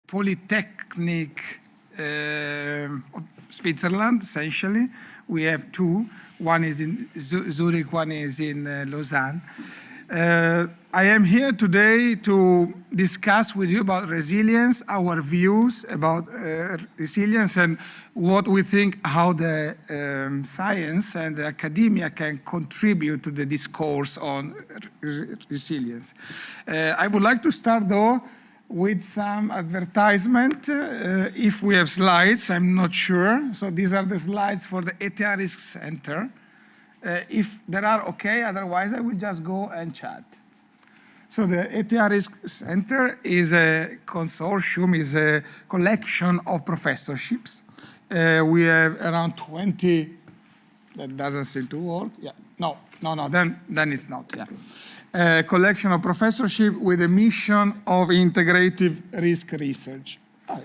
Polytechnic of Switzerland, essentially. We have two. One is in Zurich, one is in Lausanne. I am here today to discuss with you about resilience, our views about resilience, and what we think how the science and the academia can contribute to the discourse on resilience. I would like to start, though, with some advertisement. If we have slides, I'm not sure. So these are the slides for the ETH Risk Center. If there are okay, otherwise I will just go and chat. So the ETH Risk Center is a consortium, is a collection of professorships. We have around 20, that doesn't seem to work. Yeah, no, then it's not, yeah. A collection of professorship with a mission of integrative risk research. Yeah,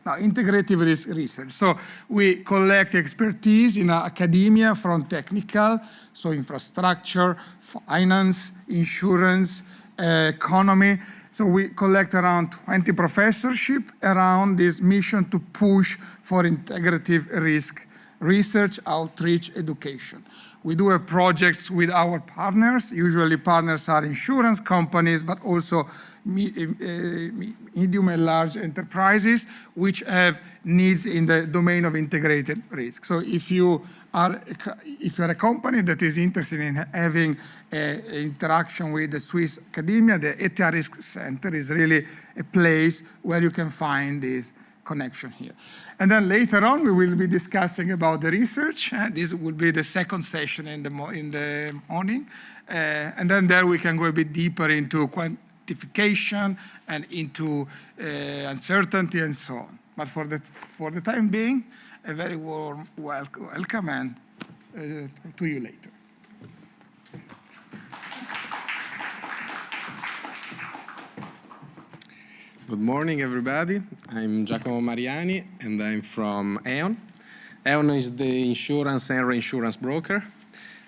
no, integrative risk research. So we collect expertise in academia from technical, so infrastructure, finance, insurance, economy. So we collect around 20 professorship around this mission to push for integrative risk research, outreach, education. We do have projects with our partners. Usually partners are insurance companies, but also medium and large enterprises, which have needs in the domain of integrated risk. So if you're a company that is interested in having an interaction with the Swiss academia, the ETH Risk Center is really a place where you can find this connection here. And then later on, we will be discussing about the research. This will be the second session in the morning. And then there we can go a bit deeper into quantification and into uncertainty and so on. But for the time being, a very warm welcome and to you later. Good morning, everybody. I'm Giacomo Mariani, and I'm from E.ON. E.ON is the insurance and reinsurance broker.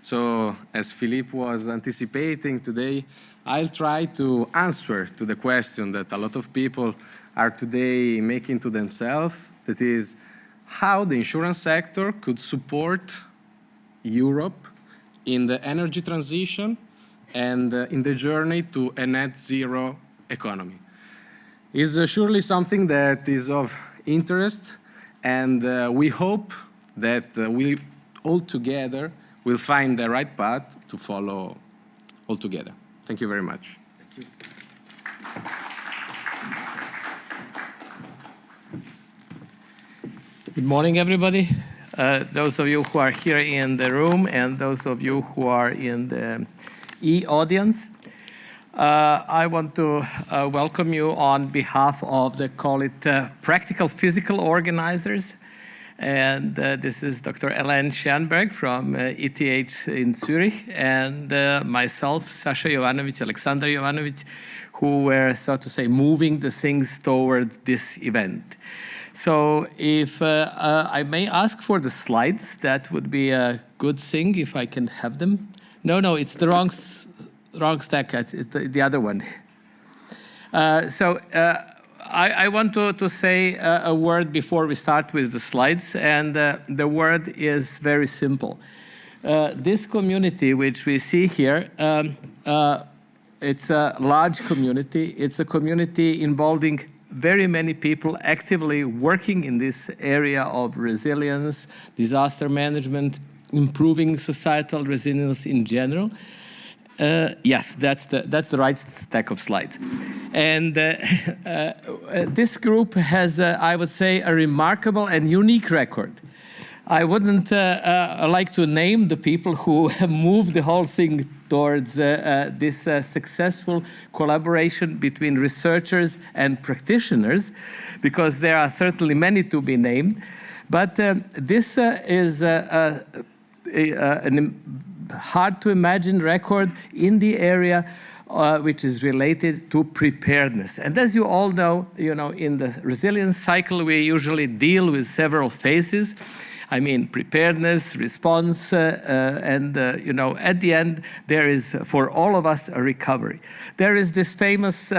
So, as Philippe was anticipating today, I'll try to answer to the question that a lot of people are today making to themselves, that is, how the insurance sector could support Europe in the energy transition and in the journey to a net zero economy. Is surely something that is of interest, and we hope that we all together will find the right path to follow all together. Thank you very much. Thank you. Good morning, everybody. Those of you who are here in the room and those of you who are in the e-audience. I want to welcome you on behalf of the, call it, practical physical organizers. And this is Dr. Elaine Schoenberg from ETH in Zurich, and myself, Sasha Jovanovic, Alexander Jovanovic, who were, so to say, moving the things toward this event. So if I may ask for the slides, that would be a good thing if I can have them. No, it's the wrong stack, it's the other one. I want to say a word before we start with the slides, and the word is very simple. This community, which we see here, it's a large community. It's a community involving very many people actively working in this area of resilience, disaster management, improving societal resilience in general. Yes, that's the right stack of slides. And this group has, I would say, a remarkable and unique record. I wouldn't like to name the people who have moved the whole thing towards this successful collaboration between researchers and practitioners, because there are certainly many to be named. But this is an hard to imagine record in the area which is related to preparedness. And as you all know, in the resilience cycle, we usually deal with several phases. I mean, preparedness, response, and at the end, there is, for all of us, a recovery. There is this famous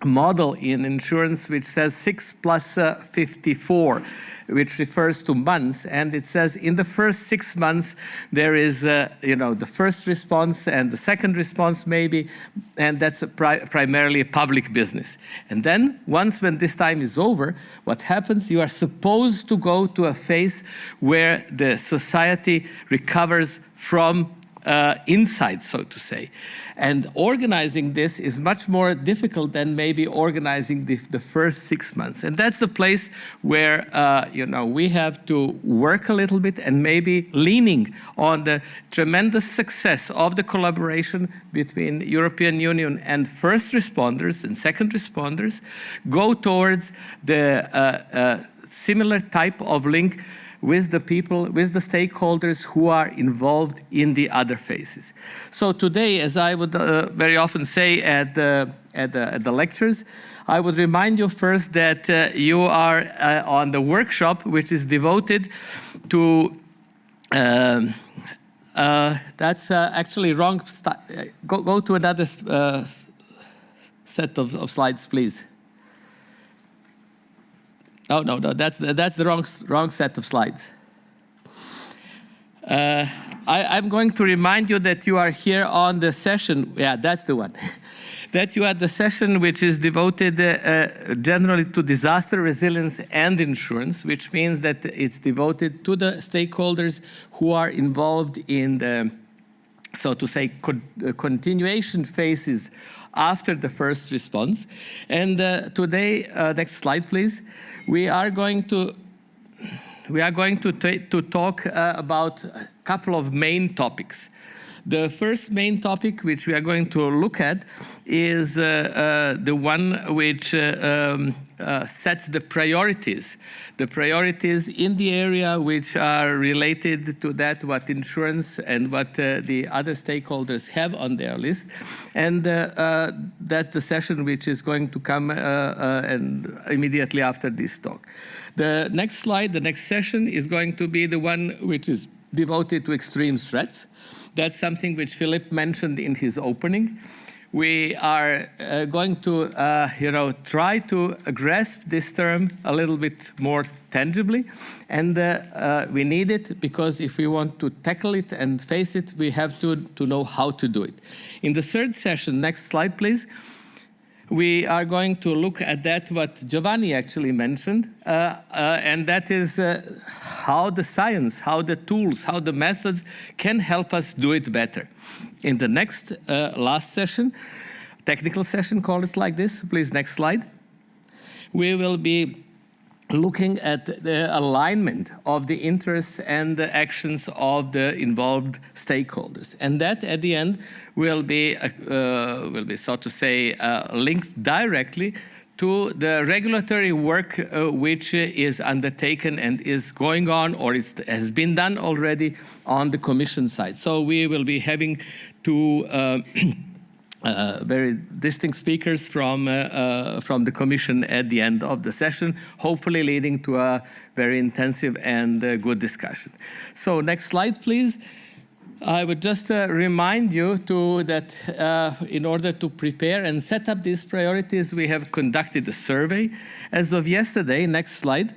model in insurance which says 6 plus 54, which refers to months, and it says in the first 6 months there is the first response and the second response maybe, and that's primarily a public business. And then when this time is over, what happens? You are supposed to go to a phase where the society recovers from inside, so to say. And organizing this is much more difficult than maybe organizing the first 6 months. And that's the place where we have to work a little bit, and maybe leaning on the tremendous success of the collaboration between European Union and first responders and second responders, go towards the similar type of link with the people, with the stakeholders who are involved in the other phases. So today, as I would very often say at the lectures, I would remind you first that you are on the workshop which is devoted to, that's actually wrong, go to another set of slides, please. No, that's the wrong set of slides. I'm going to remind you that you are here on the session. Yeah, that's the one. That you are at the session which is devoted generally to disaster resilience and insurance, which means that it's devoted to the stakeholders who are involved in the, so to say, continuation phases after the first response. And today, next slide, please. We are going to talk about a couple of main topics. The first main topic which we are going to look at is the one which sets the priorities in the area which are related to that what insurance and what the other stakeholders have on their list. And that's the session which is going to come and immediately after this talk. The next slide, the next session is going to be the one which is devoted to extreme threats. That's something which Philip mentioned in his opening. We are going to, try to grasp this term a little bit more tangibly, and we need it because if we want to tackle it and face it, we have to know how to do it. In the third session, next slide, please. We are going to look at that what Giovanni actually mentioned, and that is how the science, how the tools, how the methods can help us do it better. In the next last session, technical session, call it like this, please, next slide. We will be looking at the alignment of the interests and the actions of the involved stakeholders. And that, at the end, will be so to say, linked directly to the regulatory work which is undertaken and is going on, or has been done already on the Commission side. So we will be having two very distinct speakers from the Commission at the end of the session, hopefully leading to a very intensive and good discussion. So next slide, please. I would just remind you that in order to prepare and set up these priorities, we have conducted a survey. As of yesterday, next slide,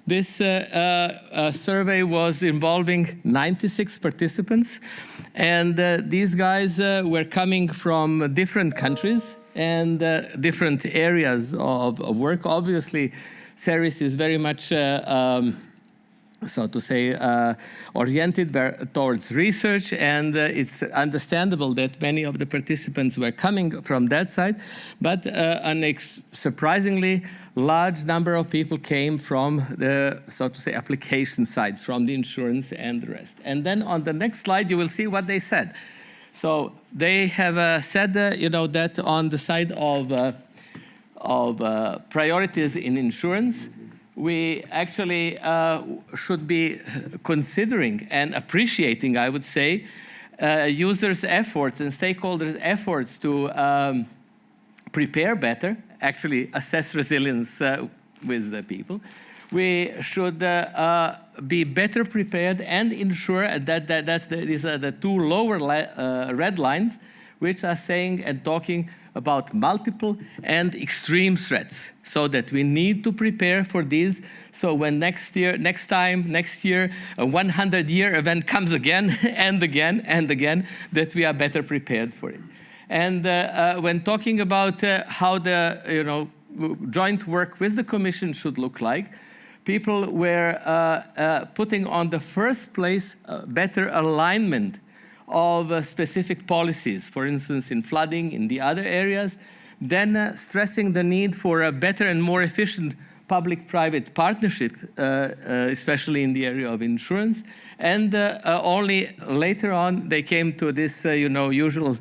this survey was involving 96 participants, and these guys were coming from different countries and different areas of work. Obviously, CERIS is very much so to say, oriented towards research, and it's understandable that many of the participants were coming from that side, but an surprisingly large number of people came from the, so to say, application side, from the insurance and the rest. And then on the next slide, you will see what they said. So they have said, that on the side of priorities in insurance, we actually should be considering and appreciating, I would say, users' efforts and stakeholders' efforts to prepare better, actually assess resilience with the people. We should be better prepared and ensure that these are the two lower red lines, which are saying and talking about multiple and extreme threats, so that we need to prepare for these. So when next year, a 100-year event comes again and again and again, that we are better prepared for it. And when talking about how the joint work with the Commission should look like, people were putting on the first place better alignment of specific policies, for instance, in flooding, in the other areas, then stressing the need for a better and more efficient public-private partnership, especially in the area of insurance. And only later on, they came to this, usual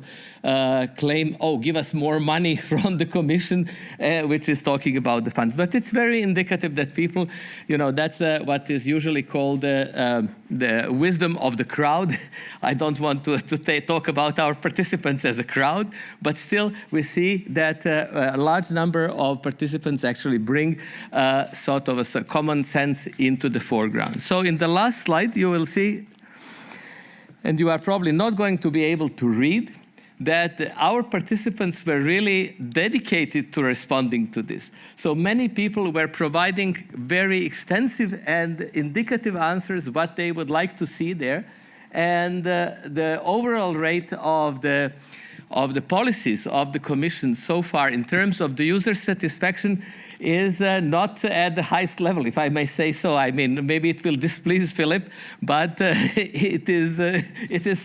claim, oh, give us more money from the Commission, which is talking about the funds. But it's very indicative that people, that's what is usually called the wisdom of the crowd. I don't want to talk about our participants as a crowd, but still we see that a large number of participants actually bring sort of a common sense into the foreground. So in the last slide, you will see, and you are probably not going to be able to read, that our participants were really dedicated to responding to this. So many people were providing very extensive and indicative answers what they would like to see there. And the overall rate of the policies of the Commission so far in terms of the user satisfaction is not at the highest level, if I may say so. I mean, maybe it will displease Philip, but it is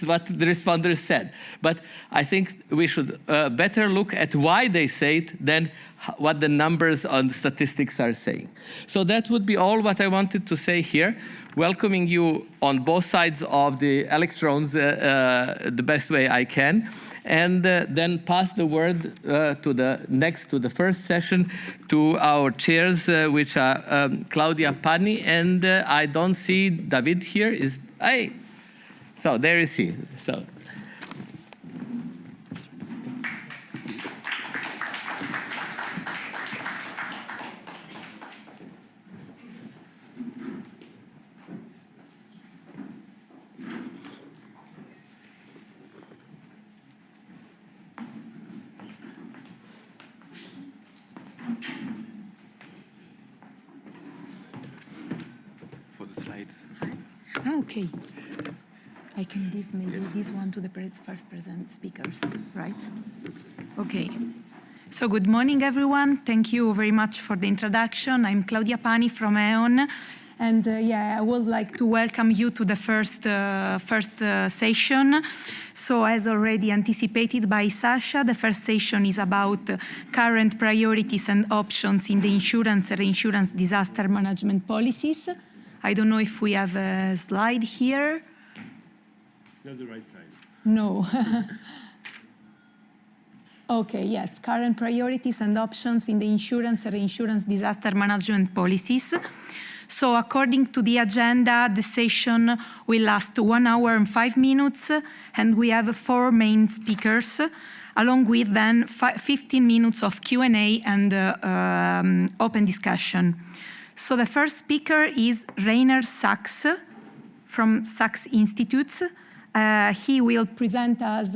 what the responders said. But I think we should better look at why they say it than what the numbers on the statistics are saying. So that would be all what I wanted to say here, welcoming you on both sides of the electrons the best way I can. And then pass the word to the first session to our chairs, which are Claudia Pani, and I don't see David here. So there is he. So. Okay. I can give maybe this one to the first present speakers, right? Okay. So good morning, everyone. Thank you very much for the introduction. I'm Claudia Pani from E.ON. And I would like to welcome you to the first session. So as already anticipated by Sasha, the first session is about current priorities and options in the insurance and reinsurance disaster management policies. I don't know if we have a slide here. It's not the right slide. No. Okay, yes, current priorities and options in the insurance and reinsurance disaster management policies. So according to the agenda, the session will last 1 hour and 5 minutes, and we have 4 main speakers, along with then 15 minutes of Q&A and open discussion. So the first speaker is Rainer Sachs from Sachs Institutes. He will present us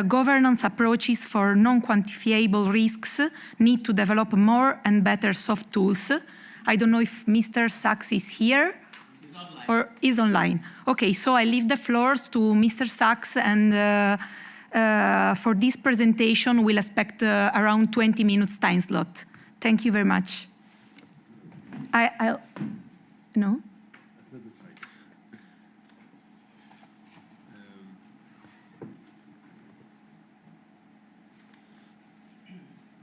governance approaches for non-quantifiable risks, need to develop more and better soft tools. I don't know if Mr. Sachs is here or is online. Okay, so I leave the floors to Mr. Sachs, and for this presentation, we'll expect around 20 minutes time slot. Thank you very much. No? That's not the slide.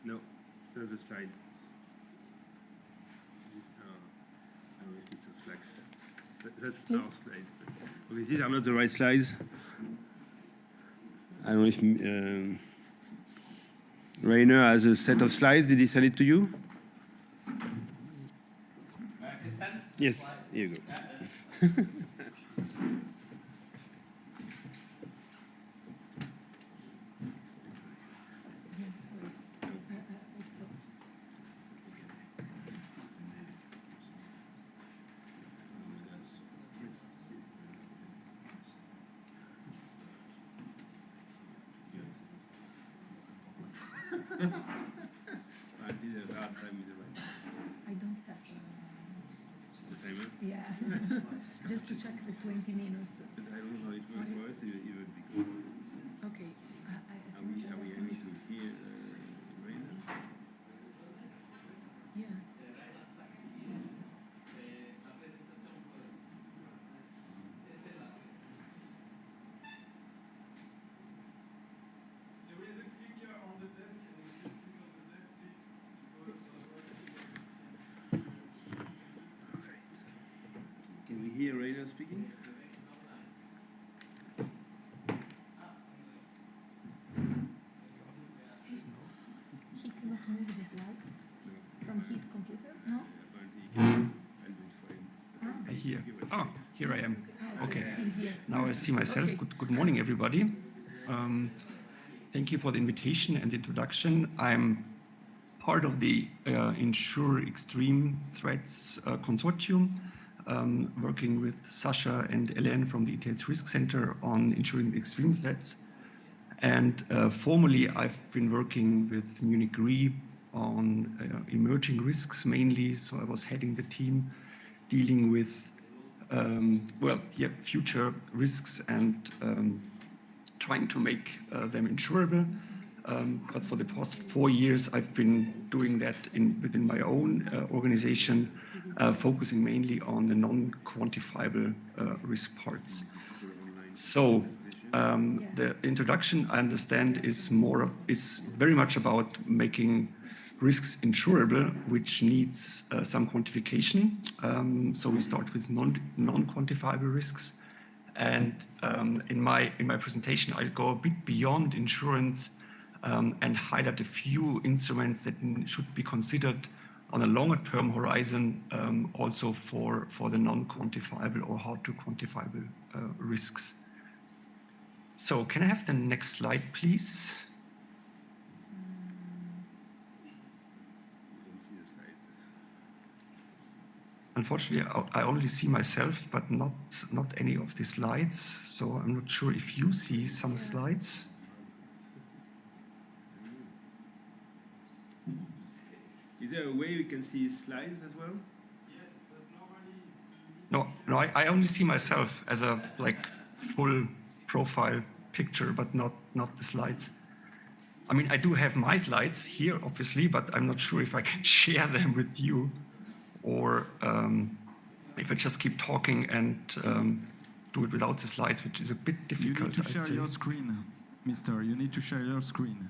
No, it's not the slide. I don't know if it's Slacks. That's our slides. Okay, these are not the right slides. I don't know if Rainer has a set of slides. Did he send it to you? Yes, here you go. I did a hard time with the right. I don't have. The timer. Yeah, just to check the 20 minutes. But I don't know how it works for us, even because Okay. are we able to hear radar? Yeah. Can we hear radar speaking? He cannot move the slides from his computer? No? Apparently, I'll do it for him. Here. Oh, here I am. Okay. He's here. Now I see myself. Good morning, everybody. Thank you for the invitation and the introduction. I'm part of the Insure Extreme Threats Consortium, working with Sasha and Ellen from the ETH Risk Center on insuring the extreme threats. And formerly, I've been working with Munich Re on emerging risks mainly. So I was heading the team dealing with future risks and trying to make them insurable. But for the past 4 years, I've been doing that within my own organization, focusing mainly on the non-quantifiable risk parts. So the introduction, I understand, is very much about making risks insurable, which needs some quantification. So we start with non-quantifiable risks. And in my presentation, I'll go a bit beyond insurance and highlight a few instruments that should be considered on a longer term horizon, also for the non-quantifiable or hard to quantifiable risks. So can I have the next slide, please? Unfortunately, I only see myself, but not any of the slides. So I'm not sure if you see some slides. Is there a way we can see slides as well? Yes, but nobody. No, I only see myself as a full profile picture, but not the slides. I mean, I do have my slides here, obviously, but I'm not sure if I can share them with you, or if I just keep talking and do it without the slides, which is a bit difficult. You need to share your screen, mister. You need to share your screen.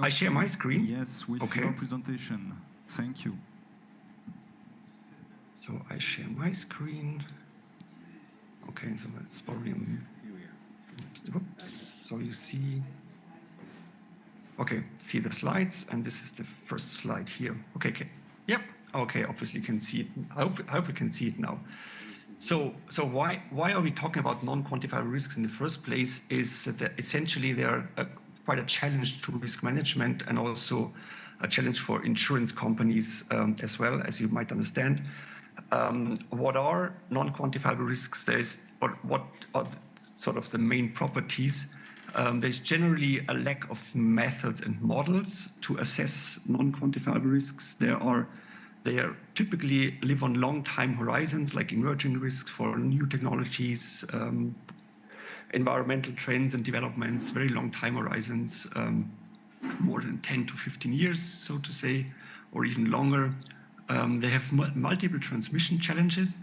I share my screen? Yes, with Okay. your presentation. Thank you. So I share my screen. Okay, so that's probably oops. So you see. Okay, see the slides, and this is the first slide here. Okay. Yep. Okay, obviously you can see it. I hope you can see it now. So why are we talking about non-quantifiable risks in the first place? Is that essentially they are quite a challenge to risk management and also a challenge for insurance companies as well, as you might understand. What are non-quantifiable risks? What are sort of the main properties? There's generally a lack of methods and models to assess non-quantifiable risks. They typically live on long time horizons, like emerging risks for new technologies, environmental trends and developments, very long time horizons, more than 10 to 15 years, so to say, or even longer. They have multiple transmission channels.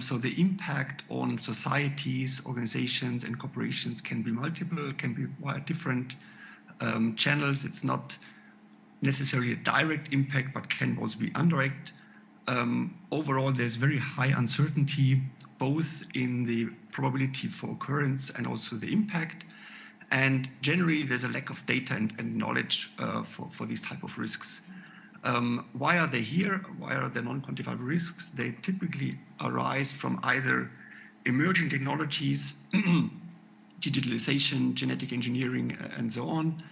So the impact on societies, organizations, and corporations can be multiple, can be via different channels. It's not necessarily a direct impact, but can also be indirect. Overall, there's very high uncertainty, both in the probability for occurrence and also the impact. And generally, there's a lack of data and knowledge for these type of risks. Why are they here? Why are they non-quantifiable risks? They typically arise from either emerging technologies, digitalization, genetic engineering, and so on.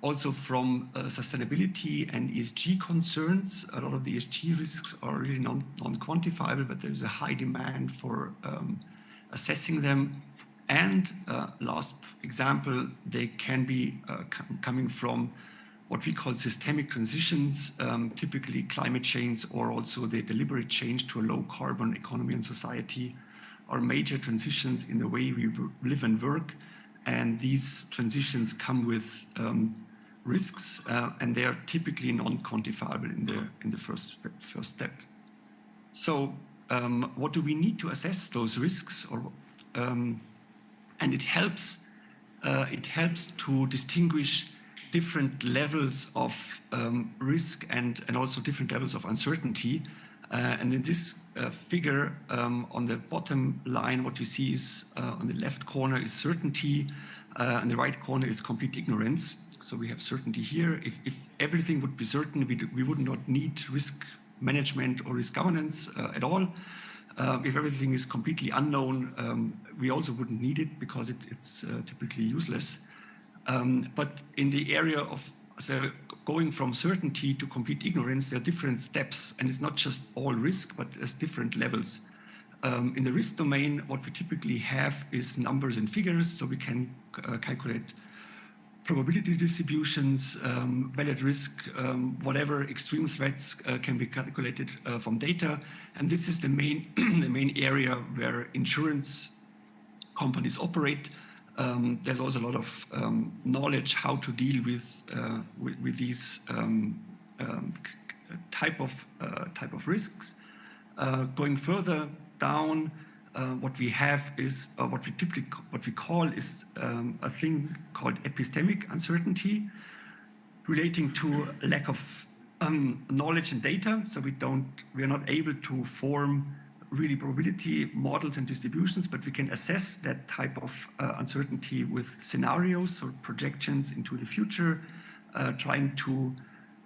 Also from sustainability and ESG concerns. A lot of the ESG risks are really non-quantifiable, but there's a high demand for assessing them. And last example, they can be coming from what we call systemic transitions, typically climate change or also the deliberate change to a low carbon economy and society, are major transitions in the way we live and work. And these transitions come with risks, and they are typically non-quantifiable in the first step. So what do we need to assess those risks? And it helps to distinguish different levels of risk and also different levels of uncertainty. And in this figure, on the bottom line, what you see is on the left corner is certainty, and the right corner is complete ignorance. So we have certainty here. If everything would be certain, we would not need risk management or risk governance at all. If everything is completely unknown, we also wouldn't need it because it's typically useless. But in the area of going from certainty to complete ignorance, there are different steps, and it's not just all risk, but there's different levels. In the risk domain, what we typically have is numbers and figures, so we can calculate probability distributions, valid risk, whatever extreme threats can be calculated from data. And this is the main, the main area where insurance companies operate. There's also a lot of knowledge how to deal with these type of risks. Going further down, what we have is what we call is a thing called epistemic uncertainty, relating to a lack of knowledge and data. So we are not able to form really probability models and distributions, but we can assess that type of uncertainty with scenarios or projections into the future, trying to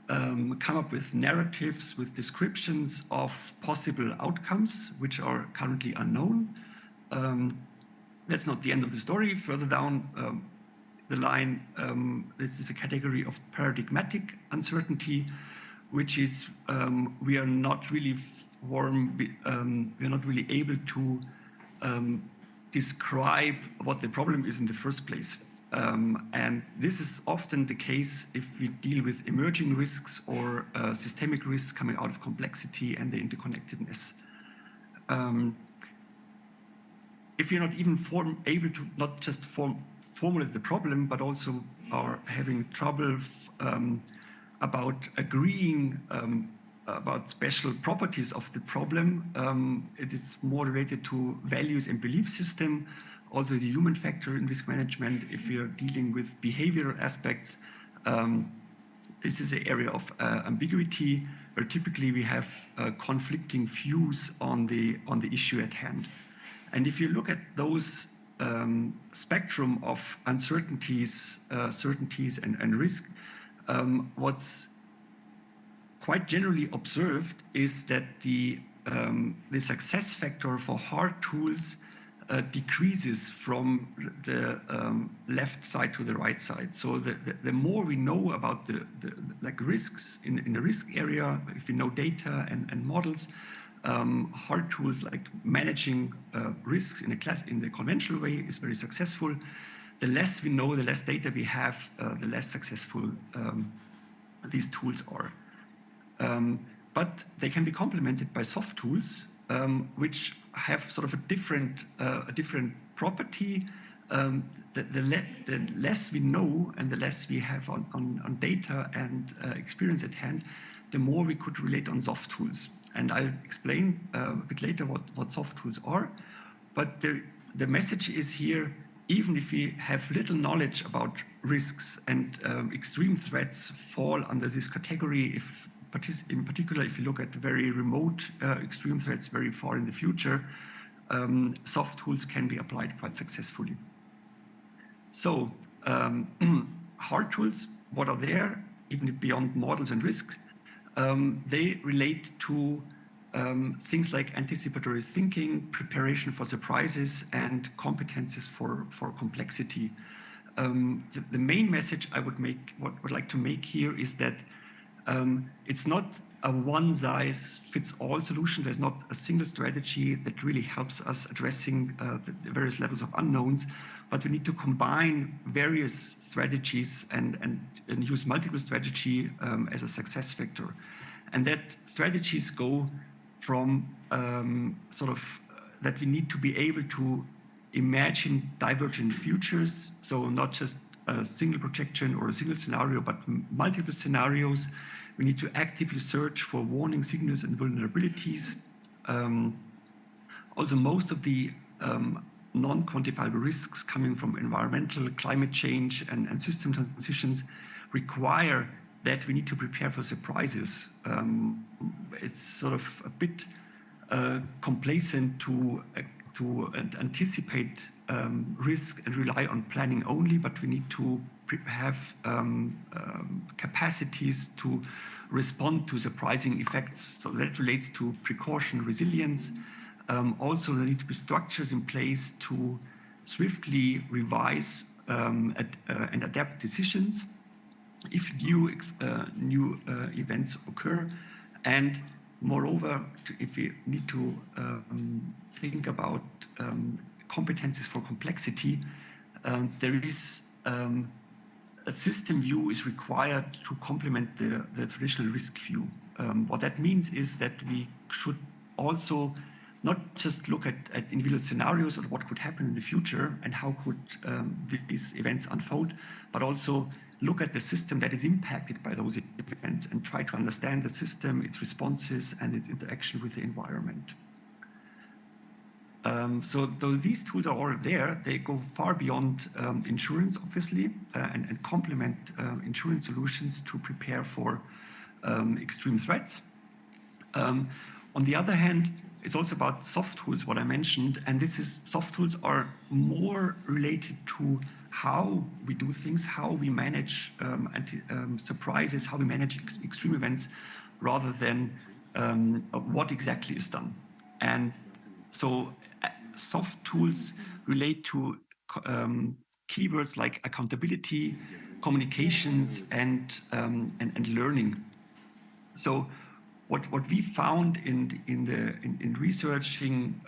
come up with narratives, with descriptions of possible outcomes, which are currently unknown. That's not the end of the story. Further down the line, this is a category of paradigmatic uncertainty, which is we are not really able to describe what the problem is in the first place. And this is often the case if we deal with emerging risks or systemic risks coming out of complexity and the interconnectedness. If you're not even able to not just formulate the problem, but also are having trouble about agreeing about special properties of the problem, it is more related to values and belief system. Also the human factor in risk management, if we are dealing with behavioral aspects, this is an area of ambiguity, where typically we have conflicting views on the issue at hand. And if you look at those spectrum of uncertainties, certainties, and risk, what's quite generally observed is that the success factor for hard tools decreases from the left side to the right side. So the more we know about the like risks in the risk area, if we know data and models, hard tools like managing risks in the conventional way is very successful. The less we know, the less data we have, the less successful these tools are. But they can be complemented by soft tools, which have sort of a different property. The less we know and the less we have on data and experience at hand, the more we could relate on soft tools. And I'll explain a bit later what soft tools are. But the message is here, even if we have little knowledge about risks and extreme threats fall under this category, in particular, if you look at very remote extreme threats very far in the future, soft tools can be applied quite successfully. So hard tools, what are there, even beyond models and risks? They relate to things like anticipatory thinking, preparation for surprises, and competences for complexity. The main message I would like to make here is that it's not a one-size-fits-all solution. There's not a single strategy that really helps us addressing the various levels of unknowns, but we need to combine various strategies and use multiple strategy as a success factor. And that strategies go from that we need to be able to imagine divergent futures, so not just a single projection or a single scenario, but multiple scenarios. We need to actively search for warning signals and vulnerabilities. Also, most of the non-quantifiable risks coming from environmental, climate change, and system transitions require that we need to prepare for surprises. It's sort of a bit complacent to anticipate risk and rely on planning only, but we need to have capacities to respond to surprising effects. So that relates to precaution, resilience. Also, there need to be structures in place to swiftly revise and adapt decisions if new events occur. And moreover, if we need to think about competencies for complexity, there is a system view is required to complement the traditional risk view. What that means is that we should also not just look at individual scenarios or what could happen in the future and how could these events unfold, but also look at the system that is impacted by those events and try to understand the system, its responses, and its interaction with the environment. So though these tools are all there, they go far beyond insurance, obviously, and complement insurance solutions to prepare for extreme threats. On the other hand, it's also about soft tools, what I mentioned, and soft tools are more related to how we do things, how we manage surprises, how we manage extreme events, rather than what exactly is done. And so soft tools relate to keywords like accountability, communications, and learning. So what we found in researching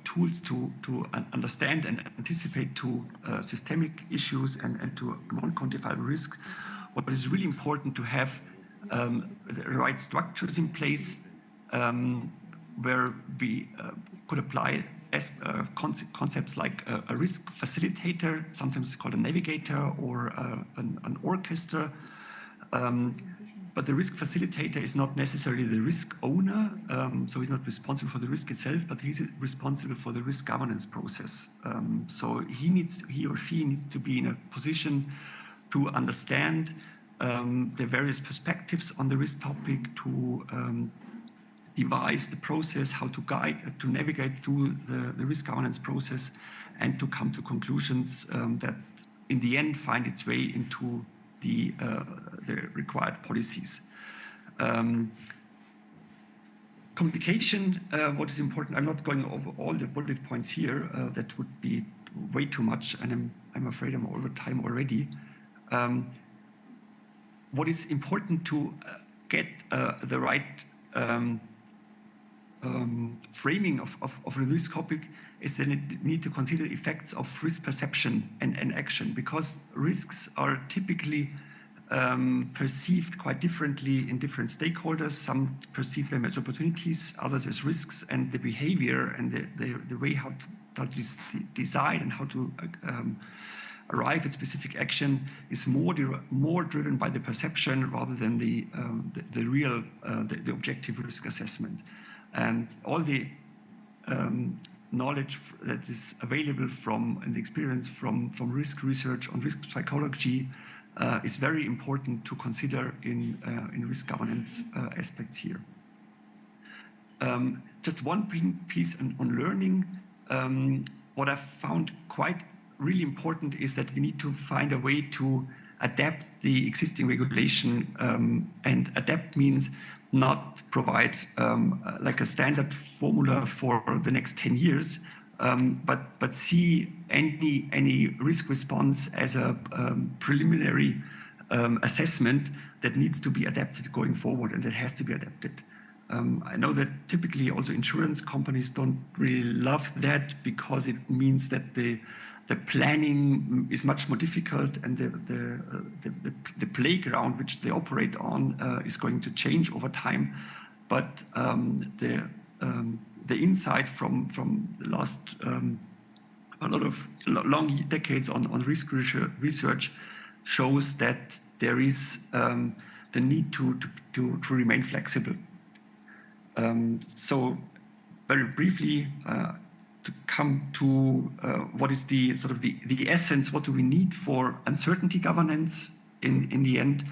tools to understand and anticipate to systemic issues and to non-quantifiable risks, what is really important to have the right structures in place where we could apply concepts like a risk facilitator, sometimes it's called a navigator or an orchestra. But the risk facilitator is not necessarily the risk owner, so he's not responsible for the risk itself, but he's responsible for the risk governance process. So he or she needs to be in a position to understand the various perspectives on the risk topic, to devise the process, how to navigate through the risk governance process, and to come to conclusions that in the end find its way into the required policies. Communication, what is important, I'm not going over all the bullet points here, that would be way too much, and I'm afraid I'm over time already. What is important to get the right framing of the risk topic is that it need to consider effects of risk perception and action, because risks are typically perceived quite differently in different stakeholders. Some perceive them as opportunities, others as risks, and the behavior and the way how to decide and how to arrive at specific action is more driven by the perception rather than the real objective risk assessment. And all the knowledge that is available and the experience from risk research on risk psychology is very important to consider in risk governance aspects here. Just one piece on learning. What I've found quite really important is that we need to find a way to adapt the existing regulation, and adapt means not provide like a standard formula for the next 10 years, but see any risk response as a preliminary assessment that needs to be adapted going forward, and that has to be adapted. I know that typically also insurance companies don't really love that, because it means that the planning is much more difficult, and the playground which they operate on is going to change over time. But the insight from the last a lot of long decades on risk research shows that there is the need to remain flexible. So very briefly, to come to what is the sort of the essence, what do we need for uncertainty governance in the end?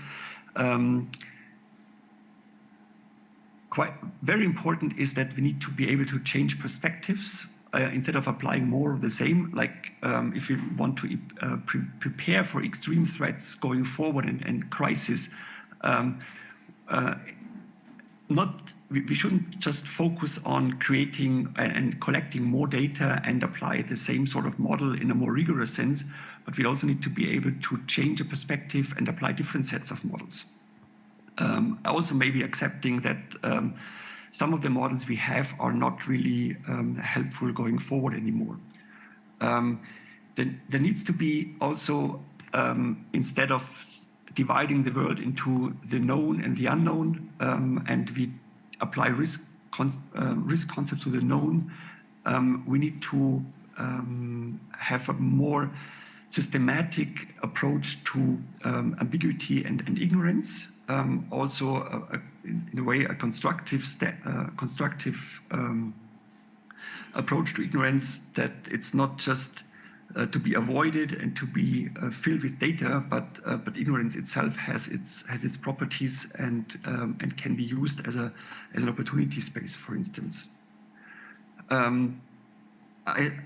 Quite very important is that we need to be able to change perspectives instead of applying more of the same. Like if we want to prepare for extreme threats going forward and crisis, we shouldn't just focus on creating and collecting more data and apply the same sort of model in a more rigorous sense, but we also need to be able to change a perspective and apply different sets of models. Also maybe accepting that some of the models we have are not really helpful going forward anymore. There needs to be also, instead of dividing the world into the known and the unknown, and we apply risk concepts to the known, we need to have a more systematic approach to ambiguity and ignorance. Also, in a way, a constructive approach to ignorance, that it's not just to be avoided and to be filled with data, but ignorance itself has its properties and can be used as an opportunity space, for instance. In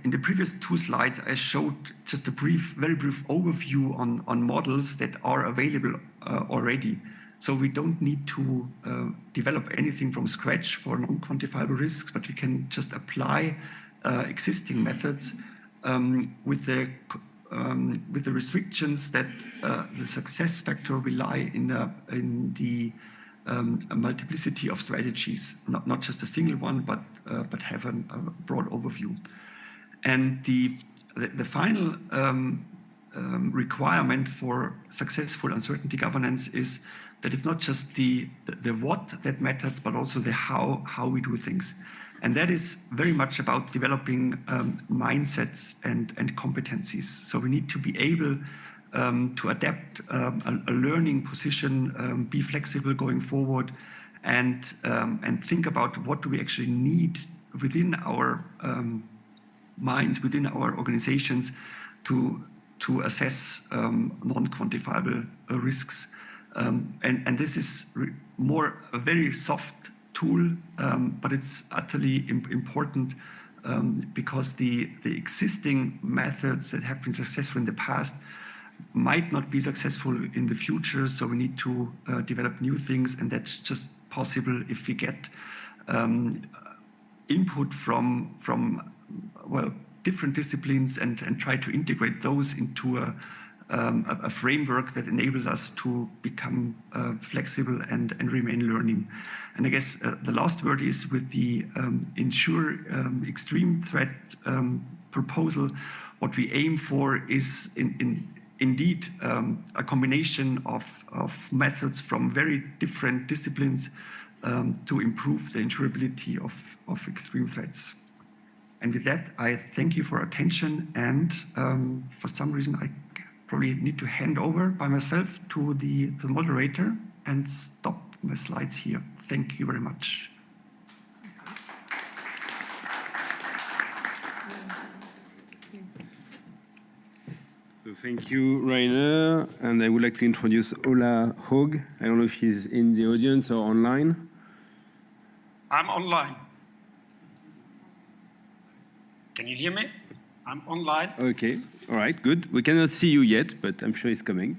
the previous two slides, I showed just a very brief overview on models that are available already. So we don't need to develop anything from scratch for non-quantifiable risks, but we can just apply existing methods with the restrictions that the success factor will lie in the a multiplicity of strategies, not just a single one, but have a broad overview. And the final requirement for successful uncertainty governance is that it's not just the what that matters, but also the how we do things. And that is very much about developing mindsets and competencies. So we need to be able to adapt a learning position, be flexible going forward, and think about what do we actually need within our minds, within our organizations, to assess non-quantifiable risks. And this is more a very soft tool, but it's utterly important because the existing methods that have been successful in the past might not be successful in the future. So we need to develop new things, and that's just possible if we get input from different disciplines and try to integrate those into a framework that enables us to become flexible and remain learning. And I guess the last word is with the ensure extreme threat proposal. What we aim for is indeed a combination of methods from very different disciplines to improve the insurability of extreme threats. And with that, I thank you for attention. And for some reason, I probably need to hand over by myself to the moderator and stop my slides here. Thank you very much. So thank you, Rainer. And I would like to introduce Ola Hogg. I don't know if she's in the audience or online. I'm online. Can you hear me? I'm online. Okay, all right, good. We cannot see you yet, but I'm sure it's coming.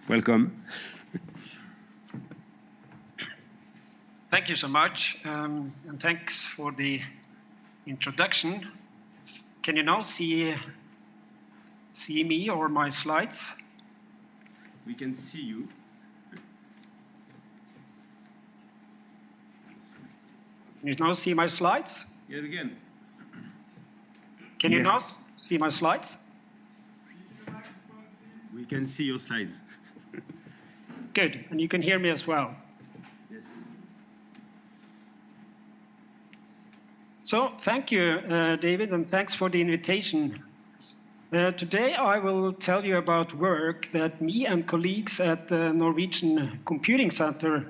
Welcome. Thank you so much, and thanks for the introduction. Can you now see me or my slides? We can see you. Can you now see my slides? Yet again. Can you Yes. now see my slides? We can see your slides. Good, and you can hear me as well. Yes. So thank you, David, and thanks for the invitation. Today I will tell you about work that me and colleagues at the Norwegian Computing Center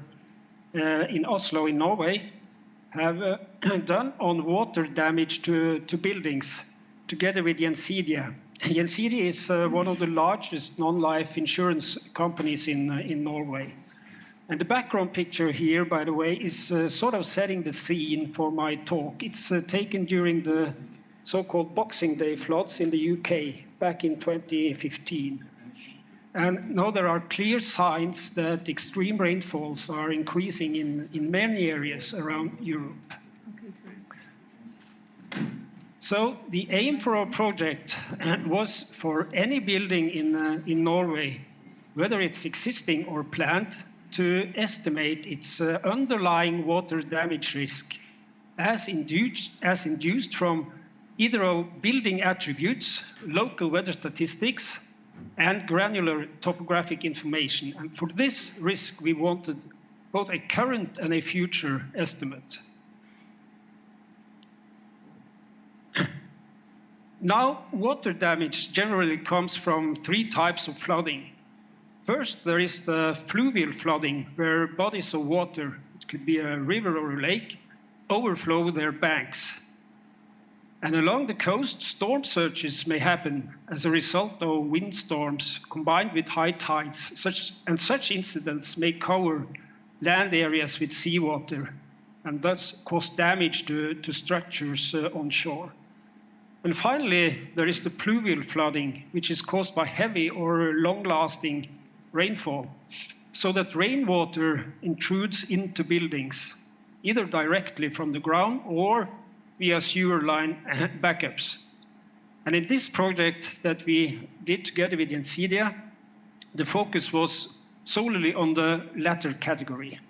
in Oslo in Norway have done on water damage to buildings together with Gjensidige. Gjensidige is one of the largest non-life insurance companies in Norway. And the background picture here, by the way, is sort of setting the scene for my talk. It's taken during the so-called Boxing Day floods in the UK back in 2015. And now there are clear signs that extreme rainfalls are increasing in many areas around Europe. So the aim for our project was for any building in Norway, whether it's existing or planned, to estimate its underlying water damage risk as induced from either of building attributes, local weather statistics, and granular topographic information. And for this risk, we wanted both a current and a future estimate. Now, water damage generally comes from three types of flooding. First, there is the fluvial flooding, where bodies of water, it could be a river or a lake, overflow their banks. And along the coast, storm surges may happen as a result of windstorms combined with high tides. Such incidents may cover land areas with seawater and thus cause damage to structures on shore. And finally, there is the pluvial flooding, which is caused by heavy or long-lasting rainfall, so that rainwater intrudes into buildings, either directly from the ground or via sewer line backups. And in this project that we did together with Gjensidige, the focus was solely on the latter category.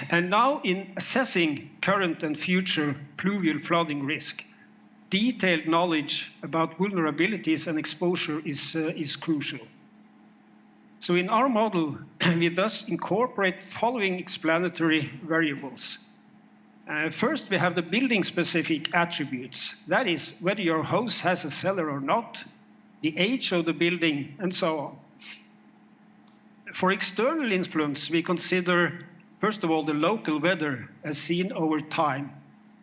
And now, in assessing current and future pluvial flooding risk, detailed knowledge about vulnerabilities and exposure is crucial. So in our model, we thus incorporate following explanatory variables. First, we have the building-specific attributes. That is, whether your house has a cellar or not, the age of the building, and so on. For external influence, we consider, first of all, the local weather as seen over time.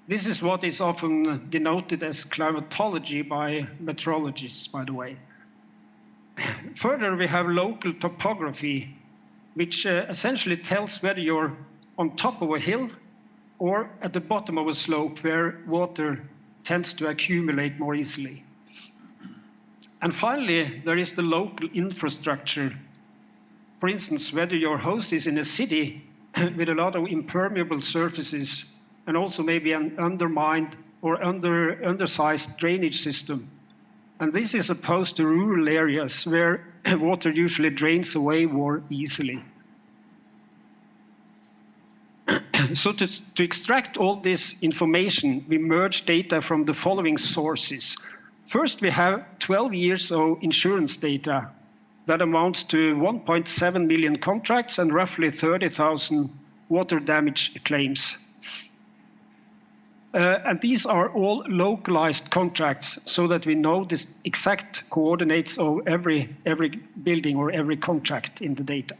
This is what is often denoted as climatology by meteorologists, by the way. Further, we have local topography, which essentially tells whether you're on top of a hill or at the bottom of a slope where water tends to accumulate more easily. And finally, there is the local infrastructure. For instance, whether your house is in a city with a lot of impermeable surfaces and also maybe an undermined or undersized drainage system. And this is opposed to rural areas where water usually drains away more easily. So to extract all this information, we merge data from the following sources. First, we have 12 years of insurance data that amounts to 1.7 million contracts and roughly 30,000 water damage claims. And these are all localized contracts so that we know the exact coordinates of every building or every contract in the data.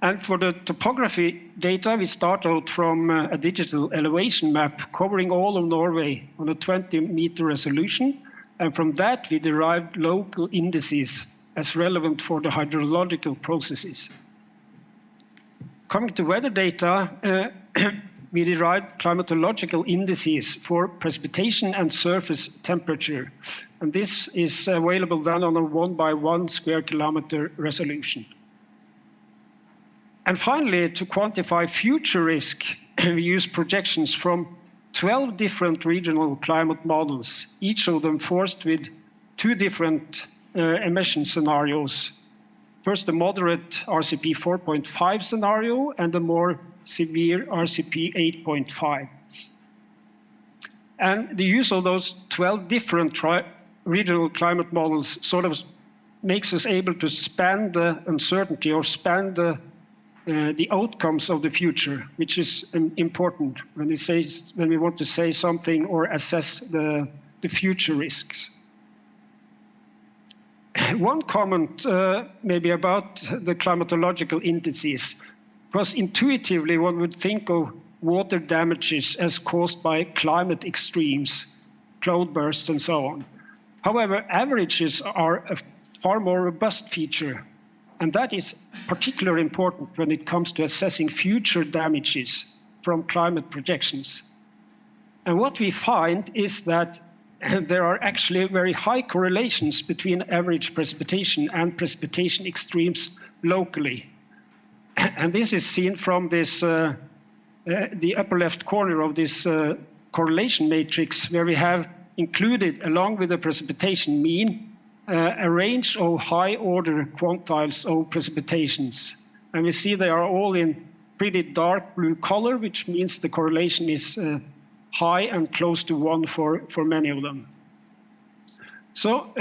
And for the topography data, we start out from a digital elevation map covering all of Norway on a 20-meter resolution. And from that, we derived local indices as relevant for the hydrological processes. Coming to weather data, we derived climatological indices for precipitation and surface temperature. And this is available then on a 1 by 1 square kilometer resolution. And finally, to quantify future risk, we use projections from 12 different regional climate models, each of them forced with two different emission scenarios. First, the moderate RCP 4.5 scenario and the more severe RCP 8.5. And the use of those 12 different regional climate models sort of makes us able to span the uncertainty or span the outcomes of the future, which is important when we want to say something or assess the future risks. One comment maybe about the climatological indices, because intuitively one would think of water damages as caused by climate extremes, cloudbursts and so on. However, averages are a far more robust feature, and that is particularly important when it comes to assessing future damages from climate projections. And what we find is that there are actually very high correlations between average precipitation and precipitation extremes locally. And this is seen from this, the upper left corner of this correlation matrix, where we have included, along with the precipitation mean, a range of high-order quantiles of precipitations. And we see they are all in pretty dark blue color, which means the correlation is high and close to 1 for many of them. So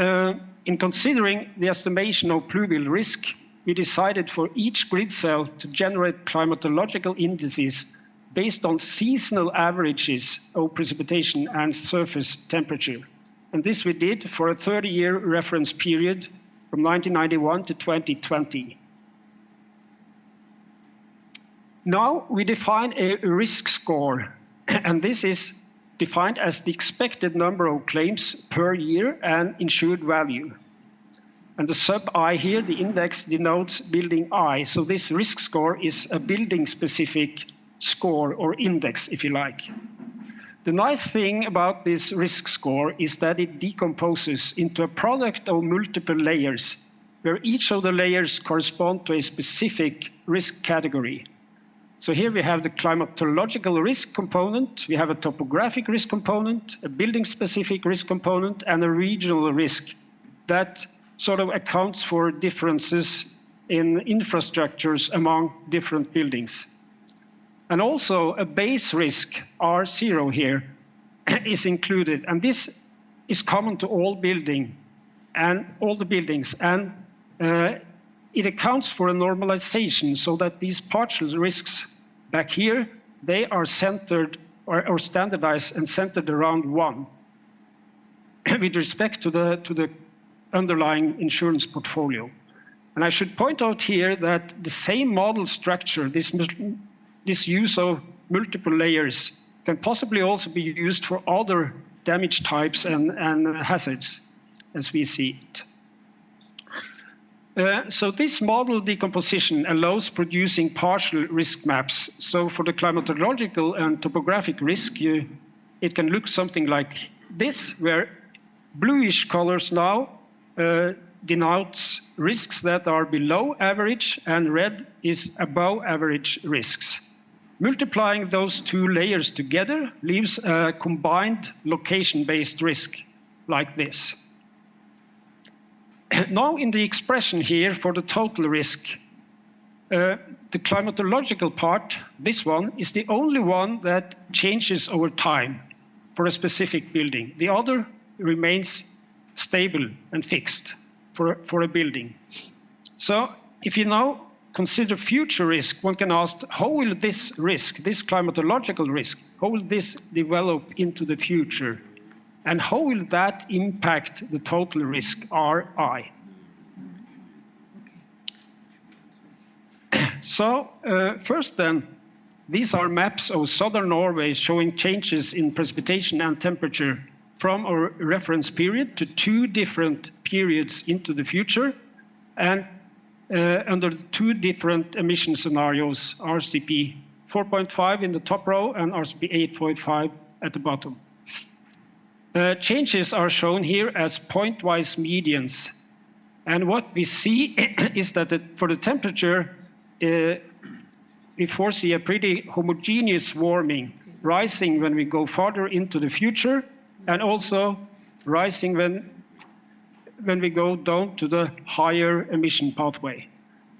in considering the estimation of pluvial risk, we decided for each grid cell to generate climatological indices based on seasonal averages of precipitation and surface temperature. And this we did for a 30-year reference period from 1991 to 2020. Now we define a risk score, and this is defined as the expected number of claims per year and insured value. And the sub-I here, the index, denotes building I. So this risk score is a building-specific score or index, if you like. The nice thing about this risk score is that it decomposes into a product of multiple layers, where each of the layers correspond to a specific risk category. So here we have the climatological risk component, we have a topographic risk component, a building-specific risk component, and a regional risk that sort of accounts for differences in infrastructures among different buildings. And also a base risk, R0 here, is included. And this is common to all buildings, and it accounts for a normalization so that these partial risks back here, they are centered or standardized and centered around 1 with respect to the underlying insurance portfolio. And I should point out here that the same model structure, this use of multiple layers, can possibly also be used for other damage types and hazards, as we see it. So this model decomposition allows producing partial risk maps. So for the climatological and topographic risk, it can look something like this, where bluish colors now denotes risks that are below average, and red is above average risks. Multiplying those two layers together leaves a combined location-based risk like this. Now in the expression here for the total risk, the climatological part, this one, is the only one that changes over time for a specific building. The other remains stable and fixed for a building. So if you now consider future risk, one can ask, how will this risk, this climatological risk, how will this develop into the future? And how will that impact the total risk, RI? So first then, these are maps of southern Norway showing changes in precipitation and temperature from a reference period to 2 different periods into the future, and under 2 different emission scenarios, RCP 4.5 in the top row and RCP 8.5 at the bottom. Changes are shown here as point-wise medians. And what we see is that for the temperature, we foresee a pretty homogeneous warming, rising when we go farther into the future, and also rising when when we go down to the higher emission pathway.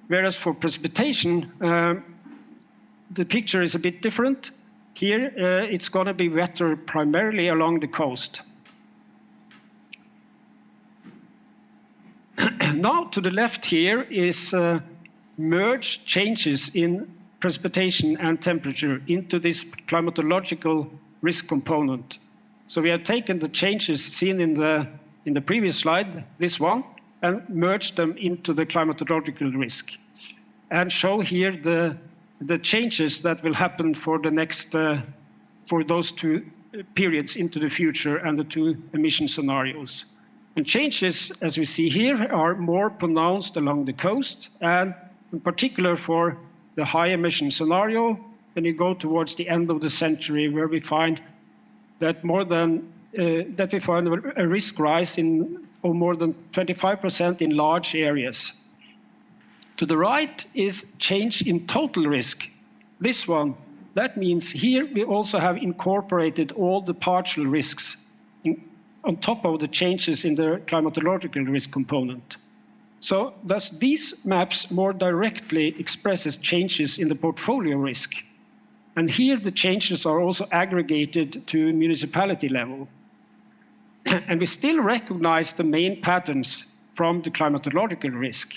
Whereas for precipitation, the picture is a bit different. Here, it's going to be wetter primarily along the coast. Now, to the left here is merged changes in precipitation and temperature into this climatological risk component. So we have taken the changes seen in the previous slide, this one, and merged them into the climatological risk, and show here the changes that will happen for the next, for those two periods into the future and the two emission scenarios. And changes, as we see here, are more pronounced along the coast, and in particular for the high emission scenario, when you go towards the end of the century, where we find that we find a risk rise of more than 25% in large areas. To the right is change in total risk. This one, that means here we also have incorporated all the partial risks on top of the changes in the climatological risk component. So thus these maps more directly expresses changes in the portfolio risk. And here the changes are also aggregated to municipality level. And we still recognize the main patterns from the climatological risk.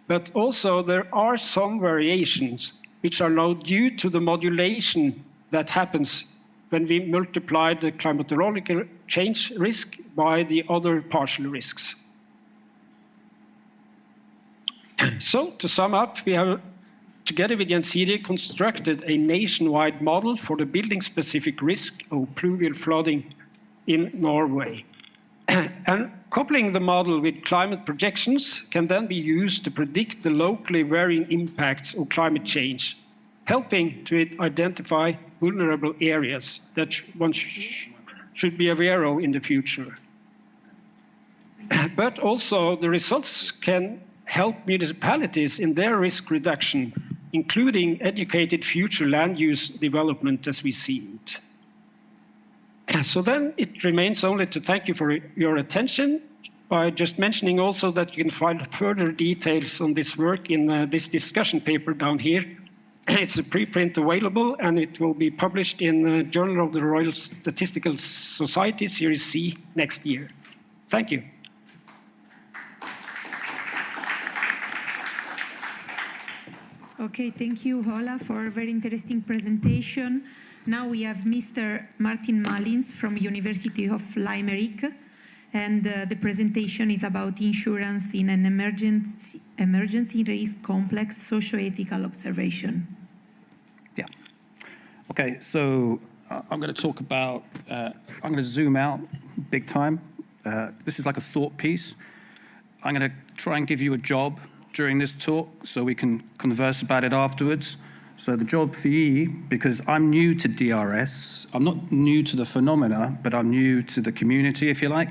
But also there are some variations which are now due to the modulation that happens when we multiply the climatological change risk by the other partial risks. So to sum up, we have, together with Gjensidige, constructed a nationwide model for the building-specific risk of pluvial flooding in Norway. And coupling the model with climate projections can then be used to predict the locally varying impacts of climate change, helping to identify vulnerable areas that one should be aware of in the future. But also the results can help municipalities in their risk reduction, including educated future land use development as we see it. So then it remains only to thank you for your attention by just mentioning also that you can find further details on this work in this discussion paper down here. It's a preprint available, and it will be published in the Journal of the Royal Statistical Society, Series C, next year. Thank you. Okay, thank you, Ola, for a very interesting presentation. Now we have Mr. Martin Mullins from University of Limerick, and the presentation is about insurance in an emergency risk complex socio-ethical observation. Yeah. Okay, so I'm going to talk about, I'm going to zoom out big time. This is like a thought piece. I'm going to try and give you a job during this talk so we can converse about it afterwards. So the job for you, because I'm new to DRS, I'm not new to the phenomena, but I'm new to the community, if you like.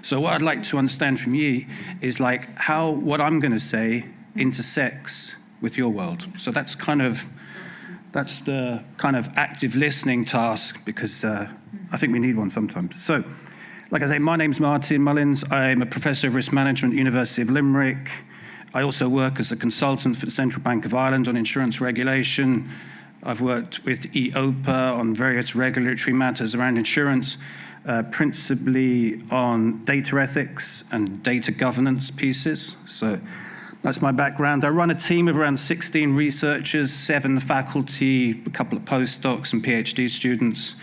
So what I'd like to understand from you is like how what I'm going to say intersects with your world. So that's the kind of active listening task, because I think we need one sometimes. So, like I say, my name's Martin Mullins. I'm a professor of risk management at University of Limerick. I also work as a consultant for the Central Bank of Ireland on insurance regulation. I've worked with EOPA on various regulatory matters around insurance, principally on data ethics and data governance pieces. So that's my background. I run a team of around 16 researchers, 7 faculty, a couple of postdocs and PhD students.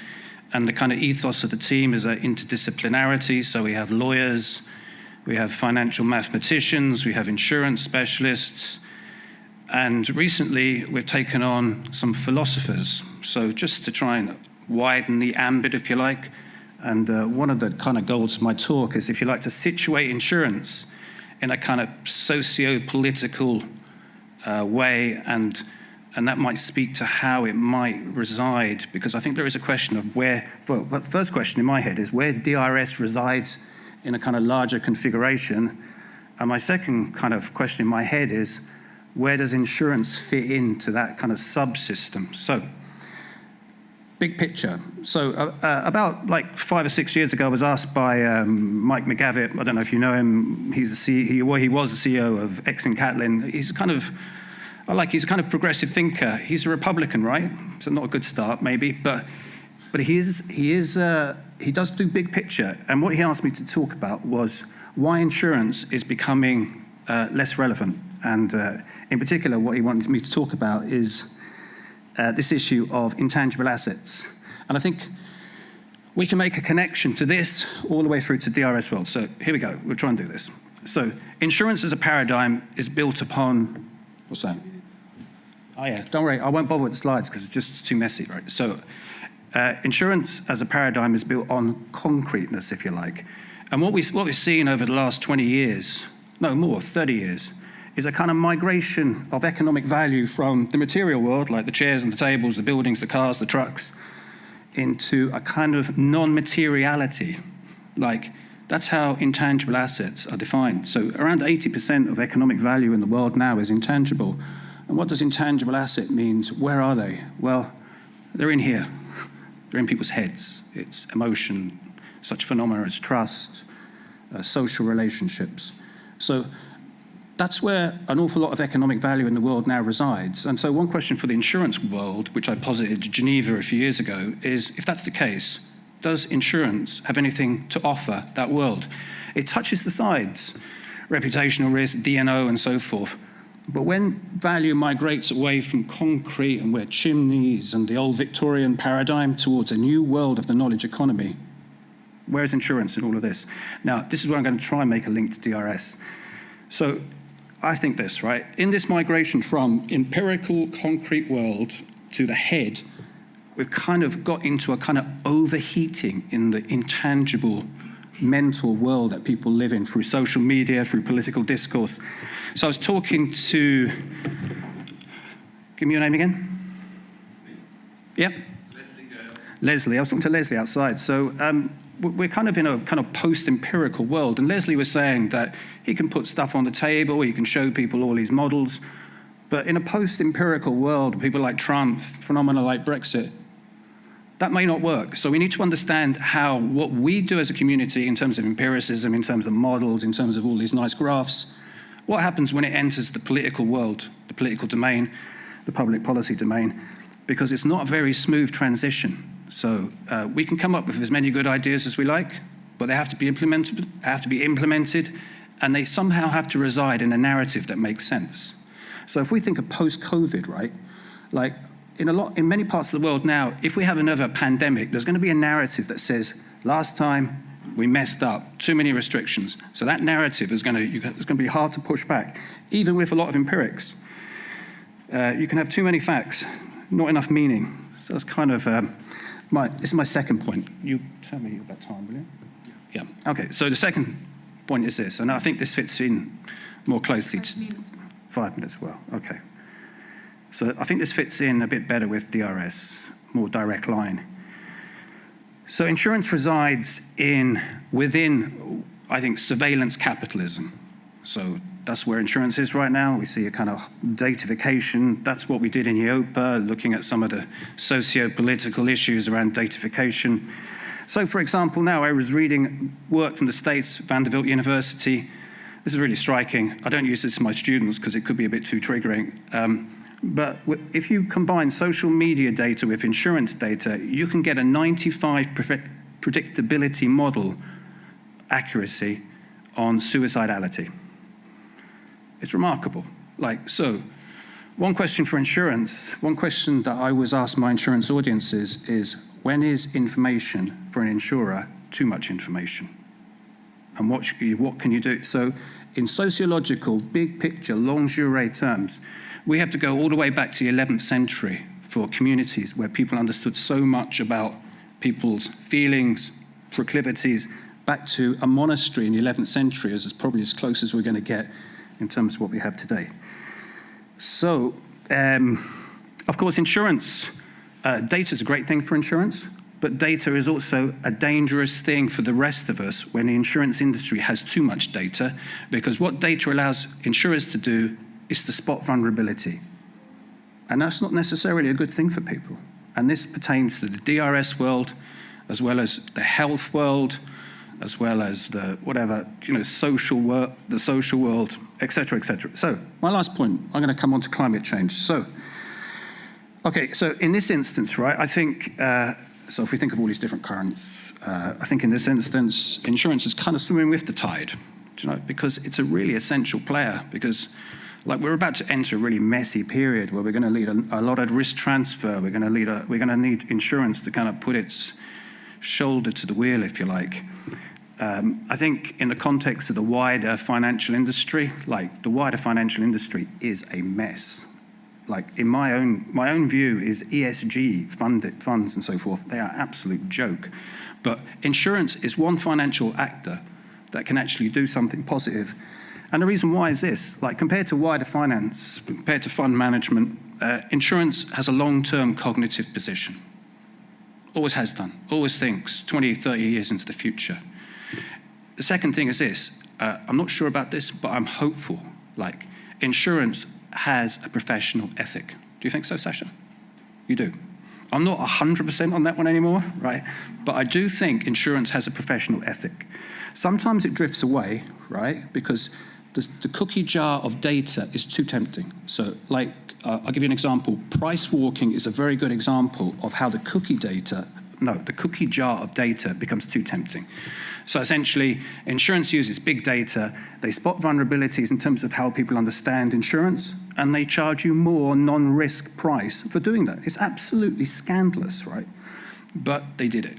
And the kind of ethos of the team is interdisciplinarity. So we have lawyers, we have financial mathematicians, we have insurance specialists, and recently we've taken on some philosophers. So just to try and widen the ambit, if you like, and one of the kind of goals of my talk is, if you like, to situate insurance in a kind of socio-political way, and that might speak to how it might reside, because I think there is a question of where, well, the first question in my head is where DRS resides in a kind of larger configuration. And my second kind of question in my head is, where does insurance fit into that kind of subsystem? So big picture. So about like 5 or 6 years ago, I was asked by Mike McGavitt, I don't know if you know him, he was the CEO of Exxon Catlin. He's kind of, he's a kind of progressive thinker. He's a Republican, right? So not a good start, maybe, but he does do big picture. And what he asked me to talk about was why insurance is becoming less relevant. And in particular, what he wanted me to talk about is this issue of intangible assets. And I think we can make a connection to this all the way through to DRS world. So here we go, we'll try and do this. So insurance as a paradigm is built upon, what's that? Oh yeah, don't worry, I won't bother with the slides because it's just too messy, right? So insurance as a paradigm is built on concreteness, if you like. And what we've seen over the last 20 years, no more, 30 years, is a kind of migration of economic value from the material world, like the chairs and the tables, the buildings, the cars, the trucks, into a kind of non-materiality. Like, that's how intangible assets are defined. So around 80% of economic value in the world now is intangible. And what does intangible asset mean? Where are they? Well, they're in here. They're in people's heads. It's emotion, such phenomena as trust, social relationships. So that's where an awful lot of economic value in the world now resides. And so one question for the insurance world, which I posited to Geneva a few years ago, is if that's the case, does insurance have anything to offer that world? It touches the sides, reputational risk, D&O, and so forth. But when value migrates away from concrete and where chimneys and the old Victorian paradigm towards a new world of the knowledge economy, where's insurance in all of this? Now, this is where I'm going to try and make a link to DRS. So I think this, right? In this migration from empirical concrete world to the head, we've kind of got into a kind of overheating in the intangible mental world that people live in through social media, through political discourse. So I was talking to, give me your name again? Yeah? Leslie, I was talking to Leslie outside. So we're kind of in a kind of post-empirical world, and Leslie was saying that he can put stuff on the table, he can show people all these models, but in a post-empirical world, people like Trump, phenomena like Brexit, that may not work. So we need to understand how what we do as a community in terms of empiricism, in terms of models, in terms of all these nice graphs, what happens when it enters the political world, the political domain, the public policy domain, because it's not a very smooth transition. So we can come up with as many good ideas as we like, but they have to be implemented, and they somehow have to reside in a narrative that makes sense. So if we think of post-COVID, right, like in many parts of the world now, if we have another pandemic, there's going to be a narrative that says, last time we messed up, too many restrictions. So that narrative is it's going to be hard to push back, even with a lot of empirics. You can have too many facts, not enough meaning. So that's kind of this is my second point. You tell me about time, will you? Yeah. Okay. So the second point is this, and I think this fits in more closely. 5 minutes. 5 minutes. Well, okay. So I think this fits in a bit better with DRS, more direct line. So insurance resides within, I think, surveillance capitalism. So that's where insurance is right now. We see a kind of datafication. That's what we did in EIOPA, looking at some of the socio-political issues around datafication. So for example, now I was reading work from the States, Vanderbilt University. This is really striking. I don't use this to my students because it could be a bit too triggering. But if you combine social media data with insurance data, you can get a 95% predictability model accuracy on suicidality. It's remarkable. So one question for insurance, one question that I always ask my insurance audiences is, when is information for an insurer too much information? And what can you do? So in sociological, big picture, longue durée terms, we have to go all the way back to the 11th century for communities where people understood so much about people's feelings, proclivities, back to a monastery in the 11th century is probably as close as we're going to get in terms of what we have today. So, of course, insurance, data is a great thing for insurance, but data is also a dangerous thing for the rest of us when the insurance industry has too much data, because what data allows insurers to do is to spot vulnerability. And that's not necessarily a good thing for people. And this pertains to the DRS world, as well as the health world, as well as the whatever, social work, the social world, et cetera, et cetera. So my last point, I'm going to come on to climate change. So in this instance, right, I think, so if we think of all these different currents, I think in this instance, insurance is kind of swimming with the tide, because it's a really essential player, because we're about to enter a really messy period where we're going to need a lot of risk transfer. We're going to need insurance to kind of put its shoulder to the wheel, if you like. I think in the context of the wider financial industry, the wider financial industry is a mess. In my own view is ESG funds and so forth. They are an absolute joke. But insurance is one financial actor that can actually do something positive. And the reason why is this, compared to wider finance, compared to fund management, insurance has a long-term cognitive position. Always has done, always thinks 20, 30 years into the future. The second thing is this, I'm not sure about this, but I'm hopeful. Insurance has a professional ethic. Do you think so, Sasha? You do. I'm not 100% on that one anymore, right? But I do think insurance has a professional ethic. Sometimes it drifts away, right? Because the cookie jar of data is too tempting. So I'll give you an example. Price walking is a very good example of how the cookie jar of data becomes too tempting. So essentially, insurance uses big data. They spot vulnerabilities in terms of how people understand insurance, and they charge you more non-risk price for doing that. It's absolutely scandalous, right? But they did it.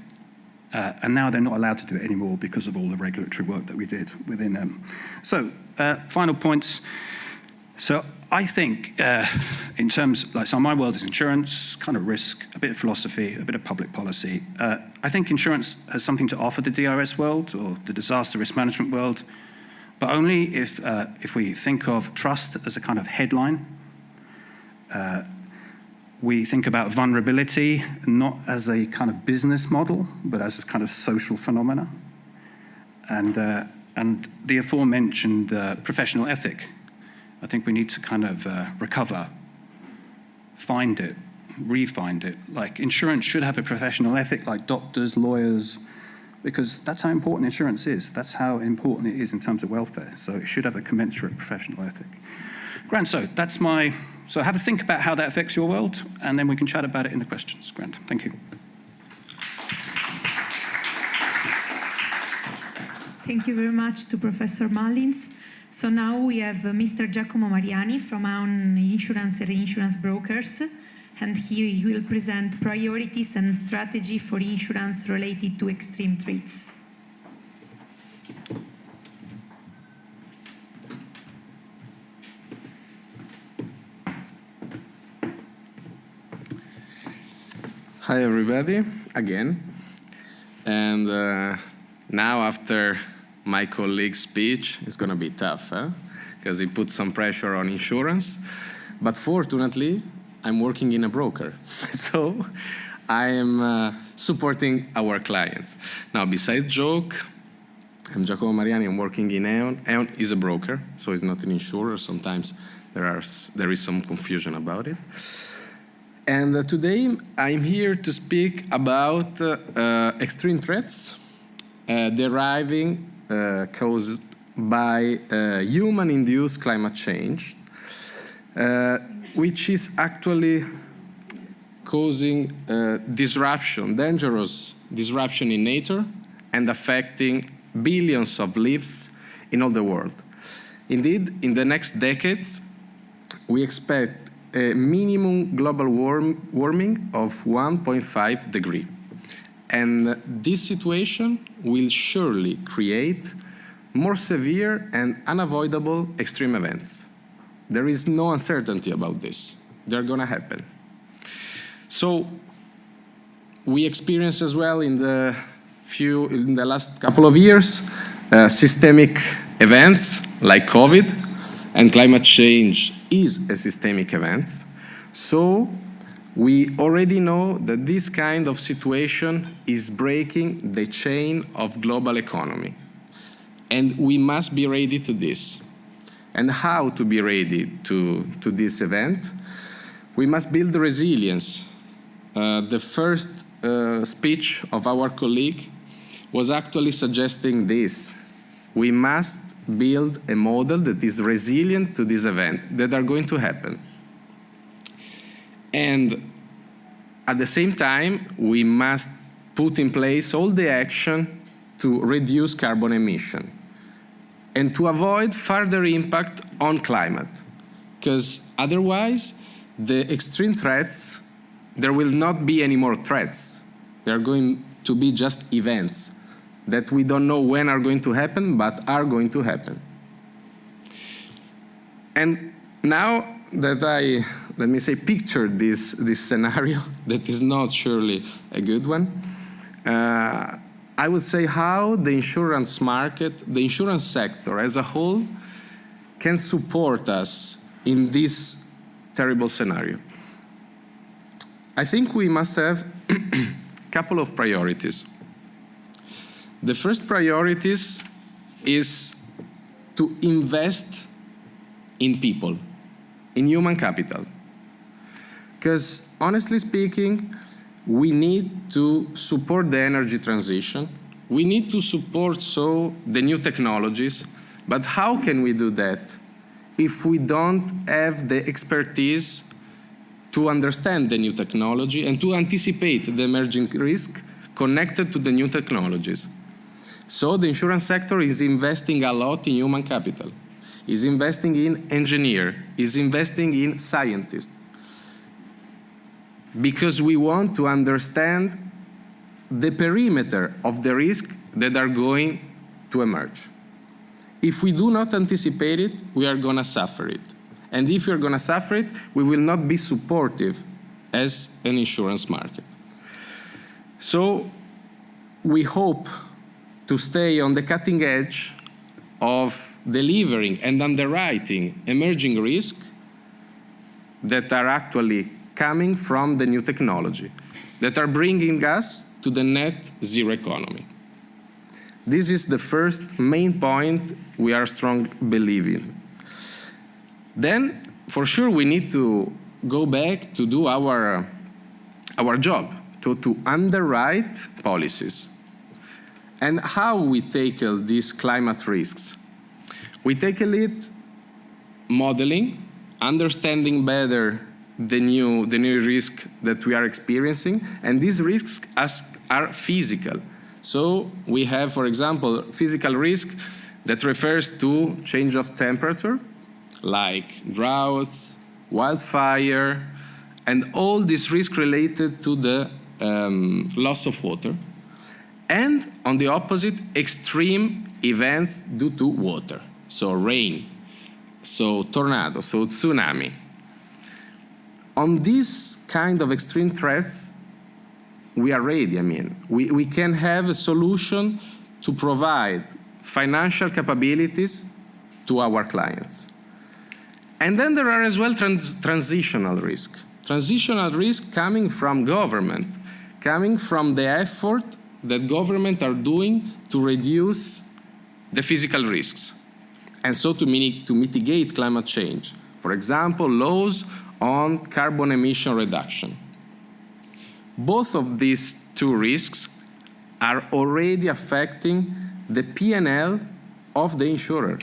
And now they're not allowed to do it anymore because of all the regulatory work that we did within them. So, final points. So I think in terms, so my world is insurance, kind of risk, a bit of philosophy, a bit of public policy. I think insurance has something to offer the DRS world or the disaster risk management world, but only if we think of trust as a kind of headline. We think about vulnerability not as a kind of business model, but as a kind of social phenomena. And the aforementioned professional ethic. I think we need to kind of recover, find it, re-find it. Insurance should have a professional ethic, like doctors, lawyers, because that's how important insurance is. That's how important it is in terms of welfare. So it should have a commensurate professional ethic. Grant, so have a think about how that affects your world, and then we can chat about it in the questions. Grant, thank you. Thank you very much to Professor Mullins. So now we have Mr. Giacomo Mariani from Aon Insurance and Reinsurance Brokers, and here he will present priorities and strategy for insurance related to extreme threats. Hi, everybody, again. And now after my colleague's speech, it's going to be tough, because he put some pressure on insurance. But fortunately, I'm working in a broker, so I am supporting our clients. Now, besides joke, I'm Giacomo Mariani, I'm working in Aon. Aon is a broker, so it's not an insurer. Sometimes there is some confusion about it. And today, I'm here to speak about extreme threats deriving caused by human-induced climate change, which is actually causing dangerous disruption in nature and affecting billions of lives in all the world. Indeed, in the next decades, we expect a minimum global warming of 1.5 degrees. And this situation will surely create more severe and unavoidable extreme events. There is no uncertainty about this. They're going to happen. So we experienced as well in the last couple of years systemic events like COVID, and climate change is a systemic event. So we already know that this kind of situation is breaking the chain of global economy. And we must be ready to this. And how to be ready to this event? We must build resilience the first speech of our colleague was actually suggesting this. We must build a model that is resilient to this event that are going to happen. And at the same time, we must put in place all the action to reduce carbon emission and to avoid further impact on climate. Because otherwise, the extreme threats, there will not be any more threats. They're going to be just events that we don't know when are going to happen, but are going to happen. And now that I, let me say, pictured this scenario that is not surely a good one, I would say how the insurance market, the insurance sector as a whole, can support us in this terrible scenario. I think we must have a couple of priorities. The first priority is to invest in people, in human capital. Because honestly speaking, we need to support the energy transition. We need to support so the new technologies. But how can we do that if we don't have the expertise to understand the new technology and to anticipate the emerging risk connected to the new technologies? So the insurance sector is investing a lot in human capital, is investing in engineers, is investing in scientists, because we want to understand the perimeter of the risk that are going to emerge. If we do not anticipate it, we are going to suffer it. And if we are going to suffer it, we will not be supportive as an insurance market. So we hope to stay on the cutting edge of delivering and underwriting emerging risks that are actually coming from the new technology, that are bringing us to the net zero economy. This is the first main point we are strong believing. Then, for sure, we need to go back to do our job, to underwrite policies. And how we tackle these climate risks? We tackle it modeling, understanding better the new risk that we are experiencing, and these risks are physical. So we have, for example, physical risk that refers to change of temperature, like droughts, wildfire, and all this risk related to the loss of water. And on the opposite, extreme events due to water. So rain, so tornado, so tsunami. On these kind of extreme threats, we are ready. I mean, we can have a solution to provide financial capabilities to our clients. And then there are as well transitional risk. Transitional risk coming from government, coming from the effort that government are doing to reduce the physical risks, and so to mitigate climate change. For example, laws on carbon emission reduction. Both of these two risks are already affecting the P&L of the insurer.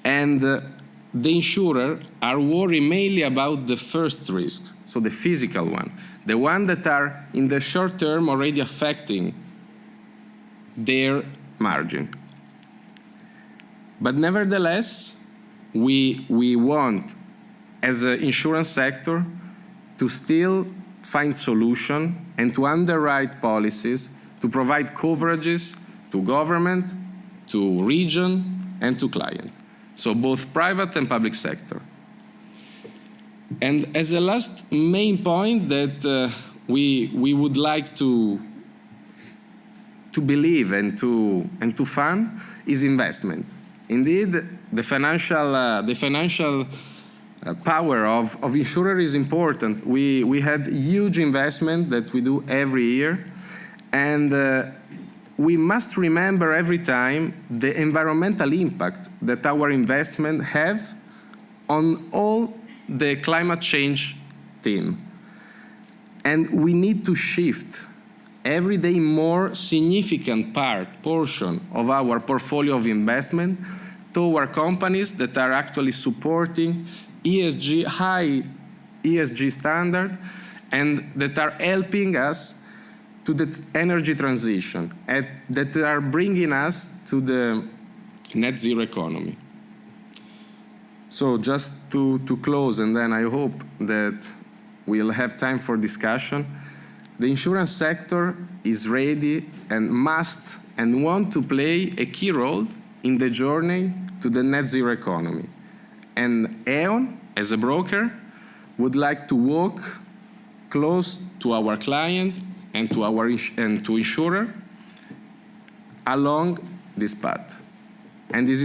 And the insurer are worried mainly about the first risk, so the physical one, the one that are in the short term already affecting their margin. But nevertheless, we want, as an insurance sector, to still find solutions and to underwrite policies to provide coverages to government, to region, and to client. So both private and public sector. And as a last main point that we would like to believe and to fund is investment. Indeed, the financial power of insurer is important. We had huge investment that we do every year, and we must remember every time the environmental impact that our investment have on all the climate change theme. And we need to shift every day more significant portion of our portfolio of investment toward companies that are actually supporting ESG, high ESG standard, and that are helping us to the energy transition, and that are bringing us to the net zero economy. So just to close, and then I hope that we'll have time for discussion, the insurance sector is ready and must and want to play a key role in the journey to the net zero economy. And E.ON, as a broker, would like to walk close to our client and to insurer along this path. And this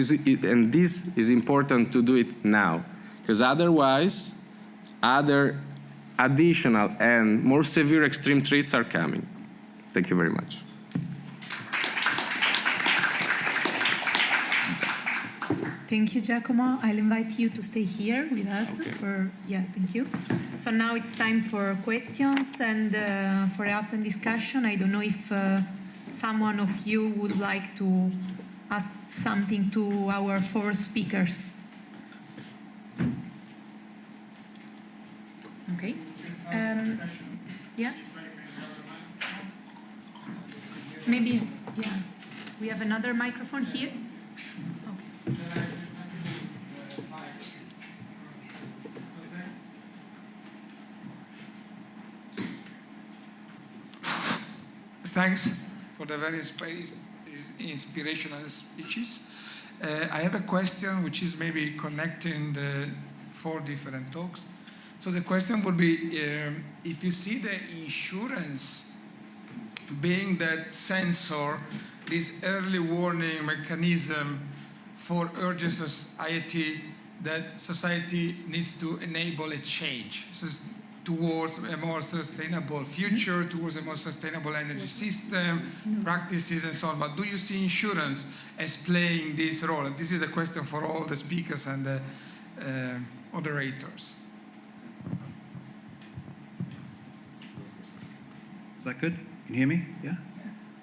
is important to do it now, because otherwise, other additional and more severe extreme threats are coming. Thank you very much. Thank you, Giacomo. I'll invite you to stay here with us. Okay. Thank you. So now it's time for questions and for an open discussion. I don't know if someone of you would like to ask something to our four speakers. Okay. Yeah. Maybe, yeah. We have another microphone here. Okay. Thanks for the very inspirational speeches. I have a question which is maybe connecting the four different talks. So the question would be, if you see the insurance being that sensor, this early warning mechanism for urgent society, that society needs to enable a change towards a more sustainable future, towards a more sustainable energy system, practices and so on. But do you see insurance as playing this role? And this is a question for all the speakers and the moderators. Is that good? Can you hear me? Yeah?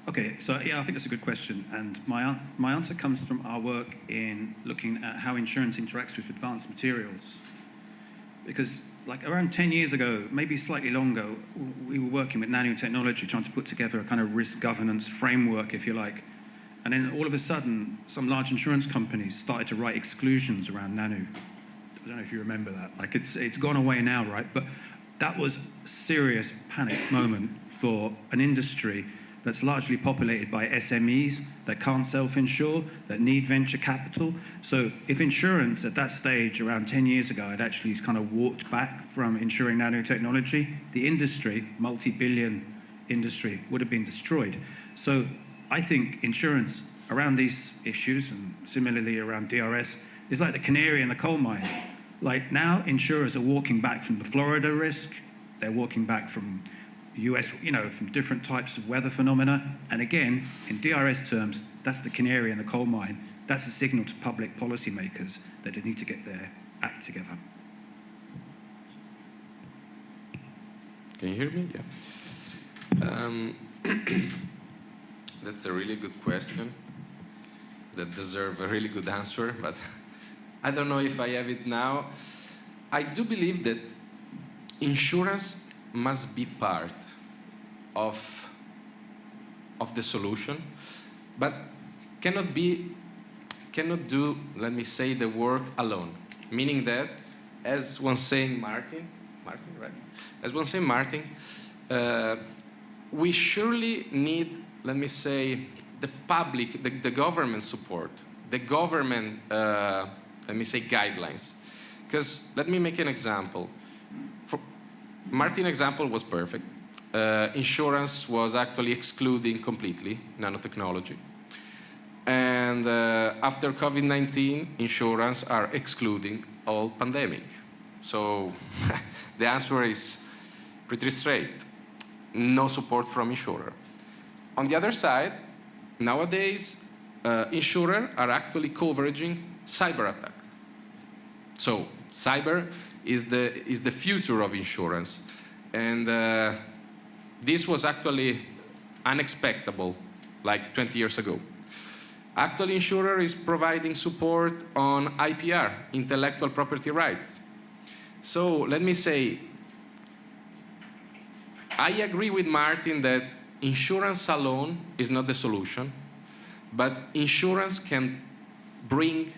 Okay, so yeah, I think that's a good question. And my answer comes from our work in looking at how insurance interacts with advanced materials. Because like around 10 years ago, maybe slightly longer, we were working with nanotechnology, trying to put together a kind of risk governance framework, if you like. And then all of a sudden, some large insurance companies started to write exclusions around nano. I don't know if you remember that. Like it's gone away now, right? But that was a serious panic moment for an industry that's largely populated by SMEs that can't self-insure, that need venture capital. So if insurance at that stage around 10 years ago had actually kind of walked back from insuring nanotechnology, the industry, multi-billion industry, would have been destroyed. So I think insurance around these issues, and similarly around DRS, is like the canary in the coal mine. Like now insurers are walking back from the Florida risk, they're walking back from US, from different types of weather phenomena. And again, in DRS terms, that's the canary in the coal mine. That's a signal to public policymakers that they need to get their act together. Can you hear me? Yeah. That's a really good question that deserves a really good answer, but I don't know if I have it now. I do believe that insurance must be part of the solution, but cannot do, let me say, the work alone. Meaning that, as one saying Martin, right? As one saying Martin, we surely need, let me say, the public, the government support, the government, let me say, guidelines. Because let me make an example. Martin's example was perfect. Insurance was actually excluding completely nanotechnology. And after COVID-19, insurance are excluding all pandemic. So the answer is pretty straight. No support from insurer. On the other side, nowadays, insurers are actually covering cyber attack. So cyber is the future of insurance. And this was actually unexpected, like 20 years ago. Actually, insurer is providing support on IPR, intellectual property rights. So let me say, I agree with Martin that insurance alone is not the solution, but insurance can bring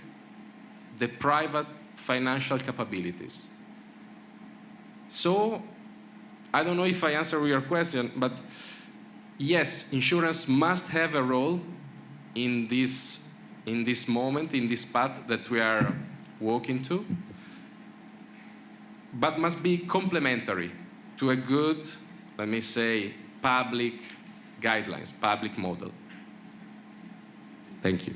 the private financial capabilities. So I don't know if I answered your question, but yes, insurance must have a role in this moment, in this path that we are walking to, but must be complementary to a good, let me say, public guidelines, public model. Thank you.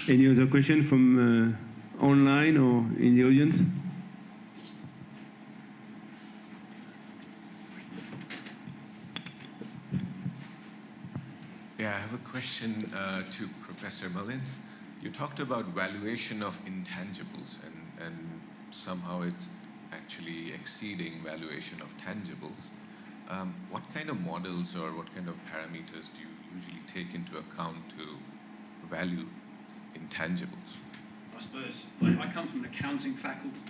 Any other question from online or in the audience? Yeah, I have a question to Professor Mullins. You talked about valuation of intangibles, and somehow it's actually exceeding valuation of tangibles. What kind of models or what kind of parameters do you usually take into account to value intangibles? I suppose, I come from an accounting faculty.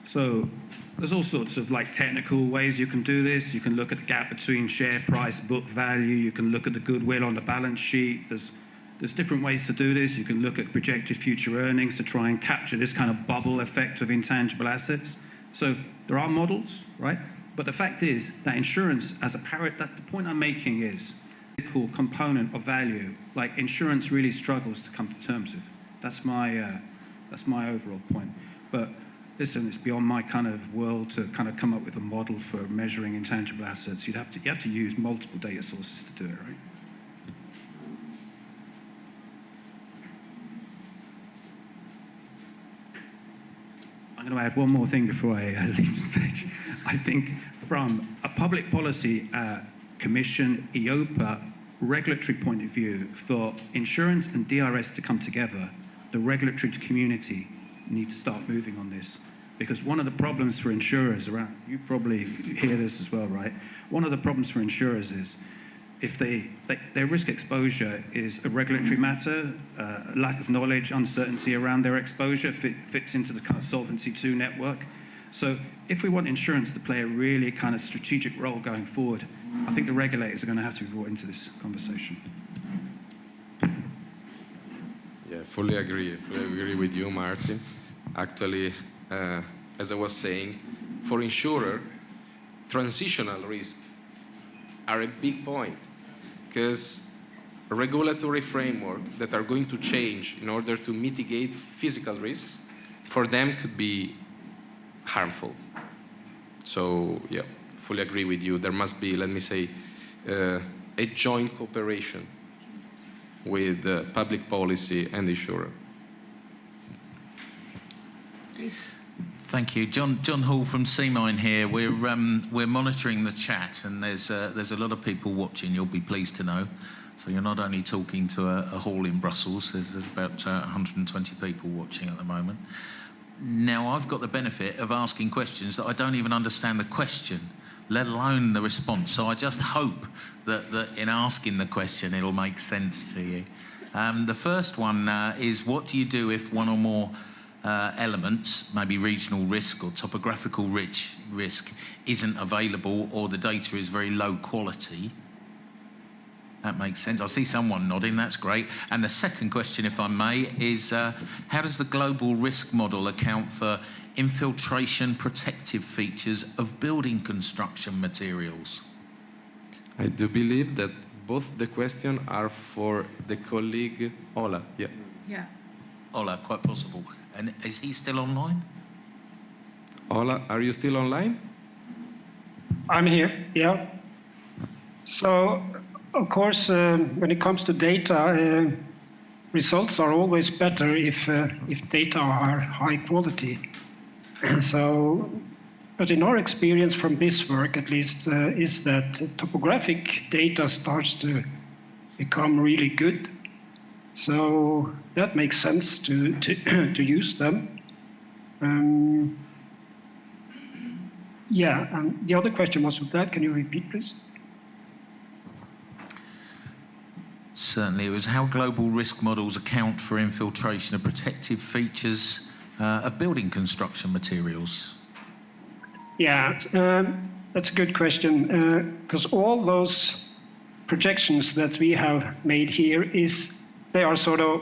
So there's all sorts of technical ways you can do this. You can look at the gap between share price, book value. You can look at the goodwill on the balance sheet. There's different ways to do this. You can look at projected future earnings to try and capture this kind of bubble effect of intangible assets. So there are models, right? But the fact is that insurance, the point I'm making is, physical component of value, insurance really struggles to come to terms with. That's my overall point. But listen, it's beyond my kind of world to kind of come up with a model for measuring intangible assets. You have to use multiple data sources to do it, right? I'm going to add one more thing before I leave the stage. I think from a public policy commission, EIOPA, regulatory point of view, for insurance and DRS to come together, the regulatory community need to start moving on this. Because one of the problems for insurers around, you probably hear this as well, right? One of the problems for insurers is if their risk exposure is a regulatory matter, lack of knowledge, uncertainty around their exposure fits into the kind of Solvency II network. So if we want insurance to play a really kind of strategic role going forward, I think the regulators are going to have to be brought into this conversation. Yeah, fully agree with you, Martin. Actually, as I was saying, for insurer, transitional risk are a big point, because regulatory framework that are going to change in order to mitigate physical risks, for them could be harmful. So yeah, fully agree with you. There must be, let me say, a joint cooperation with public policy and insurer. Thank you, John Hall from CMINE here. We're monitoring the chat, and there's a lot of people watching. You'll be pleased to know. So you're not only talking to a hall in Brussels. There's about 120 people watching at the moment. Now I've got the benefit of asking questions that I don't even understand the question, let alone the response. So I just hope that in asking the question it'll make sense to you. The first one is, what do you do if one or more elements, maybe regional risk or topographical risk, isn't available, or the data is very low quality? That makes sense. I see someone nodding, that's great. And the second question, if I may, is how does the global risk model account for infiltration protective features of building construction materials? I do believe that both the questions are for the colleague Ola. Yeah. Yeah. Ola, quite possible. And is he still online? Ola, are you still online? I'm here, yeah. So, of course, when it comes to data, results are always better if data are high quality. So, but in our experience from this work, at least, is that topographic data starts to become really good. So that makes sense to use them. Yeah, and the other question was with that. Can you repeat, please? Certainly, it was how global risk models account for infiltration of protective features of building construction materials. Yeah, that's a good question, because all those projections that we have made here they are sort of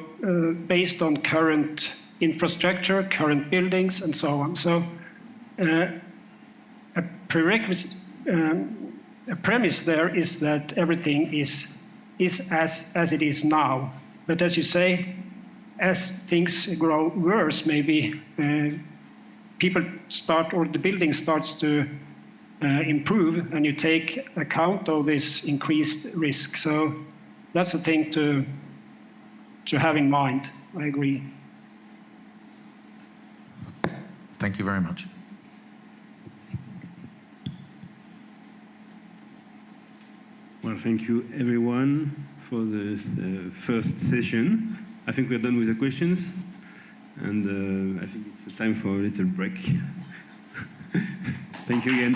based on current infrastructure, current buildings, and so on. So a prerequisite, a premise there is that everything is as it is now. But as you say, as things grow worse, maybe people start, or the building starts to improve, and you take account of this increased risk. So that's a thing to have in mind. I agree. Thank you very much. Well, thank you everyone for this first session. I think we're done with the questions, and I think it's time for a little break. Thank you again.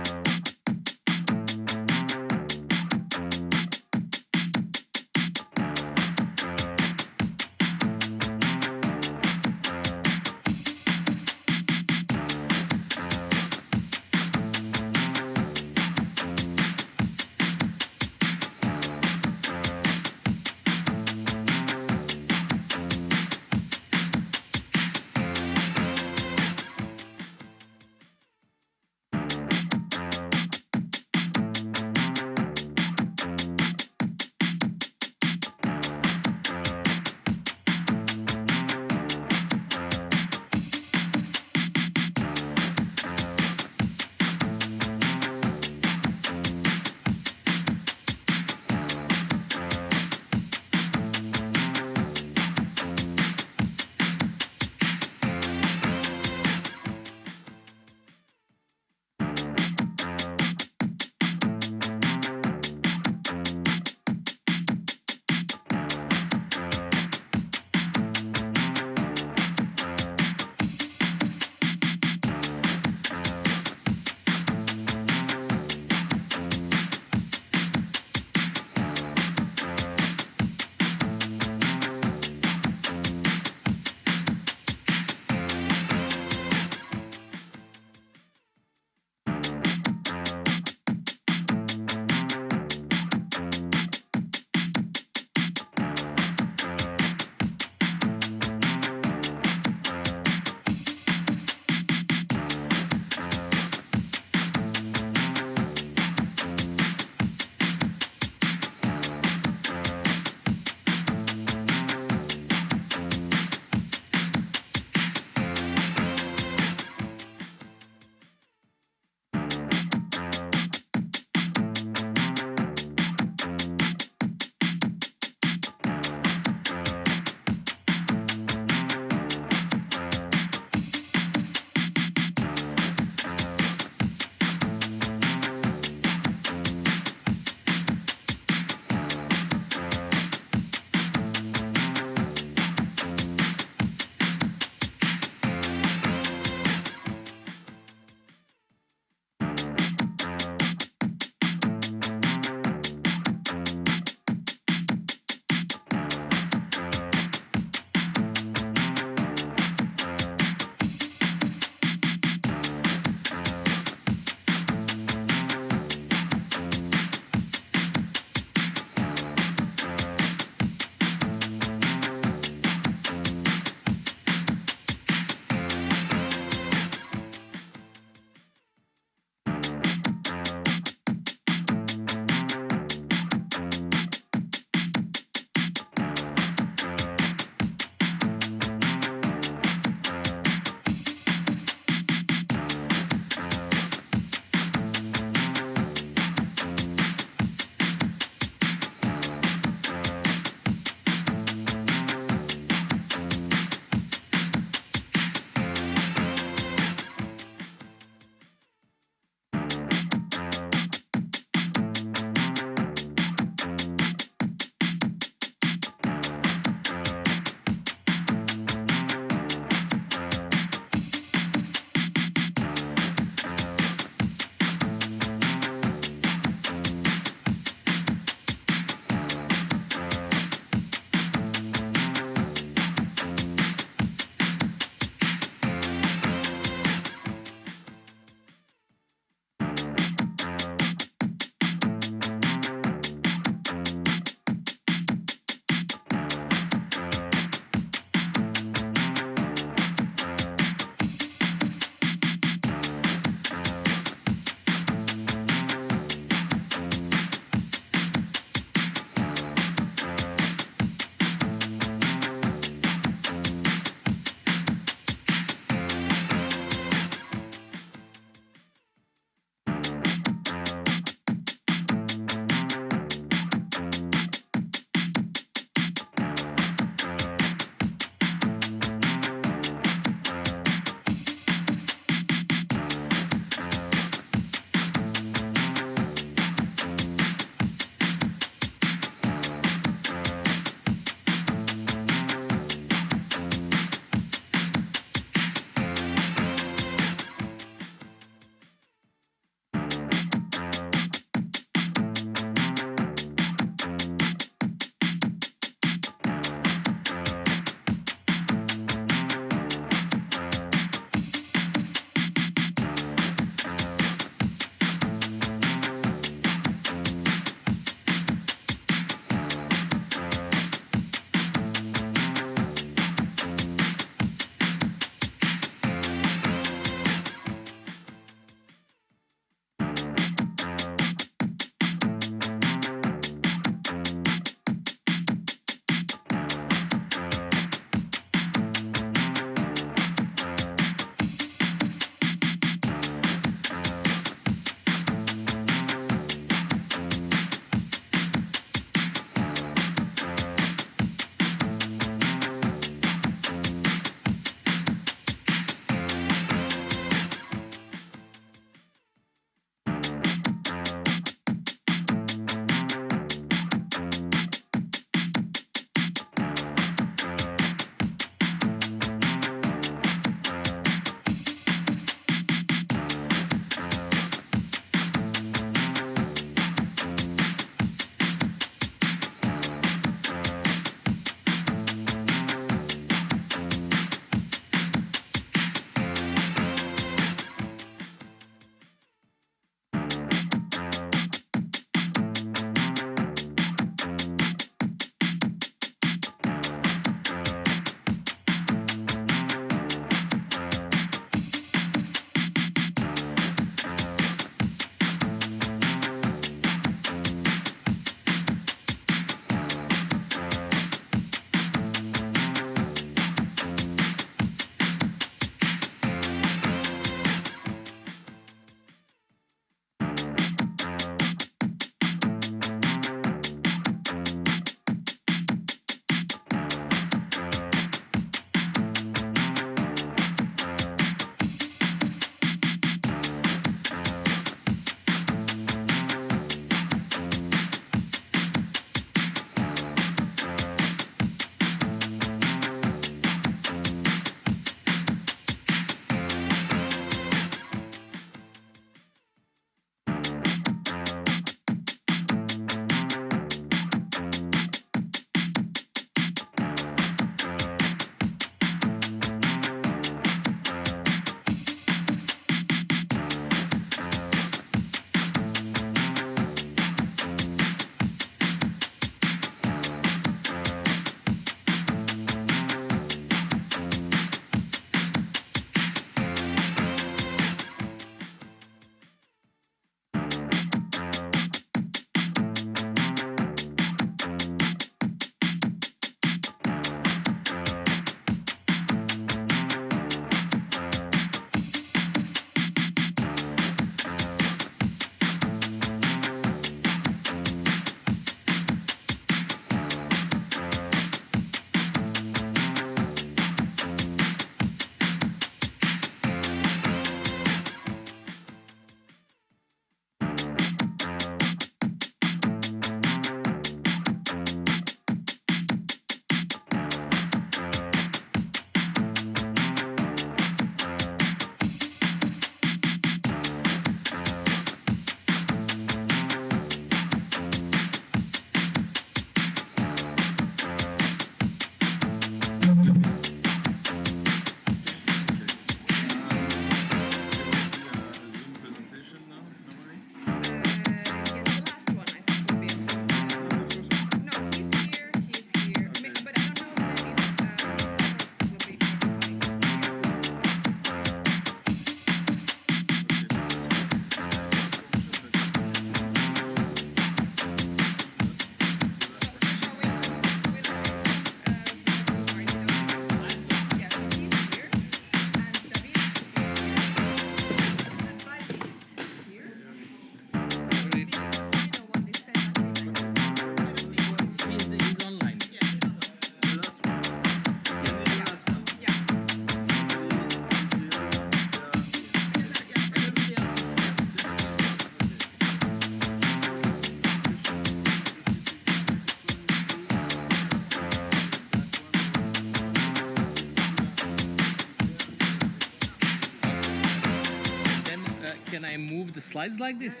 can I move the slides like this?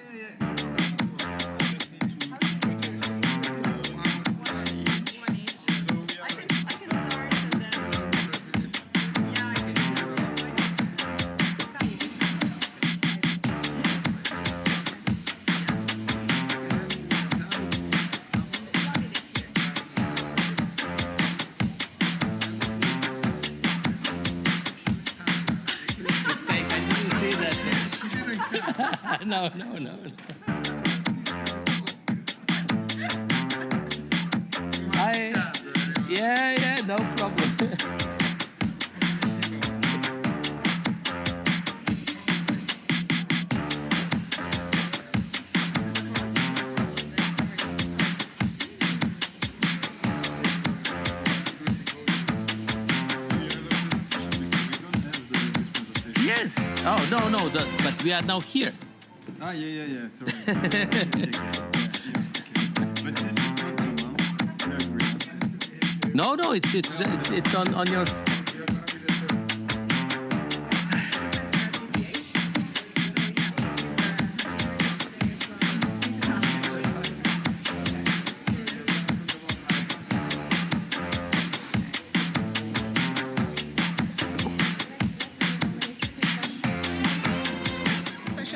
No. Yeah, no problem. Yes. Oh, no, but we are now here. Ah, yeah, sorry. Okay. But this is not Zoom, huh? No, it's on your...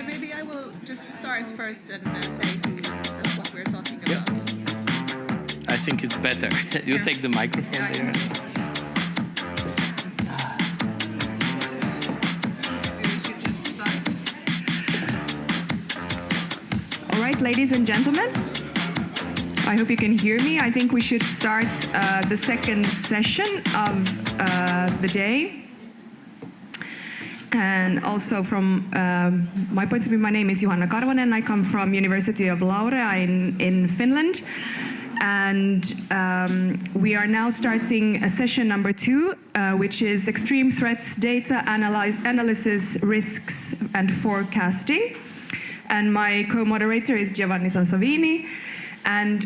Maybe I will just start first and say what we're talking about. I think it's better. You take the microphone there. We should just start. All right, ladies and gentlemen, I hope you can hear me. I think we should start the second session of the day. And also from my point of view, my name is Johanna Karvonen. I come from University of Laurea in Finland. And we are now starting session number 2, which is extreme threats, data analysis, risks, and forecasting. And my co-moderator is Giovanni Sansavini. And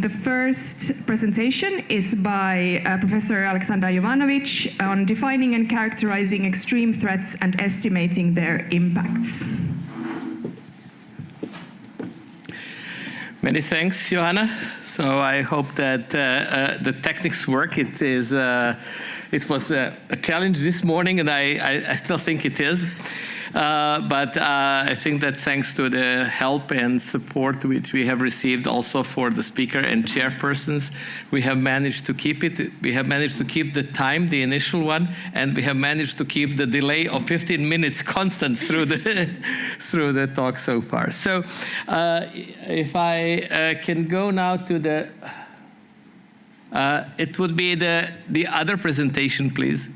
the first presentation is by Professor Aleksandar Jovanovic on defining and characterizing extreme threats and estimating their impacts. Many thanks, Johanna. So I hope that the techniques work. It was a challenge this morning, and I still think it is. But I think that thanks to the help and support which we have received also for the speaker and chairpersons, we have managed to keep it. We have managed to keep the time, the initial one, and we have managed to keep the delay of 15 minutes constant through the talk so far. So if I can go now to the, it would be the other presentation, please.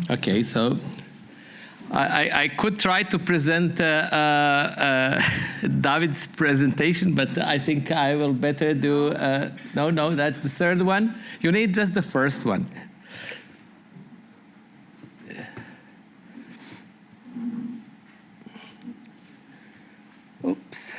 Okay, so I could try to present David's presentation, but I think I will better do, no, that's the third one. You need just the first one. Oops.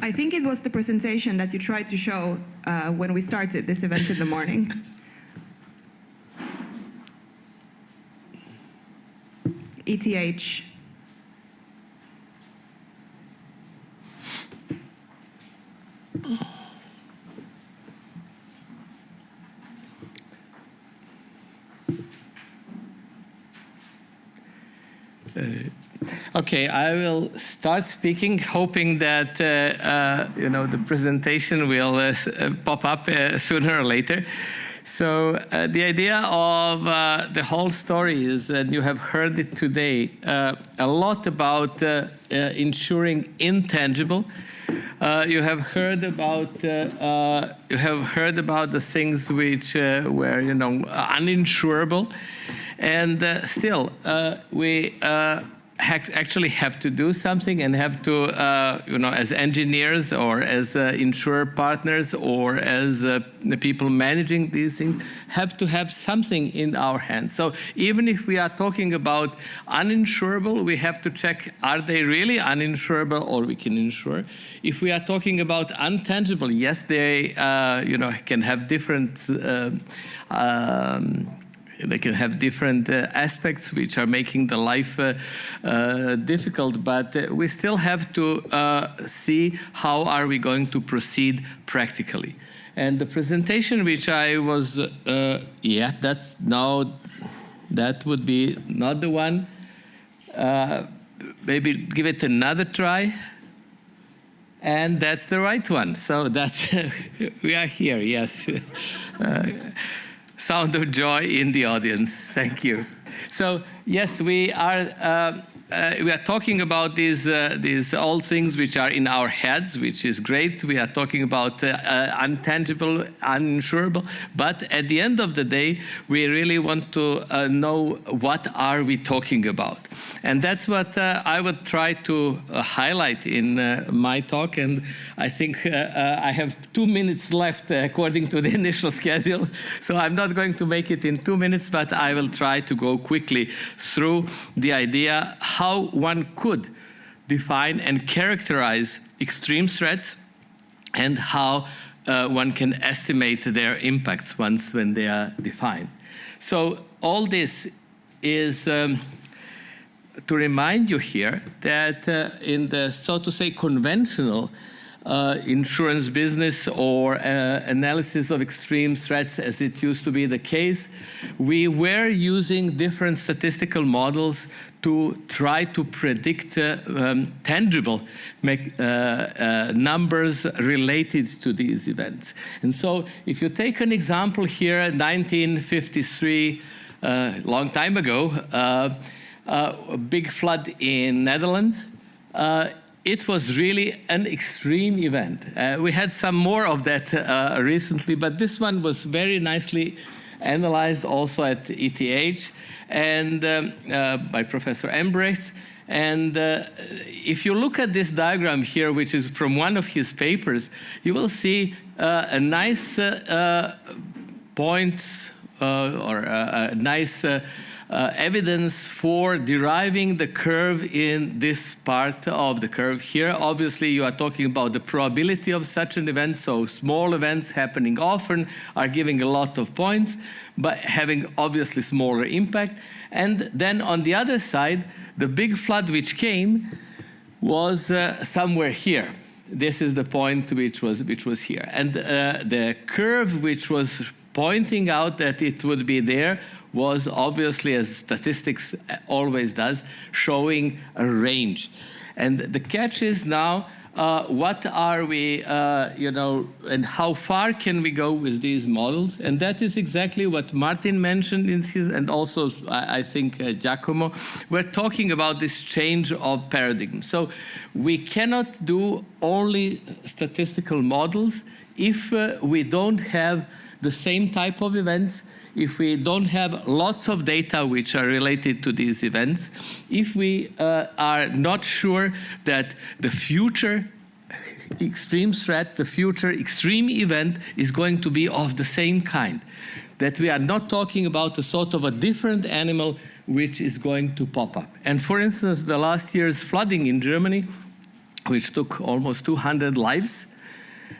I think it was the presentation that you tried to show when we started this event in the morning. ETH. Okay, I will start speaking, hoping that the presentation will pop up sooner or later. So the idea of the whole story is, and you have heard it today, a lot about ensuring intangible. You have heard about the things which were uninsurable, and still we actually have to do something and have to, as engineers or as insurer partners or as the people managing these things, have to have something in our hands. So even if we are talking about uninsurable, we have to check, are they really uninsurable or we can insure? If we are talking about untangible, yes, they can have different aspects which are making the life difficult, but we still have to see how are we going to proceed practically. And the presentation which I was, that would be not the one. Maybe give it another try. And that's the right one. So that's, we are here, yes. Sound of joy in the audience. Thank you. So yes, we are talking about these all things which are in our heads, which is great. We are talking about untangible, uninsurable. But at the end of the day, we really want to know what are we talking about. And that's what I would try to highlight in my talk. And I think I have 2 minutes left according to the initial schedule. So I'm not going to make it in 2 minutes, but I will try to go quickly through the idea how one could define and characterize extreme threats and how one can estimate their impacts when they are defined. So all this is to remind you here that in the, so to say, conventional insurance business or analysis of extreme threats, as it used to be the case, we were using different statistical models to try to predict tangible numbers related to these events. And so if you take an example here, 1953, long time ago, a big flood in Netherlands, it was really an extreme event. We had some more of that recently, but this one was very nicely analyzed also at ETH and by Professor Embrechts. And if you look at this diagram here, which is from one of his papers, you will see a nice point or a nice evidence for deriving the curve in this part of the curve here. Obviously, you are talking about the probability of such an event, so small events happening often are giving a lot of points, but having obviously smaller impact. And then on the other side, the big flood which came was somewhere here. This is the point which was here. And the curve which was pointing out that it would be there was obviously, as statistics always does, showing a range. And the catch is now, what are we, and how far can we go with these models? And that is exactly what Martin mentioned in his, and also I think Giacomo, we're talking about this change of paradigm. So we cannot do only statistical models if we don't have the same type of events, if we don't have lots of data which are related to these events, if we are not sure that the future extreme threat, the future extreme event is going to be of the same kind, that we are not talking about a sort of a different animal which is going to pop up. And for instance, the last year's flooding in Germany, which took almost 200 lives,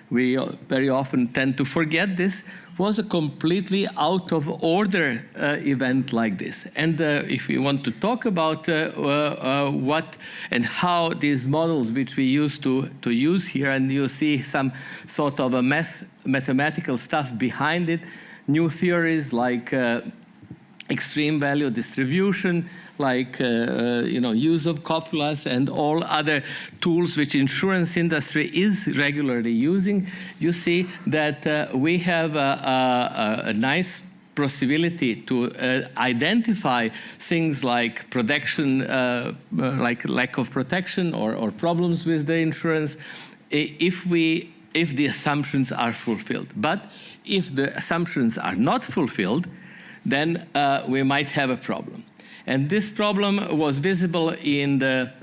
we very often tend to forget this, was a completely out of order event like this. And if we want to talk about what and how these models which we used to use here, and you see some sort of a mathematical stuff behind it, new theories like extreme value distribution, like use of copulas and all other tools which insurance industry is regularly using, you see that we have a nice possibility to identify things like protection, like lack of protection or problems with the insurance, if the assumptions are fulfilled. But if the assumptions are not fulfilled, then we might have a problem. And this problem was visible in the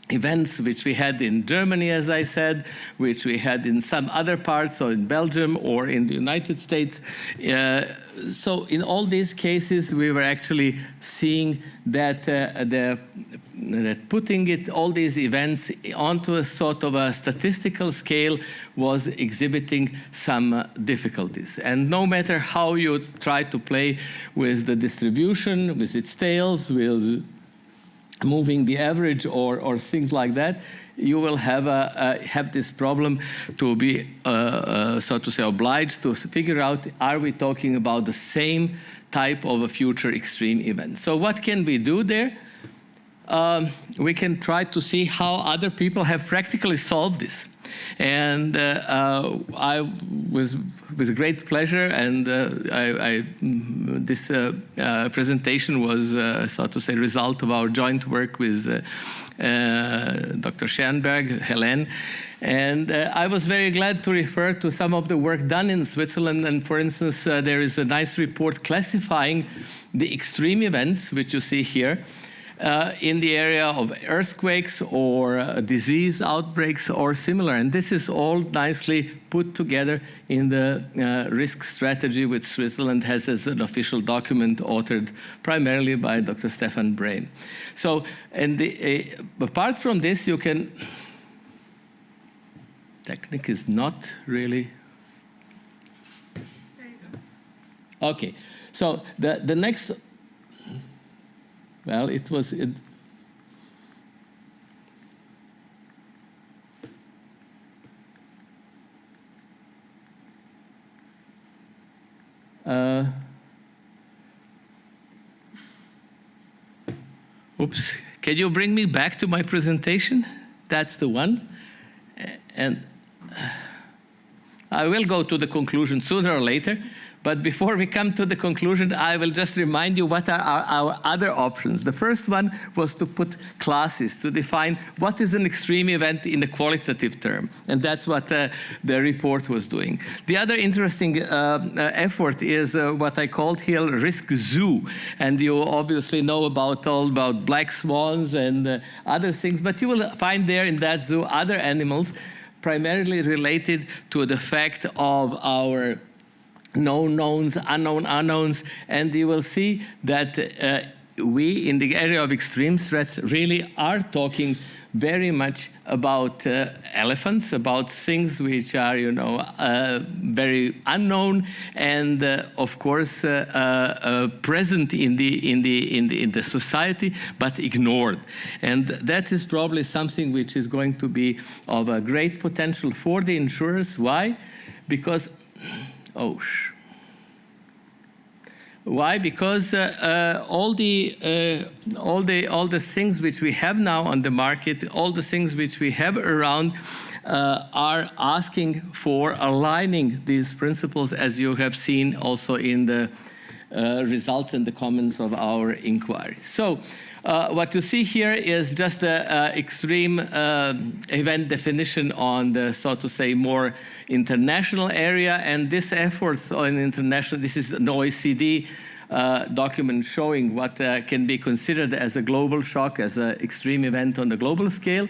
events which we had in Germany, as I said, which we had in some other parts, or in Belgium or in the United States. So in all these cases, we were actually seeing that that putting all these events onto a sort of a statistical scale was exhibiting some difficulties. And no matter how you try to play with the distribution, with its tails, with moving the average or things like that, you will have this problem to be, so to say, obliged to figure out, are we talking about the same type of a future extreme event? So what can we do there? We can try to see how other people have practically solved this. And I was with great pleasure, and this presentation was, so to say, result of our joint work with Dr. Schoenberg, Helene. And I was very glad to refer to some of the work done in Switzerland. And for instance, there is a nice report classifying the extreme events, which you see here, in the area of earthquakes or disease outbreaks or similar. And this is all nicely put together in the risk strategy, which Switzerland has as an official document authored primarily by Dr. Stefan Brain. So, and apart from this, you can, technique is not really, okay. So the next, well, it was, oops, can you bring me back to my presentation? That's the one. And I will go to the conclusion sooner or later. But before we come to the conclusion, I will just remind you what are our other options. The first one was to put classes, to define what is an extreme event in a qualitative term. And that's what the report was doing. The other interesting effort is what I called here risk zoo. And you obviously know all about black swans and other things. But you will find there in that zoo other animals primarily related to the fact of our known knowns, unknown unknowns, and you will see that we, in the area of extreme threats, really are talking very much about elephants, about things which are, you know, very unknown and, of course, present in the society, but ignored. And that is probably something which is going to be of a great potential for the insurers. Why? Because why? Because all the things which we have now on the market, all the things which we have around, are asking for aligning these principles, as you have seen also in the results and the comments of our inquiry. So. What you see here is just an extreme event definition on the, so to say, more international area. And this efforts on international, this is an OECD document showing what can be considered as a global shock, as an extreme event on the global scale.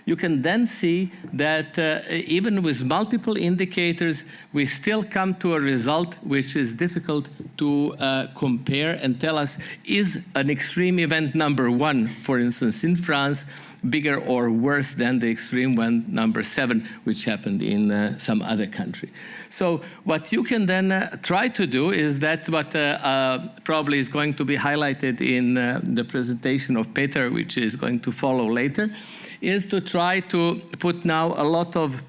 You can then see that even with multiple indicators, we still come to a result which is difficult to compare and tell us, is an extreme event number 1, for instance, in France, bigger or worse than the extreme one number 7, which happened in some other country. So what you can then try to do is that what probably is going to be highlighted in the presentation of Peter, which is going to follow later, is to try to put now a lot of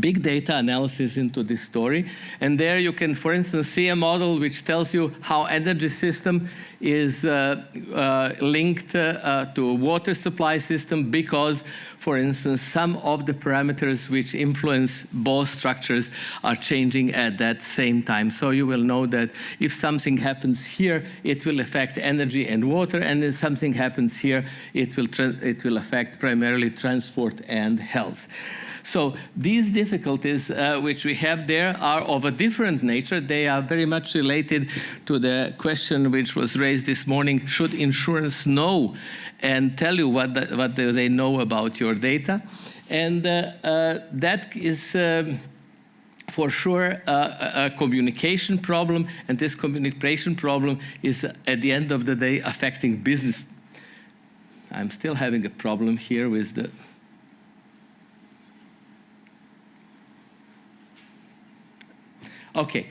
big data analysis into this story. And there you can, for instance, see a model which tells you how energy system is linked to water supply system because, for instance, some of the parameters which influence both structures are changing at that same time. So you will know that if something happens here, it will affect energy and water, and if something happens here, it will affect primarily transport and health. So these difficulties which we have there are of a different nature. They are very much related to the question which was raised raised this morning, should insurance know and tell you what they know about your data? And that is for sure a communication problem, and this communication problem is at the end of the day affecting business. I'm still having a problem here with the... Okay,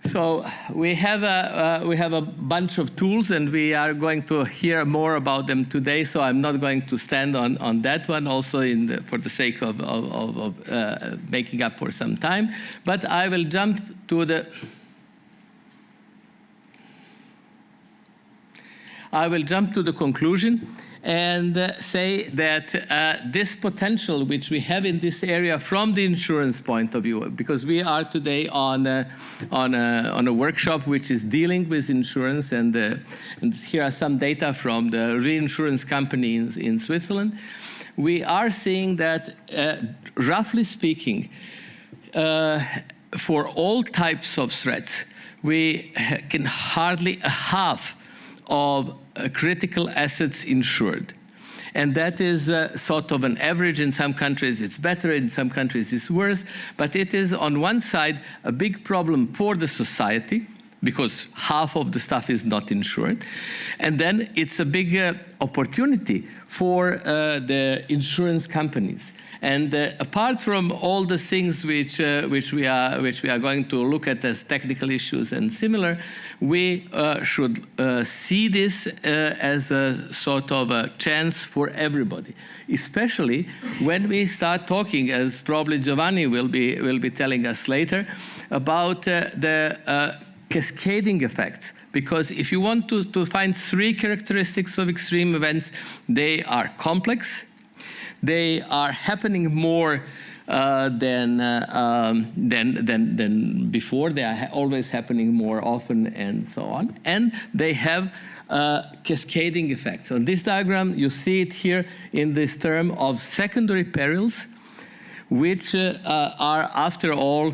so we have a bunch of tools, and we are going to hear more about them today. So I'm not going to stand on that one, also for the sake of making up for some time. But I will jump to the. I will jump to the conclusion and say that this potential which we have in this area from the insurance point of view, because we are today on a workshop which is dealing with insurance, and here are some data from the reinsurance company in Switzerland. We are seeing that, roughly speaking, for all types of threats, we can hardly half of critical assets insured. And that is sort of an average. In some countries it's better, in some countries it's worse, but it is on one side a big problem for the society, because half of the stuff is not insured. And then it's a big opportunity for the insurance companies. And apart from all the things which we are going to look at as technical issues and similar, we should see this as a sort of a chance for everybody, especially when we start talking, as probably Giovanni will be telling us later, about the cascading effects. Because if you want to find three characteristics of extreme events, they are complex, they are happening more than before. They are always happening more often, and so on. And they have cascading effects. On this diagram, you see it here in this term of secondary perils, which are, after all,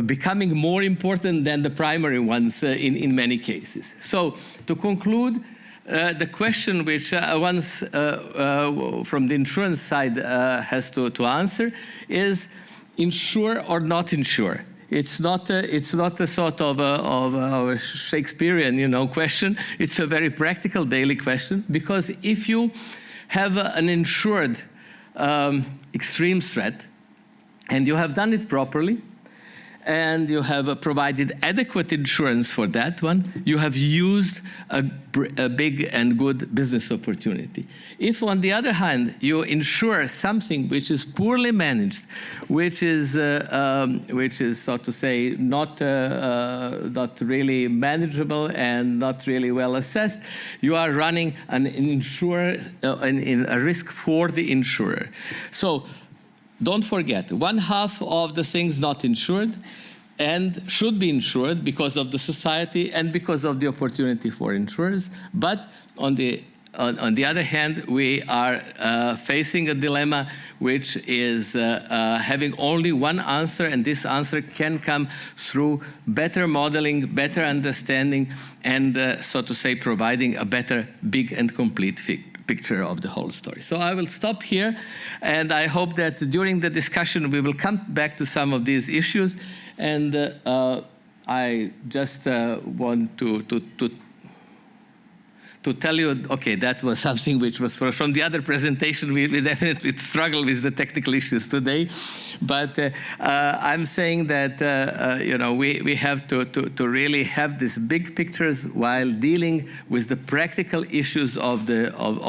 becoming more important than the primary ones in many cases. So, to conclude, the question which one from the insurance side has to answer is insure or not insure. It's not a sort of a Shakespearean, question. It's a very practical daily question, because if you have an insured extreme threat and you have done it properly, and you have provided adequate insurance for that one, you have used a big and good business opportunity. If, on the other hand, you insure something which is poorly managed, which is so to say not really manageable and not really well assessed, you are running a risk for the insurer. So, don't forget, one half of the things not insured and should be insured because of the society and because of the opportunity for insurers. But on the other hand, we are facing a dilemma which is having only one answer, and this answer can come through better modeling, better understanding, and so to say, providing a better, big and complete picture of the whole story. So I will stop here, and I hope that during the discussion we will come back to some of these issues. And I just want to tell you, okay, that was something which was from the other presentation. We definitely struggle with the technical issues today, but I'm saying that we have to really have these big pictures while dealing with the practical issues of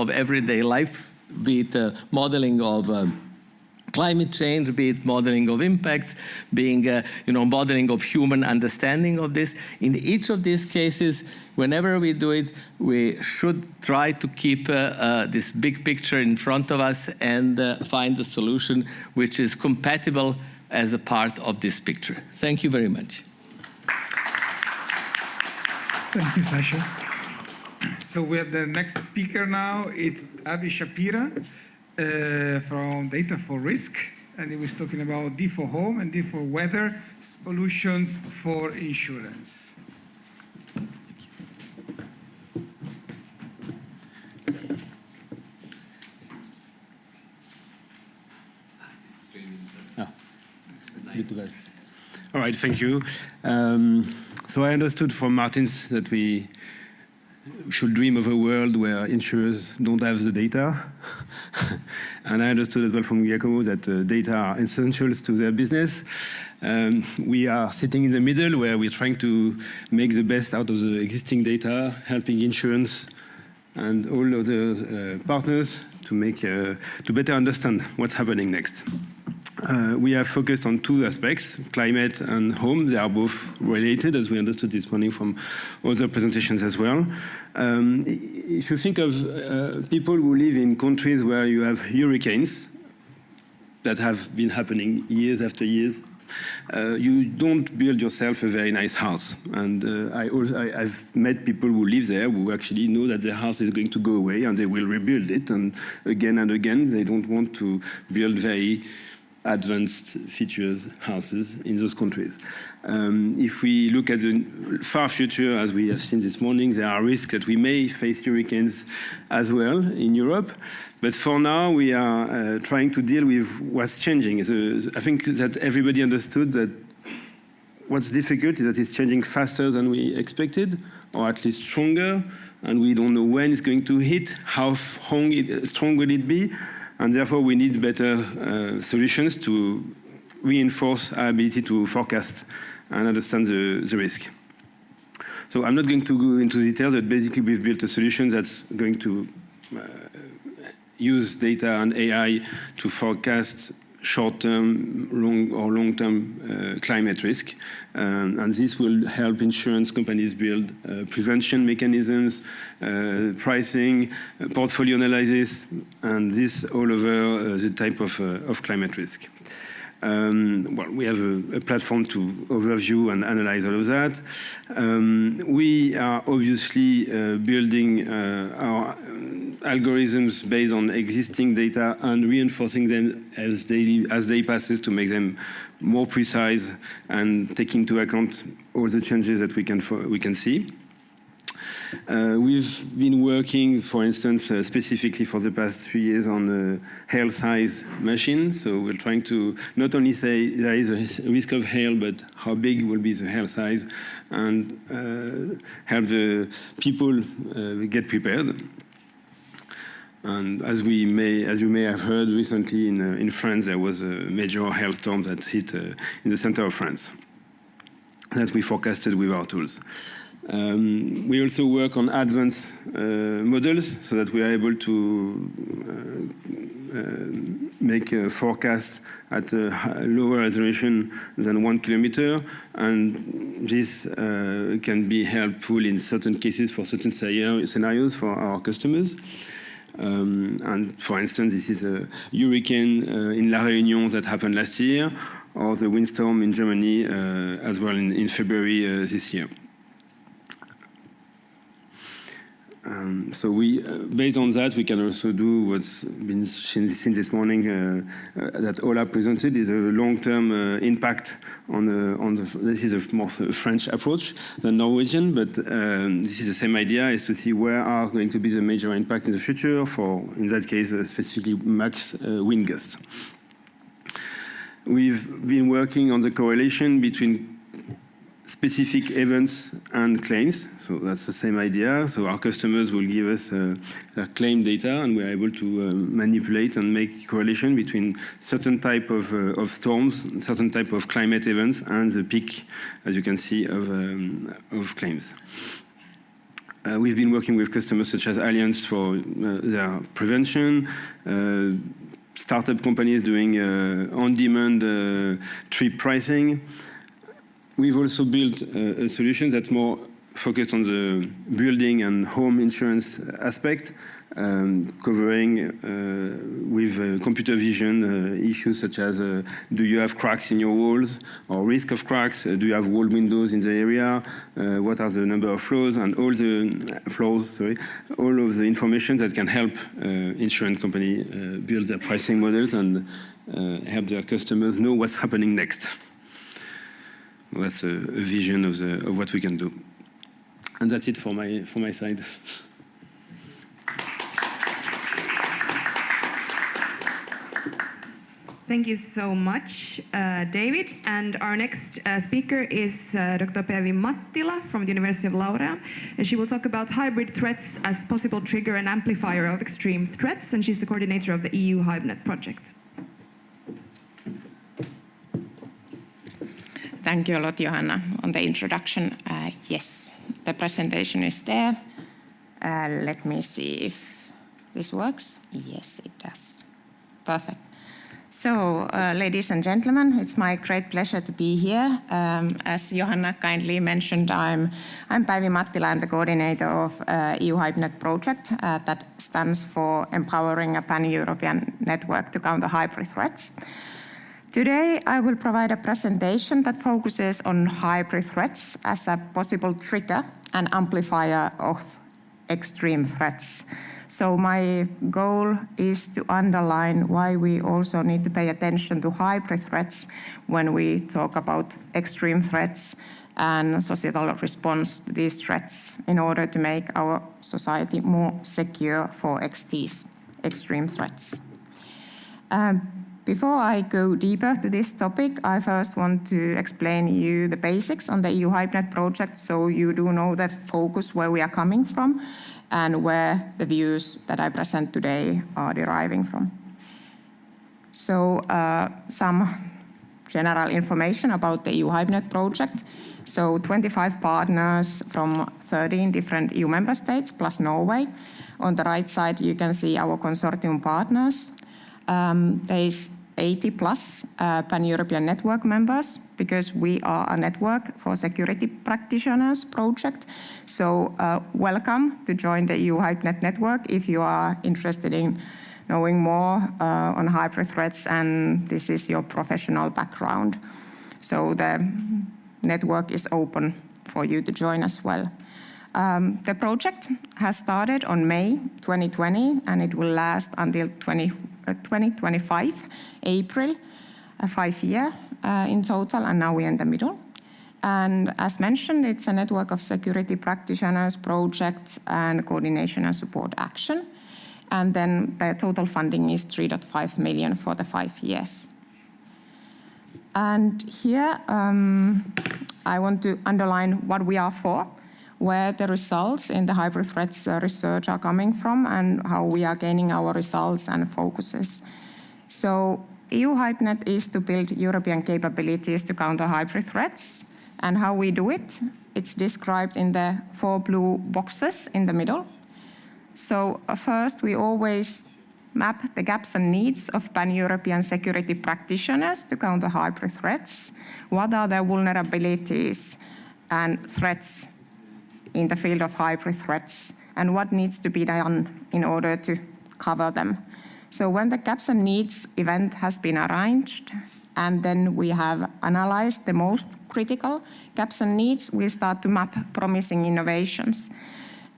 everyday life, be it modeling of climate change, be it modeling of impacts, being modeling of human understanding of this. In each of these cases, whenever we do it, we should try to keep this big picture in front of us and find a solution which is compatible as a part of this picture. Thank you very much. Thank you, Sasha. So we have the next speaker now. It's Avi Shapira from Data for Risk, and he was talking about D for home and D for weather solutions for insurance. bit vast. All right, thank you. So I understood from Martins that we should dream of a world where insurers don't have the data. And I understood as well from Giacomo that data are essentials to their business. We are sitting in the middle where we're trying to make the best out of the existing data, helping insurance and all other partners to better understand what's happening next. We have focused on two aspects, climate and home. They are both related, as we understood this morning from other presentations as well. If you think of people who live in countries where you have hurricanes that have been happening years after years, you don't build yourself a very nice house. And I've met people who live there who actually know that their house is going to go away and they will rebuild it. And again, they don't want to build very advanced features houses in those countries. If we look at the far future, as we have seen this morning, there are risks that we may face hurricanes as well in Europe. But for now, we are trying to deal with what's changing. I think that everybody understood that what's difficult is that it's changing faster than we expected, or at least stronger, and we don't know when it's going to hit, how strong will it be, and therefore we need better solutions to reinforce our ability to forecast and understand the risk. So I'm not going to go into detail, but basically we've built a solution that's going to use data and AI to forecast short-term, long-term climate risk. And this will help insurance companies build prevention mechanisms, pricing, portfolio analysis, and this all over the type of climate risk. Well, we have a platform to overview and analyze all of that. We are obviously building our algorithms based on existing data and reinforcing them as they passes to make them more precise and take into account all the changes that we can see. We've been working, for instance, specifically for the past 3 years on a hail size machine. So we're trying to not only say there is a risk of hail, but how big will be the hail size, and help the people get prepared. And as you may have heard recently in France, there was a major hailstorm that hit in the center of France that we forecasted with our tools. We also work on advanced models so that we are able to make a forecast at a lower resolution than 1 kilometer, and this can be helpful in certain cases for certain scenarios for our customers. And for instance, this is a hurricane in La Réunion that happened last year, or the windstorm in Germany as well in February this year. So based on that, we can also do what's been seen this morning that Ola presented is a long-term impact on this is a more French approach than Norwegian, but this is the same idea, is to see where are going to be the major impact in the future for, in that case, specifically max wind gusts. We've been working on the correlation between specific events and claims. So that's the same idea. So our customers will give us their claim data, and we're able to manipulate and make correlation between certain type of storms, certain type of climate events, and the peak, as you can see, of claims. We've been working with customers such as Allianz for their prevention, startup companies doing on-demand trip pricing. We've also built a solution that's more focused on the building and home insurance aspect, covering with computer vision issues such as do you have cracks in your walls or risk of cracks, do you have wall windows in the area, what are the number of floors, and all of the information that can help insurance company build their pricing models and help their customers know what's happening next. That's a vision of what we can do. And that's it for my side. Thank you so much, David. And our next speaker is Dr. Päivi Mattila from the University of Laurea. And she will talk about hybrid threats as possible trigger and amplifier of extreme threats. And she's the coordinator of the EU-Hybnet project. Thank you a lot, Johanna, on the introduction. Yes, the presentation is there. Let me see if this works. Yes, it does. Perfect. So, ladies and gentlemen, it's my great pleasure to be here. As Johanna kindly mentioned, I'm Päivi Mattila. I'm the coordinator of EU-Hybnet project that stands for Empowering a Pan-European Network to Counter Hybrid Threats. Today, I will provide a presentation that focuses on hybrid threats as a possible trigger and amplifier of extreme threats. So my goal is to underline why we also need to pay attention to hybrid threats when we talk about extreme threats and societal response to these threats in order to make our society more secure for these extreme threats. Before I go deeper to this topic, I first want to explain you the basics on the EU-Hybnet project so you do know the focus where we are coming from and where the views that I present today are deriving from. So some general information about the EU-Hybnet project. So 25 partners from 13 different EU member states plus Norway. On the right side, you can see our consortium partners. There is 80 plus pan-European network members because we are a network for security practitioners project. So welcome to join the EU-Hybnet network if you are interested in knowing more on hybrid threats and this is your professional background. So the network is open for you to join as well. The project has started on May 2020 and it will last until 2025, April, 5 years in total, and now we're in the middle. And as mentioned, it's a network of security practitioners, projects, and coordination and support action. And then the total funding is 3.5 million for the 5 years. And here I want to underline what we are for, where the results in the hybrid threats research are coming from and how we are gaining our results and focuses. So EU-Hybnet is to build European capabilities to counter hybrid threats. And how we do it, it's described in the 4 blue boxes in the middle. So first, we always map the gaps and needs of pan-European security practitioners to counter hybrid threats. What are their vulnerabilities and threats in the field of hybrid threats, and what needs to be done in order to cover them. So when the gaps and needs event has been arranged, and then we have analyzed the most critical gaps and needs, we start to map promising innovations.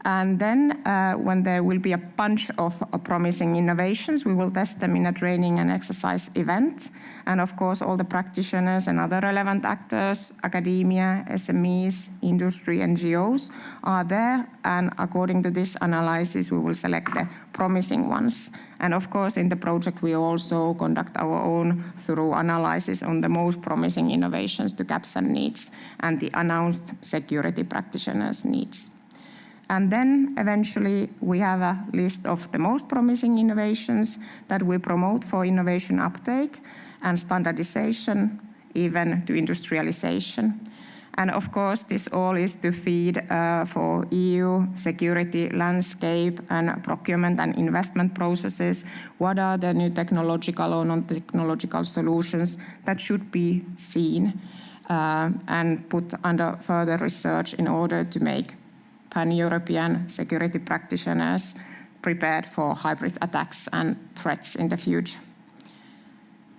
And then when there will be a bunch of promising innovations, we will test them in a training and exercise event. And of course, all the practitioners and other relevant actors, academia, SMEs, industry, NGOs are there. And according to this analysis, we will select the promising ones. And of course, in the project, we also conduct our own thorough analysis on the most promising innovations to gaps and needs and the announced security practitioners' needs. And then eventually we have a list of the most promising innovations that we promote for innovation uptake and standardization, even to industrialization. And of course, this all is to feed for EU security landscape and procurement and investment processes. What are the new technological or non-technological solutions that should be seen and put under further research in order to make pan-European security practitioners prepared for hybrid attacks and threats in the future.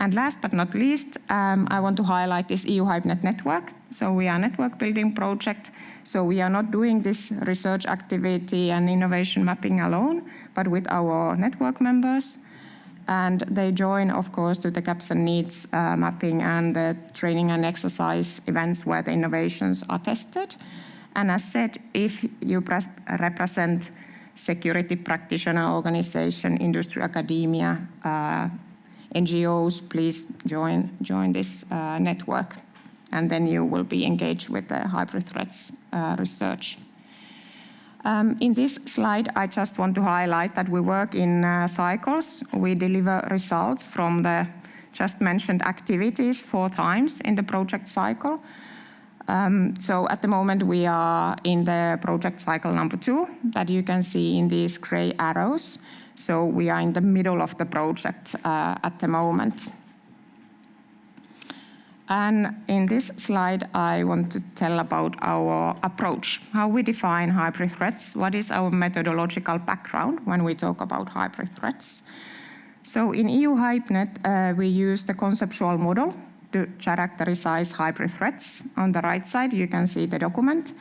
And last but not least, I want to highlight this EU-Hybnet network. So we are a network building project. So we are not doing this research activity and innovation mapping alone, but with our network members. And they join, of course, to the gaps and needs mapping and the training and exercise events where the innovations are tested. And as said, if you represent security practitioner organization, industry, academia, NGOs, please join this network. And then you will be engaged with the hybrid threats research. In this slide, I just want to highlight that we work in cycles. We deliver results from the just mentioned activities 4 times in the project cycle. So at the moment, we are in the project cycle number 2 that you can see in these gray arrows. So we are in the middle of the project at the moment. And in this slide, I want to tell about our approach, how we define hybrid threats, what is our methodological background when we talk about hybrid threats. So in EU-Hybnet, we use the conceptual model to characterize hybrid threats. On the right side, you can see the document.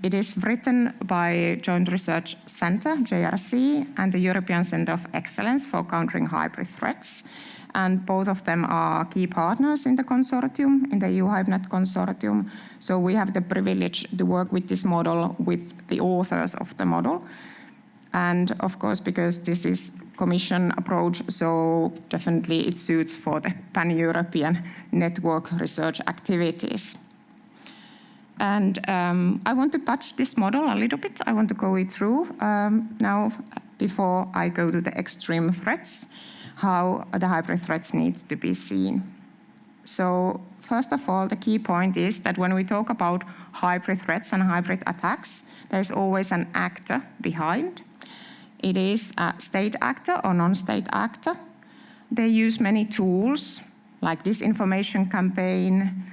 It is written by Joint Research Centre, JRC, and the European Centre of Excellence for Countering Hybrid Threats. And both of them are key partners in the consortium, in the EU-Hybnet consortium. So we have the privilege to work with this model with the authors of the model. And of course, because this is Commission approach, so definitely it suits for the pan-European network research activities. And I want to touch this model a little bit. I want to go it through now before I go to the extreme threats, how the hybrid threats need to be seen. So first of all, the key point is that when we talk about hybrid threats and hybrid attacks, there's always an actor behind. It is a state actor or non-state actor. They use many tools like disinformation campaign,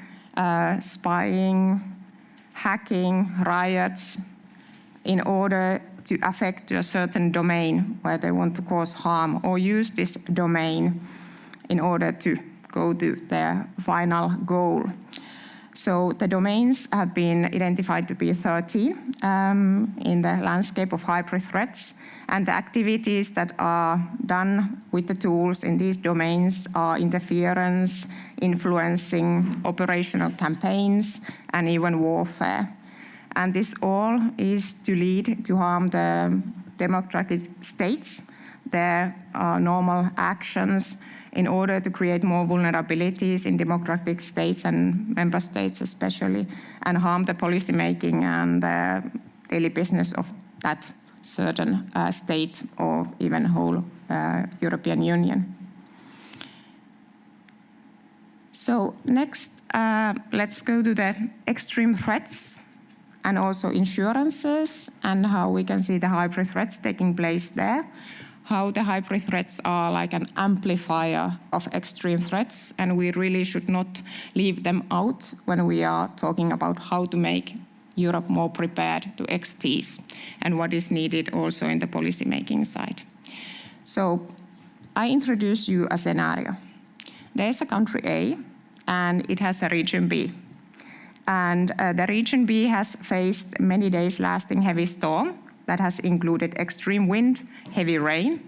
spying, hacking, riots, in order to affect a certain domain where they want to cause harm or use this domain in order to go to their final goal. So the domains have been identified to be 13 in the landscape of hybrid threats, and the activities that are done with the tools in these domains are interference, influencing, operational campaigns, and even warfare. And this all is to lead to harm the democratic states, their normal actions, in order to create more vulnerabilities in democratic states and member states especially, and harm the policy making and the daily business of that certain state or even whole European Union. So next, let's go to the extreme threats and also insurances and how we can see the hybrid threats taking place there. How the hybrid threats are like an amplifier of extreme threats, and we really should not leave them out when we are talking about how to make Europe more prepared to XTs and what is needed also in the policy-making side. So I introduce you a scenario. There's a country A, and it has a region B. And the region B has faced many days lasting heavy storm that has included extreme wind, heavy rain.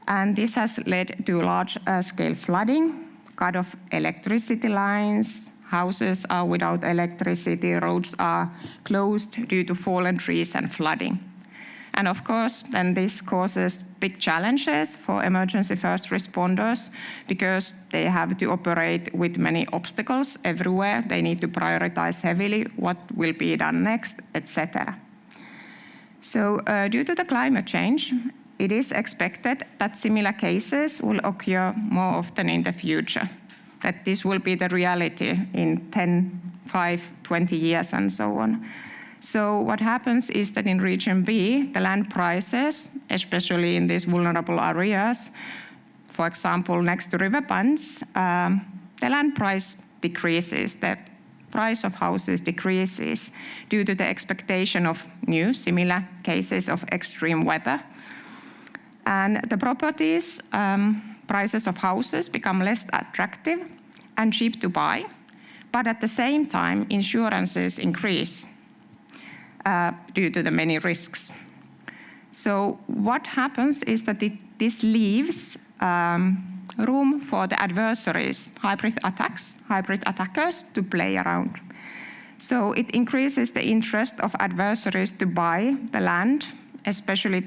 And this has led to large-scale flooding, cut off electricity lines, houses are without electricity, roads are closed due to fallen trees and flooding. And of course, then this causes big challenges for emergency first responders because they have to operate with many obstacles everywhere. They need to prioritize heavily what will be done next, etc. So due to the climate change, it is expected that similar cases will occur more often in the future, that this will be the reality in 10, 5, 20 years and so on. So what happens is that in region B, the land prices, especially in these vulnerable areas, for example, next to riverbanks, the land price decreases, the price of houses decreases due to the expectation of new similar cases of extreme weather. And the properties, prices of houses become less attractive and cheap to buy, but at the same time, insurances increase due to the many risks. So what happens is that this leaves room for the adversaries, hybrid attackers to play around. So it increases the interest of adversaries to buy the land, especially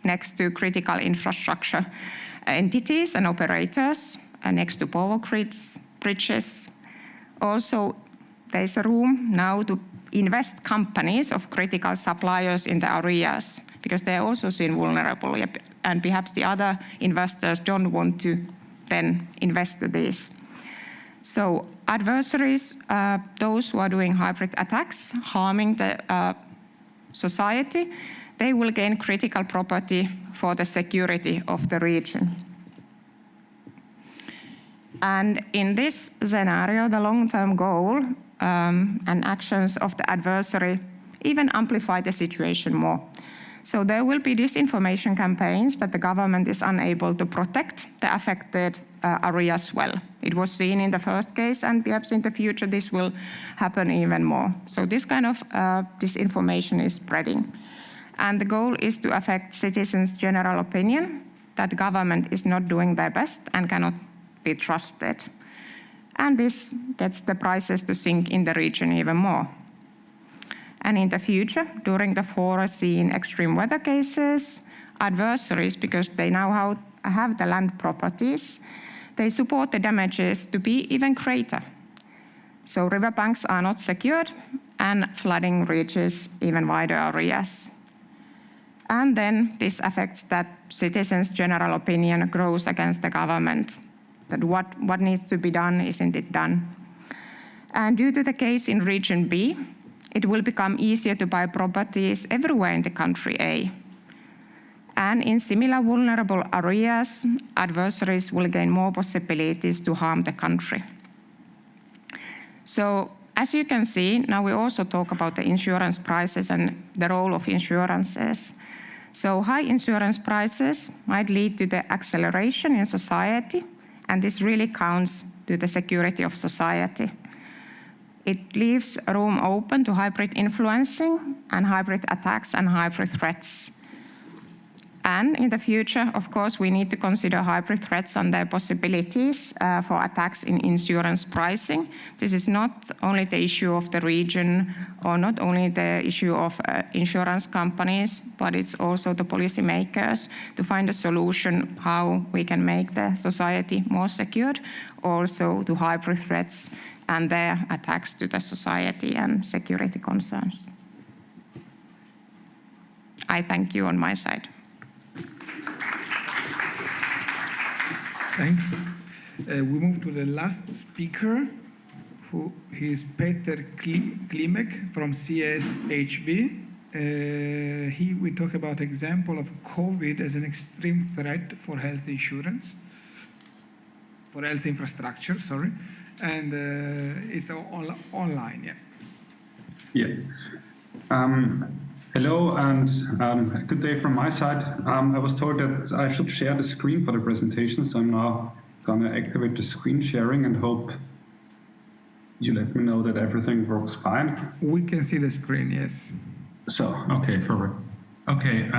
next to critical infrastructure, entities and operators next to power grids, bridges. Also, there's a room now to invest companies of critical suppliers in the areas because they're also seen vulnerable, and perhaps the other investors don't want to then invest to this. So adversaries, those who are doing hybrid attacks, harming the society, they will gain critical property for the security of the region. And in this scenario, the long-term goal and actions of the adversary even amplify the situation more. So there will be disinformation campaigns that the government is unable to protect the affected areas well. It was seen in the first case, and perhaps in the future this will happen even more. So this kind of disinformation is spreading. And the goal is to affect citizens' general opinion that the government is not doing their best and cannot be trusted. And this gets the prices to sink in the region even more. And in the future, during the foreseen extreme weather cases, adversaries, because they now have the land properties, they support the damages to be even greater. So riverbanks are not secured, and flooding reaches even wider areas. And then this affects that citizens' general opinion grows against the government, that what needs to be done isn't it done. And due to the case in Region B, it will become easier to buy properties everywhere in the country A. And in similar vulnerable areas, adversaries will gain more possibilities to harm the country. So as you can see, now we also talk about the insurance prices and the role of insurances. So high insurance prices might lead to the acceleration in society, and this really counts to the security of society. It leaves room open to hybrid influencing and hybrid attacks and hybrid threats. And in the future, of course, we need to consider hybrid threats and their possibilities for attacks in insurance pricing. This is not only the issue of the region or not only the issue of insurance companies, but it's also the policymakers to find a solution how we can make the society more secured, also to hybrid threats and their attacks to the society and security concerns. I thank you on my side. Thanks. We move to the last speaker, who is Peter Klimek from CSHB. We talk about example of COVID as an extreme threat for health insurance, for health infrastructure, sorry. And it's online, yeah. Yeah. Hello and good day from my side. I was told that I should share the screen for the presentation, so I'm now going to activate the screen sharing and hope you let me know that everything works fine. We can see the screen, yes. So, okay, perfect. Okay.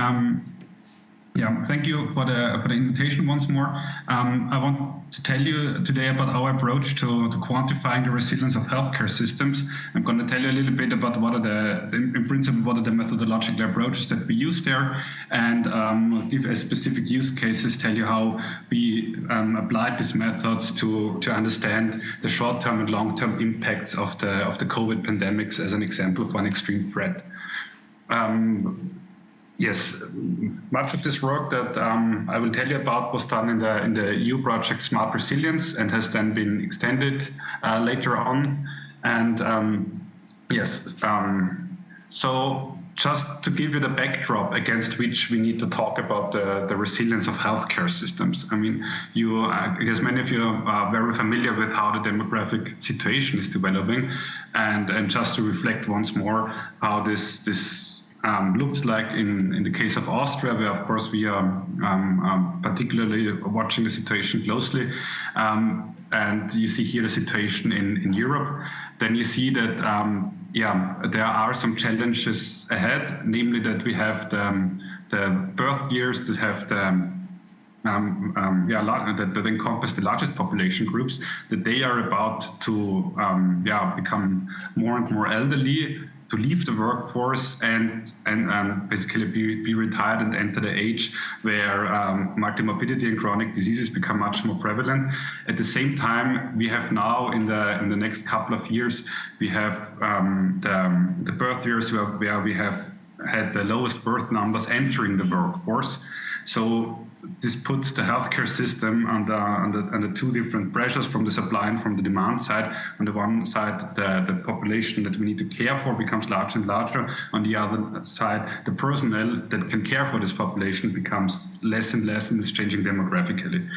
Yeah, thank you for the invitation once more. I want to tell you today about our approach to quantifying the resilience of healthcare systems. I'm going to tell you a little bit about what are in principle, what are the methodological approaches that we use there, and give a specific use cases, tell you how we applied these methods to understand the short-term and long-term impacts of the COVID pandemics as an example for an extreme threat. Yes, much of this work that I will tell you about was done in the EU project Smart Resilience and has then been extended later on. And yes, so just to give you the backdrop against which we need to talk about the resilience of healthcare systems. I mean, I guess many of you are very familiar with how the demographic situation is developing, and just to reflect once more how this looks like in the case of Austria, where of course we are particularly watching the situation closely. And you see here the situation in Europe. Then you see that there are some challenges ahead, namely that we have the birth years that have that encompass the largest population groups, that they are about to become more and more elderly. to leave the workforce and basically be retired and enter the age where multimorbidity and chronic diseases become much more prevalent. At the same time, we have now in the next couple of years, we have the birth years where we have had the lowest birth numbers entering the workforce. So this puts the healthcare system under two different pressures, from the supply and from the demand side. On the one side, the population that we need to care for becomes larger and larger. On the other side, the personnel that can care for this population becomes less and less, and is changing demographically.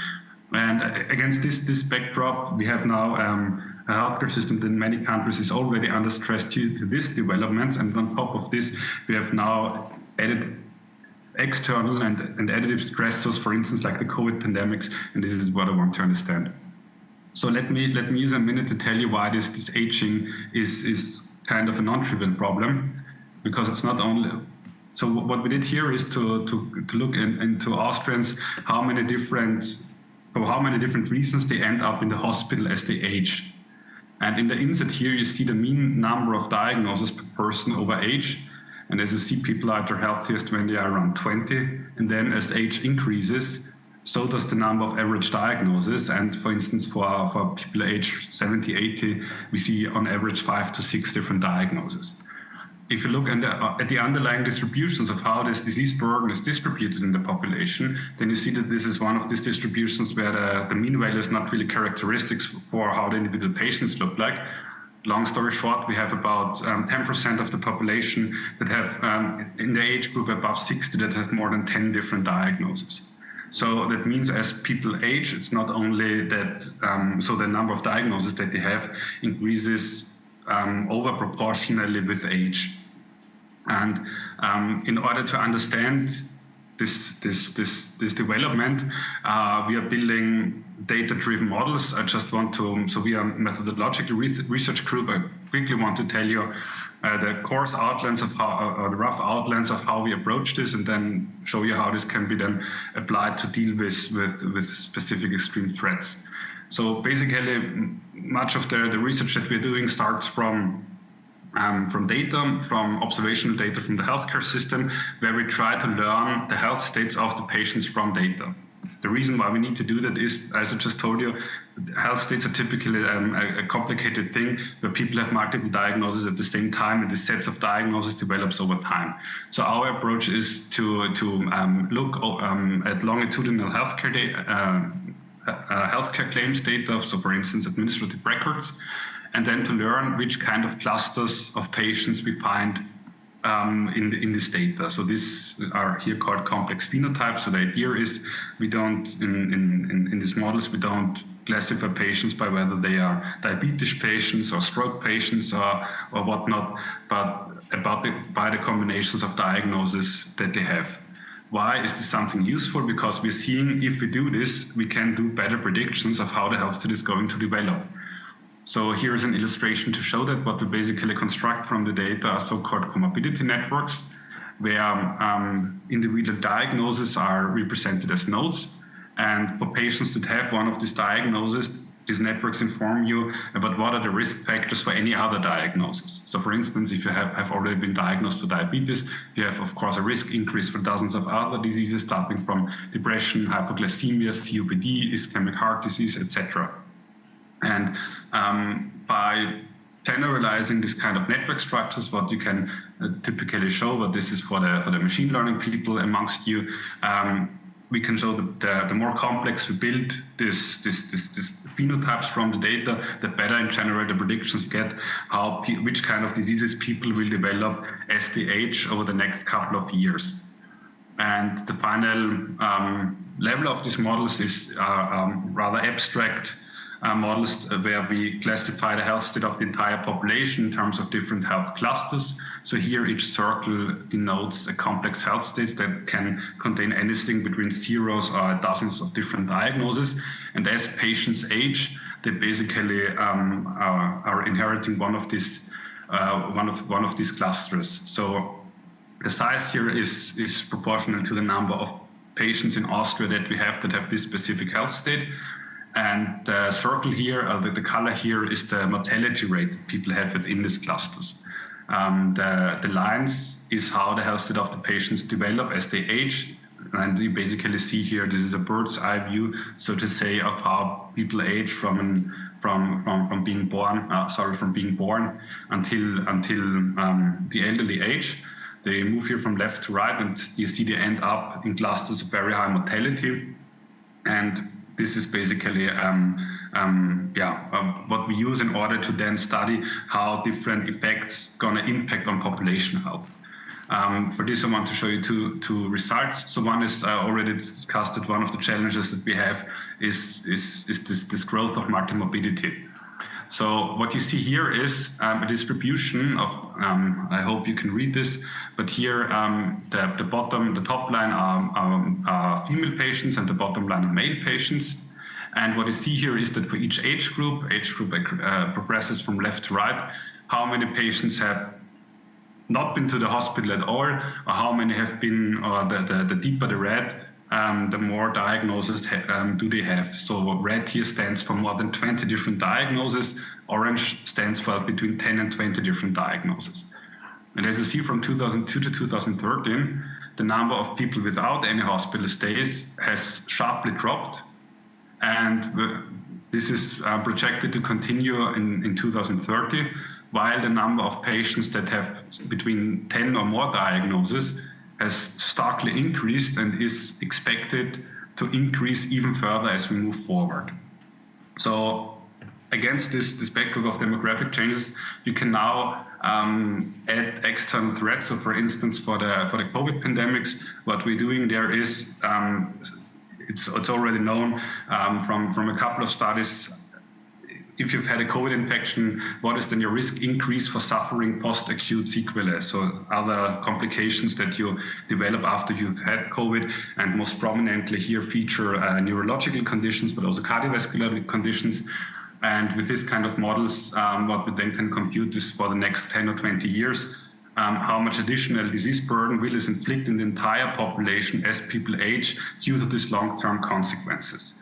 And against this backdrop, we have now a healthcare system that in many countries is already under stress due to these developments. And on top of this, we have now added external and additive stressors, for instance, like the COVID pandemics, and this is what I want to understand. So let me use a minute to tell you why this aging is kind of a non-trivial problem, because it's not only. So what we did here is to look into Austrians, for how many different reasons they end up in the hospital as they age. And in the insert here, you see the mean number of diagnoses per person over age. And as you see, people are at their healthiest when they are around 20. And then as age increases, so does the number of average diagnoses. And for instance, for people aged 70, 80, we see on average 5 to 6 different diagnoses. If you look at the underlying distributions of how this disease burden is distributed in the population, then you see that this is one of these distributions where the mean value is not really characteristics for how the individual patients look like. Long story short, we have about 10% of the population that have, in the age group above 60, that have more than 10 different diagnoses. So that means as people age, it's not only that, so the number of diagnoses that they have increases over proportionally with age. And in order to understand this development, we are building data-driven models. I just want to, so we are a methodological research group. I quickly want to tell you the coarse outlines of how, or the rough outlines of how we approach this, and then show you how this can be then applied to deal with specific extreme threats. So basically, much of the research that we're doing starts from data, from observational data from the healthcare system, where we try to learn the health states of the patients from data. The reason why we need to do that is, as I just told you, health states are typically a complicated thing where people have multiple diagnoses at the same time, and the sets of diagnoses develops over time. So our approach is to look at longitudinal healthcare claims data, so for instance, administrative records, and then to learn which kind of clusters of patients we find in this data. So these are here called complex phenotypes. So the idea is we don't, in these models, we don't classify patients by whether they are diabetes patients or stroke patients or whatnot, but by the combinations of diagnoses that they have. Why is this something useful? Because we're seeing if we do this, we can do better predictions of how the health state is going to develop. So here's an illustration to show that. What we basically construct from the data are so-called comorbidity networks, where individual diagnoses are represented as nodes. And for patients that have one of these diagnoses, these networks inform you about what are the risk factors for any other diagnosis. So for instance, if you have already been diagnosed with diabetes, you have, of course, a risk increase for dozens of other diseases, starting from depression, hypoglycemia, COPD, ischemic heart disease, etc. And by generalizing this kind of network structures, what you can typically show, but this is for the machine learning people amongst you, we can show that the more complex we build this phenotypes from the data, the better in general the predictions get, which kind of diseases people will develop as they age over the next couple of years. And the final level of these models is rather abstract models where we classify the health state of the entire population in terms of different health clusters. So here each circle denotes a complex health state that can contain anything between zeros or dozens of different diagnoses. And as patients age, they basically are inheriting one of these clusters. So the size here is proportional to the number of patients in Austria that we have that have this specific health state. And the circle here, the color here, is the mortality rate that people have within these clusters. The lines is how the health state of the patients develop as they age. And you basically see here, this is a bird's eye view, so to say, of how people age from being born until the elderly age. They move here from left to right, and you see they end up in clusters of very high mortality. And this is basically what we use in order to then study how different effects gonna impact on population health. For this, I want to show you two results. So one is already discussed that one of the challenges that we have is this growth of multimorbidity. So what you see here is a distribution of, I hope you can read this, but here the top line are female patients and the bottom line are male patients. And what you see here is that for each age group progresses from left to right, how many patients have not been to the hospital at all, or how many have been, or the deeper the red, the more diagnoses do they have. So red here stands for more than 20 different diagnoses, orange stands for between 10 and 20 different diagnoses. And as you see, from 2002 to 2013, the number of people without any hospital stays has sharply dropped. And this is projected to continue in 2030, while the number of patients that have between 10 or more diagnoses has starkly increased and is expected to increase even further as we move forward. So against this backdrop of demographic changes, you can now add external threats. So for instance, for the COVID pandemics, what we're doing there is, it's already known from a couple of studies. If you've had a COVID infection, what is then your risk increase for suffering post-acute sequelae? So other complications that you develop after you've had COVID, and most prominently here feature neurological conditions, but also cardiovascular conditions. And with this kind of models, what we then can compute is for the next 10 or 20 years, how much additional disease burden will this inflict in the entire population as people age due to these long-term consequences.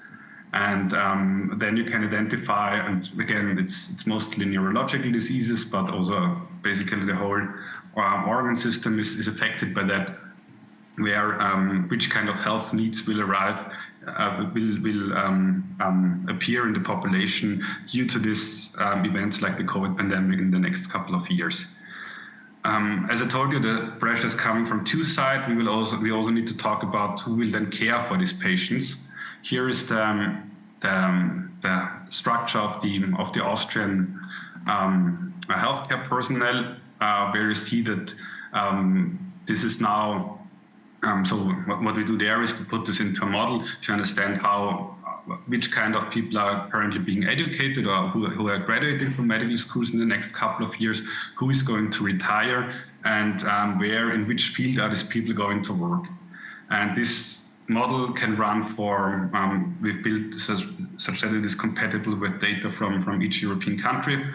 And then you can identify, and again, it's mostly neurological diseases, but also basically the whole organ system is affected by that, where which kind of health needs will arrive, will appear in the population due to these events like the COVID pandemic in the next couple of years. As I told you, the pressure is coming from two sides. We also need to talk about who will then care for these patients. Here is the structure of the Austrian healthcare personnel, where you see that this is now. So what we do there is to put this into a model to understand which kind of people are currently being educated or who are graduating from medical schools in the next couple of years, who is going to retire, and in which field are these people going to work. And this model can run for, we've built such that it is compatible with data from each European country,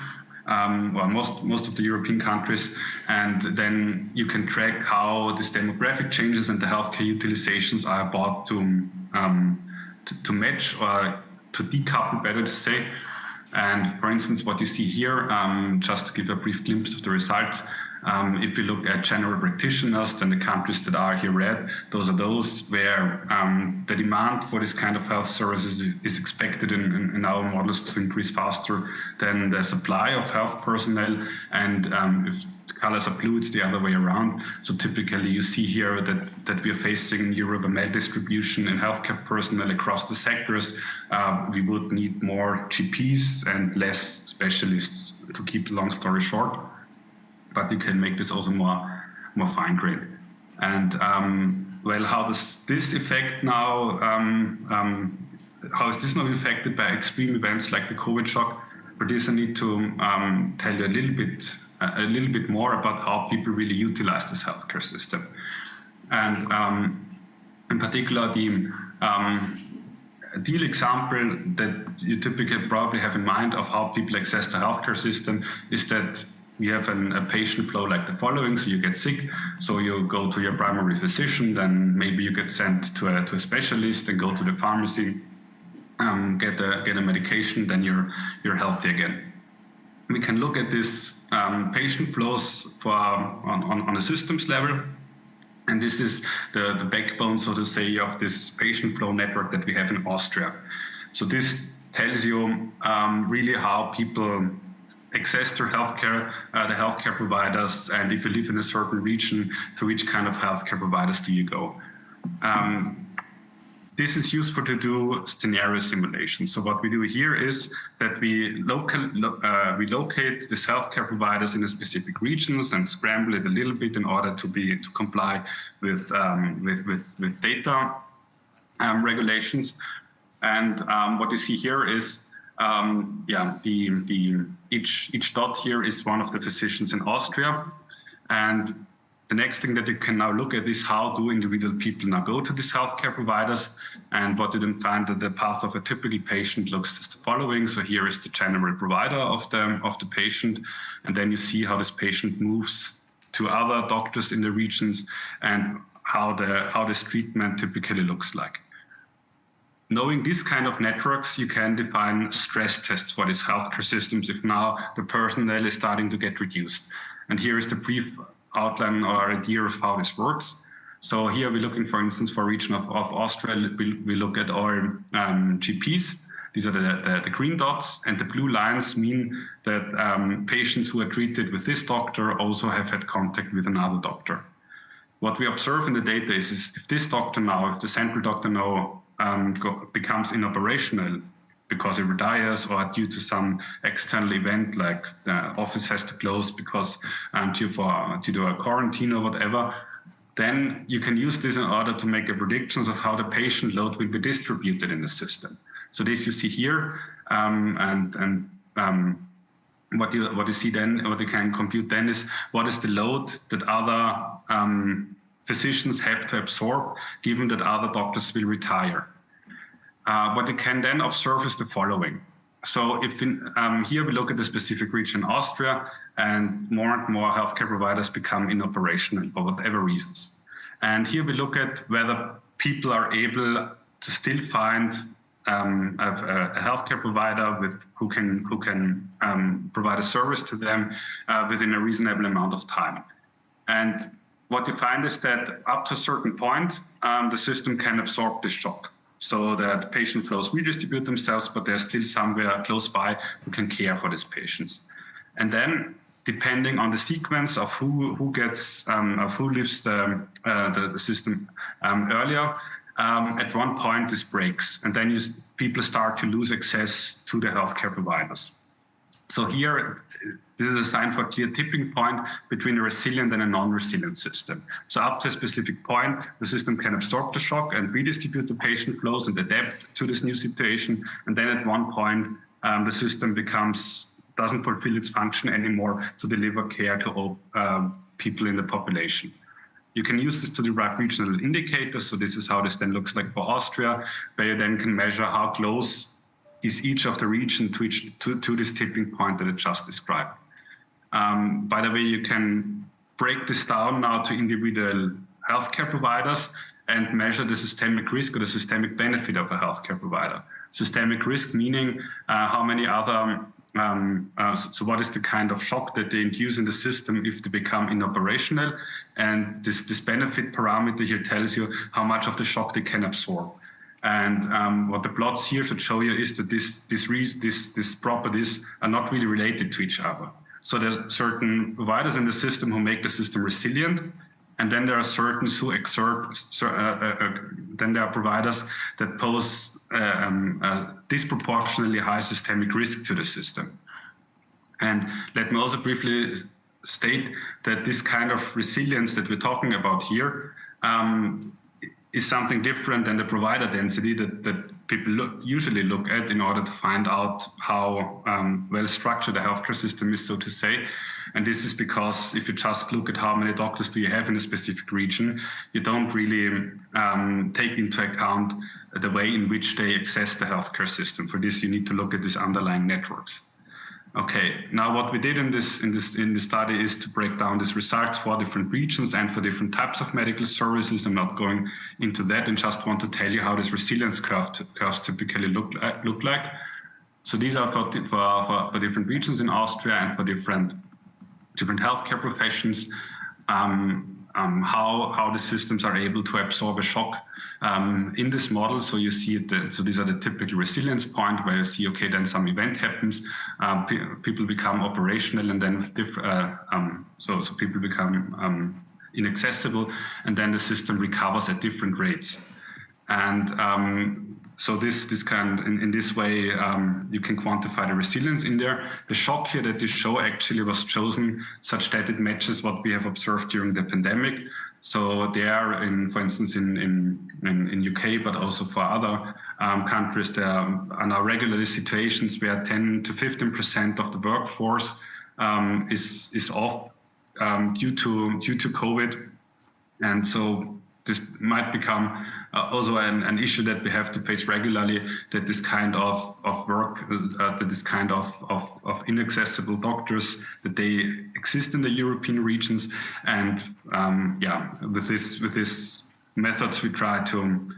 or most of the European countries, and then you can track how these demographic changes and the healthcare utilizations are about to match or to decouple, better to say. And for instance, what you see here, just to give a brief glimpse of the results, if you look at general practitioners, then the countries that are here red, those are those where the demand for this kind of health services is expected in our models to increase faster than the supply of health personnel. And if the colors are blue, it's the other way around. So typically you see here that we are facing in Europe a maldistribution in healthcare personnel across the sectors. We would need more GPs and less specialists, to keep the long story short. But you can make this also more fine-grained. And well, how does this affect now? How is this now affected by extreme events like the COVID shock? For this, I need to tell you a little bit more about how people really utilize this healthcare system. And in particular, the deal example that you typically probably have in mind of how people access the healthcare system is that we have a patient flow like the following. So you get sick, so you go to your primary physician, then maybe you get sent to a specialist and go to the pharmacy, get a medication, then you're healthy again. We can look at this patient flows on a systems level. And this is the backbone, so to say, of this patient flow network that we have in Austria. So this tells you really how people access their healthcare, the healthcare providers, and if you live in a certain region, to which kind of healthcare providers do you go. This is useful to do scenario simulation. So what we do here is that we locate these healthcare providers in a specific regions and scramble it a little bit in order to comply with data regulations. And what you see here is each dot here is one of the physicians in Austria, and the next thing that you can now look at is how do individual people now go to these healthcare providers, and what you then find that the path of a typical patient looks as the following. So here is the general provider of the patient, and then you see how this patient moves to other doctors in the regions and how this treatment typically looks like. Knowing these kind of networks, you can define stress tests for these healthcare systems if now the personnel is starting to get reduced. And here is the brief outline or idea of how this works. So here we're looking, for instance, for a region of Austria, we look at our GPs. These are the green dots, and the blue lines mean that patients who are treated with this doctor also have had contact with another doctor. What we observe in the data is if this doctor now, if the central doctor now becomes inoperational because it retires or due to some external event like the office has to close because to do a quarantine or whatever, then you can use this in order to make predictions of how the patient load will be distributed in the system. So this you see here, what you see then, what you can compute then is what is the load that other physicians have to absorb, given that other doctors will retire. What you can then observe is the following. So if here we look at the specific region in Austria, and more healthcare providers become inoperational for whatever reasons. And here we look at whether people are able to still find a healthcare provider who can provide a service to them within a reasonable amount of time. And what you find is that up to a certain point, the system can absorb this shock, so that patient flows redistribute themselves, but there's still somewhere close by who can care for these patients. And then, depending on the sequence of who leaves the system earlier, at one point this breaks, and then people start to lose access to the healthcare providers. So here, this is a sign for a clear tipping point between a resilient and a non-resilient system. So up to a specific point, the system can absorb the shock and redistribute the patient flows and adapt to this new situation. And then at one point, the system doesn't fulfill its function anymore to deliver care to all people in the population. You can use this to derive regional indicators. So this is how this then looks like for Austria, where you then can measure how close is each of the region to this tipping point that I just described. By the way, you can break this down now to individual healthcare providers and measure the systemic risk or the systemic benefit of a healthcare provider. Systemic risk meaning how many other, so what is the kind of shock that they induce in the system if they become inoperational, and this benefit parameter here tells you how much of the shock they can absorb. And what the plots here should show you is that these properties are not really related to each other. So there's certain providers in the system who make the system resilient, and then there are certain who exert, then there are providers that pose disproportionately high systemic risk to the system. And let me also briefly state that this kind of resilience that we're talking about here is something different than the provider density that people usually look at in order to find out how well structured the healthcare system is, so to say. And this is because if you just look at how many doctors do you have in a specific region, you don't really take into account the way in which they access the healthcare system. For this, you need to look at these underlying networks. Okay, now what we did in this study is to break down these results for different regions and for different types of medical services. I'm not going into that, and just want to tell you how this resilience curves typically look like. So these are for different regions in Austria and for different different healthcare professions, how the systems are able to absorb a shock in this model. So you see it, so these are the typical resilience point where you see, okay, then some event happens, people become operational, and then with so people become inaccessible, and then the system recovers at different rates. And so in this way, you can quantify the resilience in there. The shock here that this show actually was chosen such that it matches what we have observed during the pandemic. So there, for instance, in UK, but also for other countries, there are now regularly situations where 10 to 15% of the workforce is off due to COVID, and so this might become also an issue that we have to face regularly, that this kind of work, that this kind of inaccessible doctors, that they exist in the European regions. And with this methods, we try to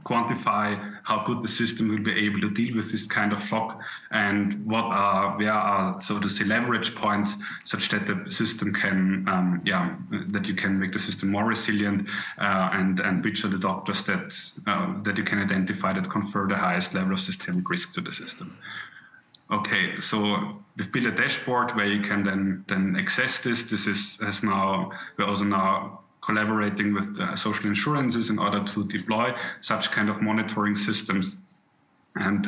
quantify how good the system will be able to deal with this kind of shock, and where are, so to say, leverage points such that the system can that you can make the system more resilient, and which are the doctors that you can identify that confer the highest level of systemic risk to the system. Okay, so we've built a dashboard where you can then access this. We're also now collaborating with social insurances in order to deploy such kind of monitoring systems. And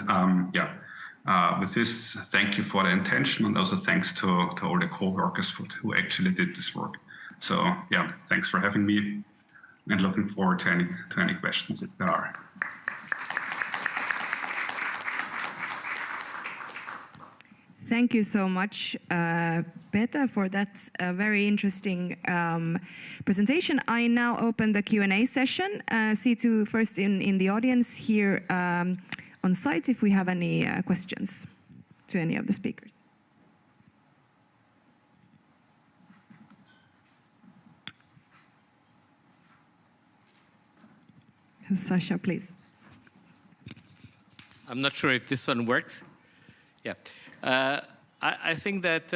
with this, thank you for the attention, and also thanks to all the co-workers who actually did this work. So yeah, thanks for having me, and looking forward to any questions if there are. Thank you so much, Peter, for that very interesting presentation. I now open the Q&A session. See to first in the audience here on site if we have any questions to any of the speakers. Sasha, please. I'm not sure if this one works. Yeah. I think that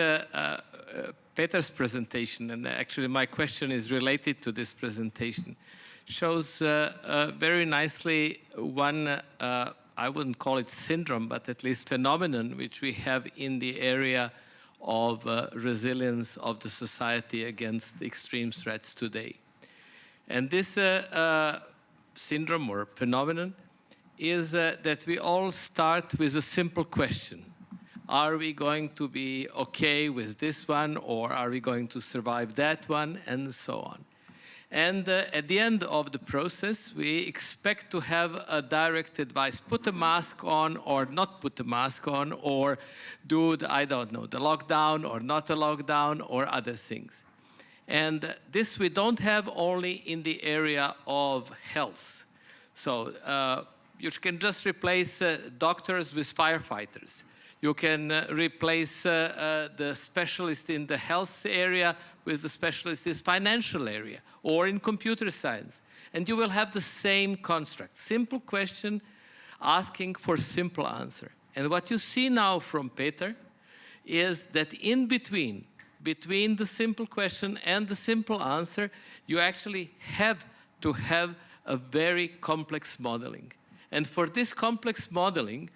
Peter's presentation, and actually my question is related to this presentation, shows very nicely one, I wouldn't call it syndrome, but at least phenomenon, which we have in the area of resilience of the society against extreme threats today. And this syndrome or phenomenon is that we all start with a simple question. Are we going to be okay with this one, or are we going to survive that one, and so on. And at the end of the process, we expect to have a direct advice. Put a mask on or not put a mask on, or do, the lockdown or not a lockdown, or other things. And this we don't have only in the area of health. So you can just replace doctors with firefighters. You can replace the specialist in the health area with the specialist in the financial area or in computer science. And you will have the same construct. Simple question, asking for simple answer. And what you see now from Peter is that in between the simple question and the simple answer, you actually have to have a very complex modeling. And for this complex modeling,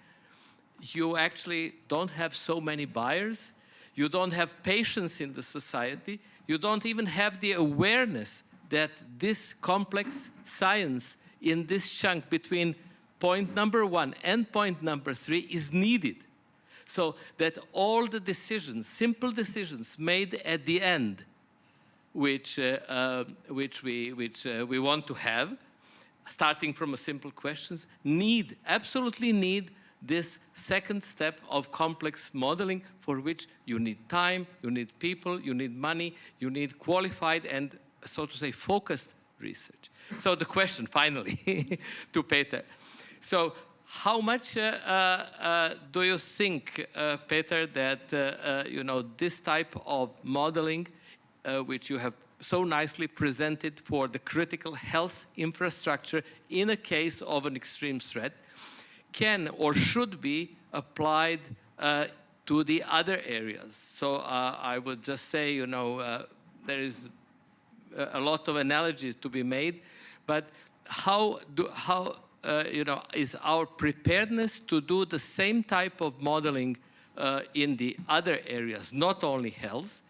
you actually don't have so many buyers, you don't have patience in the society, you don't even have the awareness that this complex science in this chunk between point number 1 and point number 3 is needed. So that all the decisions, simple decisions made at the end, which we want to have, starting from a simple questions, absolutely need this second step of complex modeling, for which you need time, you need people, you need money, you need qualified and, so to say, focused research. So the question, finally, to Peter. So how much do you think, Peter, that this type of modeling, which you have so nicely presented for the critical health infrastructure in a case of an extreme threat, can or should be applied to the other areas. So I would just say, there is a lot of analogies to be made, but how is our preparedness to do the same type of modeling in the other areas, not only health,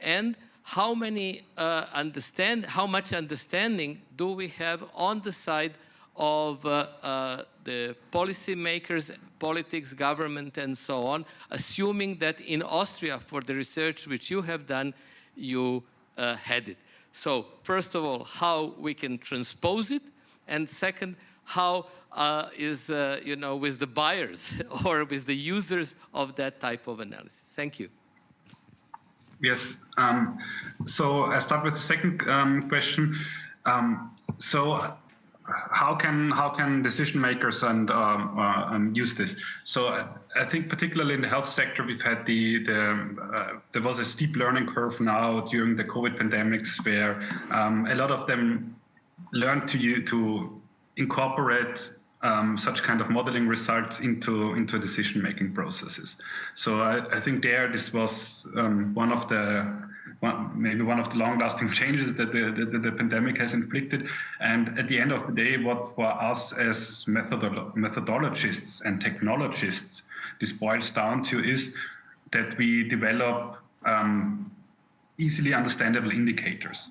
and how much understanding do we have on the side of the policymakers, politics, government, and so on, assuming that in Austria, for the research which you have done, you had it. So first of all, how we can transpose it, and second, how is with the buyers or with the users of that type of analysis. Thank you. Yes. So I start with the second question. So how can decision makers and use this? So I think particularly in the health sector, we've had there was a steep learning curve now during the COVID pandemics, where a lot of them learned to incorporate such kind of modeling results into decision-making processes. So I think this was maybe one of the long-lasting changes that the pandemic has inflicted. And at the end of the day, what for us as methodologists and technologists, this boils down to is that we develop easily understandable indicators.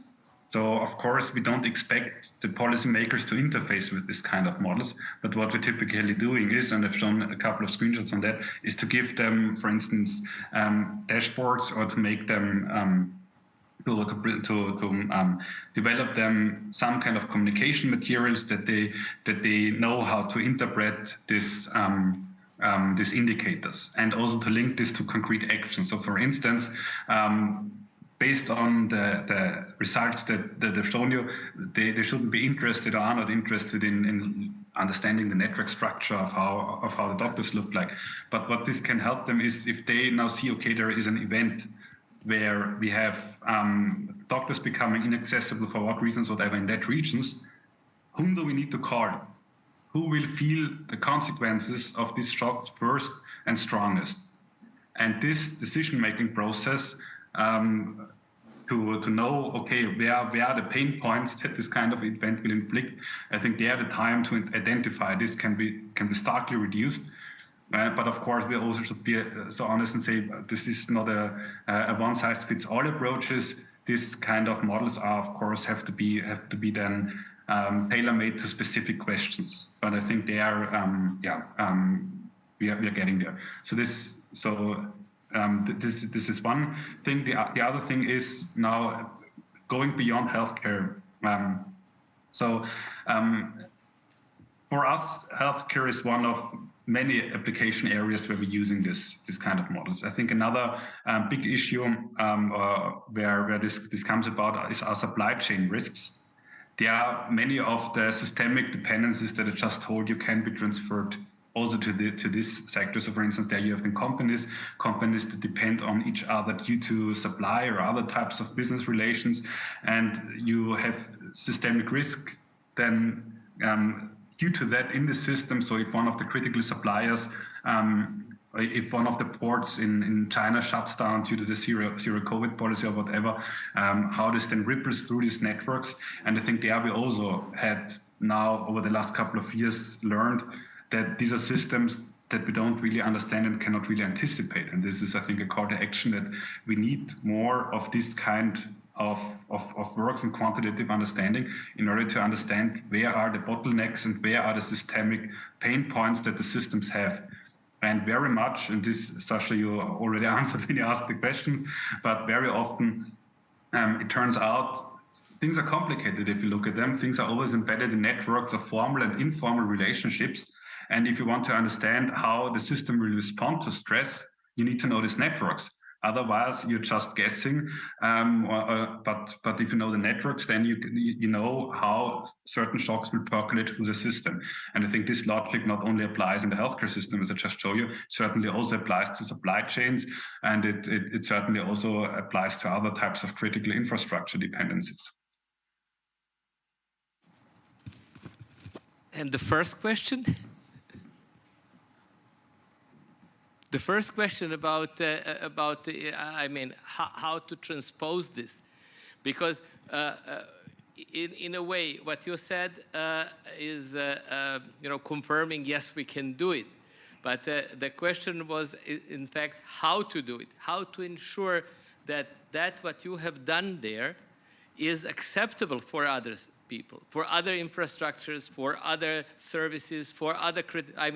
So, of course, we don't expect the policymakers to interface with this kind of models, but what we're typically doing is, and I've shown a couple of screenshots on that, is to give them, for instance, dashboards, or to make them to develop them some kind of communication materials that they know how to interpret this. These indicators, and also to link this to concrete action. So, for instance, based on the results that they've shown you, they shouldn't be interested or are not interested in understanding the network structure of how the doctors look like. But what this can help them is if they now see, okay, there is an event where we have doctors becoming inaccessible for what reasons, whatever, in that regions, whom do we need to call? Who will feel the consequences of these shocks first and strongest? And this decision-making process to know, okay, where are the pain points that this kind of event will inflict? I think there the time to identify this can be starkly reduced. But of course, we also should be so honest and say this is not a one-size-fits-all approaches. This kind of models are, of course, have to be then tailor-made to specific questions. But I think they are, we are getting there. So this is one thing. The other thing is now going beyond healthcare. For us, healthcare is one of many application areas where we're using this kind of models. I think another big issue where this comes about is our supply chain risks. There are many of the systemic dependencies that I just told you can be transferred also to this sector. So, for instance, there you have companies that depend on each other due to supply or other types of business relations, and you have systemic risk then due to that in the system. So, if one of the critical suppliers, if one of the ports in China shuts down due to the zero COVID policy or whatever, how this then ripples through these networks. And I think there we also had now over the last couple of years learned that these are systems that we don't really understand and cannot really anticipate. And this is, I think, a call to action that we need more of this kind of works and quantitative understanding in order to understand where are the bottlenecks and where are the systemic pain points that the systems have. And very much, and this, Sasha, you already answered when you asked the question, but very often it turns out things are complicated if you look at them. Things are always embedded in networks of formal and informal relationships. And if you want to understand how the system will respond to stress, you need to know these networks. Otherwise, you're just guessing. But if you know the networks, then you know how certain shocks will percolate through the system. And I think this logic not only applies in the healthcare system, as I just showed you, certainly also applies to supply chains, and it certainly also applies to other types of critical infrastructure dependencies. And the first question? the first question about I mean, how to transpose this, because in a way, what you said is confirming, yes, we can do it. But the question was, in fact, how to do it, how to ensure that what you have done there is acceptable for others people, for other infrastructures, for other services, for other,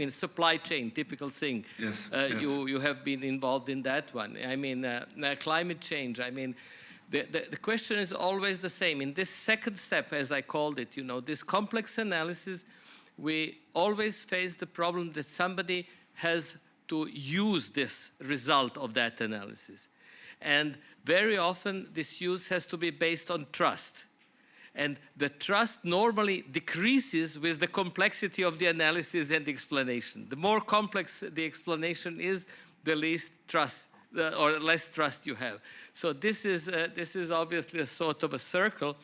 supply chain, typical thing. Yes, You have been involved in that one. I mean, climate change. I mean, the question is always the same. In this second step, as I called it, this complex analysis, we always face the problem that somebody has to use this result of that analysis. And very often, this use has to be based on trust. And the trust normally decreases with the complexity of the analysis and the explanation. The more complex the explanation is, the least trust or less trust you have. So this is obviously a sort of a circle.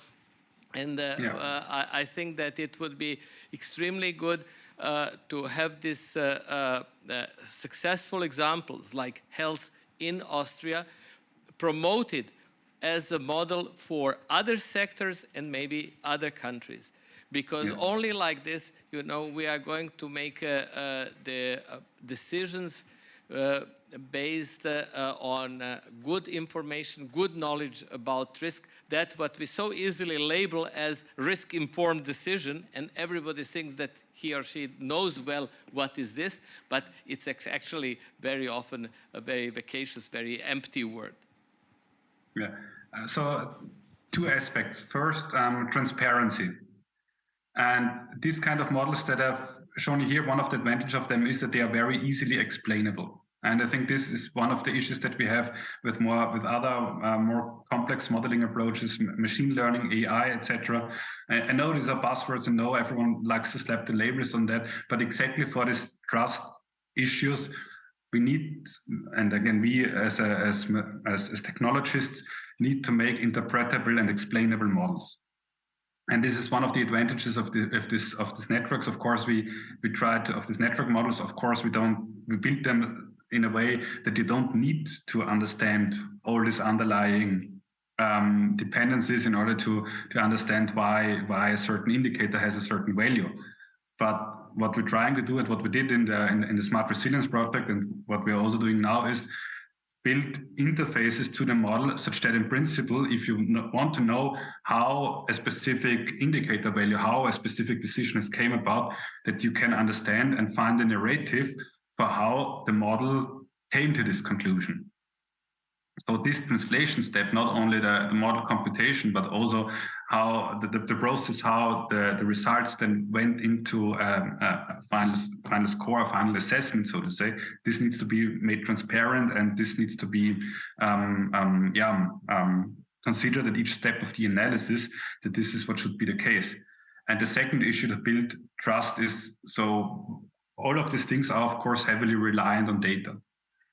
And I think that it would be extremely good to have these successful examples like health in Austria promoted as a model for other sectors and maybe other countries. Because only like this, we are going to make the decisions based on good information, good knowledge about risk, that what we so easily label as risk-informed decision, and everybody thinks that he or she knows well what is this, but it's actually very often a very vacacious, very empty word. Yeah. So two aspects. First, transparency. And these kind of models that I've shown you here, one of the advantages of them is that they are very easily explainable. And I think this is one of the issues that we have with other more complex modeling approaches, machine learning, AI, etc. I know these are buzzwords, and know everyone likes to slap the labels on that, but exactly for these trust issues, we need, and again, we as technologists need to make interpretable and explainable models. And this is one of the advantages of these networks. Of course, we try to, of these network models, of course, we build them in a way that you don't need to understand all these underlying dependencies in order to understand why a certain indicator has a certain value. But what we're trying to do, and what we did in the Smart Resilience project, and what we're also doing now, is build interfaces to the model such that in principle, if you want to know how a specific indicator value, how a specific decision has came about, that you can understand and find a narrative for how the model came to this conclusion. So this translation step, not only the model computation, but also how the process, how the results then went into a final score, a final assessment, so to say. This needs to be made transparent, and this needs to be considered at each step of the analysis, that this is what should be the case. And the second issue to build trust is, so all of these things are, of course, heavily reliant on data,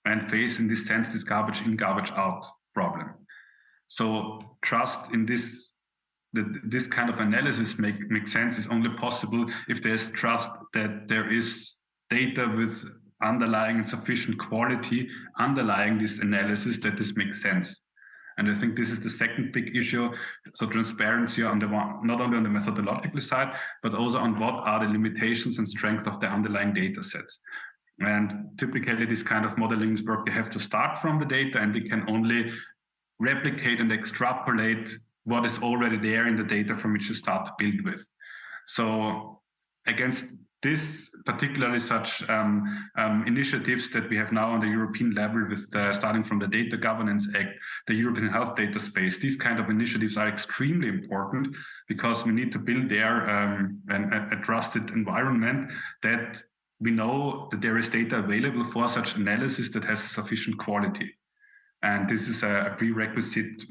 and face, in this sense, this garbage in, garbage out problem. So trust in this kind of analysis makes sense is only possible if there's trust that there is data with underlying and sufficient quality underlying this analysis, that this makes sense. And I think this is the second big issue. So transparency on the one, not only on the methodological side, but also on what are the limitations and strength of the underlying data sets. And typically this kind of modeling work, they have to start from the data, and they can only replicate and extrapolate what is already there in the data from which you start to build with. So against this, particularly such initiatives that we have now on the European level with starting from the Data Governance Act, the European Health Data Space, these kind of initiatives are extremely important, because we need to build there a trusted environment that we know that there is data available for such analysis that has a sufficient quality. And this is a prerequisite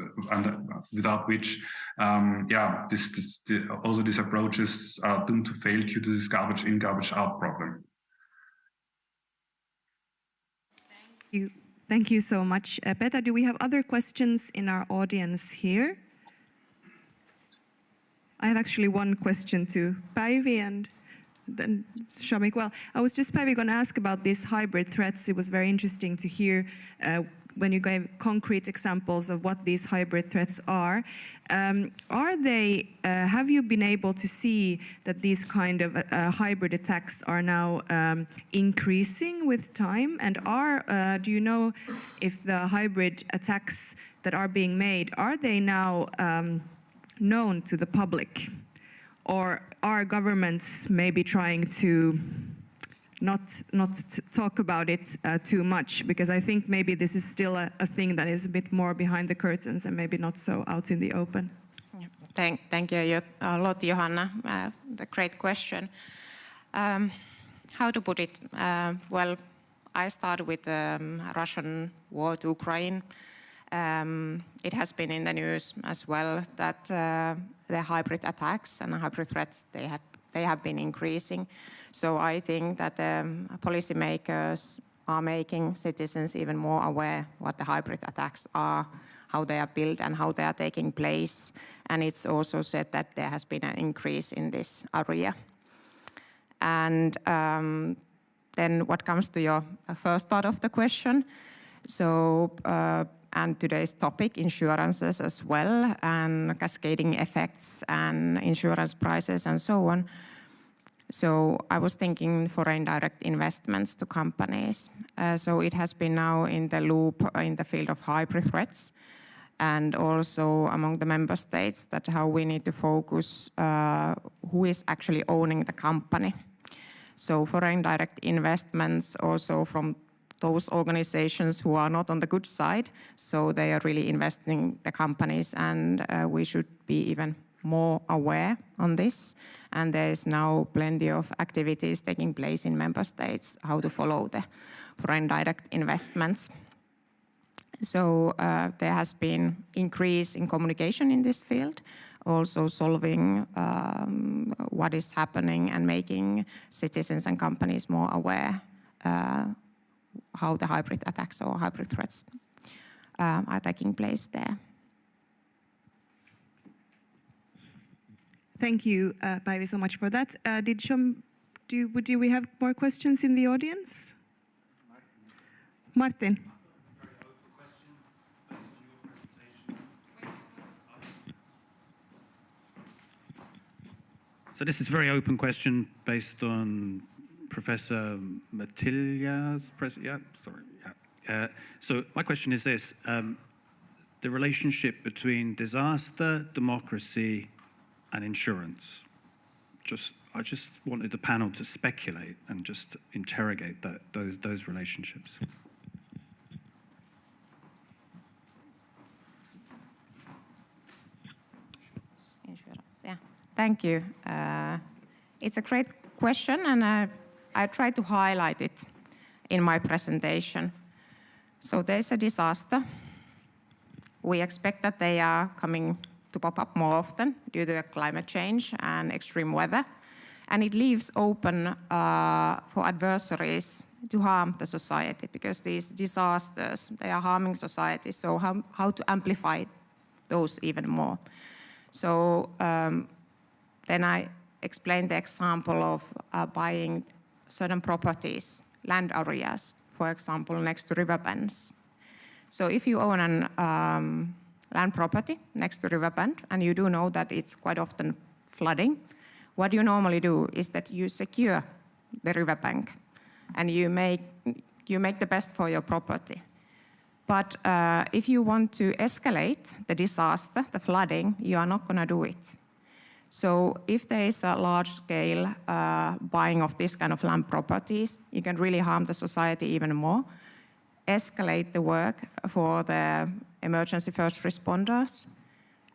without which, also these approaches are doomed to fail due to this garbage in, garbage out problem. Thank you so much. Peter, do we have other questions in our audience here? I have actually one question to Päivi and then Shamik, well, I was just maybe going to ask about these hybrid threats. It was very interesting to hear when you gave concrete examples of what these hybrid threats are. Have you been able to see that these kind of hybrid attacks are now increasing with time? And do you know if the hybrid attacks that are being made, are they now known to the public? Or are governments maybe trying to not talk about it too much? Because I think maybe this is still a thing that is a bit more behind the curtains and maybe not so out in the open. Thank you a lot, Johanna. The great question. How to put it? Well, I start with Russian war to Ukraine. It has been in the news as well that the hybrid attacks and hybrid threats, they have been increasing. So I think that policymakers are making citizens even more aware what the hybrid attacks are, how they are built and how they are taking place. And it's also said that there has been an increase in this area. And then what comes to your first part of the question, so and today's topic, insurances as well, and cascading effects and insurance prices and so on. So I was thinking foreign direct investments to companies. So it has been now in the loop in the field of hybrid threats and also among the member states that how we need to focus who is actually owning the company. So foreign direct investments also from those organizations who are not on the good side, so they are really investing the companies, and we should be even more aware on this. And there is now plenty of activities taking place in member states how to follow the foreign direct investments. So there has been increase in communication in this field, also solving what is happening and making citizens and companies more aware how the hybrid attacks or hybrid threats are taking place there. Thank you, Päivi, so much for that. Do we have more questions in the audience? Martin. So this is a very open question based on Professor Matilja's so my question is this, the relationship between disaster, democracy, and insurance. I just wanted the panel to speculate and just interrogate those relationships. Insurance, yeah. Thank you. It's a great question, and I try to highlight it in my presentation. So there's a disaster. We expect that they are coming to pop up more often due to climate change and extreme weather. And it leaves open for adversaries to harm the society, because these disasters, they are harming society. So how to amplify those even more? So then I explained the example of buying certain properties, land areas, for example, next to river bends. So if you own an land property next to river bend, and you do know that it's quite often flooding, what you normally do is that you secure the river bank, and you make the best for your property. But if you want to escalate the disaster, the flooding, you are not going to do it. So if there is a large-scale buying of this kind of land properties, you can really harm the society even more, escalate the work for the emergency first responders,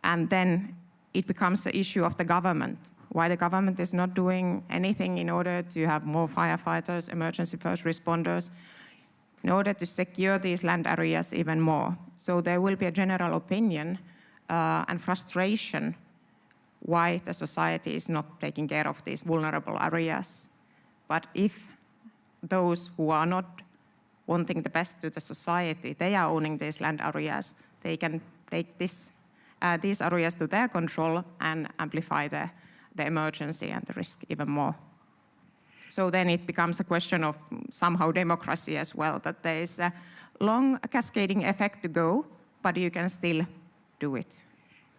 and then it becomes an issue of the government. Why the government is not doing anything in order to have more firefighters, emergency first responders, in order to secure these land areas even more. So there will be a general opinion and frustration why the society is not taking care of these vulnerable areas. But if those who are not wanting the best to the society, they are owning these land areas, they can take these areas to their control and amplify the emergency and the risk even more. So then it becomes a question of somehow democracy as well, that there is a long cascading effect to go, but you can still do it.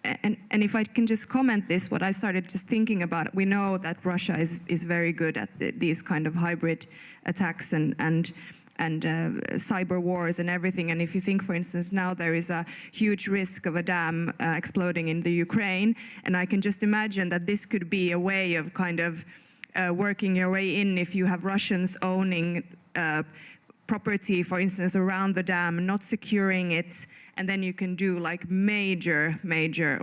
And if I can just comment this, what I started just thinking about, we know that Russia is very good at these kind of hybrid attacks and cyber wars and everything. And if you think, for instance, now there is a huge risk of a dam exploding in the Ukraine, and I can just imagine that this could be a way of kind of working your way in if you have Russians owning property, for instance, around the dam, not securing it, and then you can do like major,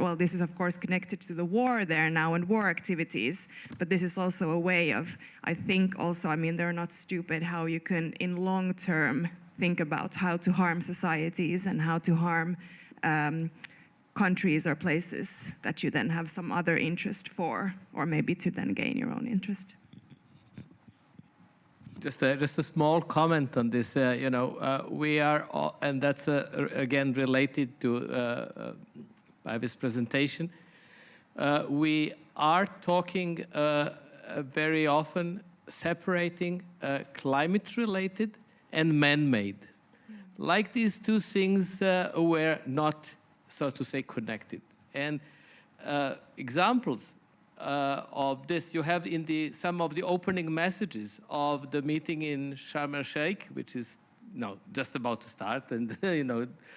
well, this is of course connected to the war there now and war activities, but this is also a way of, I think also, I mean, they're not stupid how you can, in long term, think about how to harm societies and how to harm countries or places that you then have some other interest for, or maybe to then gain your own interest. Just a small comment on this. We are, and that's again related to Ivy's presentation. We are talking very often separating climate-related and man-made. Like these two things were not, so to say, connected. And examples of this you have in some of the opening messages of the meeting in Sharm el-Sheikh, which is just about to start and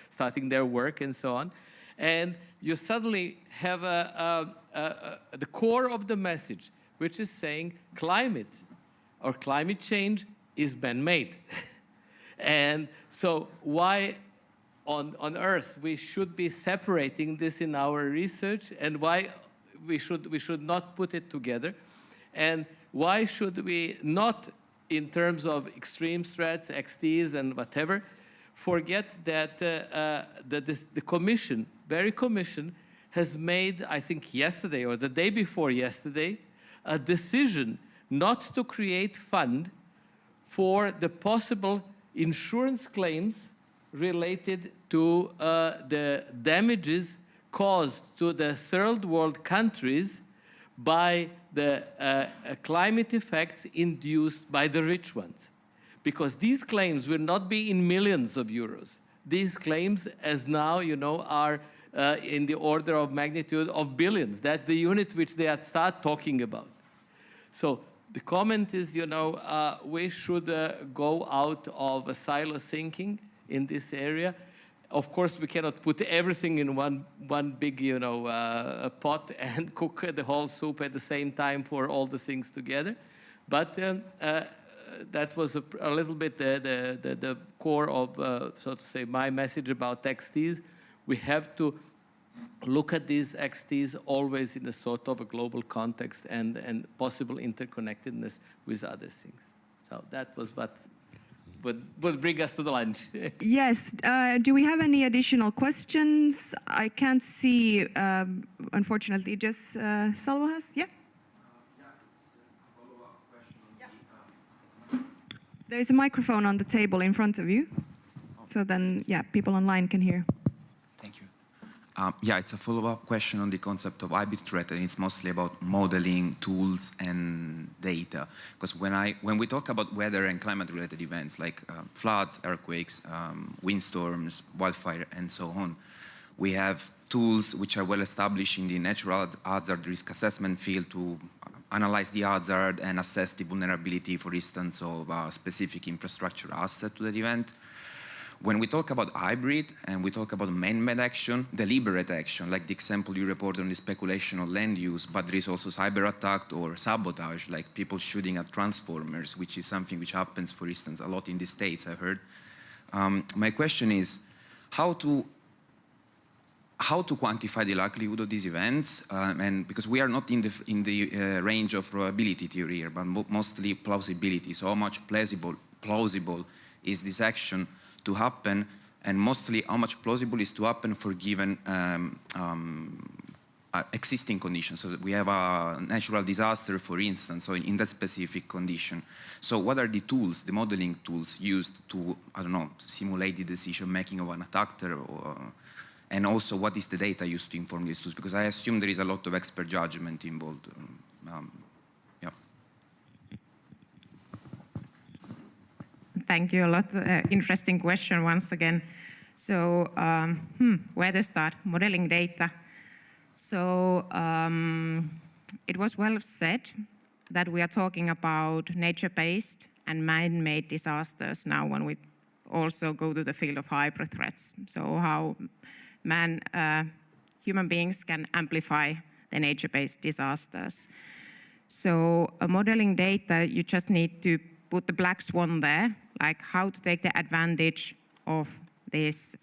starting their work and so on. And you suddenly have the core of the message, which is saying climate or climate change is man-made. And so why on Earth we should be separating this in our research, and why we should not put it together, and why should we not, in terms of extreme threats, XTs and whatever, forget that the Commission, very Commission, has made, I think yesterday or the day before yesterday, a decision not to create fund for the possible insurance claims related to the damages caused to the third world countries by the climate effects induced by the rich ones. Because these claims will not be in millions of euros. These claims, as now, are in the order of magnitude of billions. That's the unit which they start talking about. So the comment is, we should go out of silo thinking in this area. Of course, we cannot put everything in one big, pot and cook the whole soup at the same time for all the things together. But that was a little bit the core of, so to say, my message about XTs. We have to look at these XTs always in a sort of a global context and possible interconnectedness with other things. So that was what would bring us to the lunch. Yes. Do we have any additional questions? I can't see, unfortunately. Just Salvo has? Yeah? There's a microphone on the table in front of you. So then, yeah, people online can hear. Thank you. Yeah, it's a follow-up question on the concept of hybrid threat, and it's mostly about modeling, tools, and data. Because when we talk about weather and climate-related events like floods, earthquakes, windstorms, wildfire, and so on, we have tools which are well established in the natural hazard risk assessment field to analyze the hazard and assess the vulnerability, for instance, of a specific infrastructure asset to that event. When we talk about hybrid and we talk about man-made action, deliberate action, like the example you reported on the speculation on land use, but there is also cyber attack or sabotage, like people shooting at transformers, which is something which happens, for instance, a lot in the States, I've heard. My question is how to quantify the likelihood of these events, and because we are not in the range of probability theory here, but mostly plausibility. So how much plausible is this action to happen, and mostly how much plausible is to happen for given existing conditions. So that we have a natural disaster, for instance, so in that specific condition. So what are the tools, the modeling tools used to, I don't know, simulate the decision-making of an attacker, and also what is the data used to inform these tools? Because I assume there is a lot of expert judgment involved. Yeah. Thank you a lot. Interesting question once again. So where to start? Modeling data. So it was well said that we are talking about nature-based and man-made disasters now when we also go to the field of hybrid threats. So how human beings can amplify the nature-based disasters. So modeling data, you just need to put the black swan there, like how to take the advantage of this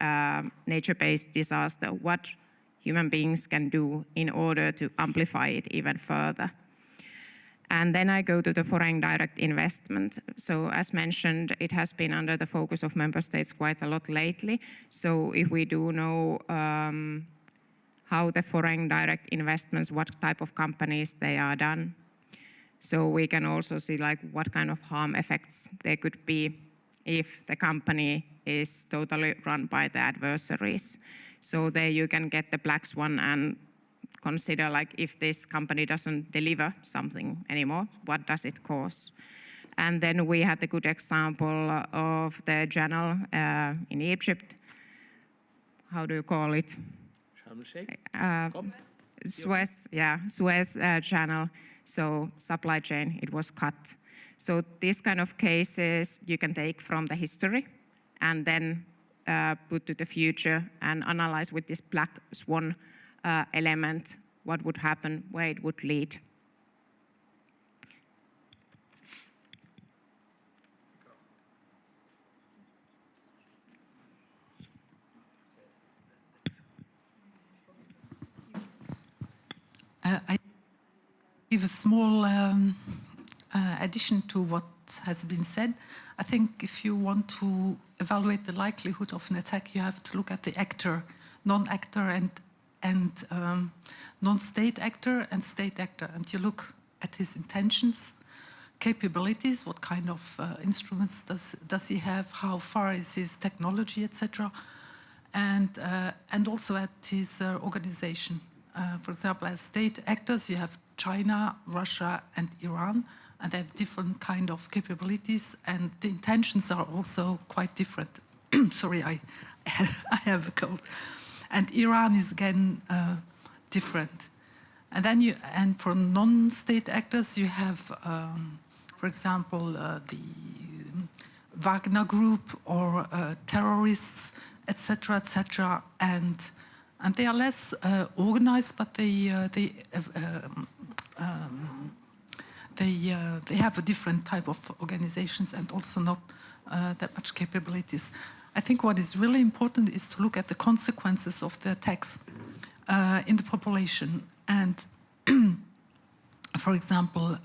nature-based disaster, what human beings can do in order to amplify it even further. And then I go to the foreign direct investment. So as mentioned, it has been under the focus of member states quite a lot lately. So if we do know how the foreign direct investments, what type of companies they are done, so we can also see like what kind of harm effects there could be if the company is totally run by the adversaries. So there you can get the black swan and consider like if this company doesn't deliver something anymore, what does it cause? And then we had a good example of the channel in Egypt. How do you call it? Suez, yeah, Suez channel. So supply chain, it was cut. So these kind of cases you can take from the history and then put to the future and analyze with this black swan element, what would happen, where it would lead. I give a small addition to what has been said. I think if you want to evaluate the likelihood of an attack, you have to look at the actor, non-actor and non-state actor and state actor. And you look at his intentions, capabilities, what kind of instruments does he have, how far is his technology, etc. And also at his organization. For example, as state actors, you have China, Russia, and Iran, and they have different kind of capabilities, and the intentions are also quite different. Sorry, I have a cold. And Iran is again different. And then and for non-state actors, you have, for example, the Wagner Group or terrorists, etc., etc., and they are less organized, but they have a different type of organizations and also not that much capabilities. I think what is really important is to look at the consequences of the attacks in the population. And for example,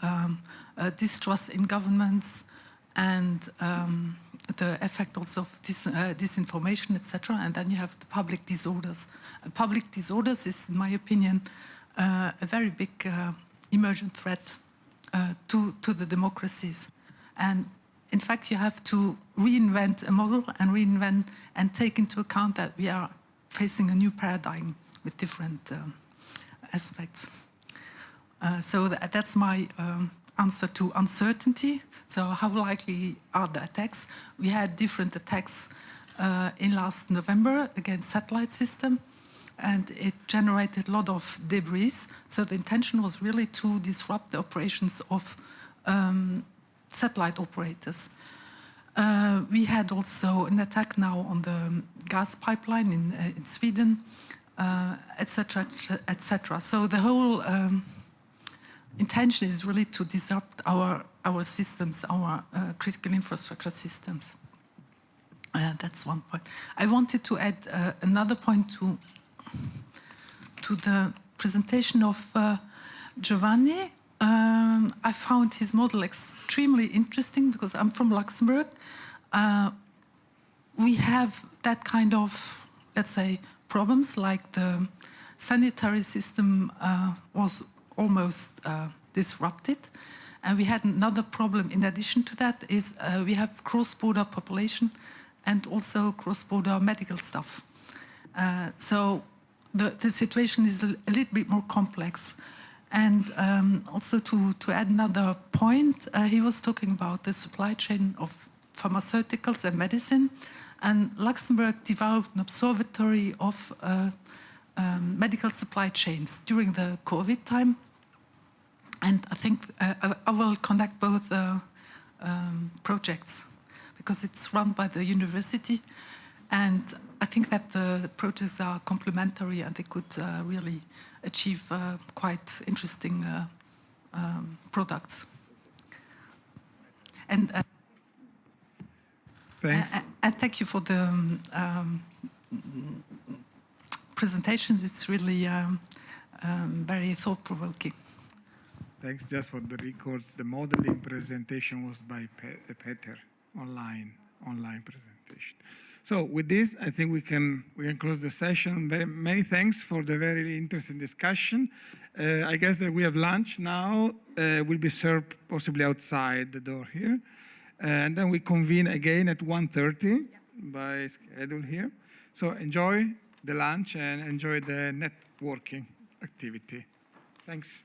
distrust in governments and the effect also of disinformation, etc. And then you have the public disorders. Public disorders is, in my opinion, a very big emergent threat to the democracies. And in fact, you have to reinvent a model and reinvent and take into account that we are facing a new paradigm with different aspects. So that's my answer to uncertainty. So how likely are the attacks? We had different attacks in last November against satellite system, and it generated a lot of debris. So the intention was really to disrupt the operations of satellite operators. We had also an attack now on the gas pipeline in Sweden, etc., etc. So the whole intention is really to disrupt our systems, our critical infrastructure systems. That's one point. I wanted to add another point to the presentation of Giovanni. I found his model extremely interesting because I'm from Luxembourg. We have that kind of, let's say, problems, like the sanitary system was almost disrupted. And we had another problem in addition to that is we have cross-border population and also cross-border medical stuff. So the situation is a little bit more complex. And also to add another point, he was talking about the supply chain of pharmaceuticals and medicine. And Luxembourg developed an observatory of medical supply chains during the COVID time. And I think I will conduct both projects because it's run by the university. And I think that the projects are complementary and they could really achieve quite interesting products. And thanks. And thank you for the presentation. It's really very thought-provoking. Thanks. Just for the records, the modeling presentation was by Peter, online presentation. So with this, I think we can close the session. Many thanks for the very interesting discussion. I guess that we have lunch now. Will be served possibly outside the door here. And then we convene again at 1:30 by schedule here. So enjoy the lunch and enjoy the networking activity. Thanks.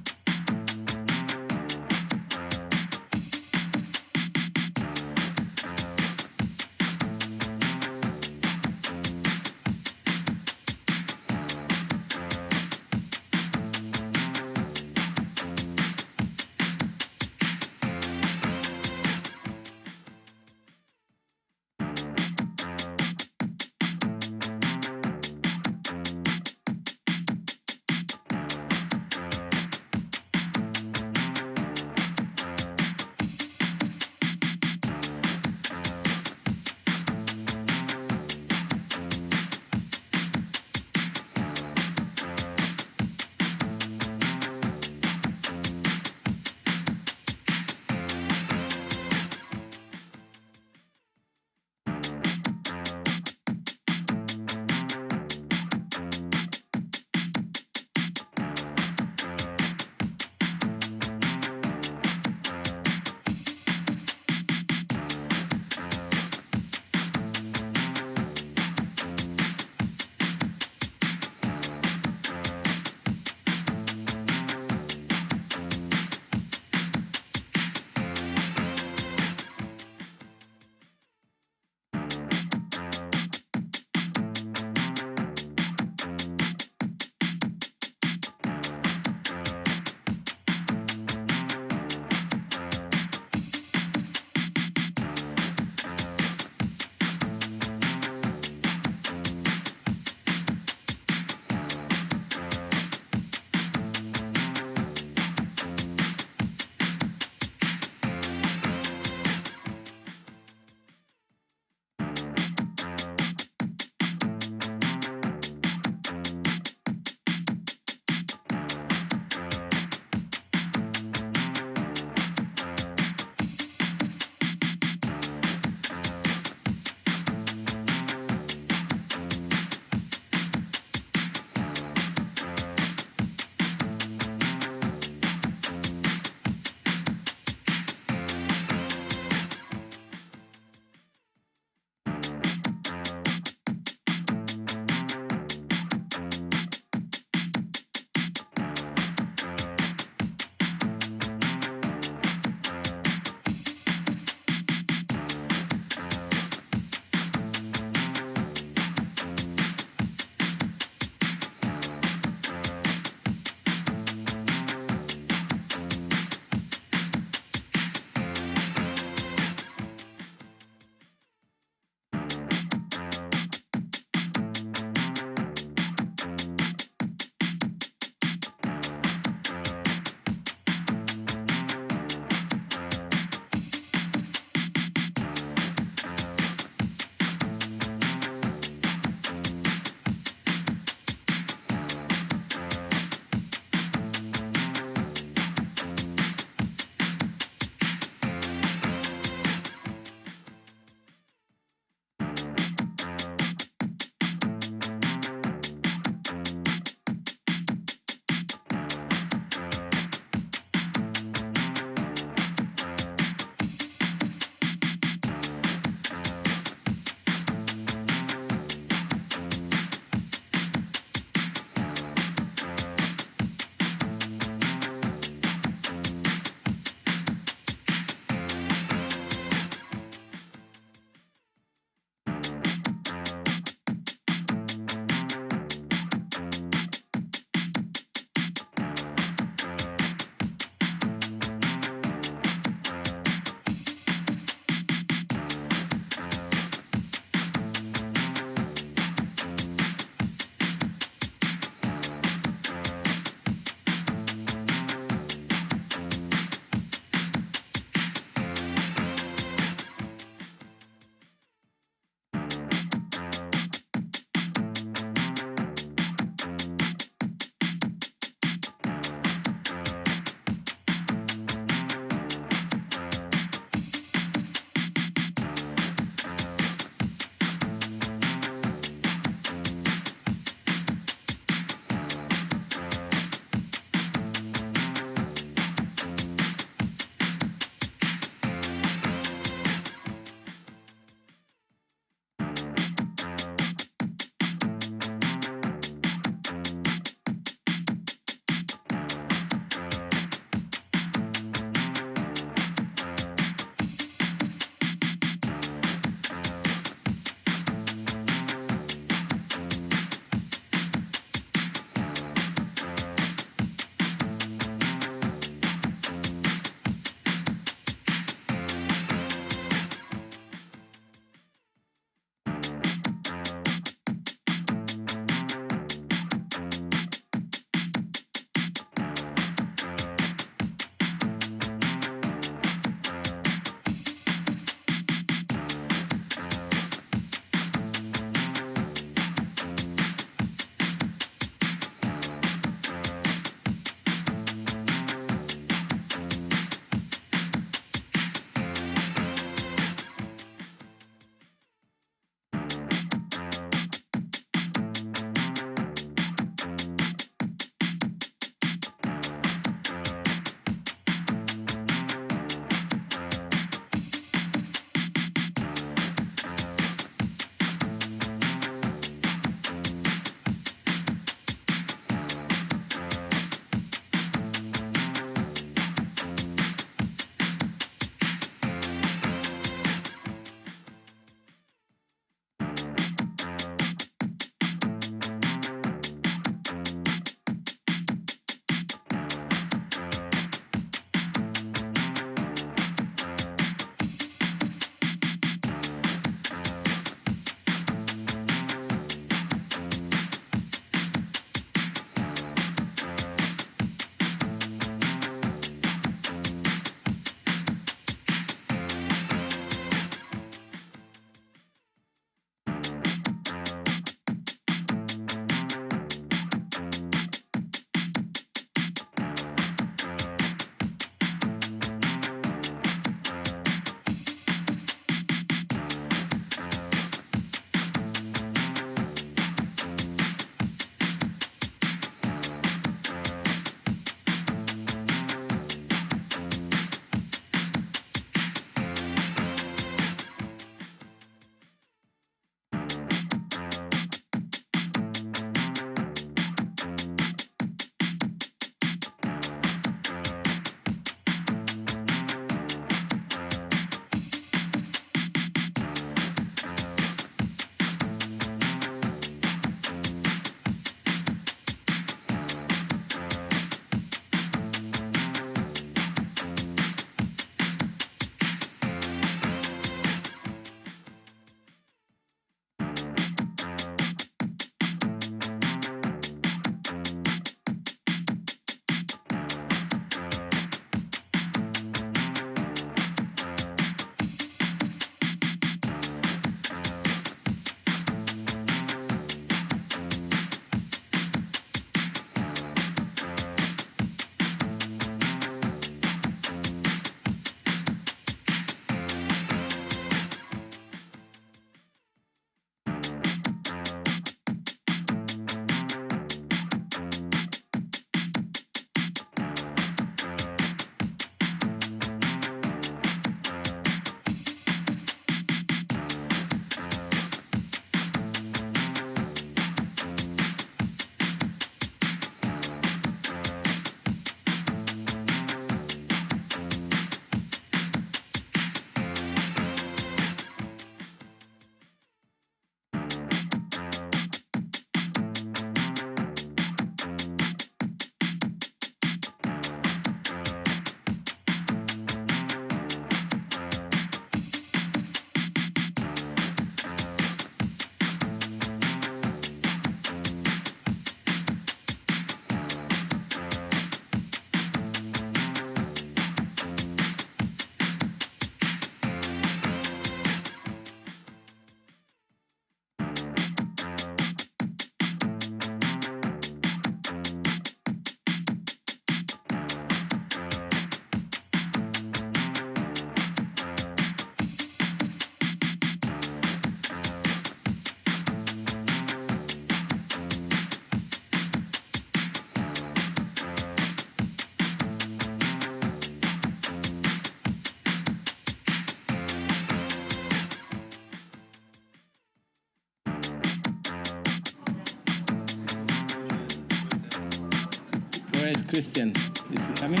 Where is Christian? Is he coming?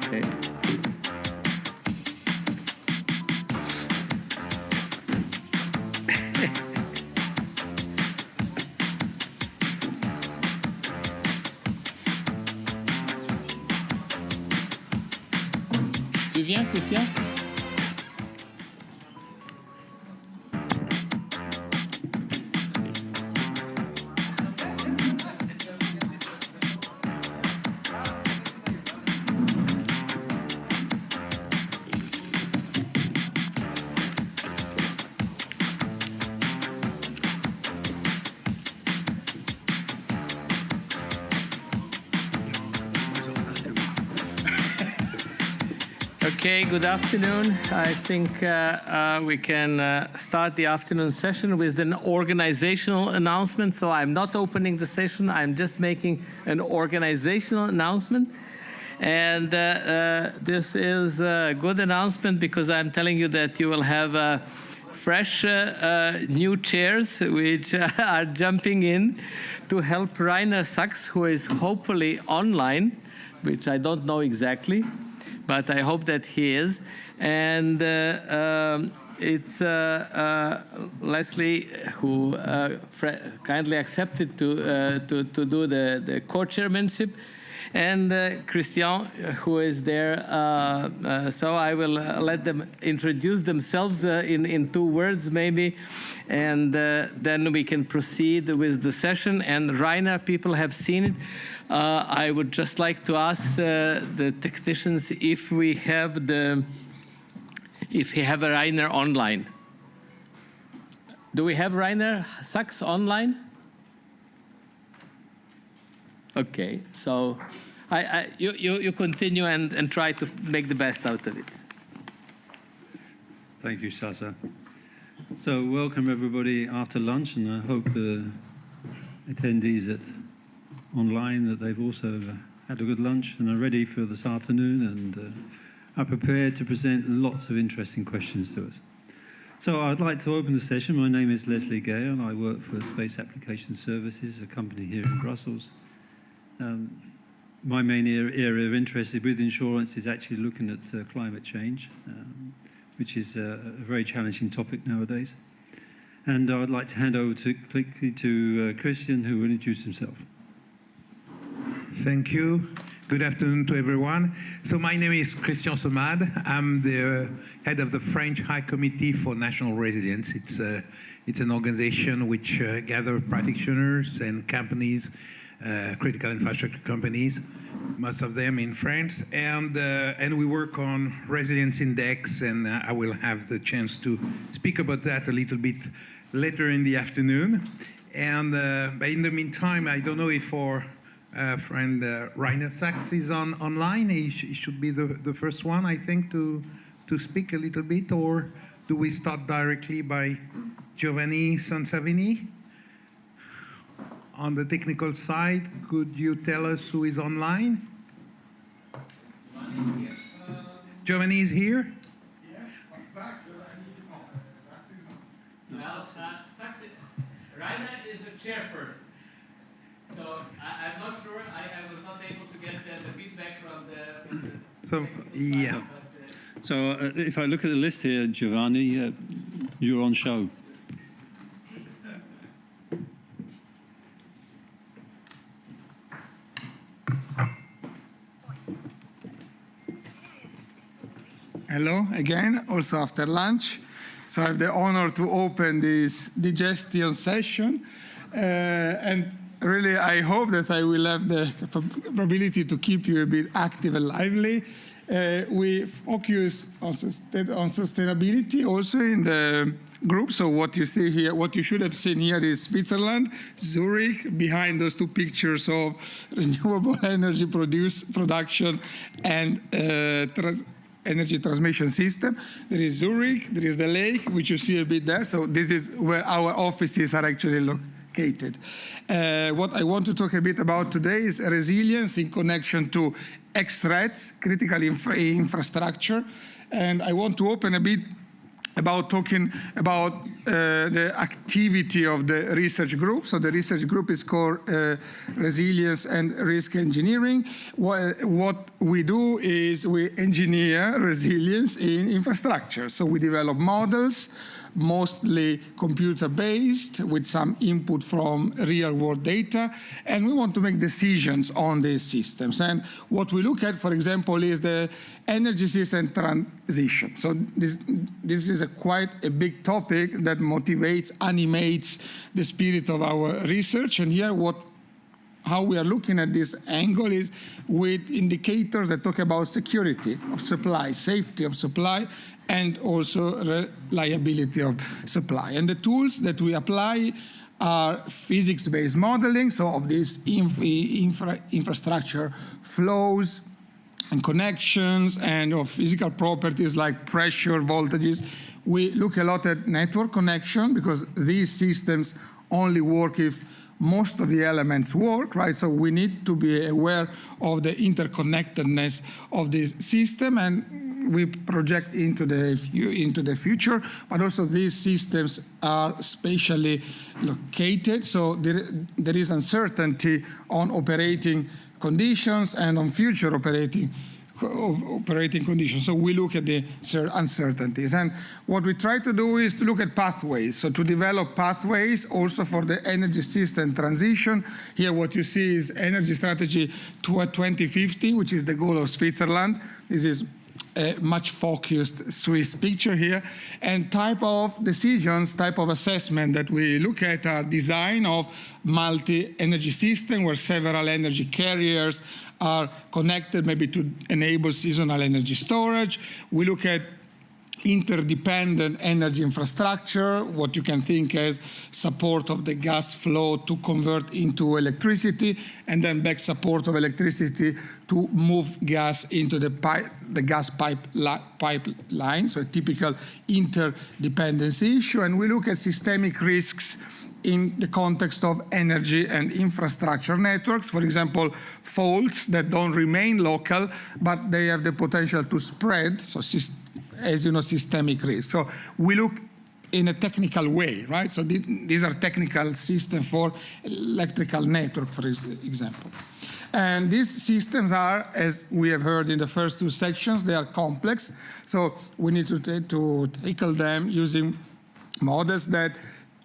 Okay. Tu viens, Christian? Okay, good afternoon. I think we can start the afternoon session with an organizational announcement. So I'm not opening the session, I'm just making an organizational announcement. And this is a good announcement because I'm telling you that you will have fresh new chairs which are jumping in to help Rainer Sachs, who is hopefully online, which I don't know exactly, but I hope that he is. And it's Leslie who kindly accepted to do the co-chairmanship, and Christian, who is there. So I will let them introduce themselves in 2 words maybe, and then we can proceed with the session. And Rainer, people have seen it. I would just like to ask the technicians if we have a Rainer online. Do we have Rainer Sachs online? Okay, so you continue and try to make the best out of it. Thank you, Sasa. So welcome everybody after lunch, and I hope attendees online that they've also had a good lunch and are ready for this afternoon and are prepared to present lots of interesting questions to us. So I'd like to open the session. My name is Leslie Gale and I work for Space Application Services, a company here in Brussels. My main area of interest with insurance is actually looking at climate change, which is a very challenging topic nowadays. And I'd like to hand over quickly to Christian, who will introduce himself. Thank you. Good afternoon to everyone. So my name is Christian Somade. I'm the head of the French High Committee for National Resilience. It's an organization which gathers practitioners and companies, critical infrastructure companies, most of them in France, and we work on resilience index, and I will have the chance to speak about that a little bit later in the afternoon. And but in the meantime, I don't know if our friend Rainer Sachs is online. He should be the first one, I think, to speak a little bit, or do we start directly by Giovanni Sansavini? On the technical side, could you tell us who is online? Giovanni is here? Yes, Rainer is a chairperson. So I'm not sure, I was not able to get the feedback from the... So, yeah. So if I look at the list here, Giovanni, you're on show. Hello again, also after lunch. So I have the honor to open this digestion session. And really, I hope that I will have the capability to keep you a bit active and lively. We focus on sustainability also in the group. So what you see here, what you should have seen here is Switzerland, Zurich, behind those 2 pictures of renewable energy production and energy transmission system. There is Zurich, there is the lake, which you see a bit there. So this is where our offices are actually located. What I want to talk a bit about today is resilience in connection to X threats, critical infrastructure. And I want to open a bit about talking about the activity of the research group. So the research group is called Resilience and Risk Engineering. What we do is we engineer resilience in infrastructure. So we develop models, mostly computer-based, with some input from real-world data, and we want to make decisions on these systems. And what we look at, for example, is the energy system transition. So this is quite a big topic that motivates, animates the spirit of our research. And here how we are looking at this angle is with indicators that talk about security of supply, safety of supply, and also reliability of supply. And the tools that we apply are physics-based modeling, so of these infrastructure flows and connections and of physical properties like pressure, voltages. We look a lot at network connection because these systems only work if most of the elements work, right? So we need to be aware of the interconnectedness of this system, and we project into the future, but also these systems are spatially located, so there is uncertainty on operating conditions and on future operating conditions. So we look at the uncertainties. And what we try to do is to look at pathways. So to develop pathways also for the energy system transition. Here what you see is energy strategy to 2050, which is the goal of Switzerland. This is a much focused Swiss picture here. And type of decisions, type of assessment that we look at are design of multi-energy system where several energy carriers are connected maybe to enable seasonal energy storage. We look at interdependent energy infrastructure, what you can think as support of the gas flow to convert into electricity, and then back support of electricity to move gas into the gas pipeline, so a typical interdependency issue. And we look at systemic risks in the context of energy and infrastructure networks, for example, faults that don't remain local, but they have the potential to spread, so as you know, systemic risk. So we look in a technical way, right? So these are technical systems for electrical network, for example. And these systems are, as we have heard in the first two sections, they are complex. So we need to tackle them using models that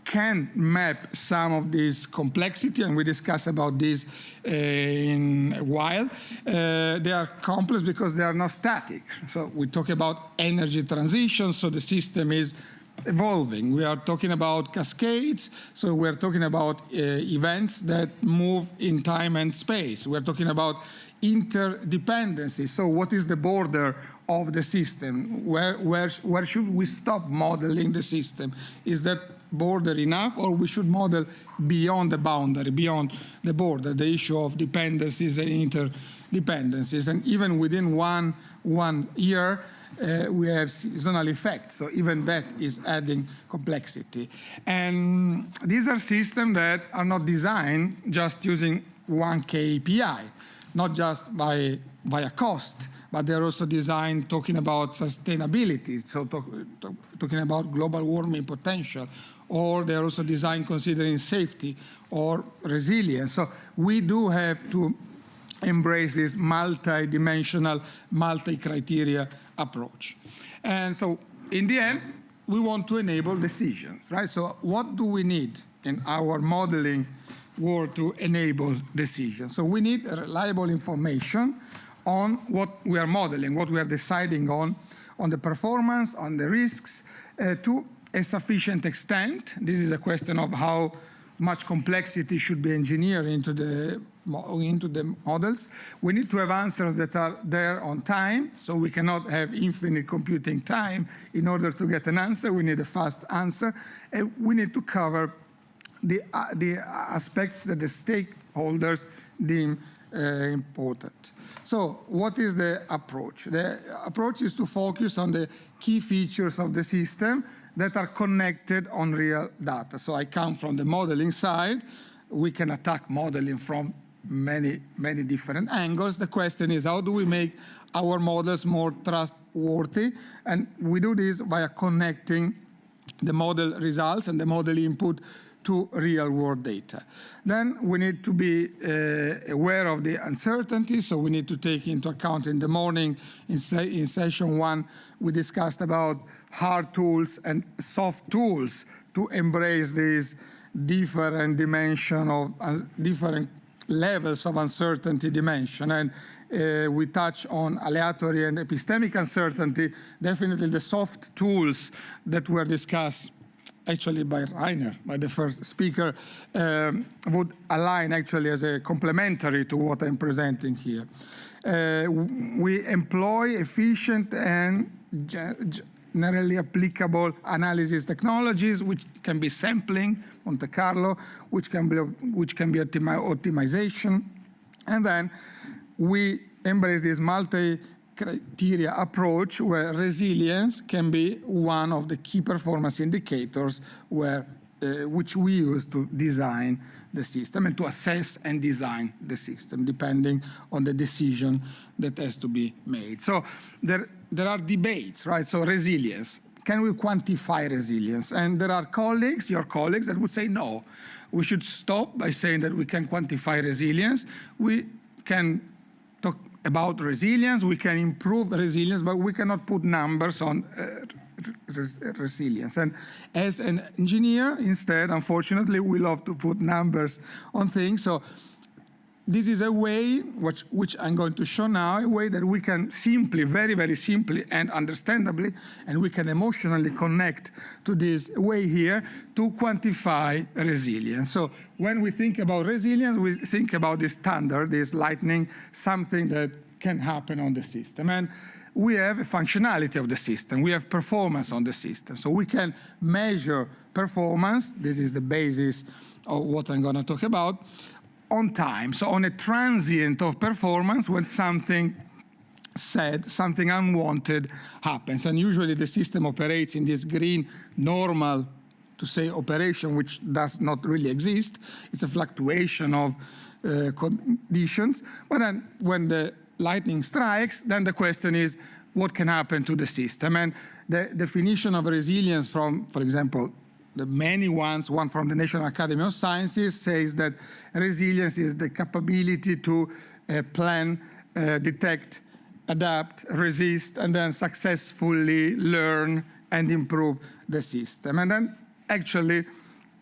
can map some of this complexity, and we discuss about this in a while. They are complex because they are not static. So we talk about energy transition, so the system is evolving. We are talking about cascades, so we're talking about events that move in time and space. We're talking about interdependency. So what is the border of the system? Where should we stop modeling the system? Is that border enough, or we should model beyond the boundary, beyond the border, the issue of dependencies and interdependencies? And even within one year, we have seasonal effects. So even that is adding complexity. And these are systems that are not designed just using one KPI, not just by a cost, but they're also designed talking about sustainability, so talking about global warming potential, or they're also designed considering safety or resilience. So we do have to embrace this multi-dimensional, multi-criteria approach. And so in the end, we want to enable decisions, right? So what do we need in our modeling world to enable decisions? So we need reliable information on what we are modeling, what we are deciding on the performance, on the risks, to a sufficient extent. This is a question of how much complexity should be engineered into the models. We need to have answers that are there on time, so we cannot have infinite computing time in order to get an answer. We need a fast answer. And we need to cover the aspects that the stakeholders deem important. So what is the approach? The approach is to focus on the key features of the system that are connected on real data. So I come from the modeling side. We can attack modeling from many different angles. The question is, how do we make our models more trustworthy? And we do this via connecting the model results and the model input to real-world data. Then we need to be aware of the uncertainty, so we need to take into account. In the morning, in session 1, we discussed about hard tools and soft tools to embrace these different dimension of different levels of uncertainty dimension. And we touch on aleatory and epistemic uncertainty. Definitely the soft tools that were discussed actually by Rainer, by the first speaker, would align actually as a complementary to what I'm presenting here. We employ efficient and generally applicable analysis technologies, which can be sampling, Monte Carlo, which can be optimization, and then we embrace this multi-criteria approach where resilience can be one of the key performance indicators which we use to design the system and to assess and design the system depending on the decision that has to be made. So there are debates, right? So resilience, can we quantify resilience? And there are colleagues, your colleagues, that would say no. We should stop by saying that we can quantify resilience. We can talk about resilience, we can improve resilience, but we cannot put numbers on resilience. And as an engineer, instead, unfortunately, we love to put numbers on things. So this is a way, which I'm going to show now, a way that we can simply, very, very simply and understandably, and we can emotionally connect to this way here to quantify resilience. So when we think about resilience, we think about this standard, this lightning, something that can happen on the system. And we have a functionality of the system. We have performance on the system. So we can measure performance. This is the basis of what I'm going to talk about. On time, so on a transient of performance when something unwanted happens. And usually the system operates in this green normal, to say, operation, which does not really exist. It's a fluctuation of conditions. But then when the lightning strikes, then the question is, what can happen to the system? And the definition of resilience from, for example, the many ones, one from the National Academy of Sciences says that resilience is the capability to plan, detect, adapt, resist, and then successfully learn and improve the system. And then actually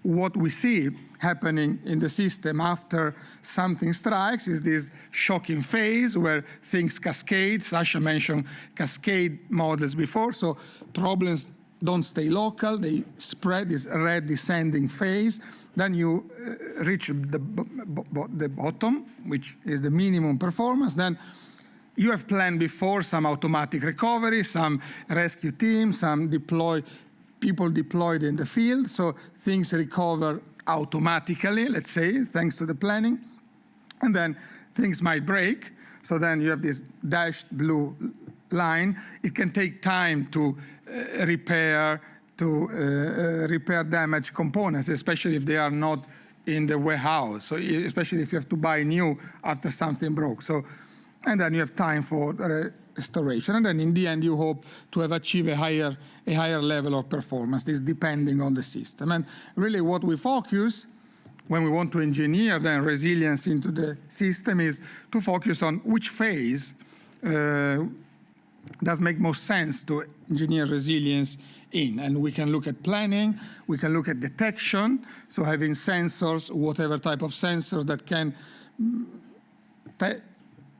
what we see happening in the system after something strikes is this shocking phase where things cascade. Sasha mentioned cascade models before, so problems don't stay local, they spread, this red descending phase. Then you reach the bottom, which is the minimum performance. Then you have planned before some automatic recovery, some rescue teams, some people deployed in the field, so things recover automatically, let's say, thanks to the planning. And then things might break, so then you have this dashed blue line. It can take time to repair damaged components, especially if they are not in the warehouse, so especially if you have to buy new after something broke. So, and then you have time for restoration, and then in the end you hope to have achieved a higher level of performance. This is depending on the system. And really what we focus when we want to engineer then resilience into the system is to focus on which phase does make most sense to engineer resilience in. And we can look at planning, we can look at detection, so having sensors, whatever type of sensors that can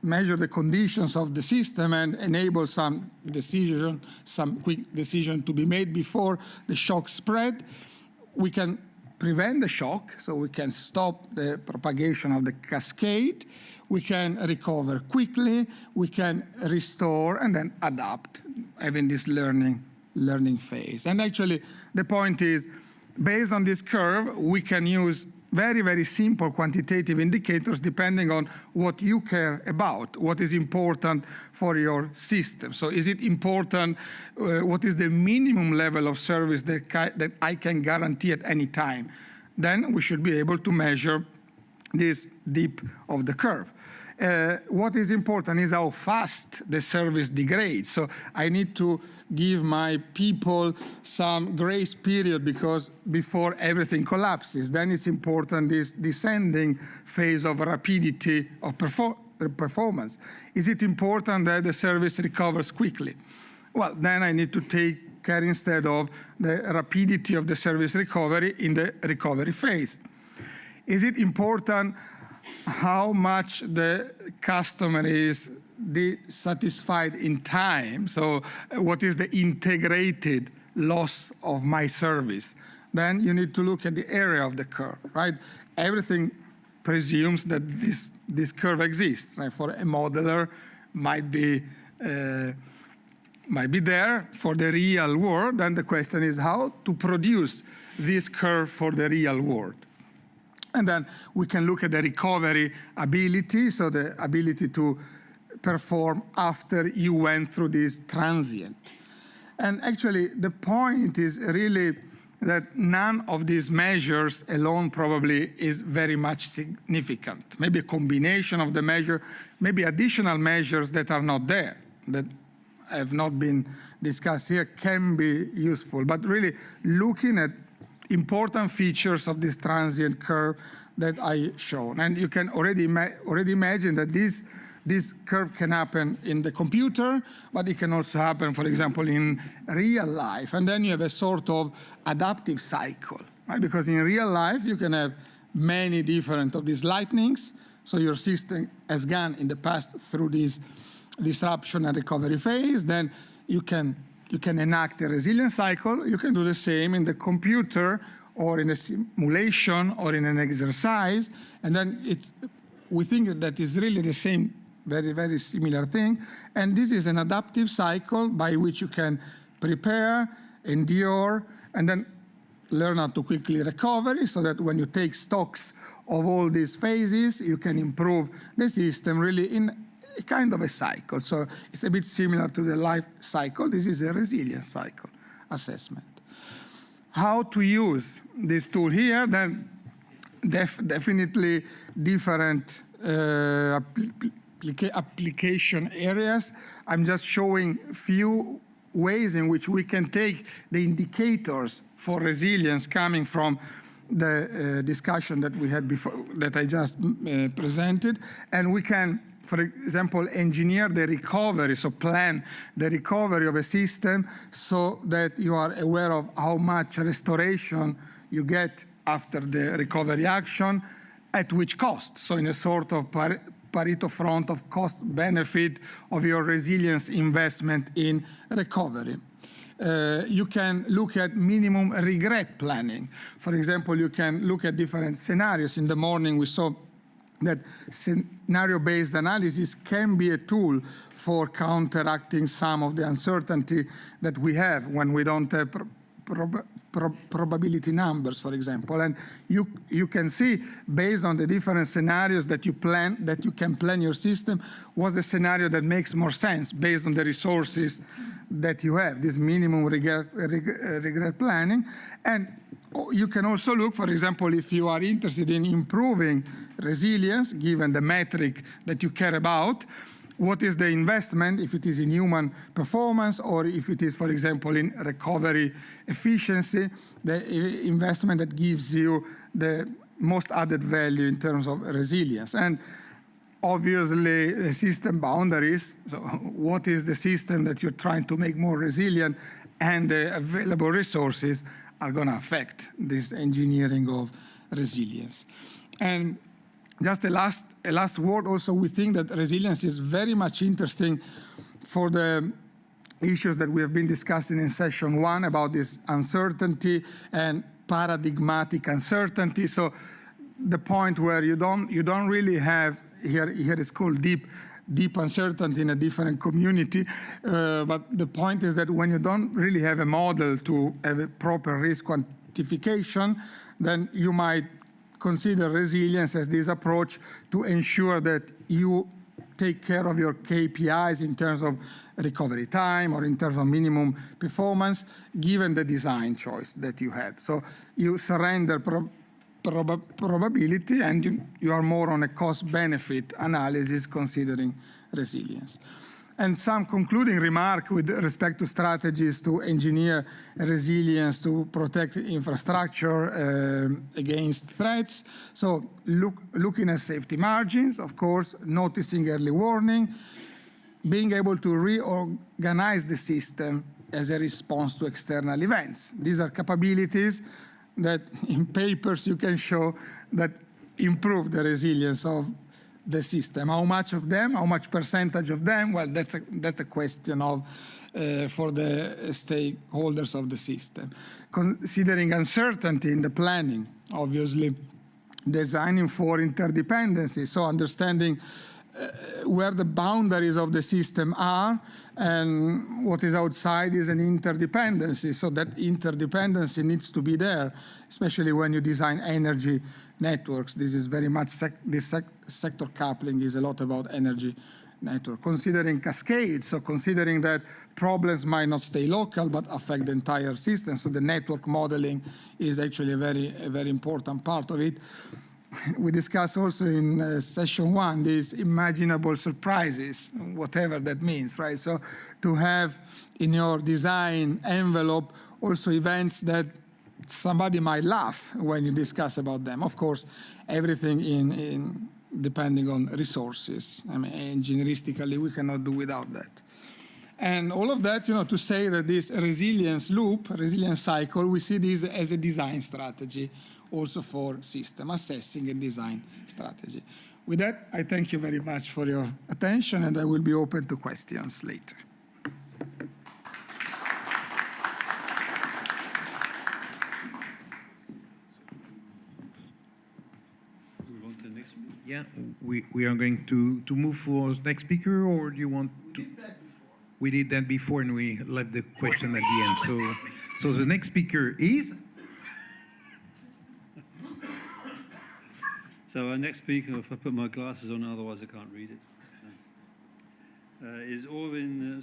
measure the conditions of the system and enable some quick decision to be made before the shock spread. We can prevent the shock, so we can stop the propagation of the cascade. We can recover quickly, we can restore and then adapt, having this learning phase. And actually, the point is, based on this curve, we can use very, very simple quantitative indicators depending on what you care about, what is important for your system. So is it important, what is the minimum level of service that I can guarantee at any time? Then we should be able to measure this dip of the curve. What is important is how fast the service degrades. So I need to give my people some grace period because before everything collapses. Then it's important this descending phase of rapidity of performance. Is it important that the service recovers quickly? Well, then I need to take care instead of the rapidity of the service recovery in the recovery phase. Is it important how much the customer is dissatisfied in time? So what is the integrated loss of my service? Then you need to look at the area of the curve, right? Everything presumes that this curve exists, right? For a modeler, might be there for the real world. And the question is how to produce this curve for the real world. And then we can look at the recovery ability, so the ability to perform after you went through this transient. And actually, the point is really that none of these measures alone probably is very much significant. Maybe a combination of the measure, maybe additional measures that are not there, that have not been discussed here, can be useful. But really looking at important features of this transient curve that I shown. And you can already imagine that this curve can happen in the computer, but it can also happen, for example, in real life. And then you have a sort of adaptive cycle, right? Because in real life, you can have many different of these lightnings. So your system has gone in the past through this disruption and recovery phase. Then you can enact a resilience cycle. You can do the same in the computer or in a simulation or in an exercise. And then we think that is really the same, very, very similar thing. And this is an adaptive cycle by which you can prepare, endure, and then learn how to quickly recover, so that when you take stocks of all these phases, you can improve the system really in a kind of a cycle. So it's a bit similar to the life cycle. This is a resilience cycle assessment. How to use this tool here? Then definitely different application areas. I'm just showing few ways in which we can take the indicators for resilience coming from the discussion that we had before, that I just presented, and we can, for example, engineer the recovery, so plan the recovery of a system so that you are aware of how much restoration you get after the recovery action, at which cost. So in a sort of Pareto front of cost benefit of your resilience investment in recovery. You can look at minimum regret planning. For example, you can look at different scenarios. In the morning, we saw that scenario-based analysis can be a tool for counteracting some of the uncertainty that we have when we don't have probability numbers, for example. And you can see, based on the different scenarios that you can plan your system, what's the scenario that makes more sense based on the resources that you have, this minimum regret planning. And you can also look, for example, if you are interested in improving resilience, given the metric that you care about, what is the investment, if it is in human performance or if it is, for example, in recovery efficiency, the investment that gives you the most added value in terms of resilience. And obviously, system boundaries, so what is the system that you're trying to make more resilient, and the available resources are going to affect this engineering of resilience. And just a last word also, we think that resilience is very much interesting for the issues that we have been discussing in session 1 about this uncertainty and paradigmatic uncertainty. So the point where you don't really have, here it's called deep uncertainty in a different community, but the point is that when you don't really have a model to have a proper risk quantification, then you might consider resilience as this approach to ensure that you take care of your KPIs in terms of recovery time or in terms of minimum performance, given the design choice that you have. So you surrender probability, and you are more on a cost-benefit analysis considering resilience. And some concluding remark with respect to strategies to engineer resilience to protect infrastructure against threats. So looking at safety margins, of course, noticing early warning, being able to reorganize the system as a response to external events. These are capabilities that in papers you can show that improve the resilience of the system. How much of them, how much percentage of them? Well, that's a question of for the stakeholders of the system. Considering uncertainty in the planning, obviously, designing for interdependency, so understanding where the boundaries of the system are and what is outside is an interdependency. So that interdependency needs to be there, especially when you design energy networks. This is very much, this sector coupling is a lot about energy network. Considering cascades, so considering that problems might not stay local but affect the entire system. So the network modeling is actually a very important part of it. We discussed also in session 1 these imaginable surprises, whatever that means, right? So to have in your design envelope also events that somebody might laugh when you discuss about them. Of course, everything in depending on resources. I mean, engineeristically, we cannot do without that. And all of that, to say that this resilience loop, resilience cycle, we see this as a design strategy also for system assessing and design strategy. With that, I thank you very much for your attention, and I will be open to questions later. Move on to the next speaker. Yeah, we are going to move for the next speaker, or do you want to? We did that before, and we left the question at the end. So the next speaker is? So our next speaker, if I put my glasses on, otherwise I can't read it, is Orvin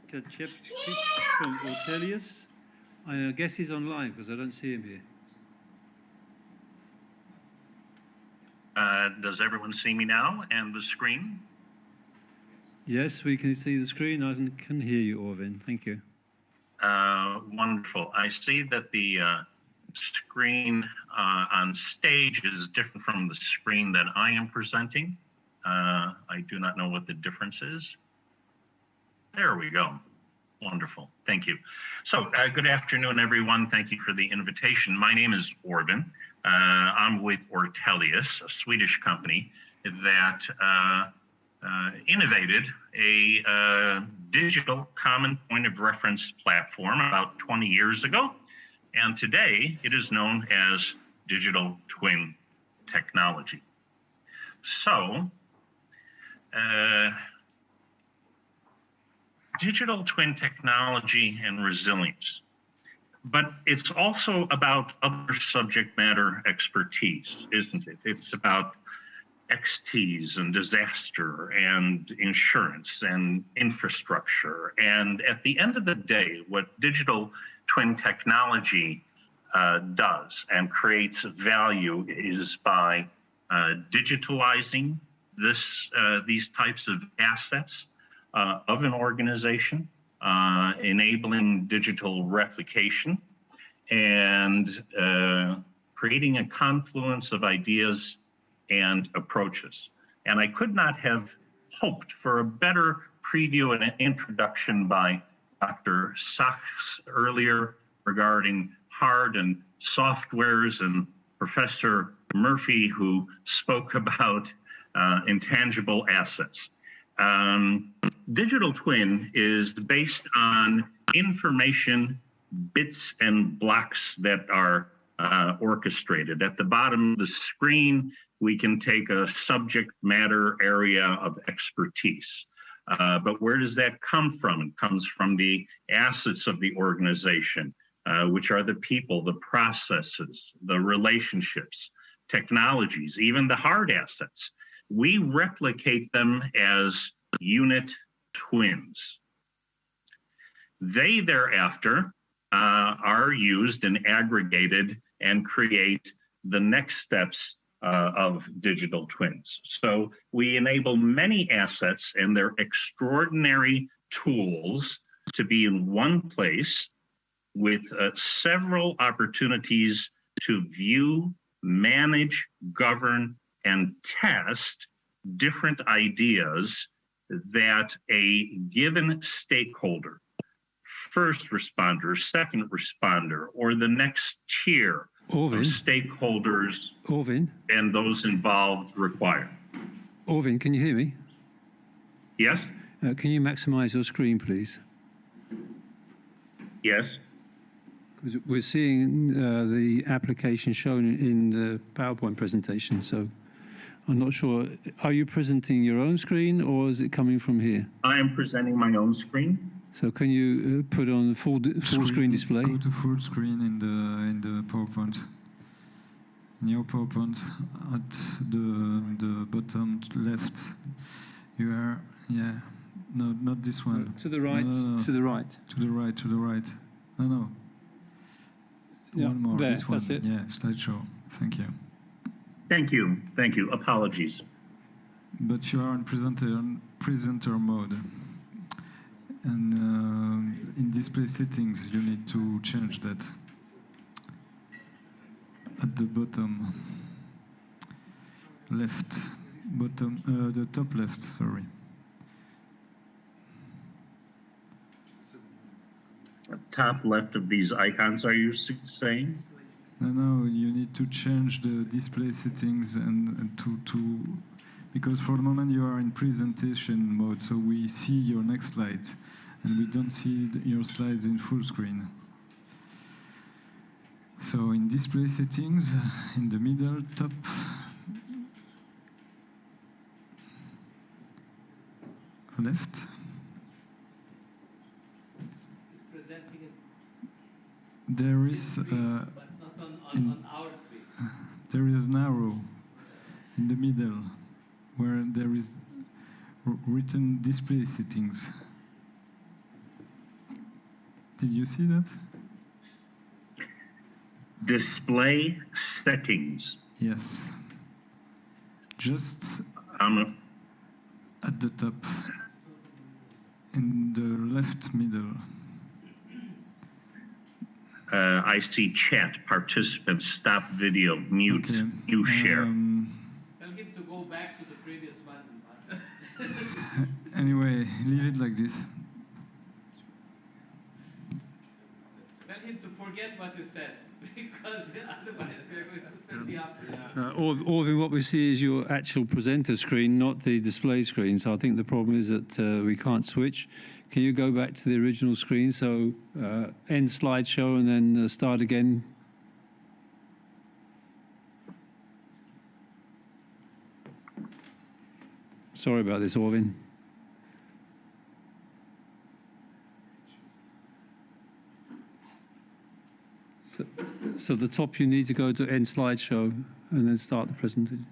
Kachepski from Ortelius. I guess he's online because I don't see him here. Does everyone see me now and the screen? Yes, we can see the screen. I can hear you, Orvin. Thank you. Wonderful. I see that the screen on stage is different from the screen that I am presenting. I do not know what the difference is. There we go. Wonderful. Thank you. So good afternoon, everyone. Thank you for the invitation. My name is Orvin. I'm with Ortelius, a Swedish company that innovated a digital common point of reference platform about 20 years ago. And today it is known as digital twin technology. So, digital twin technology and resilience. But it's also about other subject matter expertise, isn't it? It's about XTs and disaster and insurance and infrastructure. And at the end of the day, what digital twin technology does and creates value is by digitalizing these types of assets of an organization, enabling digital replication, and creating a confluence of ideas and approaches. And I could not have hoped for a better preview and an introduction by Dr. Sachs earlier regarding hard and softwares, and Professor Murphy, who spoke about intangible assets. Digital twin is based on information, bits and blocks that are orchestrated. At the bottom of the screen, we can take a subject matter area of expertise. But where does that come from? It comes from the assets of the organization, which are the people, the processes, the relationships, technologies, even the hard assets. We replicate them as unit twins. They thereafter are used and aggregated and create the next steps of digital twins. So we enable many assets and their extraordinary tools to be in one place with several opportunities to view, manage, govern, and test different ideas that a given stakeholder, first responder, second responder, or the next tier of stakeholders and those involved require. Orvin, can you hear me? Yes? Can you maximize your screen, please? Yes. Because we're seeing the application shown in the PowerPoint presentation, so I'm not sure. Are you presenting your own screen or is it coming from here? I am presenting my own screen. So can you put on full screen display? Go to full screen in the PowerPoint. In your PowerPoint, at the bottom left, you are no, not this one. To the right. No. To the right. To the right. To the right. No. Yeah, one more. there, This one. that's it. Yeah, slideshow. Thank you. Thank you. Thank you. Apologies. But you are in presenter mode. And in display settings, you need to change that. At the bottom left, the top left, sorry. Top left of these icons, are you saying? No, you need to change the display settings and to because for the moment you are in presentation mode, so we see your next slides, and we don't see your slides in full screen. So in display settings, in the middle top, left. There is there is an arrow in the middle where there is written display settings. Did you see that? Display settings. Yes. Just at the top, in the left middle. I see chat, participants, stop video, mute, you share. Tell him to go back to the previous button. Anyway, leave it like this. Tell him to forget what you said, because otherwise we're going to spend the afternoon. Orvin, what we see is your actual presenter screen, not the display screen. So I think the problem is that we can't switch. Can you go back to the original screen? So end slideshow and then start again. Sorry about this, Orvin. So the top, you need to go to end slideshow and then start the presentation.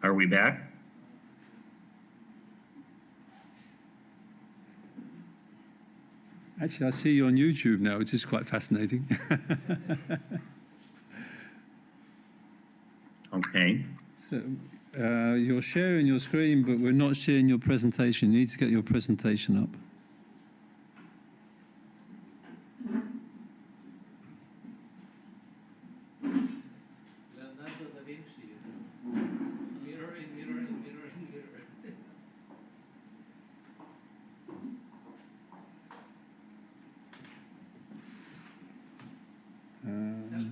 Are we back? Actually, I see you on YouTube now, which is quite fascinating. Okay. So you're sharing your screen, but we're not sharing your presentation. You need to get your presentation up.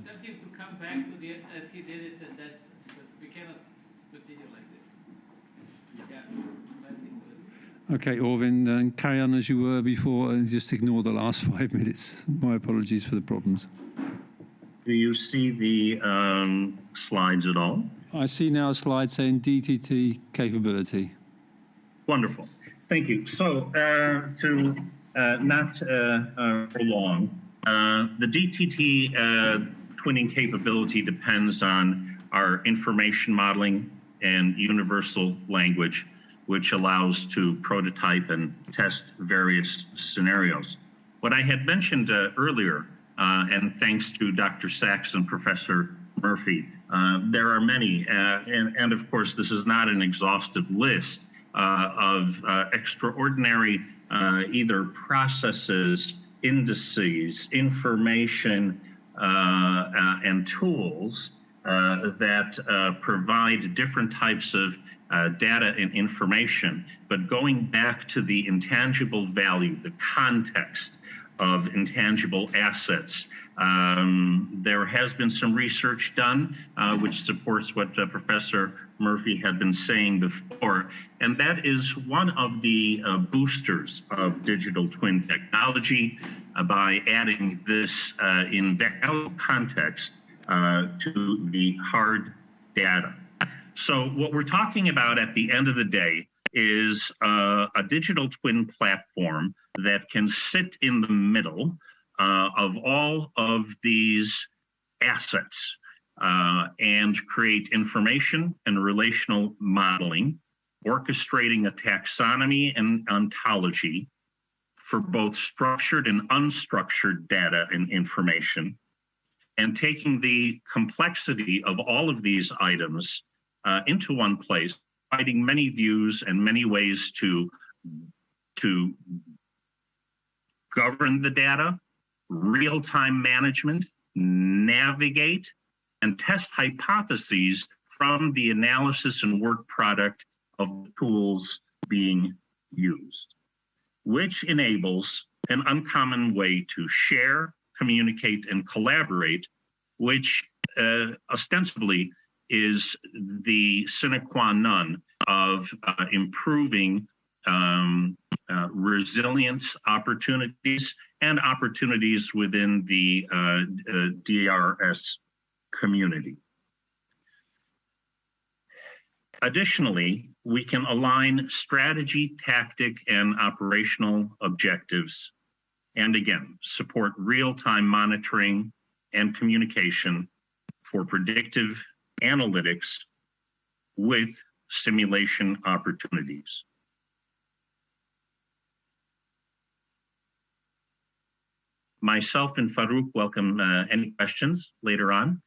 Tell him to come back to the as he did it, and that's because we cannot continue like this. Yeah. Okay, Orvin, carry on as you were before and just ignore the last 5 minutes. My apologies for the problems. Do you see the slides at all? I see now a slide saying DTT capability. Wonderful. Thank you. So to not prolong, the DTT twinning capability depends on our information modeling and universal language, which allows to prototype and test various scenarios. What I had mentioned earlier, and thanks to Dr. Sachs and Professor Murphy, there are many, and of course this is not an exhaustive list of extraordinary either processes, indices, information, and tools that provide different types of data and information. But going back to the intangible value, the context of intangible assets, there has been some research done which supports what Professor Murphy had been saying before, and that is one of the boosters of digital twin technology by adding this in value context to the hard data. So what we're talking about at the end of the day is a digital twin platform that can sit in the middle of all of these assets and create information and relational modeling, orchestrating a taxonomy and ontology for both structured and unstructured data and information, and taking the complexity of all of these items into one place, providing many views and many ways to govern the data, real-time management, navigate, and test hypotheses from the analysis and work product of the tools being used, which enables an uncommon way to share, communicate, and collaborate, which ostensibly is the sine qua non of improving resilience opportunities and opportunities within the DRS community. Additionally, we can align strategy, tactic, and operational objectives, and again, support real-time monitoring and communication for predictive analytics with simulation opportunities. Myself and Farouk welcome any questions later on.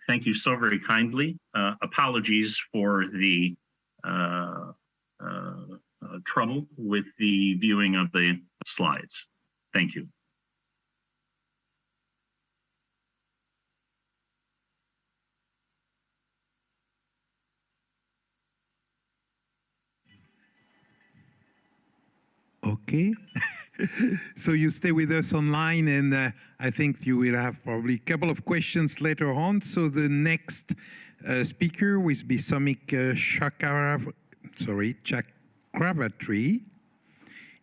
Thank you so very kindly. Apologies for the trouble with the viewing of the slides. Thank you. Okay. So you stay with us online, and I think you will have probably a couple of questions later on. So the next speaker will be Samik Chakrabarty.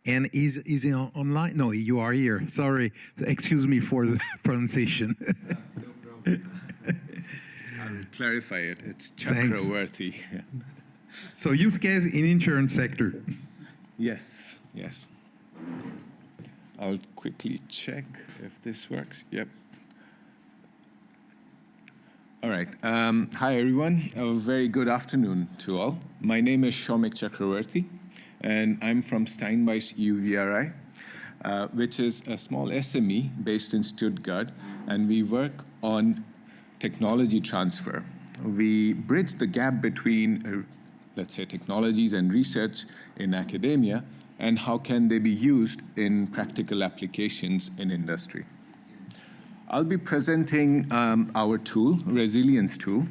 And is he online? No, you are here. Sorry. Excuse me for the pronunciation. No problem. I'll clarify it. It's Chakrabarty. So use case in insurance sector. Yes, yes. I'll quickly check if this works. Yep. All right. Hi, everyone. A very good afternoon to all. My name is Samik Chakrabarty, and I'm from Steinbeiß UVRI, which is a small SME based in Stuttgart, and we work on technology transfer. We bridge the gap between, let's say, technologies and research in academia, and how can they be used in practical applications in industry. I'll be presenting our tool, Resilience tool,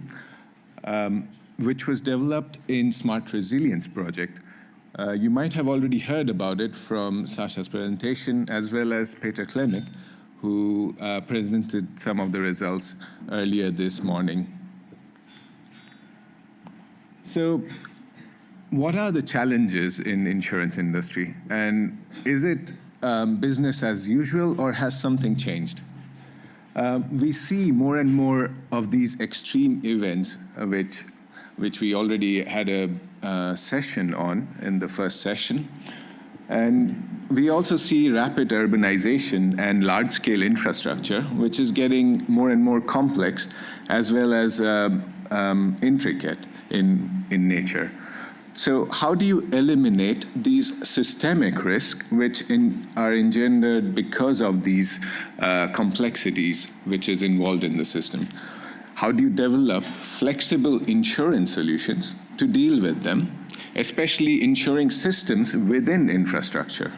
which was developed in Smart Resilience project. You might have already heard about it from Sasha's presentation, as well as Peter Klemek, who presented some of the results earlier this morning. So, what are the challenges in insurance industry? And is it business as usual, or has something changed? we see more and more of these extreme events, which we already had a session on in the first session. And we also see rapid urbanization and large-scale infrastructure, which is getting more and more complex, as well as intricate in nature. So how do you eliminate these systemic risks which are engendered because of these complexities which is involved in the system? How do you develop flexible insurance solutions to deal with them, especially insuring systems within infrastructure?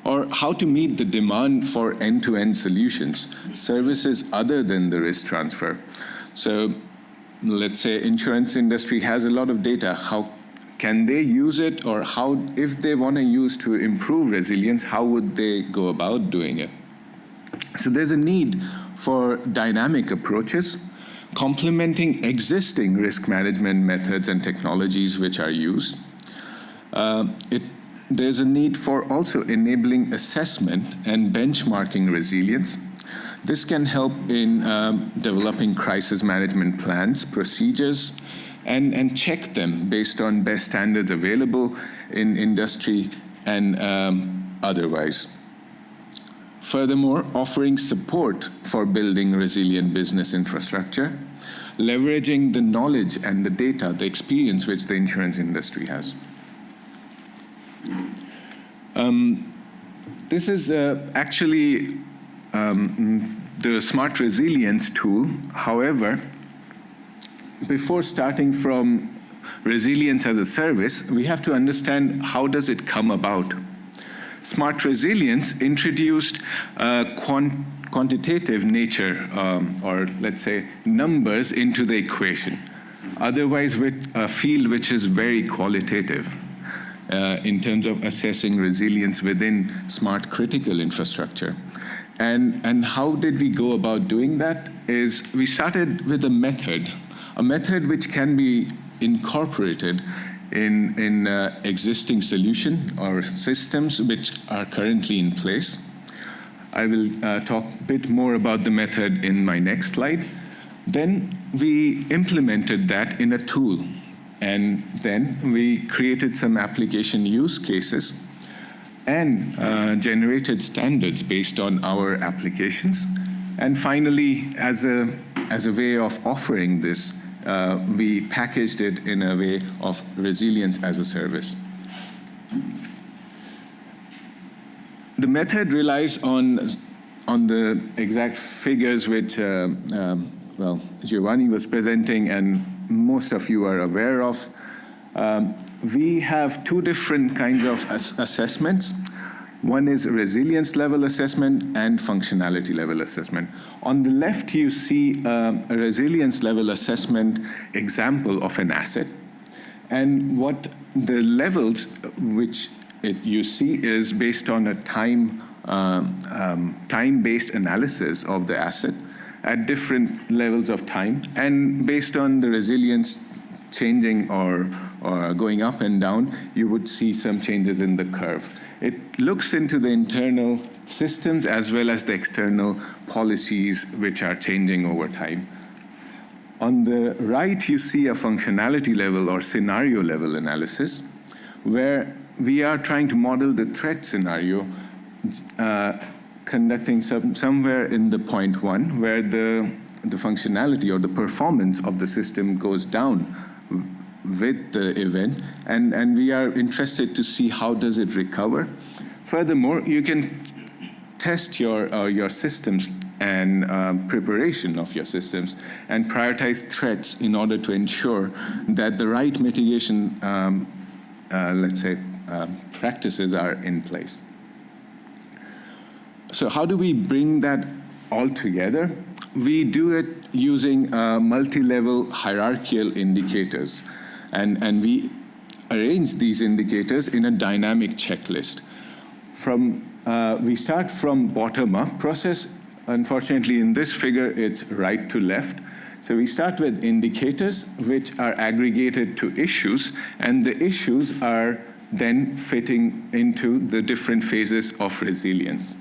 Or how to meet the demand for end-to-end solutions, services other than the risk transfer? So let's say insurance industry has a lot of data. How can they use it, or how, if they want to use to improve resilience, how would they go about doing it? So there's a need for dynamic approaches, complementing existing risk management methods and technologies which are used. There's a need for also enabling assessment and benchmarking resilience. This can help in developing crisis management plans, procedures, and check them based on best standards available in industry and otherwise. Furthermore, offering support for building resilient business infrastructure, leveraging the knowledge and the data, the experience which the insurance industry has. This is actually the Smart Resilience tool. However, before starting from resilience as a service, we have to understand how does it come about. Smart Resilience introduced quantitative nature, or let's say numbers, into the equation. Otherwise, with a field which is very qualitative in terms of assessing resilience within smart critical infrastructure. And how did we go about doing that? Is we started with a method which can be incorporated in existing solution or systems which are currently in place. I will talk a bit more about the method in my next slide. Then we implemented that in a tool, and then we created some application use cases and generated standards based on our applications. And finally, as a way of offering this, we packaged it in a way of resilience as a service. The method relies on the exact figures which well, Giovanni was presenting and most of you are aware of. We have two different kinds of assessments. One is resilience level assessment and functionality level assessment. On the left, you see a resilience level assessment example of an asset. And what the levels which you see is based on a time-based analysis of the asset at different levels of time. And based on the resilience changing or going up and down, you would see some changes in the curve. It looks into the internal systems as well as the external policies which are changing over time. On the right, you see a functionality level or scenario level analysis, where we are trying to model the threat scenario, conducting somewhere in the point 1, where the functionality or the performance of the system goes down with the event, and we are interested to see how does it recover. Furthermore, you can test your systems and preparation of your systems and prioritize threats in order to ensure that the right mitigation, let's say, practices are in place. So how do we bring that all together? We do it using multi-level hierarchical indicators. And we arrange these indicators in a dynamic checklist. We start from bottom-up process. Unfortunately, in this figure, it's right to left. So we start with indicators, which are aggregated to issues, and the issues are then fitting into the different phases of resilience.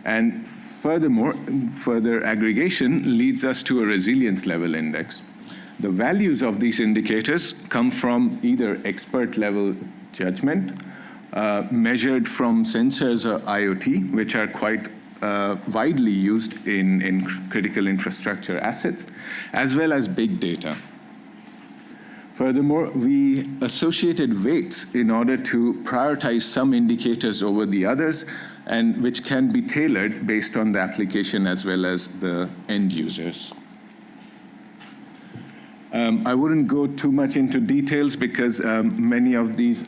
And Furthermore, further aggregation leads us to a resilience level index. The values of these indicators come from either expert level judgment, measured from sensors or IoT, which are quite widely used in critical infrastructure assets, as well as big data. Furthermore, we associated weights in order to prioritize some indicators over the others, and which can be tailored based on the application as well as the end users. I wouldn't go too much into details because many of these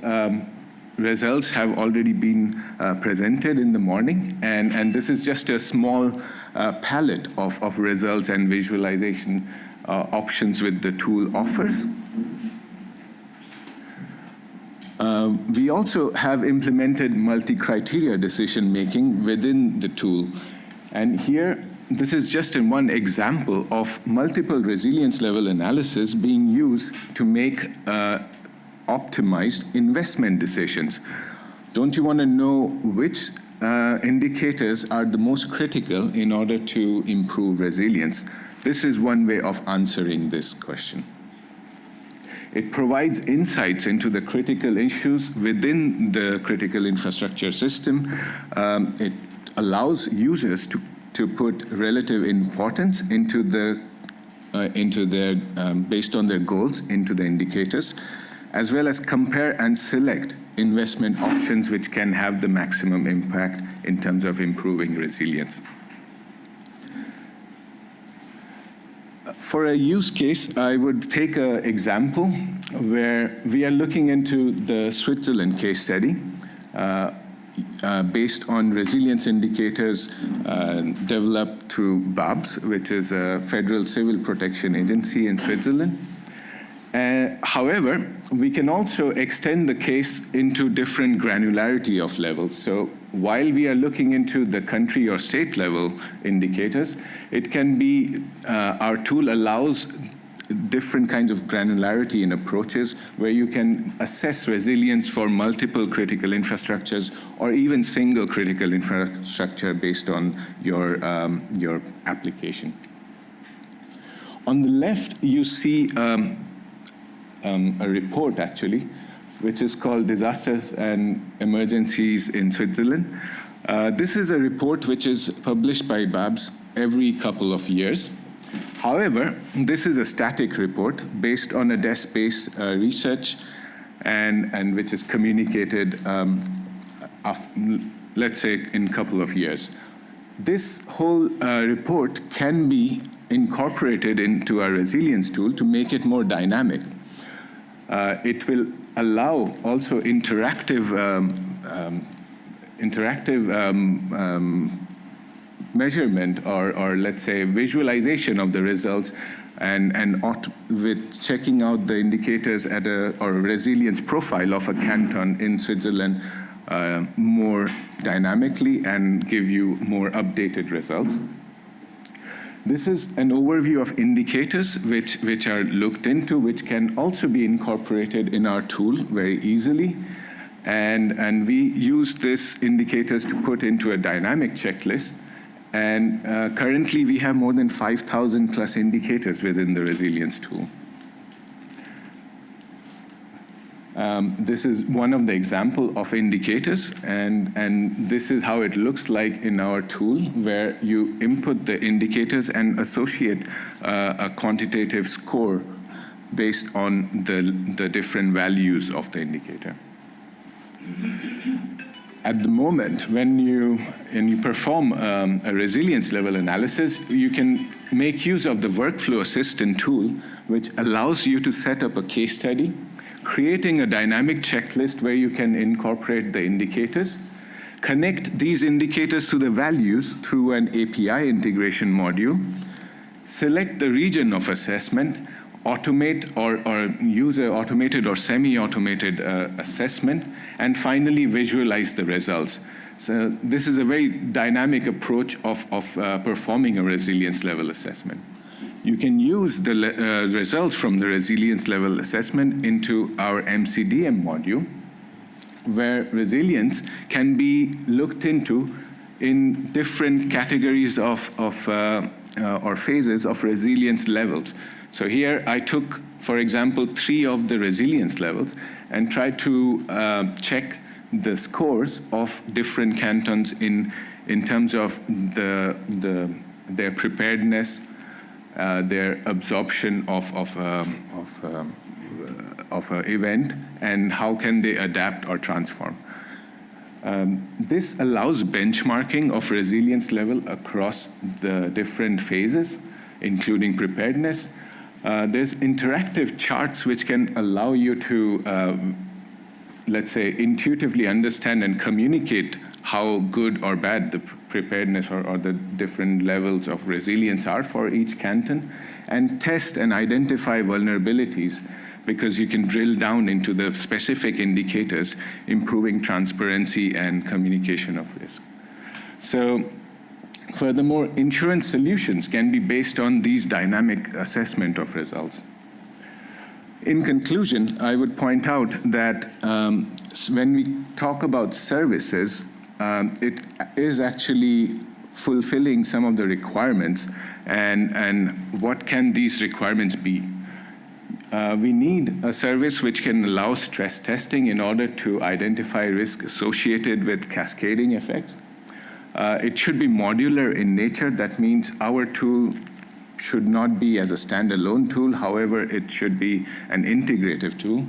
results have already been presented in the morning, and this is just a small palette of results and visualization options which the tool offers. We also have implemented multi-criteria decision-making within the tool. And here, this is just in one example of multiple resilience level analysis being used to make optimized investment decisions. Don't you want to know which indicators are the most critical in order to improve resilience? This is one way of answering this question. It provides insights into the critical issues within the critical infrastructure system. It allows users to put relative importance into their based on their goals into the indicators, as well as compare and select investment options which can have the maximum impact in terms of improving resilience. For a use case, I would take an example where we are looking into the Switzerland case study based on resilience indicators developed through BABS, which is a federal civil protection agency in Switzerland. However, we can also extend the case into different granularity of levels. So while we are looking into the country or state level indicators, it can be, our tool allows different kinds of granularity in approaches where you can assess resilience for multiple critical infrastructures or even single critical infrastructure based on your application. On the left, you see a report, actually, which is called Disasters and Emergencies in Switzerland. This is a report which is published by BABS every couple of years. However, this is a static report based on a desk-based research and which is communicated, let's say, in a couple of years. This whole report can be incorporated into our resilience tool to make it more dynamic. It will allow also interactive measurement or let's say visualization of the results and with checking out the indicators at or resilience profile of a canton in Switzerland more dynamically and give you more updated results. This is an overview of indicators which are looked into, which can also be incorporated in our tool very easily. And we use these indicators to put into a dynamic checklist. And currently, we have more than 5,000 plus indicators within the resilience tool. This is one of the example of indicators, and this is how it looks like in our tool, where you input the indicators and associate a quantitative score based on the different values of the indicator. At the moment, when you perform a resilience level analysis, you can make use of the Workflow Assistant tool, which allows you to set up a case study, creating a dynamic checklist where you can incorporate the indicators, connect these indicators to the values through an API integration module, select the region of assessment, automate or use an automated or semi-automated assessment, and finally visualize the results. So this is a very dynamic approach of performing a resilience level assessment. You can use the results from the resilience level assessment into our MCDM module, where resilience can be looked into in different categories or phases of resilience levels. So here I took, for example, 3 of the resilience levels and tried to check the scores of different cantons in terms of their preparedness, their absorption of an event, and how can they adapt or transform. This allows benchmarking of resilience level across the different phases, including preparedness. There's interactive charts which can allow you to, let's say, intuitively understand and communicate how good or bad the preparedness or the different levels of resilience are for each canton, and test and identify vulnerabilities, because you can drill down into the specific indicators, improving transparency and communication of risk. So furthermore, insurance solutions can be based on these dynamic assessment of results. In conclusion, I would point out that when we talk about services, it is actually fulfilling some of the requirements, and what can these requirements be? We need a service which can allow stress testing in order to identify risk associated with cascading effects. It should be modular in nature. That means our tool should not be as a standalone tool. However, it should be an integrative tool.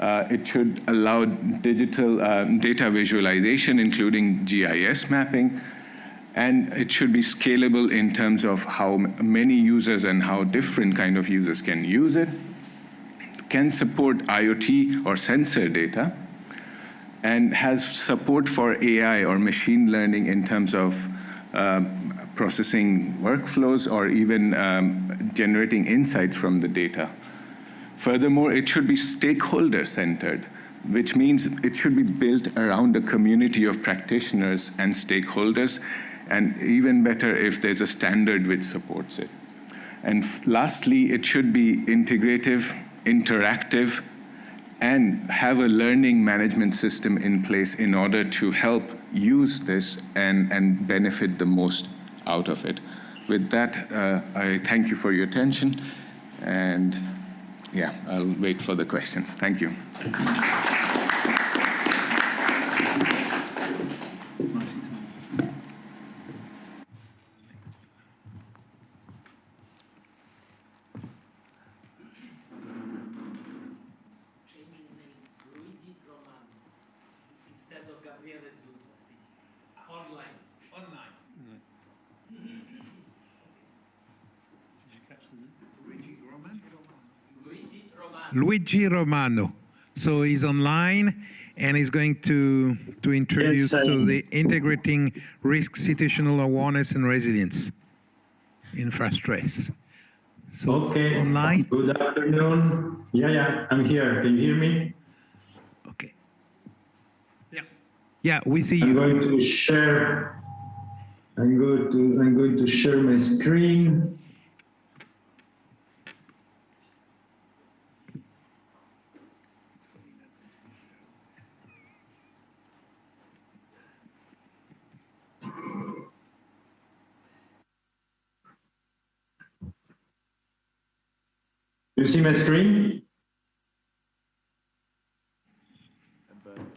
It should allow digital data visualization, including GIS mapping. And it should be scalable in terms of how many users and how different kind of users can use it. Can support IoT or sensor data, and has support for AI or machine learning in terms of processing workflows or even generating insights from the data. Furthermore, it should be stakeholder-centered, which means it should be built around a community of practitioners and stakeholders, and even better if there's a standard which supports it. And lastly, it should be integrative, interactive, and have a learning management system in place in order to help use this and benefit the most out of it. With that, I thank you for your attention, and yeah, I'll wait for the questions. Thank you. Luigi Romano. So he's online, and he's going to introduce the integrating risk, situational awareness, and resilience, InfraStress. So okay. Online. Good afternoon. Yeah, I'm here. Can you hear me? Okay. Yeah, we see you. I'm going to share. I'm going to share my screen. Do you see my screen?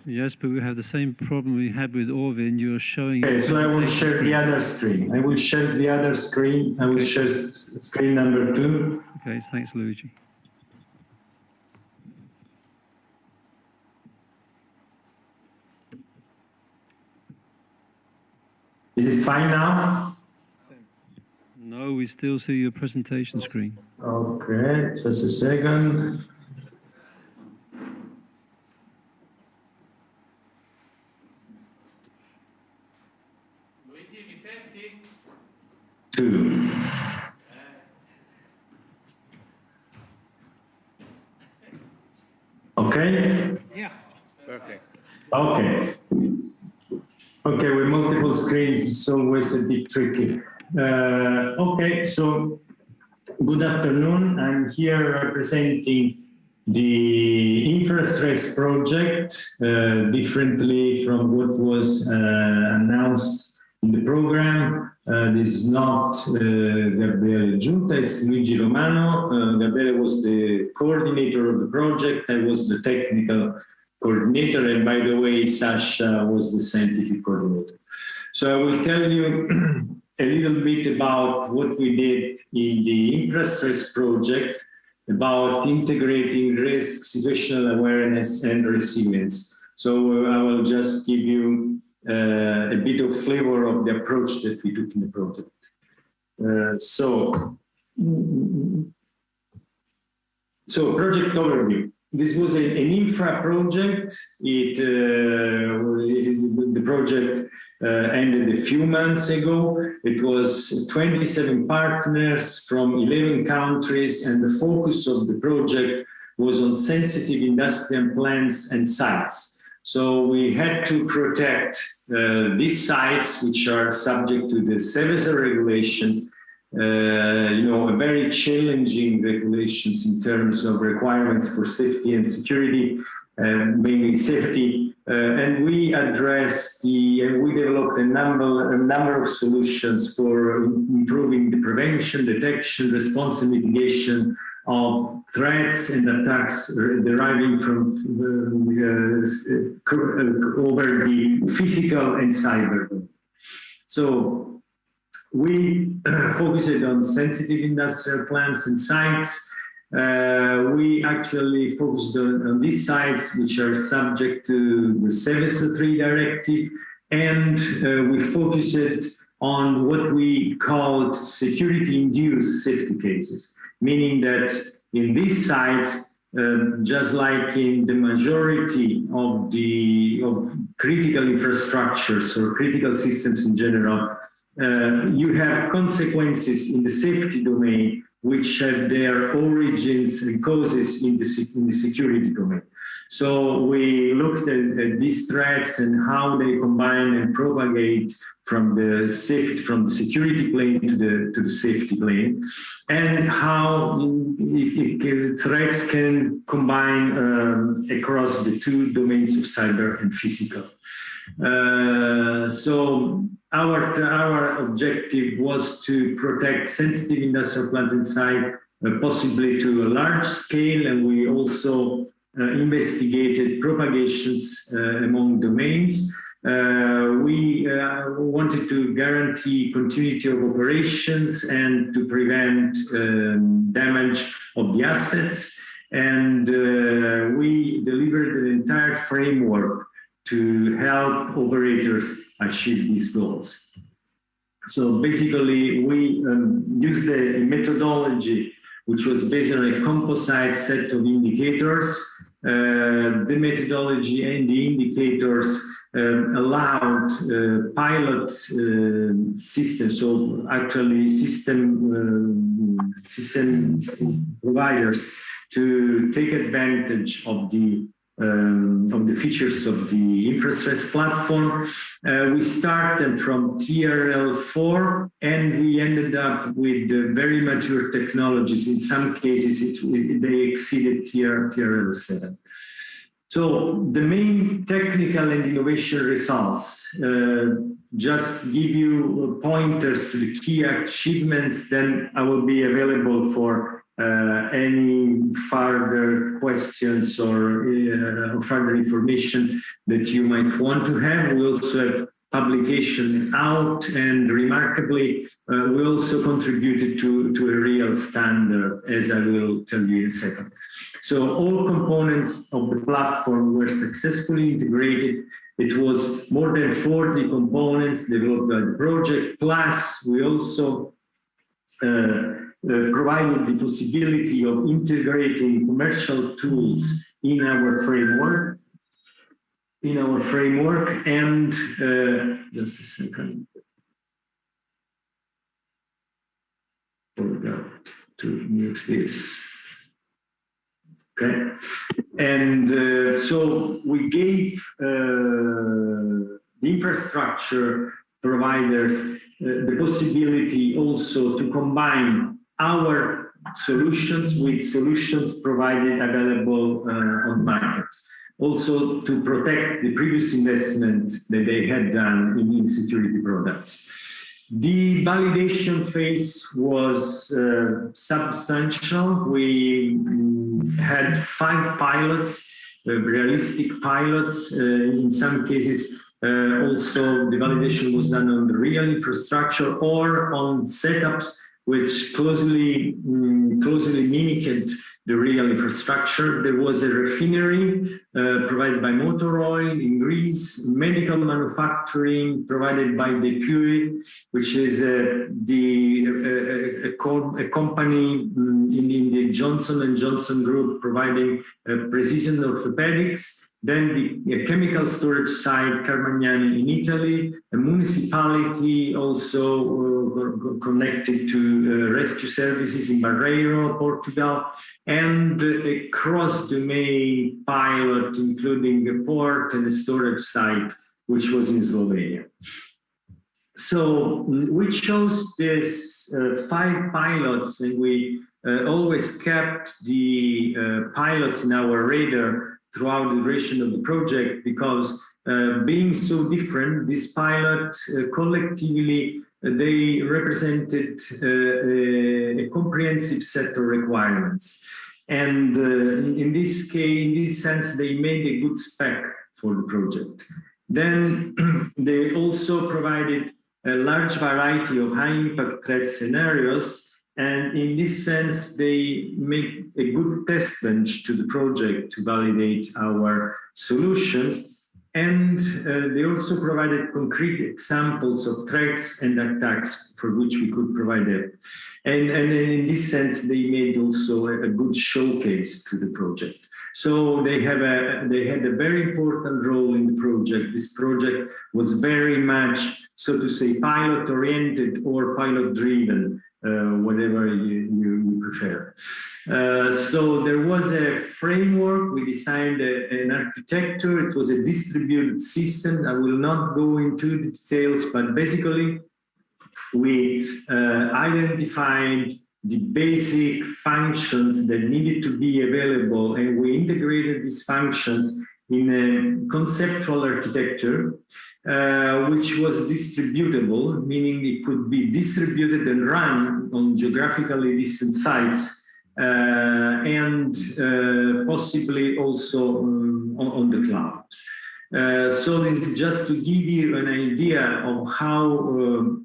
Yes, but we have the same problem we had with Orvin. You're showing. Okay, so I will share the other screen. I will share the other screen. I will share screen number 2. Okay, thanks, Luigi. Is it fine now? No, we still see your presentation screen. Okay, just a second. Two. Okay? Yeah. Perfect. Okay. Okay, with multiple screens, it's always a bit tricky. Okay, so good afternoon. I'm here representing the InfraStress project, differently from what was announced in the program. This is not Gabriele Giunta, it's Luigi Romano. Gabriele was the coordinator of the project. I was the technical coordinator, and by the way, Sasha was the scientific coordinator. So I will tell you a little bit about what we did in the InfraStress project about integrating risk, situational awareness, and resilience. So I will just give you a bit of flavor of the approach that we took in the project. So project overview. This was an infra project. The project ended a few months ago. It was 27 partners from 11 countries, and the focus of the project was on sensitive industrial plants and sites. So we had to protect these sites, which are subject to the CERIS regulation, a very challenging regulations in terms of requirements for safety and security, mainly safety. And we addressed we developed a number of solutions for improving the prevention, detection, response, and mitigation of threats and attacks deriving from over the physical and cyber. So we focused on sensitive industrial plants and sites. We actually focused on these sites which are subject to the CERIS 3 directive, and we focused on what we called security-induced safety cases, meaning that in these sites, just like in the majority of critical infrastructures or critical systems in general, you have consequences in the safety domain which have their origins and causes in the security domain. So we looked at these threats and how they combine and propagate from the security plane to the safety plane, and how threats can combine across the two domains of cyber and physical. So our objective was to protect sensitive industrial plants and sites, possibly to a large scale, and we also investigated propagations among domains. We wanted to guarantee continuity of operations and to prevent damage of the assets, and we delivered an entire framework to help operators achieve these goals. So basically, we used a methodology which was based on a composite set of indicators. The methodology and the indicators allowed pilot systems, so actually system providers to take advantage of the features of the InfraStress platform. We started from TRL4 and we ended up with very mature technologies. In some cases, they exceeded TRL7. So the main technical and innovation results, just give you pointers to the key achievements, then I will be available for any further questions or further information that you might want to have. We also have publication out, and remarkably, we also contributed to a real standard, as I will tell you in a second. So all components of the platform were successfully integrated. It was more than 40 components developed by the project, plus we also provided the possibility of integrating commercial tools in our framework. And just a second. Forgot to mute this. Okay, and so we gave the infrastructure providers the possibility also to combine our solutions with solutions provided available on market. also to protect the previous investment that they had done in security products. The validation phase was substantial. We had 5 pilots, realistic pilots. In some cases, also the validation was done on the real infrastructure or on setups which closely mimicked the real infrastructure. There was a refinery provided by Motor Oil in Greece, medical manufacturing provided by DePuy, which is a company in the Johnson & Johnson group providing precision orthopedics. Then the chemical storage site, Carmagnani in Italy, a municipality also connected to rescue services in Barreiro, Portugal, and a cross-domain pilot, including a port and a storage site, which was in Slovenia. So we chose these 5 pilots, and we always kept the pilots in our radar throughout the duration of the project, because being so different, this pilot collectively, they represented a comprehensive set of requirements. And in this case, in this sense, they made a good spec for the project. Then they also provided a large variety of high impact threat scenarios. And in this sense, they make a good test bench to the project to validate our solutions. And they also provided concrete examples of threats and attacks for which we could provide it. And in this sense, they made also a good showcase to the project. So they had a very important role in the project. This project was very much, so to say, pilot-oriented or pilot-driven. Whatever you prefer. So there was a framework. We designed an architecture. It was a distributed system. I will not go into the details, but basically we identified the basic functions that needed to be available, and we integrated these functions in a conceptual architecture which was distributable, meaning it could be distributed and run on geographically distant sites, and possibly also on the cloud. So this is just to give you an idea of how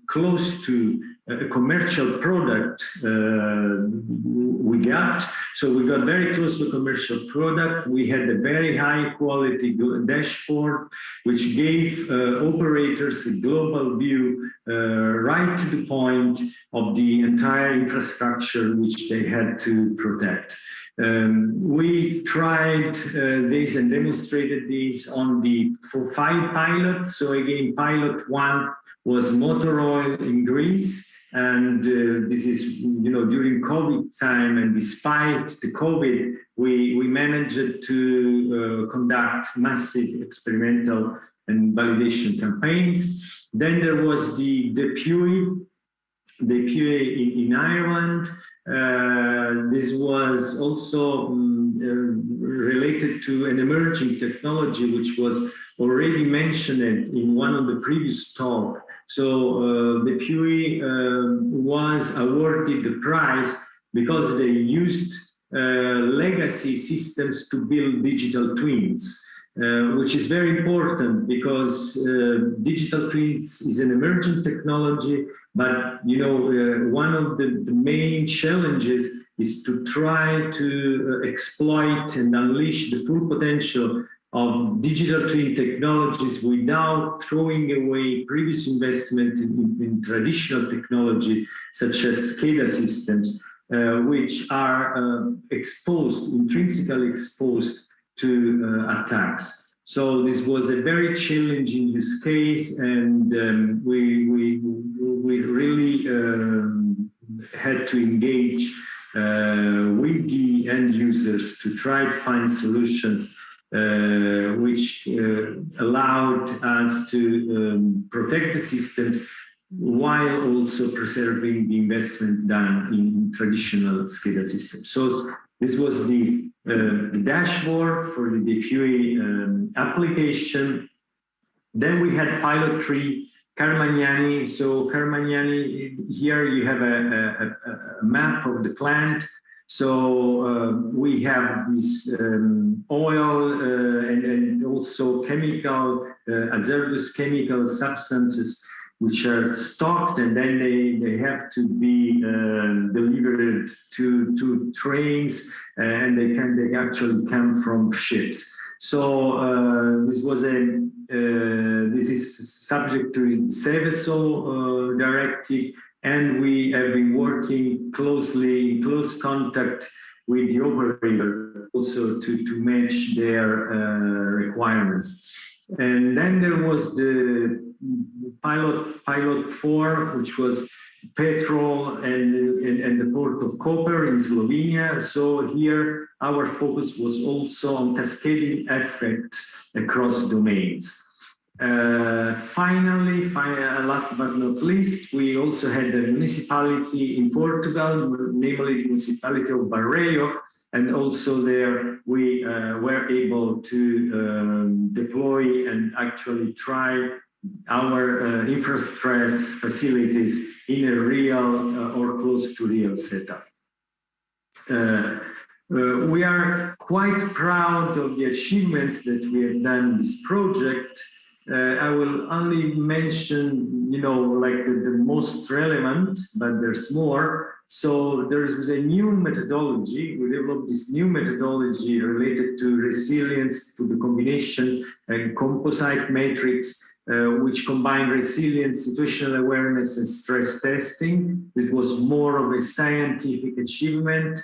close to a commercial product we got. So we got very close to a commercial product. We had a very high quality dashboard, which gave operators a global view right to the point of the entire infrastructure which they had to protect. We tried this and demonstrated this for 5 pilots. So again, pilot 1 was Motor Oil in Greece. And this is, during COVID time, and despite the COVID, we managed to conduct massive experimental and validation campaigns. Then there was the DePuy in Ireland. This was also related to an emerging technology, which was already mentioned in one of the previous talks. So DePuy was awarded the prize because they used legacy systems to build digital twins, which is very important because digital twins is an emerging technology. But one of the main challenges is to try to exploit and unleash the full potential of digital twin technologies without throwing away previous investment in traditional technology, such as SCADA systems, which are intrinsically exposed to attacks. So this was a very challenging use case, and we really had to engage with the end users to try to find solutions which allowed us to protect the systems while also preserving the investment done in traditional SCADA systems. So This was the dashboard for the DQA application. Then we had pilot 3, Carmagnani. So Carmagnani, here you have a map of the plant. So we have this oil and also chemical, hazardous chemical substances which are stocked, and then they have to be delivered to trains, and they actually come from ships. So this is subject to the Seveso directive, and we have been working in close contact with the operator also to match their requirements. And then there was the pilot 4, which was petrol and the port of Koper in Slovenia. So here our focus was also on cascading effects across domains. Finally, last but not least, we also had a municipality in Portugal, namely the municipality of Barreiro, and also there we were able to deploy and actually try our InfraStress facilities in a real or close to real setup. We are quite proud of the achievements that we have done in this project. I will only mention, like the most relevant, but there's more. So there was a new methodology. We developed this new methodology related to resilience, to the combination and composite matrix, which combined resilience, situational awareness, and stress testing. This was more of a scientific achievement.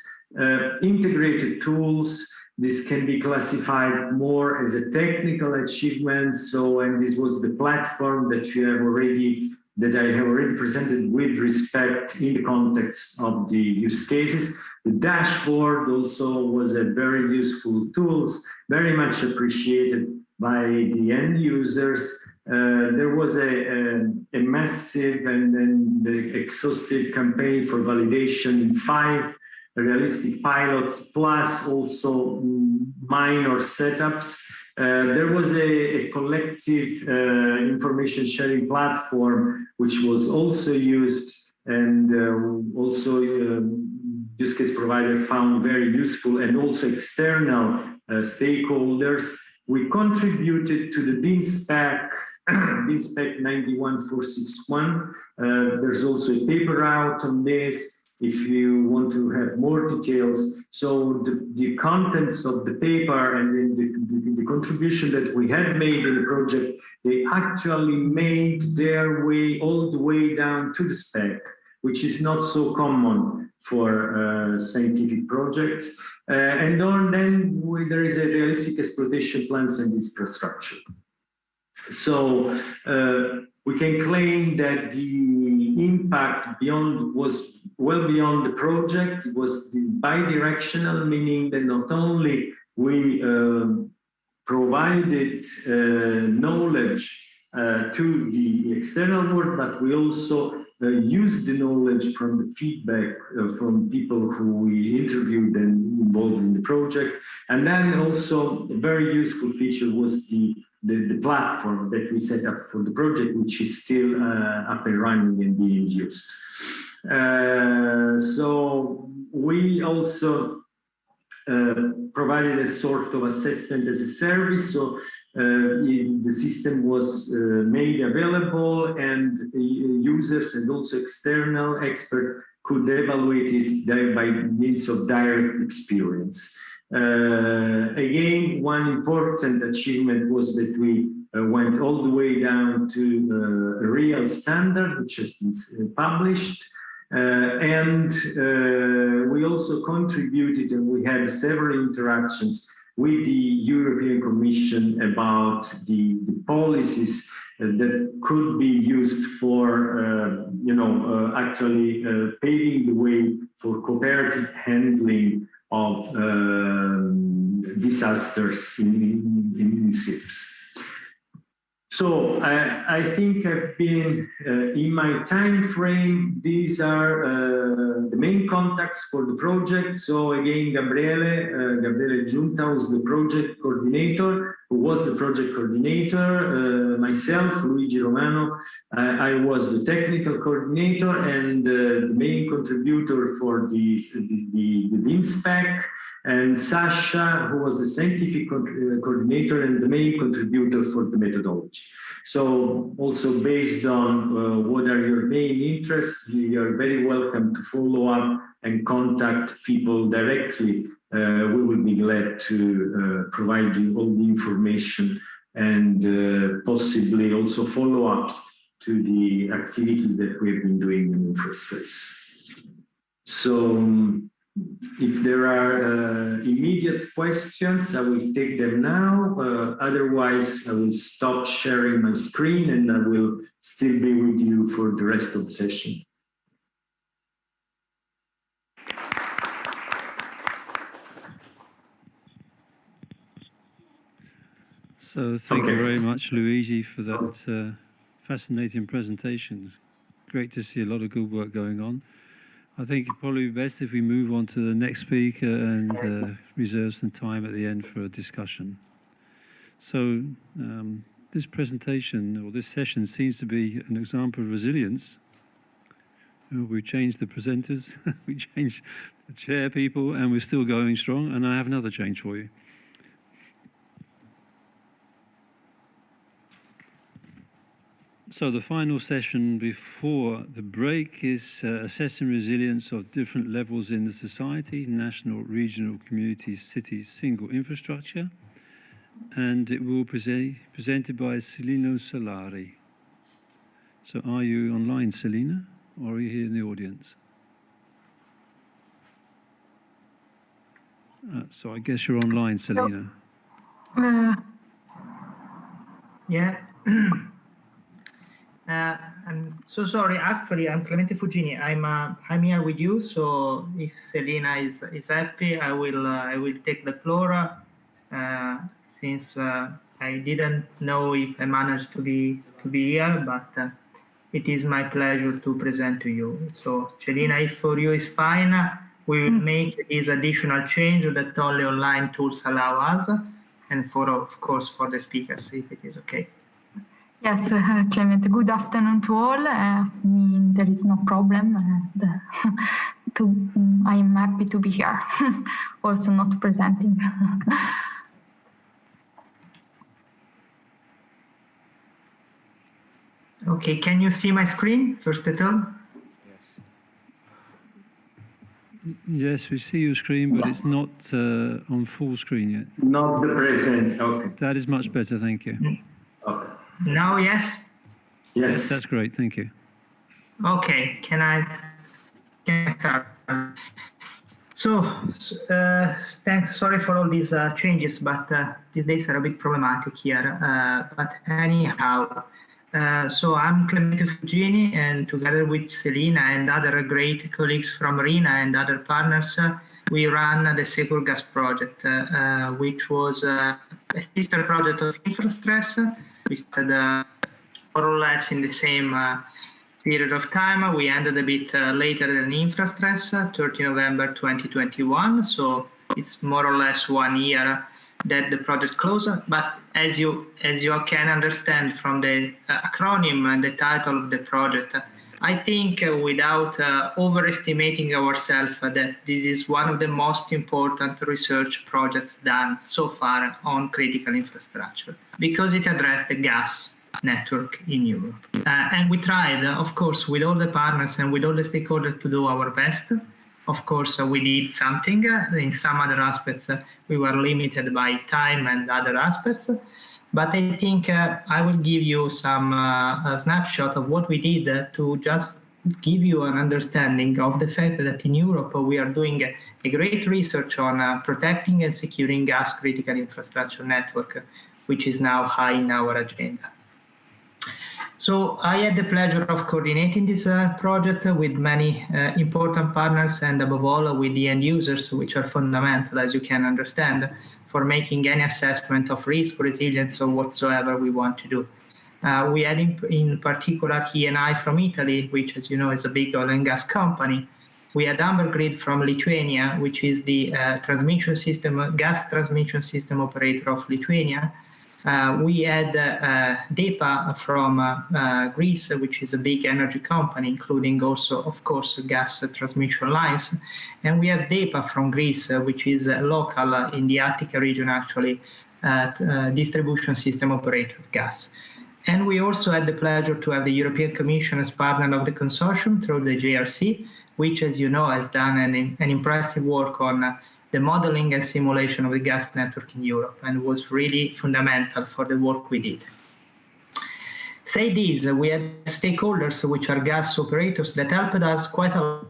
Integrated tools. This can be classified more as a technical achievement. So, and this was the platform that I have already presented with respect in the context of the use cases. The dashboard also was a very useful tool, very much appreciated by the end users. There was a massive and exhaustive campaign for validation in 5 realistic pilots, plus also minor setups. There was a collective information sharing platform which was also used, and also use case provider found very useful, and also external stakeholders. We contributed to the DIN spec 91461. There's also a paper out on this if you want to have more details. So the contents of the paper and the contribution that we had made in the project, they actually made their way all the way down to the spec, which is not so common for scientific projects. And then there is a realistic exploitation plans and infrastructure. So we can claim that the impact was well beyond the project. It was bidirectional, meaning that not only we provided knowledge to the external world, but we also used the knowledge from the feedback from people who we interviewed and involved in the project. And then also a very useful feature was the platform that we set up for the project, which is still up and running and being used. So we also provided a sort of assessment as a service. So the system was made available, and users and also external experts could evaluate it by means of direct experience. Again, one important achievement was that we went all the way down to a real standard, which has been published. And we also contributed, and we had several interactions with the European Commission about the policies that could be used for, actually paving the way for cooperative handling of disasters in ships. So I think I've been in my time frame. These are the main contacts for the project. So again, Gabriele Giunta was the project coordinator, myself, Luigi Romano, I was the technical coordinator and the main contributor for the DIN-spec, and Sasha, who was the scientific coordinator and the main contributor for the methodology. So also based on what are your main interests, you are very welcome to follow up and contact people directly. We will be glad to provide you all the information and possibly also follow-ups to the activities that we've been doing in InfraStress. So if there are immediate questions, I will take them now. Otherwise, I will stop sharing my screen and I will still be with you for the rest of the session. So thank you very much, Luigi, for that fascinating presentation. Great to see a lot of good work going on. I think it'd probably be best if we move on to the next speaker and reserve some time at the end for a discussion. So this presentation, or this session, seems to be an example of resilience. We changed the presenters, we changed the chair people, and we're still going strong, and I have another change for you. So the final session before the break is assessing resilience of different levels in the society, national, regional, communities, cities, single infrastructure. And it will be presented by Celino Solari. So are you online, Celina, or are you here in the audience? So I guess you're online, Celina. Yeah. I'm so sorry. Actually, I'm Clemente Fugini. I'm here with you. So if Selina is happy, I will take the floor. Since I didn't know if I managed to be here, but it is my pleasure to present to you. So Selina, if for you is fine, we will make this additional change that only online tools allow us, and of course for the speakers, if it is okay. Yes, Clement, good afternoon to all. There is no problem. I am happy to be here, also not presenting. Okay, can you see my screen, first of all? Yes, we see your screen, but it's not on full screen yet. Not the present, okay. That is much better, thank you. Okay. Now, yes? Yes. That's great, thank you. Okay, can I start? So, thanks, sorry for all these changes, but these days are a bit problematic here. But anyhow, so I'm Clemente Fugini, and together with Selina and other great colleagues from RINA and other partners, we run the SecureGas project, which was a sister project of InfraStress. We started more or less in the same period of time. We ended a bit later than InfraStress, 30 November 2021. So it's more or less 1 year that the project closed. But as you can understand from the acronym and the title of the project, I think without overestimating ourselves that this is one of the most important research projects done so far on critical infrastructure, because it addressed the gas network in Europe. And we tried, of course, with all the partners and with all the stakeholders to do our best. Of course, we did something. In some other aspects, we were limited by time and other aspects. But I think I will give you some snapshot of what we did to just give you an understanding of the fact that in Europe we are doing a great research on protecting and securing gas critical infrastructure network, which is now high in our agenda. So I had the pleasure of coordinating this project with many important partners, and above all with the end users, which are fundamental, as you can understand, for making any assessment of risk, resilience, or whatsoever we want to do. We had in particular ENI from Italy, which, as you know, is a big oil and gas company. We had Ambergrid from Lithuania, which is the transmission system, gas transmission system operator of Lithuania. We had DEPA from Greece, which is a big energy company, including also, of course, gas transmission lines. And we have DEPA from Greece, which is local in the Attica region, actually, distribution system operator of gas. And we also had the pleasure to have the European Commission as partner of the consortium through the JRC, which, as you know, has done an impressive work on the modeling and simulation of the gas network in Europe, and was really fundamental for the work we did. Say this, we had stakeholders, which are gas operators, that helped us quite a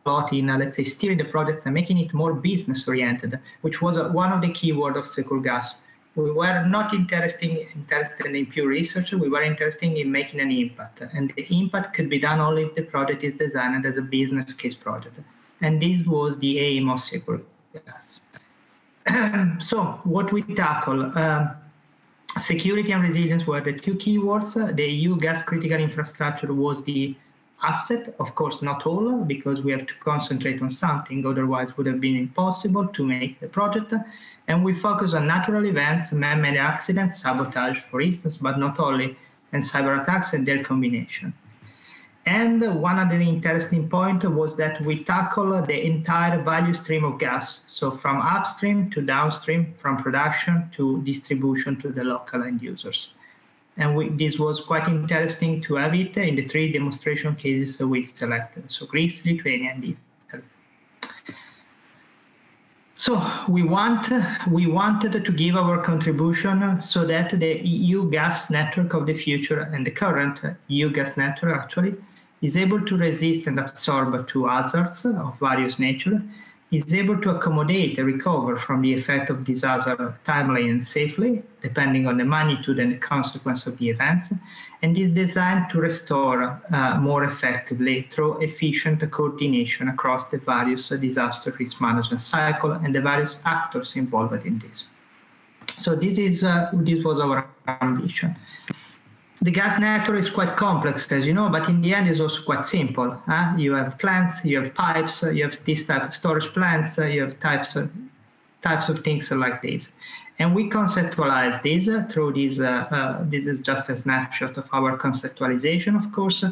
lot in, let's say, steering the projects and making it more business-oriented, which was one of the key words of SecureGas. We were not interested in pure research, we were interested in making an impact. And the impact could be done only if the project is designed as a business case project. And this was the aim of SecureGas. So what we tackle, security and resilience were the two keywords. The EU gas critical infrastructure was the asset, of course not all, because we have to concentrate on something, otherwise it would have been impossible to make the project. And we focus on natural events, man-made accidents, sabotage, for instance, but not only, and cyber attacks and their combination. And one other interesting point was that we tackle the entire value stream of gas. So from upstream to downstream, from production to distribution to the local end users. And this was quite interesting to have it in the three demonstration cases we selected. So Greece, Lithuania, and Italy. So we wanted to give our contribution so that the EU gas network of the future and the current EU gas network actually is able to resist and absorb to hazards of various nature, is able to accommodate and recover from the effect of disaster timely and safely, depending on the magnitude and the consequence of the events, and is designed to restore more effectively through efficient coordination across the various disaster risk management cycle and the various actors involved in this. So this was our ambition. The gas network is quite complex, as you know, but in the end it's also quite simple. You have plants, you have pipes, you have this type of storage plants, you have types of things like this. And we conceptualize this through this, this is just a snapshot of our conceptualization, of course,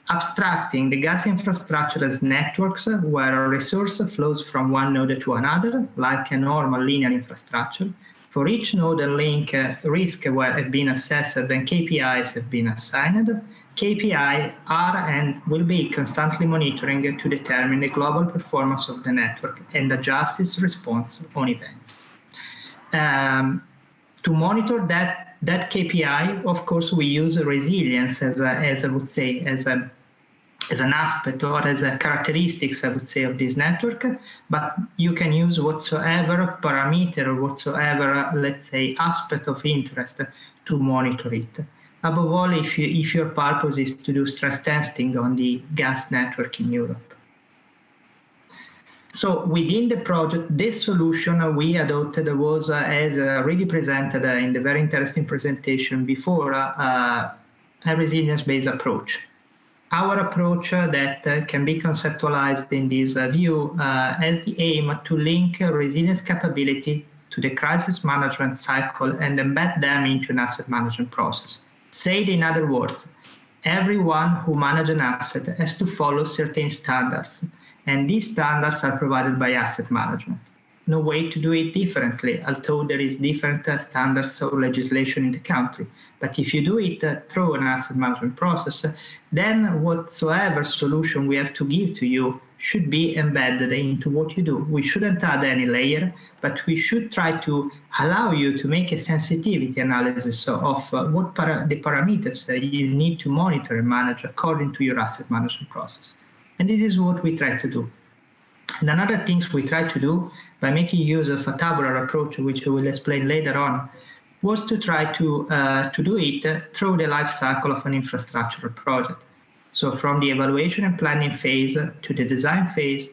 abstracting the gas infrastructure as networks where a resource flows from one node to another, like a normal linear infrastructure. For each node and link, risk have been assessed and KPIs have been assigned. KPI are and will be constantly monitoring to determine the global performance of the network and adjust its response on events. To monitor that KPI, of course, we use resilience as I would say, as an aspect or as a characteristics, I would say, of this network, but you can use whatsoever parameter or whatsoever, let's say, aspect of interest to monitor it. Above all, if your purpose is to do stress testing on the gas network in Europe. So within the project, this solution we adopted was, as already presented in the very interesting presentation before, a resilience-based approach. Our approach that can be conceptualized in this view has the aim to link resilience capability to the crisis management cycle and embed them into an asset management process. Said in other words, everyone who manages an asset has to follow certain standards, and these standards are provided by asset management. No way to do it differently, although there is different standards or legislation in the country. But if you do it through an asset management process, then whatsoever solution we have to give to you should be embedded into what you do. We shouldn't add any layer, but we should try to allow you to make a sensitivity analysis of what the parameters you need to monitor and manage according to your asset management process. And this is what we try to do. And another things we try to do by making use of a tabular approach, which we will explain later on, was to try to do it through the life cycle of an infrastructure project. So from the evaluation and planning phase to the design phase,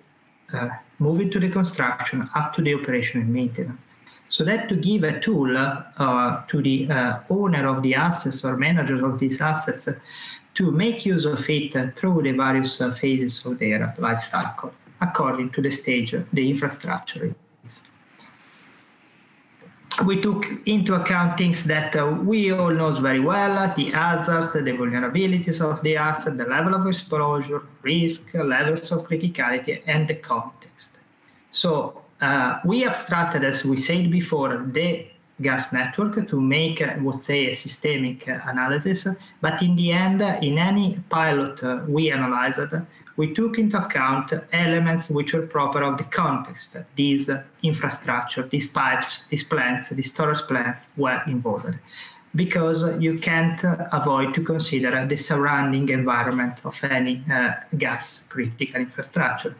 moving to the construction, up to the operation and maintenance. So that to give a tool to the owner of the assets or managers of these assets to make use of it through the various phases of their life cycle, according to the stage the infrastructure is. We took into account things that we all know very well, the hazards, the vulnerabilities of the asset, the level of exposure, risk, levels of criticality, and the context. So we abstracted, as we said before, the gas network to make, I would say, a systemic analysis. But in the end, in any pilot we analyzed, we took into account elements which were proper of the context. These infrastructure, these pipes, these plants, these storage plants were involved. Because you can't avoid to consider the surrounding environment of any gas critical infrastructure.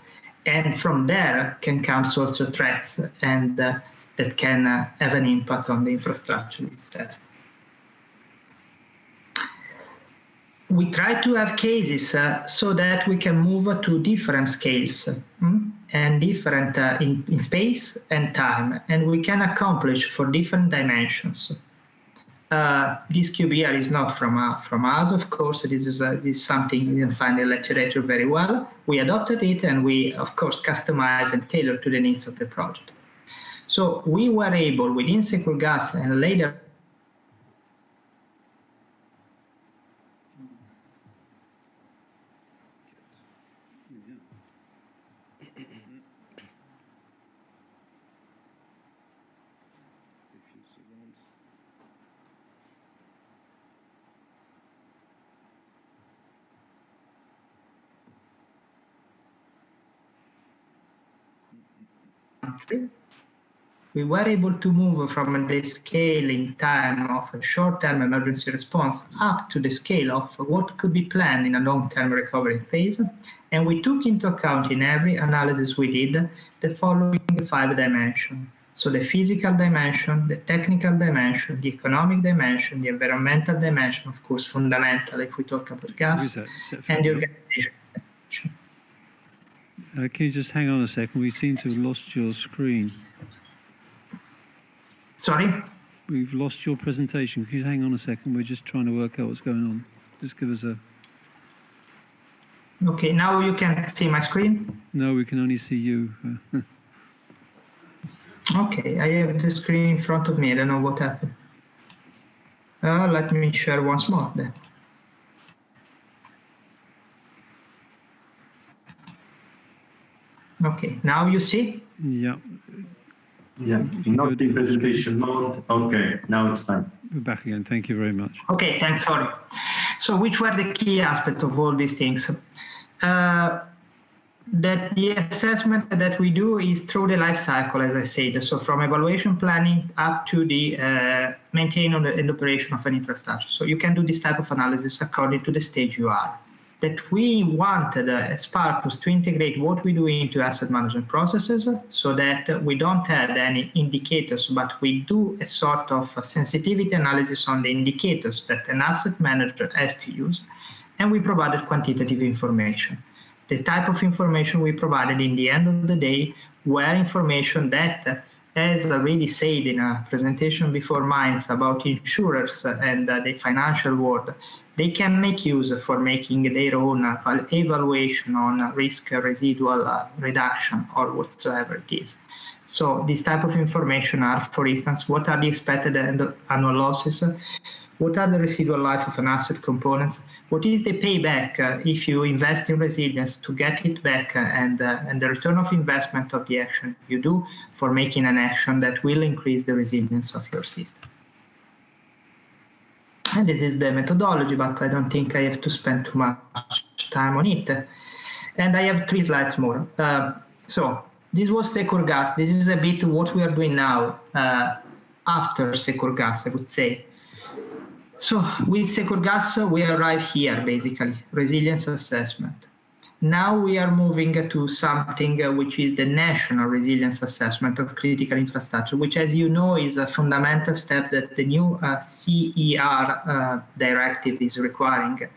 And from there can come sorts of threats and that can have an impact on the infrastructure itself. We try to have cases so that we can move to different scales and different in space and time, and we can accomplish for different dimensions. This cube here is not from us, of course. This is something you can find in the literature very well. We adopted it and we, of course, customize and tailor to the needs of the project. So we were able, within SecureGas and later, we were able to move from the scaling time of a short-term emergency response up to the scale of what could be planned in a long-term recovery phase. And we took into account in every analysis we did the following 5 dimensions. So the physical dimension, the technical dimension, the economic dimension, the environmental dimension, of course, fundamental if we talk about gas, Is that and the organization. Can you just hang on a second? We seem to have lost your screen. Sorry? We've lost your presentation. Can you hang on a second? We're just trying to work out what's going on. Just give us a... Okay, now you can see my screen? No, we can only see you. Okay, I have the screen in front of me. I don't know what happened. Let me share once more then. Okay, now you see? Yeah. Yeah, not in presentation mode. Okay, now it's fine. We're back again. Thank you very much. Okay, thanks, sorry. So which were the key aspects of all these things? That the assessment that we do is through the life cycle, as I said. So from evaluation planning up to the maintenance and operation of an infrastructure. So you can do this type of analysis according to the stage you are. That we wanted as purpose to integrate what we do into asset management processes so that we don't have any indicators, but we do a sort of sensitivity analysis on the indicators that an asset manager has to use, and we provided quantitative information. The type of information we provided in the end of the day were information that, as I really said in a presentation before mine about insurers and the financial world, they can make use for making their own evaluation on risk residual reduction or whatsoever it is. So this type of information are, for instance, what are the expected annual losses? What are the residual life of an asset components? What is the payback if you invest in resilience to get it back and the return of investment of the action you do for making an action that will increase the resilience of your system? And this is the methodology, but I don't think I have to spend too much time on it. And I have 3 slides more. So this was SecureGas. This is a bit what we are doing now after SecureGas, I would say. So with SecureGas, we arrive here, basically, resilience assessment. Now we are moving to something which is the national resilience assessment of critical infrastructure, which, as you know, is a fundamental step that the new CER directive is requiring.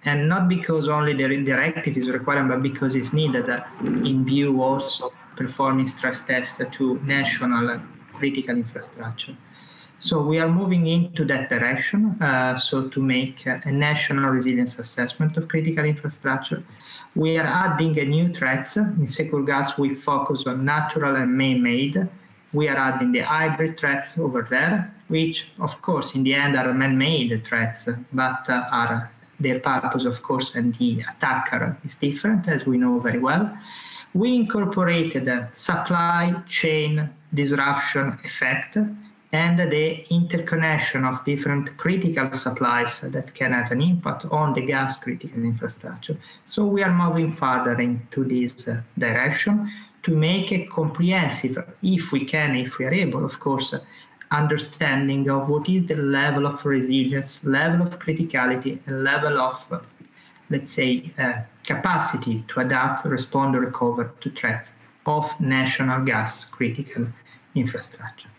And not because only the directive is requiring, but because it's needed in view also performing stress tests to national critical infrastructure. So we are moving into that direction, so to make a national resilience assessment of critical infrastructure. We are adding new threats. In SecureGas, we focus on natural and man-made. We are adding the hybrid threats over there, which, of course, in the end are man-made threats, but are their purpose, of course, and the attacker is different, as we know very well. We incorporated the supply chain disruption effect and the interconnection of different critical supplies that can have an impact on the gas critical infrastructure. So we are moving further into this direction to make a comprehensive, if we can, if we are able, of course, understanding of what is the level of resilience, level of criticality, and level of, let's say, capacity to adapt, respond, or recover to threats of national gas critical infrastructure.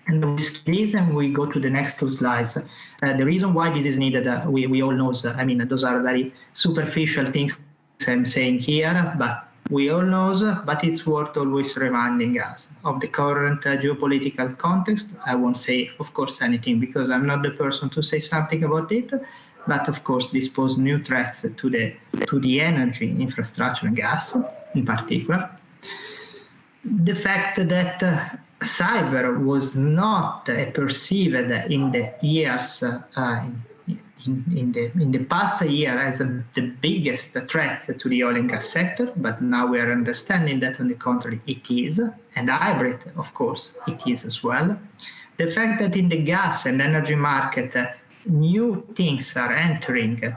And with this reason, we go to the next two slides. The reason why this is needed, we all know, I mean, those are very superficial things I'm saying here, but we all know, but it's worth always reminding us of the current geopolitical context. I won't say, of course, anything because I'm not the person to say something about it, but of course, this poses new threats to the energy infrastructure and gas in particular. The fact that cyber was not perceived in the years in the past year as the biggest threat to the oil and gas sector, but now we are understanding that on the contrary it is, and hybrid, of course, it is as well. The fact that in the gas and energy market new things are entering,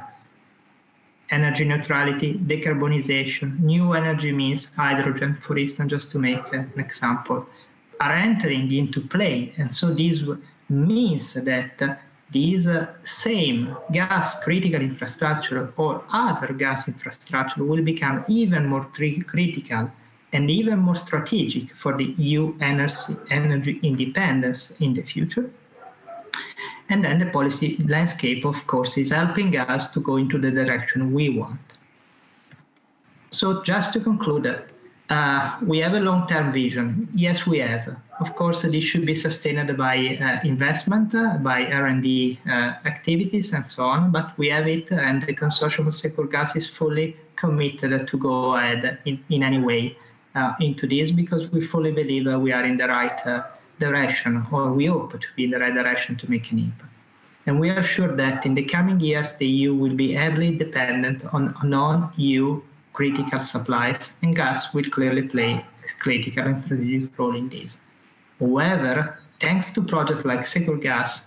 energy neutrality, decarbonization, new energy means hydrogen, for instance, just to make an example, are entering into play. And so this means that these same gas critical infrastructure or other gas infrastructure will become even more critical and even more strategic for the EU energy independence in the future. And then the policy landscape, of course, is helping us to go into the direction we want. So just to conclude, we have a long-term vision. Yes, we have. Of course, this should be sustained by investment, by R&D activities and so on, but we have it, and the consortium of SecureGas is fully committed to go ahead in any way into this, because we fully believe we are in the right direction, or we hope to be in the right direction to make an impact. And we are sure that in the coming years, the EU will be heavily dependent on non-EU critical supplies, and gas will clearly play a critical and strategic role in this. However, thanks to projects like SecureGas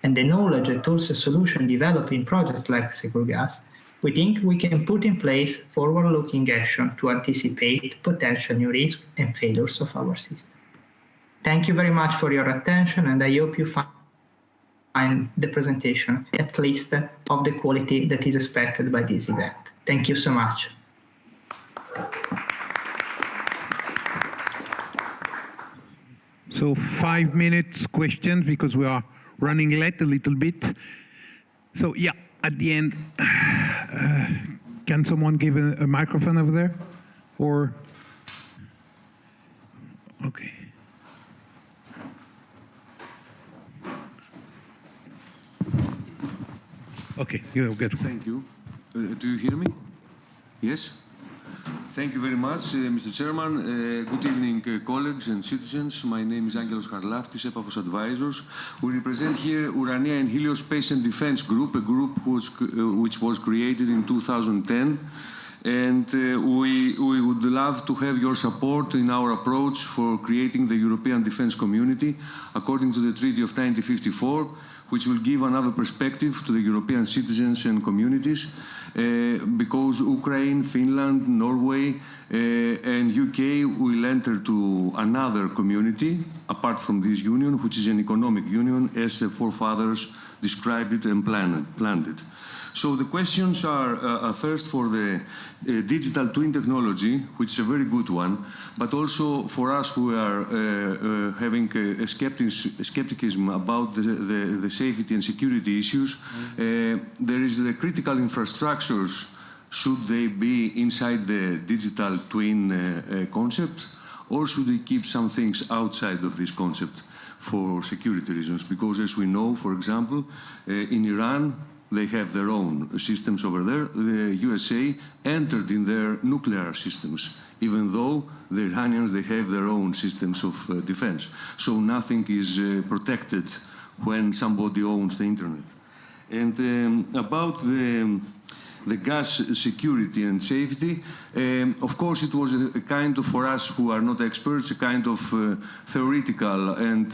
and the knowledge and tools and solution developed in projects like SecureGas, we think we can put in place forward-looking action to anticipate potential new risks and failures of our system. Thank you very much for your attention, and I hope you find the presentation at least of the quality that is expected by this event. Thank you so much. So 5 minutes questions because we are running late a little bit. So yeah, at the end, can someone give a microphone over there? Or, okay. Okay, you get. Thank you. Do you hear me? Yes? Thank you very much, Mr. Chairman. Good evening, colleagues and citizens. My name is Angelos Karlaftis, Epafos Advisors. We represent here Urania and Helios Space and Defense Group, a group which was created in 2010. And we would love to have your support in our approach for creating the European defense community according to the Treaty of 1954, which will give another perspective to the European citizens and communities, because Ukraine, Finland, Norway, and UK will enter to another community apart from this union, which is an economic union, as the forefathers described it and planned it. So the questions are first for the digital twin technology, which is a very good one, but also for us who are having a skepticism about the safety and security issues. There is the critical infrastructures. Should they be inside the digital twin concept, or should they keep some things outside of this concept for security reasons? Because as we know, for example, in Iran, they have their own systems over there. The USA entered in their nuclear systems, even though the Iranians, they have their own systems of defense. So nothing is protected when somebody owns the internet. And about the gas security and safety, of course it was a kind of, for us who are not experts, a kind of theoretical and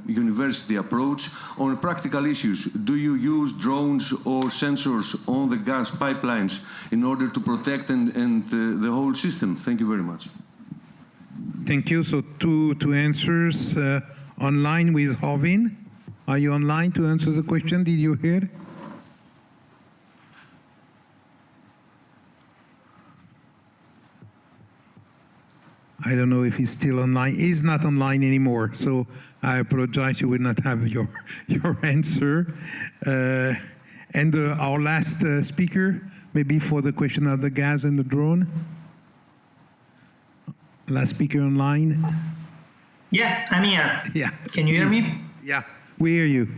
university approach on practical issues. Do you use drones or sensors on the gas pipelines in order to protect and the whole system? Thank you very much. Thank you. So two answers online with Hovin. Are you online to answer the question? Did you hear? I don't know if he's still online. He's not online anymore, so I apologize. You will not have your answer. And our last speaker, maybe for the question of the gas and the drone. Last speaker online. Yeah, I'm here. Yeah. Can you hear me? Yeah, we hear you.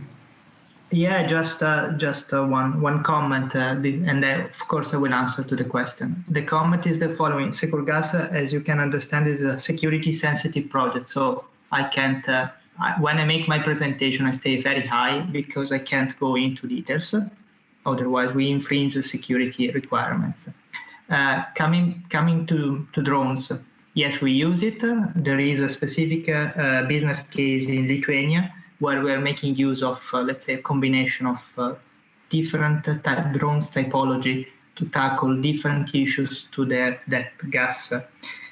Yeah, just one comment, and of course I will answer to the question. The comment is the following: SecureGas, as you can understand, is a security-sensitive project, so I can't. When I make my presentation, I stay very high because I can't go into details. Otherwise, we infringe the security requirements. Coming to drones, yes, we use it. There is a specific business case in Lithuania where we are making use of, let's say, a combination of different drones typology to tackle different issues to that gas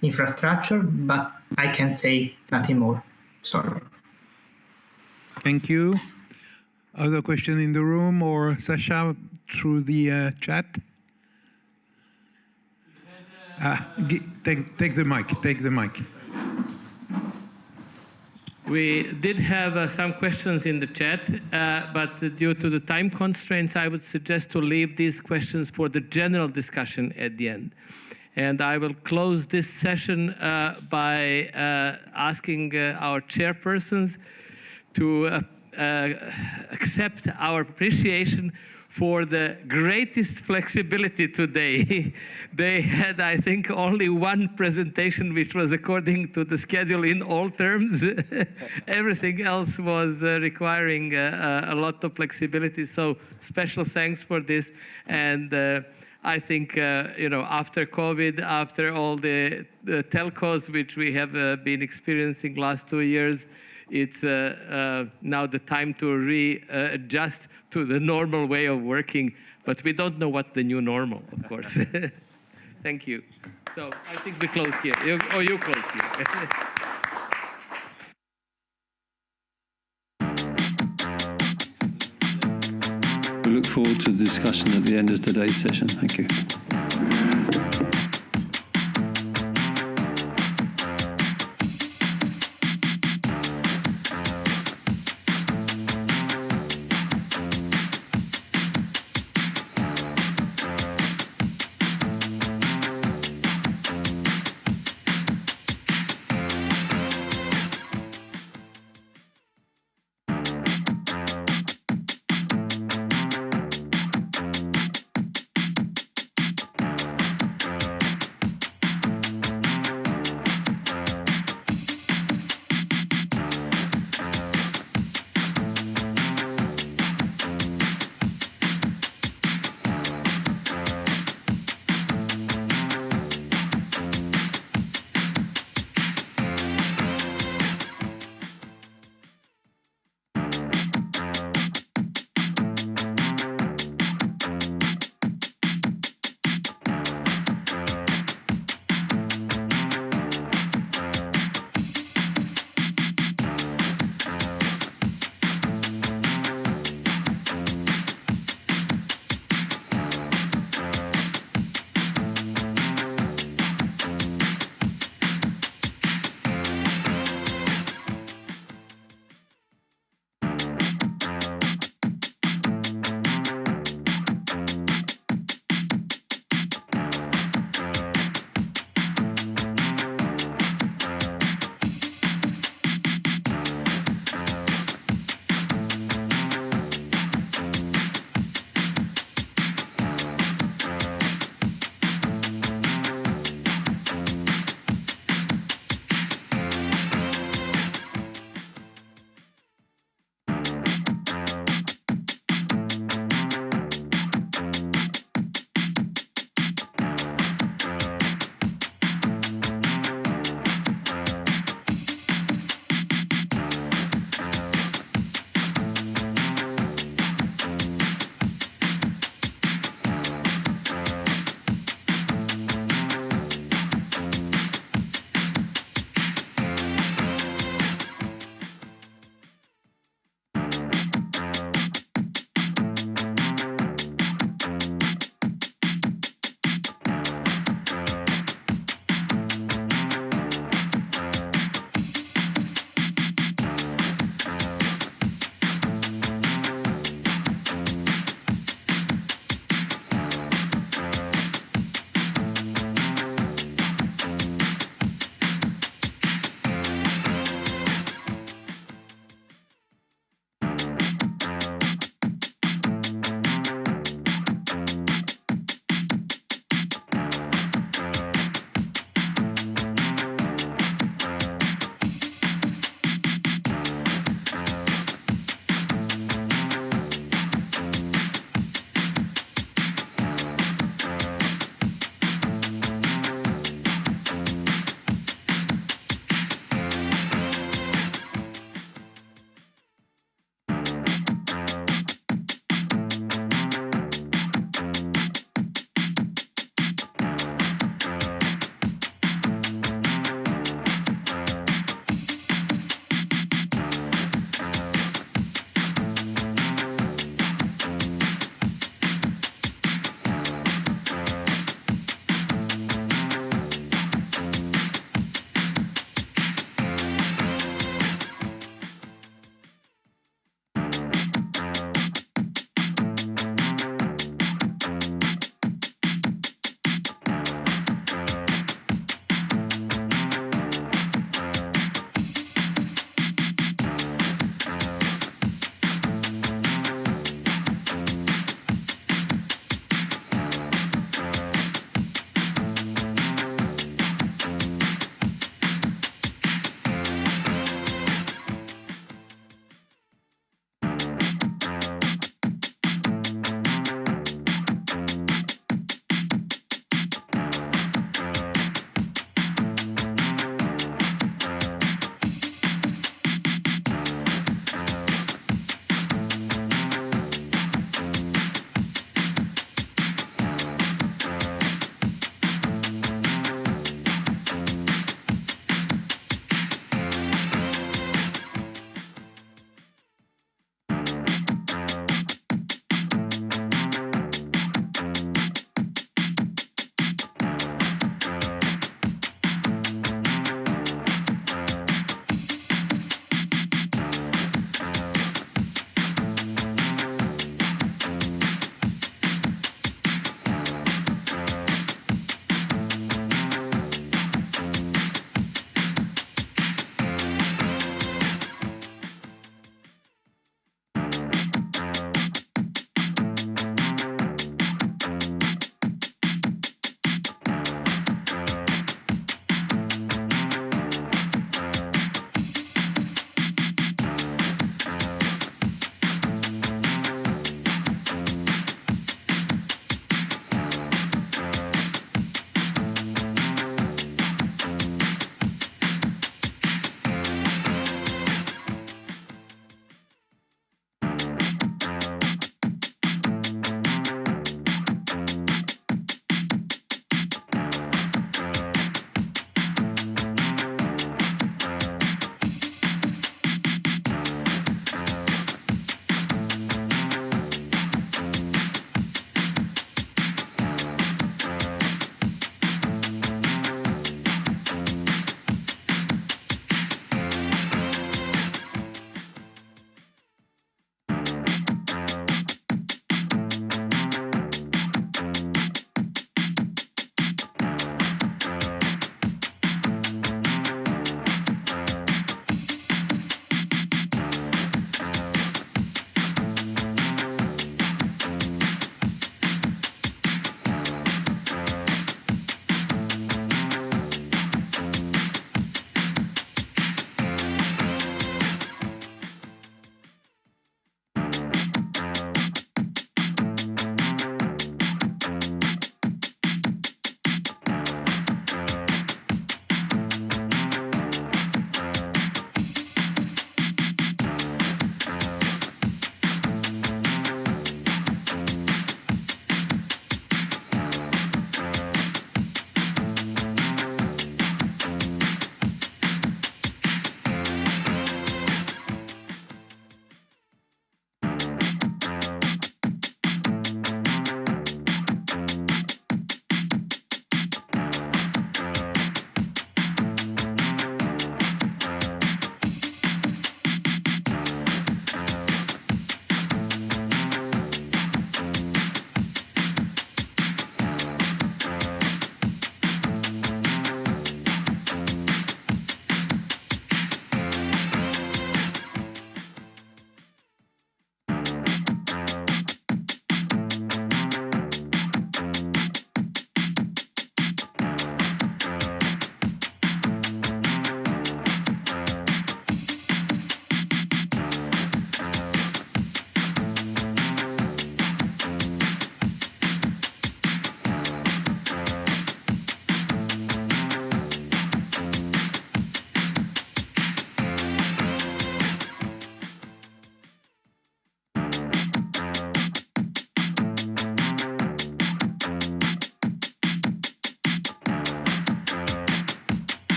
infrastructure, but I can say nothing more. Sorry. Thank you. Other question in the room, or Sasha through the chat? Take the mic. Take the mic. We did have some questions in the chat, but due to the time constraints, I would suggest to leave these questions for the general discussion at the end. And I will close this session by asking our chairpersons to accept our appreciation for the greatest flexibility today. They had, I think, only one presentation which was according to the schedule in all terms. Everything else was requiring a lot of flexibility. So special thanks for this. And I think, after COVID, after all the telcos which we have been experiencing last 2 years, it's now the time to readjust to the normal way of working, but we don't know what's the new normal, of course. Thank you. So I think we close here. You close here. We look forward to the discussion at the end of today's session. Thank you.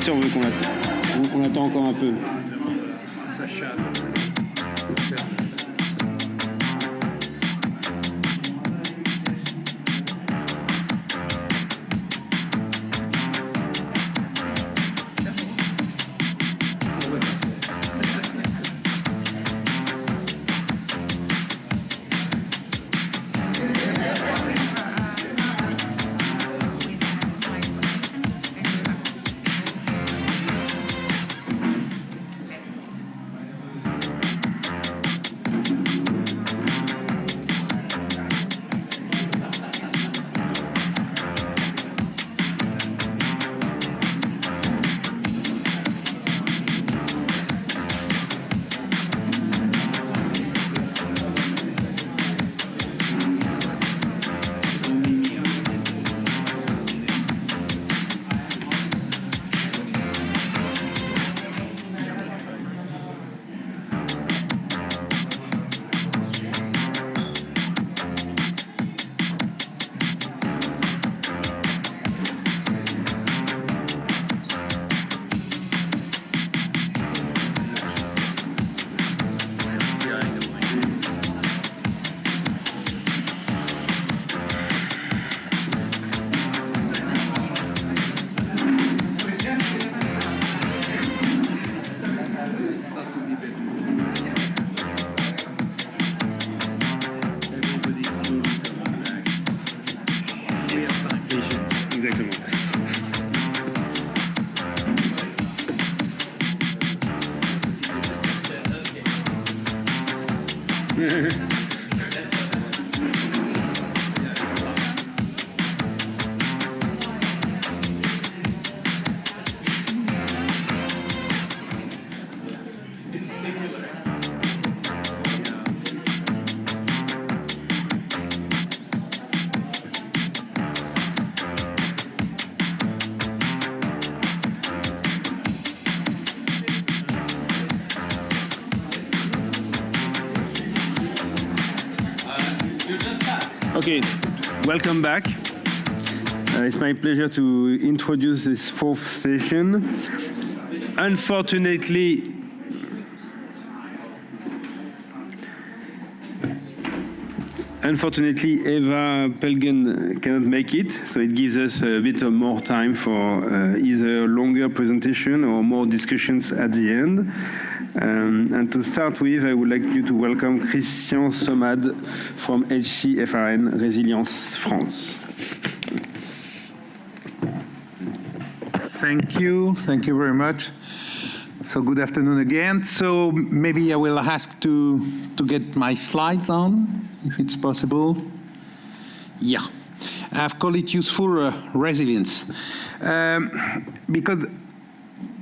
Christian veut on attend encore un peu. Okay, welcome back. It's my pleasure to introduce this fourth session. Unfortunately, Eva Pelgen cannot make it, so it gives us a bit of more time for either longer presentation or more discussions at the end. And to start with, I would like you to welcome Christian Somad from HCFRN Resilience France. Thank you very much. So good afternoon again. So maybe I will ask to get my slides on, if it's possible. Yeah, I've called it useful resilience because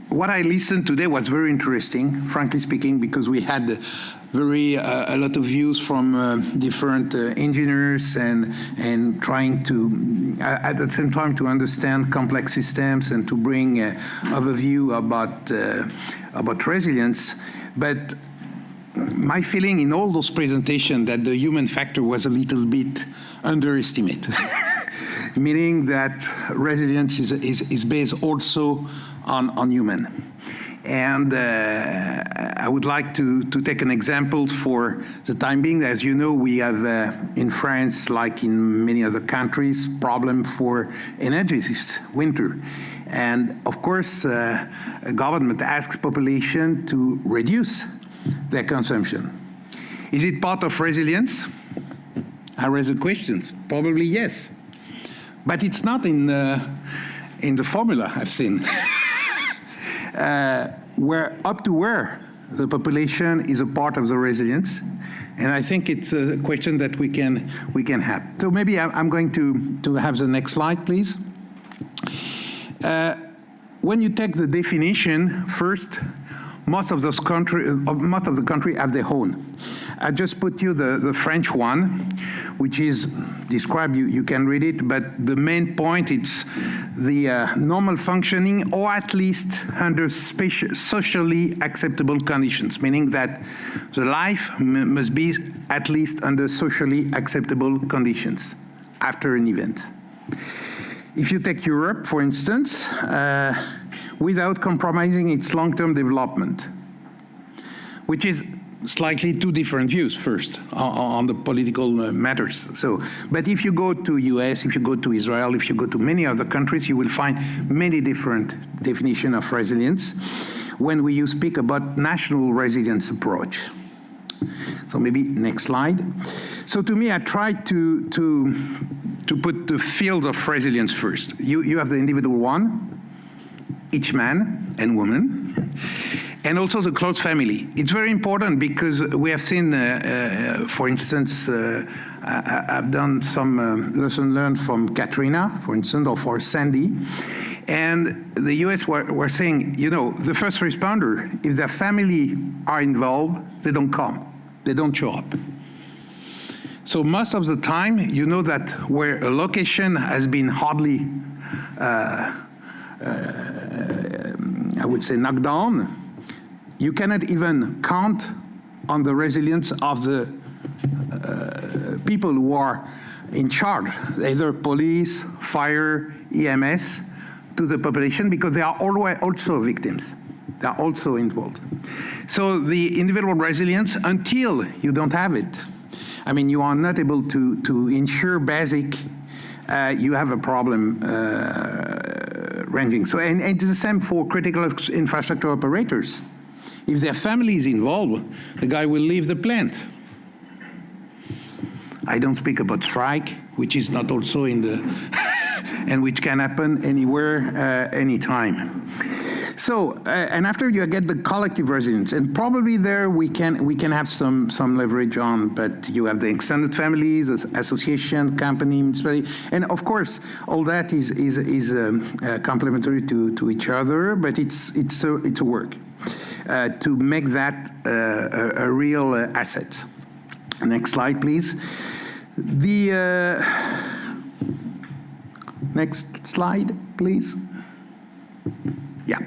what I listened today was very interesting, frankly speaking, because we had a lot of views from different engineers and trying to, at the same time, to understand complex systems and to bring an overview about resilience. But my feeling in all those presentations that the human factor was a little bit underestimated, meaning that resilience is based also on human. And I would like to take an example for the time being. As you know, we have in France, like in many other countries, problem for energy this winter. And of course, a government asks population to reduce their consumption. Is it part of resilience? I raise the questions. Probably yes. But it's not in the formula I've seen. Where the population is a part of the resilience, and I think it's a question that we can have. So maybe I'm going to have the next slide, please. When you take the definition first, most of the country have their own. I just put you the French one, which is described, you can read it, but the main point, it's the normal functioning, or at least under socially acceptable conditions, meaning that the life must be at least under socially acceptable conditions after an event. If you take Europe, for instance, without compromising its long-term development, which is slightly two different views first on the political matters. So, but if you go to US, if you go to Israel, if you go to many other countries, you will find many different definitions of resilience when you speak about national resilience approach. So maybe next slide. So to me, I tried to put the field of resilience first. You have the individual one, each man and woman, and also the close family. It's very important because we have seen, for instance, I've done some lesson learned from Katrina, for instance, or for Sandy. And the US were saying, you know, the first responder, if their family are involved, they don't come, they don't show up. So most of the time, you know that where a location has been hardly, I would say, knocked down, you cannot even count on the resilience of the people who are in charge, either police, fire, EMS, to the population, because they are always also victims. They are also involved. So the individual resilience, until you don't have it, I mean, you are not able to ensure basic, you have a problem ranging. So, and it's the same for critical infrastructure operators. If their family is involved, the guy will leave the plant. I don't speak about strike, which is not also in the, and which can happen anywhere, anytime. So, and after you get the collective resilience, and probably there we can have some leverage on, but you have the extended families, association, company, municipality, and of course all that is complementary to each other, but it's a work to make that a real asset. Next slide, please. The next slide, please. Yeah.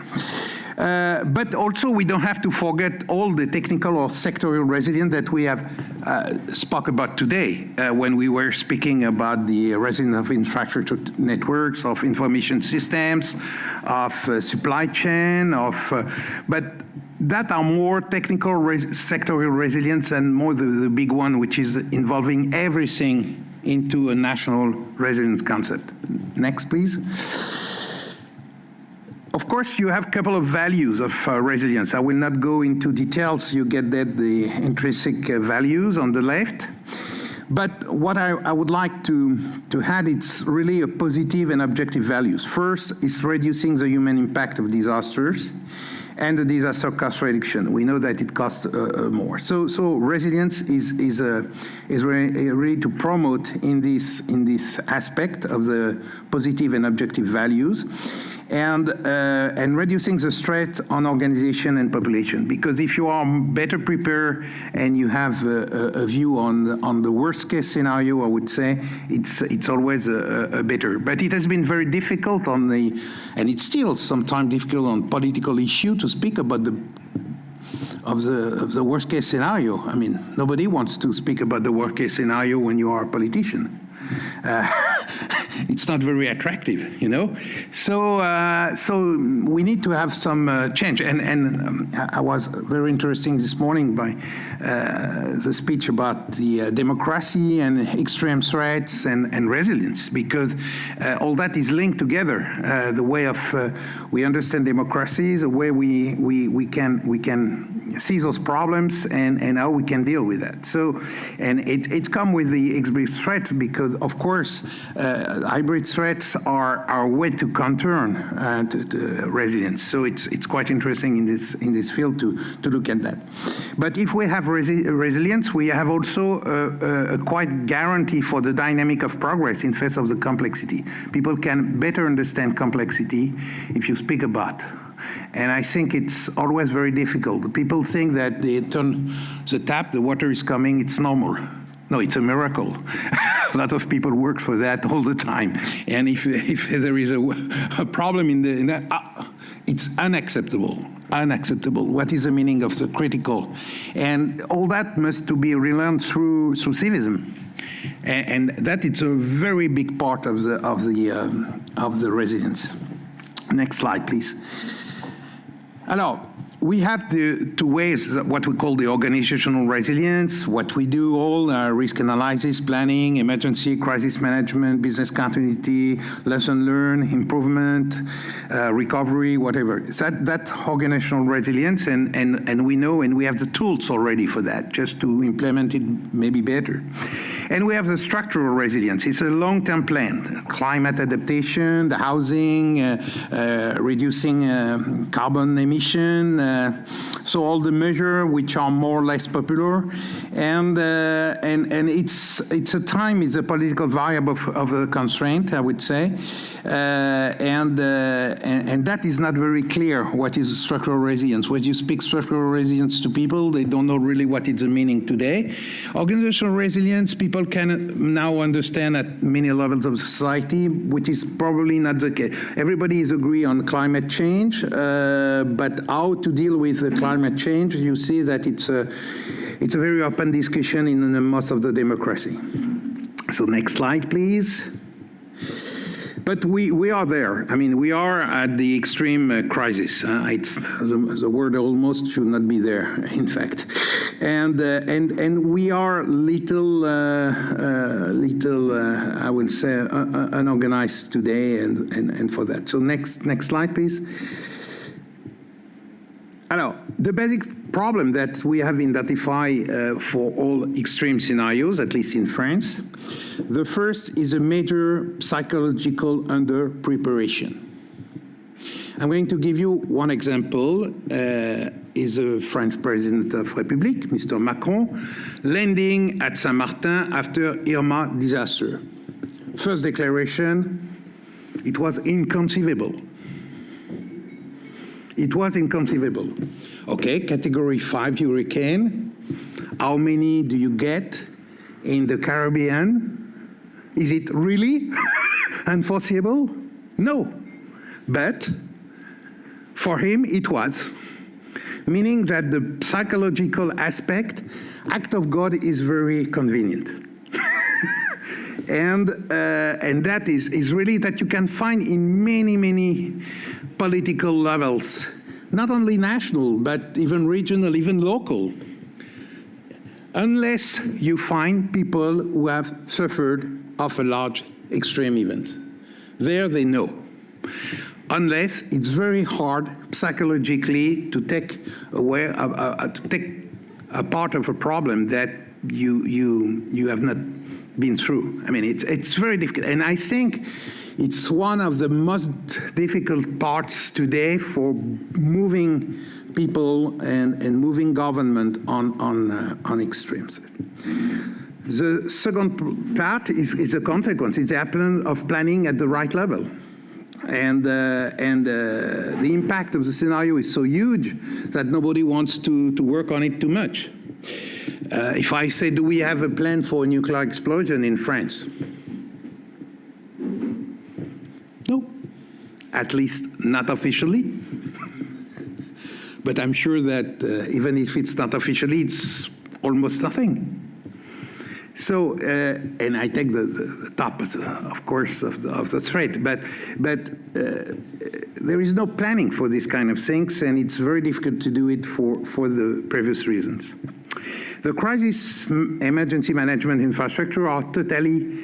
But also we don't have to forget all the technical or sectorial resilience that we have spoke about today when we were speaking about the resilience of infrastructure networks, of information systems, of supply chain, but that are more technical sectorial resilience and more the big one, which is involving everything into a national resilience concept. Next, please. Of course, you have a couple of values of resilience. I will not go into details. You get that the intrinsic values on the left. But what I would like to add, it's really a positive and objective values. First, is reducing the human impact of disasters and the disaster cost reduction. We know that it costs more. So resilience is really to promote in this aspect of the positive and objective values. And reducing the stress on organization and population. Because if you are better prepared and you have a view on the worst case scenario, I would say it's always a better. But it has been very difficult and it's still sometimes difficult on political issue to speak about the worst case scenario. I mean, nobody wants to speak about the worst case scenario when you are a politician. It's not very attractive, you know. So we need to have some change. And I was very interesting this morning by the speech about the democracy and extreme threats and resilience, because all that is linked together. The way of we understand democracy, the way we can see those problems and how we can deal with that. So, and it's come with the hybrid threat, because of course hybrid threats are a way to counter to resilience. So it's quite interesting in this field to look at that. But if we have resilience, we have also a quite guarantee for the dynamic of progress in face of the complexity. People can better understand complexity if you speak about. And I think it's always very difficult. People think that they turn the tap, the water is coming, it's normal. No, it's a miracle. A lot of people work for that all the time. And if there is a problem in that, it's unacceptable. Unacceptable. What is the meaning of the critical? And all that must to be relearned through civism. And that it's a very big part of the resilience. Next slide, please. Alors, we have the two ways, what we call the organizational resilience, what we do all, risk analysis, planning, emergency, crisis management, business continuity, lesson learned, improvement, recovery, whatever. That organizational resilience, and we know, and we have the tools already for that, just to implement it maybe better. And we have the structural resilience. It's a long-term plan. Climate adaptation, the housing, reducing carbon emission, so all the measures which are more or less popular, and it's a time, it's a political variable of a constraint, I would say, and that is not very clear. What is structural resilience? When you speak structural resilience to people, they don't know really what is the meaning today. Organizational resilience, people can now understand at many levels of society, which is probably not the case. Everybody is agree on climate change, but how to deal with the climate change, you see that it's a very open discussion in most of the democracy. So next slide, please. But we are there. I mean, we are at the extreme crisis. The word almost should not be there, in fact. And we are little, I will say, unorganized today, and for that. So next slide, please. Alors, the basic problem that we have identified for all extreme scenarios, at least in France, the first is a major psychological under-preparation. I'm going to give you one example. Is a French president of Republic, Mr. Macron, landing at Saint-Martin after Irma disaster. First declaration, it was inconceivable. It was inconceivable. Okay, category 5 hurricane. How many do you get in the Caribbean? Is it really unforeseeable? No. But for him, it was. Meaning that the psychological act of God is very convenient. And that is really that you can find in many political levels, not only national, but even regional, even local, unless you find people who have suffered of a large extreme event. There they know. Unless it's very hard psychologically to take away, to take a part of a problem that you have not been through. I mean, it's very difficult, and I think it's one of the most difficult parts today for moving people and moving government on extremes. The second part is a consequence. It's the happening of planning at the right level. And the impact of the scenario is so huge that nobody wants to work on it too much. If I say, do we have a plan for a nuclear explosion in France? No, at least not officially. But I'm sure that even if it's not officially, it's almost nothing. So, and I take the top, of course, of the threat, but there is no planning for this kind of things, and it's very difficult to do it for the previous reasons. The crisis emergency management infrastructure are totally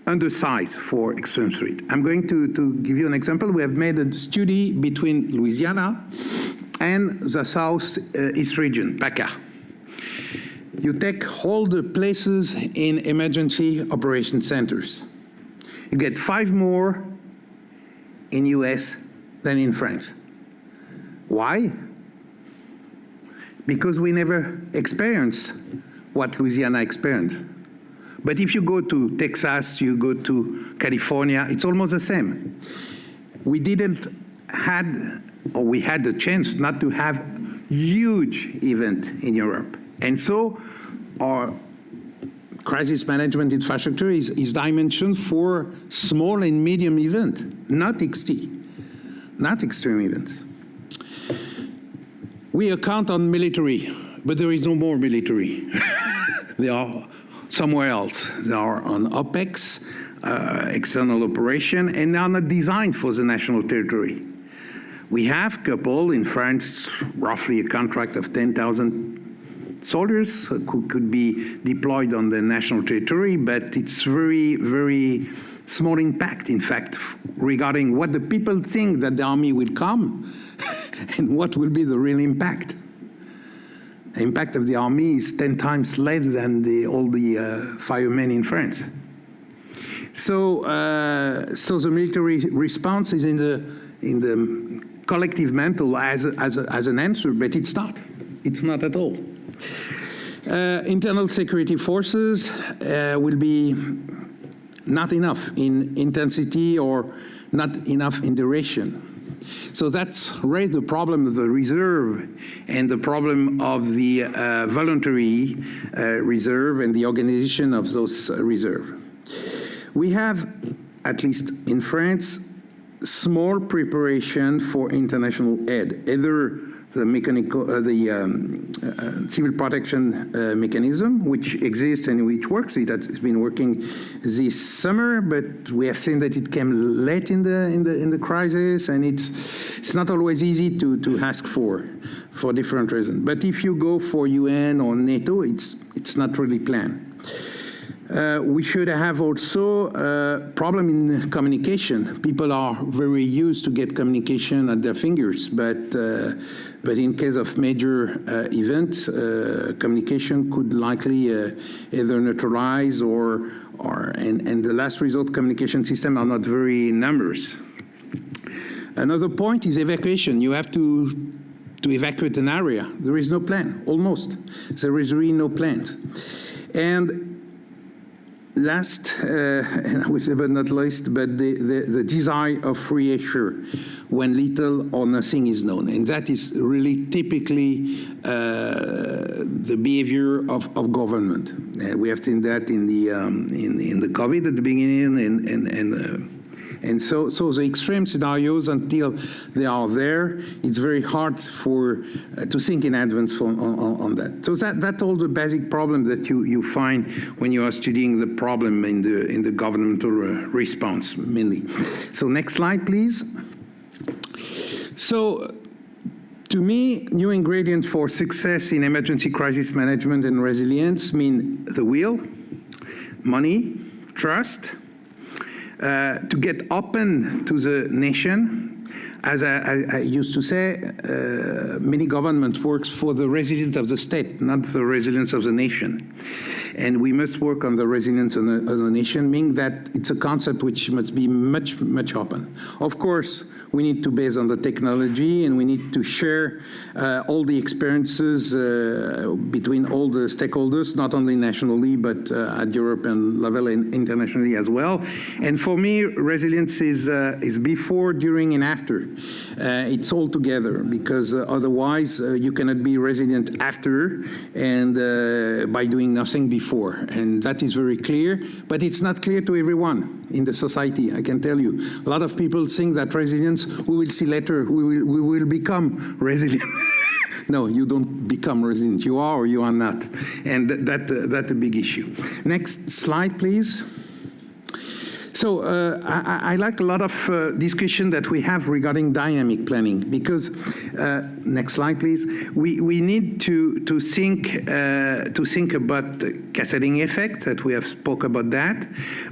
undersized for extreme threat. I'm going to give you an example. We have made a study between Louisiana and the southeast region, PACA. You take all the places in emergency operation centers. You get 5 more in US than in France. Why? Because we never experienced what Louisiana experienced. But if you go to Texas, you go to California, it's almost the same. We didn't had, or we had the chance not to have huge event in Europe. And so our crisis management infrastructure is dimensioned for small and medium event, not extreme events. We account on military, but there is no more military. They are somewhere else. They are on OPEX, external operation, and they are not designed for the national territory. We have couple in France, roughly a contract of 10,000 soldiers could be deployed on the national territory, but it's very, very small impact, in fact, regarding what the people think that the army will come and what will be the real impact. The impact of the army is 10 times less than all the firemen in France. So the military response is in the collective mental as an answer, but it's not. It's not at all. Internal security forces will be not enough in intensity or not enough in duration. So that's raised the problem of the reserve and the problem of the voluntary reserve and the organization of those reserve. We have, at least in France, small preparation for international aid, either the civil protection mechanism, which exists and which works. It has been working this summer, but we have seen that it came late in the crisis, and it's not always easy to ask for different reasons. But if you go for UN or NATO, it's not really planned. We should have also a problem in communication. People are very used to get communication at their fingers, but in case of major events, communication could likely either neutralize and the last resort communication systems are not very numerous. Another point is evacuation. You have to evacuate an area. There is no plan, almost. There is really no plan. And last, and I would say but not least, but the desire of reassure when little or nothing is known. And that is really typically the behavior of government. We have seen that in the COVID at the beginning, and so the extreme scenarios, until they are there, it's very hard to think in advance on that. So that's all the basic problems that you find when you are studying the problem in the governmental response, mainly. So next slide, please. So to me, new ingredients for success in emergency crisis management and resilience mean the will, money, trust, to get open to the nation. As I used to say, many governments work for the resilience of the state, not the resilience of the nation. And we must work on the resilience of the nation, meaning that it's a concept which must be much, much open. Of course, we need to base on the technology, and we need to share all the experiences between all the stakeholders, not only nationally, but at European level and internationally as well. And for me, resilience is before, during, and after. It's all together, because otherwise you cannot be resilient after and by doing nothing before. And that is very clear, but it's not clear to everyone in the society, I can tell you. A lot of people think that resilience, we will see later, we will become resilient. No, you don't become resilient. You are or you are not. And that's a big issue. Next slide, please. So I like a lot of discussion that we have regarding dynamic planning, because next slide, please. We need to think about the cascading effect, that we have spoke about that,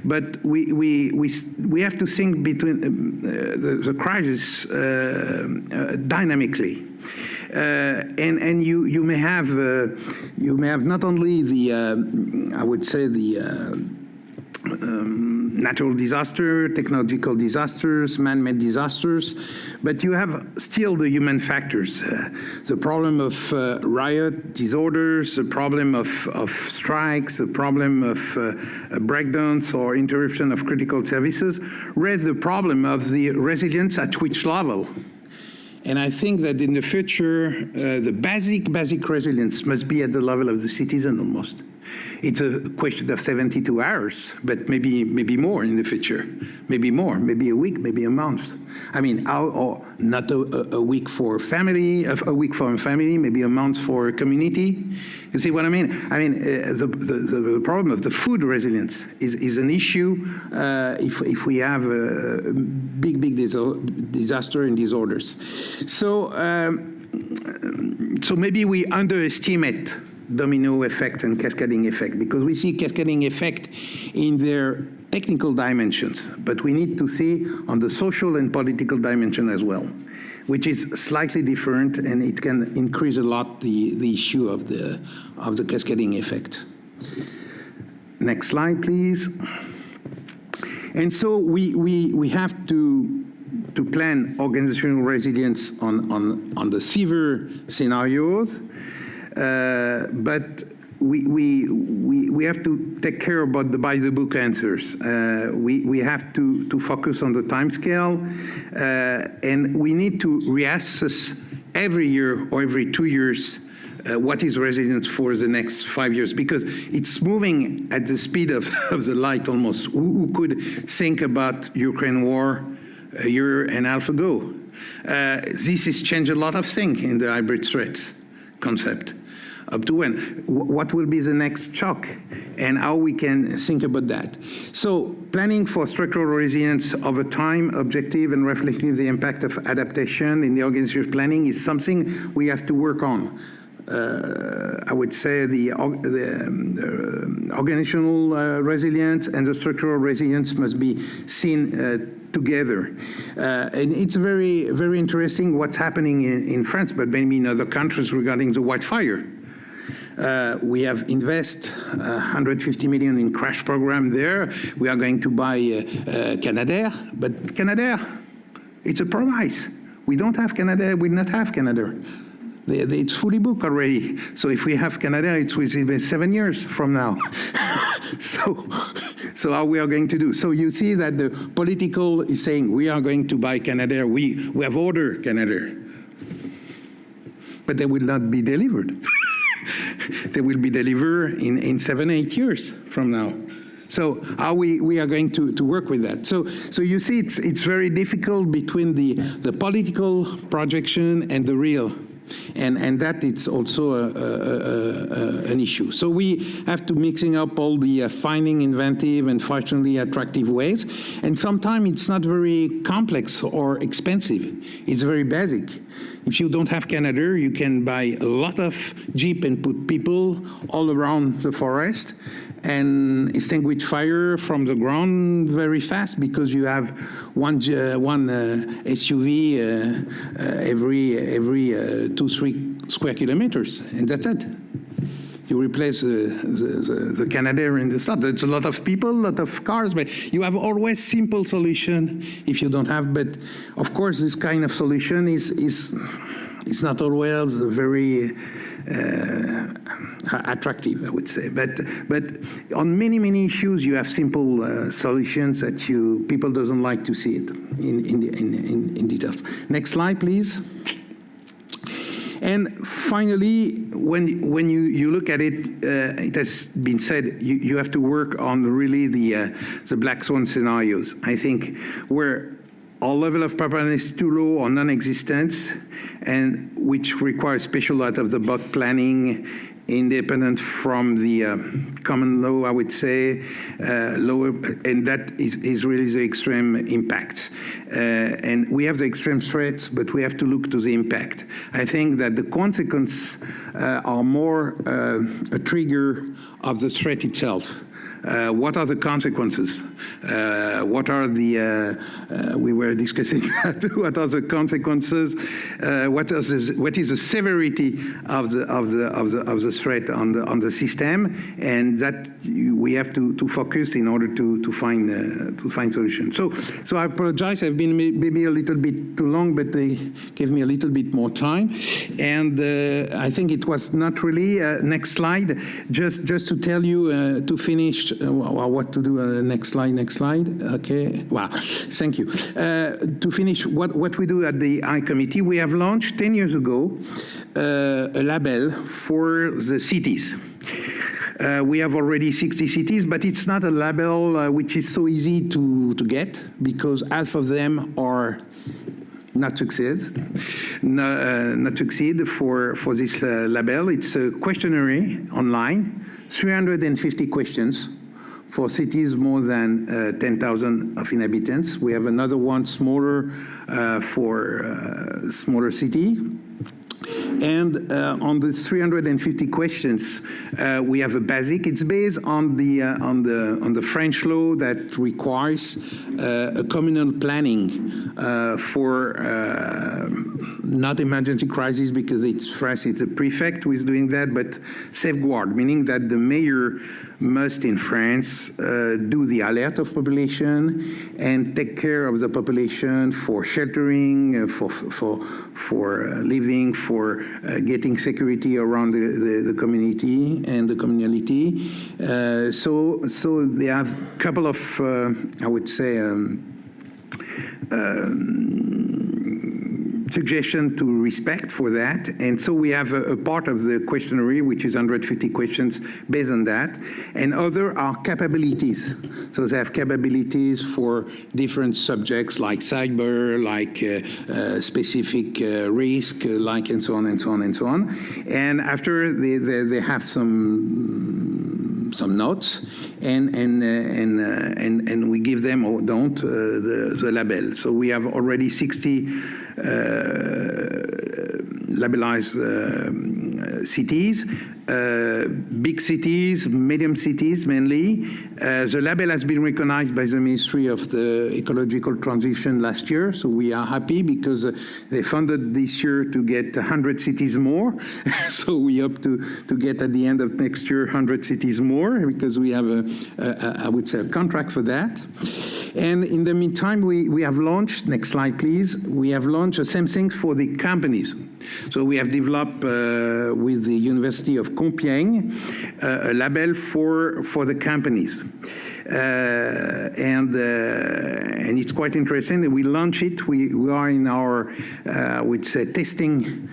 but we have to think between the crisis dynamically. And you may have not only the I would say the natural disaster, technological disasters, man-made disasters, but you have still the human factors. The problem of riot, disorders, the problem of strikes, the problem of breakdowns or interruption of critical services, raise the problem of the resilience at which level. And I think that in the future, the basic resilience must be at the level of the citizen almost. It's a question of 72 hours, but maybe more in the future. Maybe more, maybe a week, maybe a month. I mean, or not a week for family, a week for a family, maybe a month for a community. You see what I mean? I mean, the problem of the food resilience is an issue if we have a big disaster and disorders. So maybe we underestimate domino effect and cascading effect, because we see cascading effect in their technical dimensions, but we need to see on the social and political dimension as well, which is slightly different, and it can increase a lot the issue of the cascading effect. Next slide, please. And so we have to plan organizational resilience on the severe scenarios, but we have to take care about the by-the-book answers. We have to focus on the time scale, and we need to reassess every year or every 2 years what is resilience for the next 5 years, because it's moving at the speed of the light almost. Who could think about Ukraine war a year and a half ago? This has changed a lot of things in the hybrid threat concept. Up to when? What will be the next shock? And how we can think about that. So planning for structural resilience over time, objective and reflecting the impact of adaptation in the organizational planning is something we have to work on. I would say the organizational resilience and the structural resilience must be seen together. And it's very, very interesting what's happening in France, but maybe in other countries regarding the wildfire. We have invested 150 million in crash program there. We are going to buy Canadair, but Canadair, it's a promise. We don't have Canadair, we not have Canadair. It's fully booked already. So if we have Canada, it's within 7 years from now. So how we are going to do? So you see that the political is saying we are going to buy Canadair. We have ordered Canadair, but they will not be delivered. They will be delivered in 7, 8 years from now. So how we are going to work with that? So you see, it's very difficult between the political projection and the real. And that it's also an issue. So we have to mixing up all the finding inventive and functionally attractive ways. And sometimes it's not very complex or expensive. It's very basic. If you don't have Canada, you can buy a lot of Jeep and put people all around the forest and extinguish fire from the ground very fast, because you have one SUV every 2-3 square kilometers, and that's it. You replace the Canadair in the south. It's a lot of people, a lot of cars, but you have always simple solution if you don't have. But of course, this kind of solution is not always very attractive, I would say. But on many issues, you have simple solutions that people doesn't like to see it in details. Next slide, please. And finally, when you look at it, it has been said you have to work on really the black swan scenarios. I think where our level of preparedness is too low or non-existent, and which requires special out-of-the-box planning, independent from the common law, I would say, lower, and that is really the extreme impact. And we have the extreme threats, but we have to look to the impact. I think that the consequences are more a trigger of the threat itself. What are the consequences? What are the? We were discussing that. What are the consequences? What is the severity of the threat on the system? And that we have to focus in order to find solutions. So I apologize. I've been maybe a little bit too long, but they gave me a little bit more time. And I think it was not really. Next slide. Just to tell you to finish. What to do? Next slide. Okay. Wow. Thank you. To finish, what we do at the I Committee, we have launched 10 years ago a label for the cities. We have already 60 cities, but it's not a label which is so easy to get, because half of them are not succeed for this label. It's a questionnaire online, 350 questions for cities more than 10,000 of inhabitants. We have another one smaller for smaller city. And on the 350 questions, we have a basic. It's based on the French law that requires a communal planning for not emergency crisis, because it's France, it's a prefect who is doing that, but safeguard, meaning that the mayor must in France do the alert of population and take care of the population for sheltering, for living, for getting security around the community and the communality. So they have a couple of, I would say, suggestion to respect for that. And so we have a part of the questionnaire, which is 150 questions based on that. And other are capabilities. So they have capabilities for different subjects like cyber, like specific risk, like and so on and so on and so on. And after they have some notes, and we give them or don't the label. So we have already 60 labelized cities, big cities, medium cities mainly. The label has been recognized by the Ministry of the Ecological Transition last year, so we are happy because they funded this year to get 100 cities more. So we hope to get at the end of next year 100 cities more, because we have I would say a contract for that. And in the meantime, we have launched, next slide please, we have launched the same thing for the companies. So we have developed with the University of Compiègne a label for the companies. And it's quite interesting. We launch it. We are in our, I would say, testing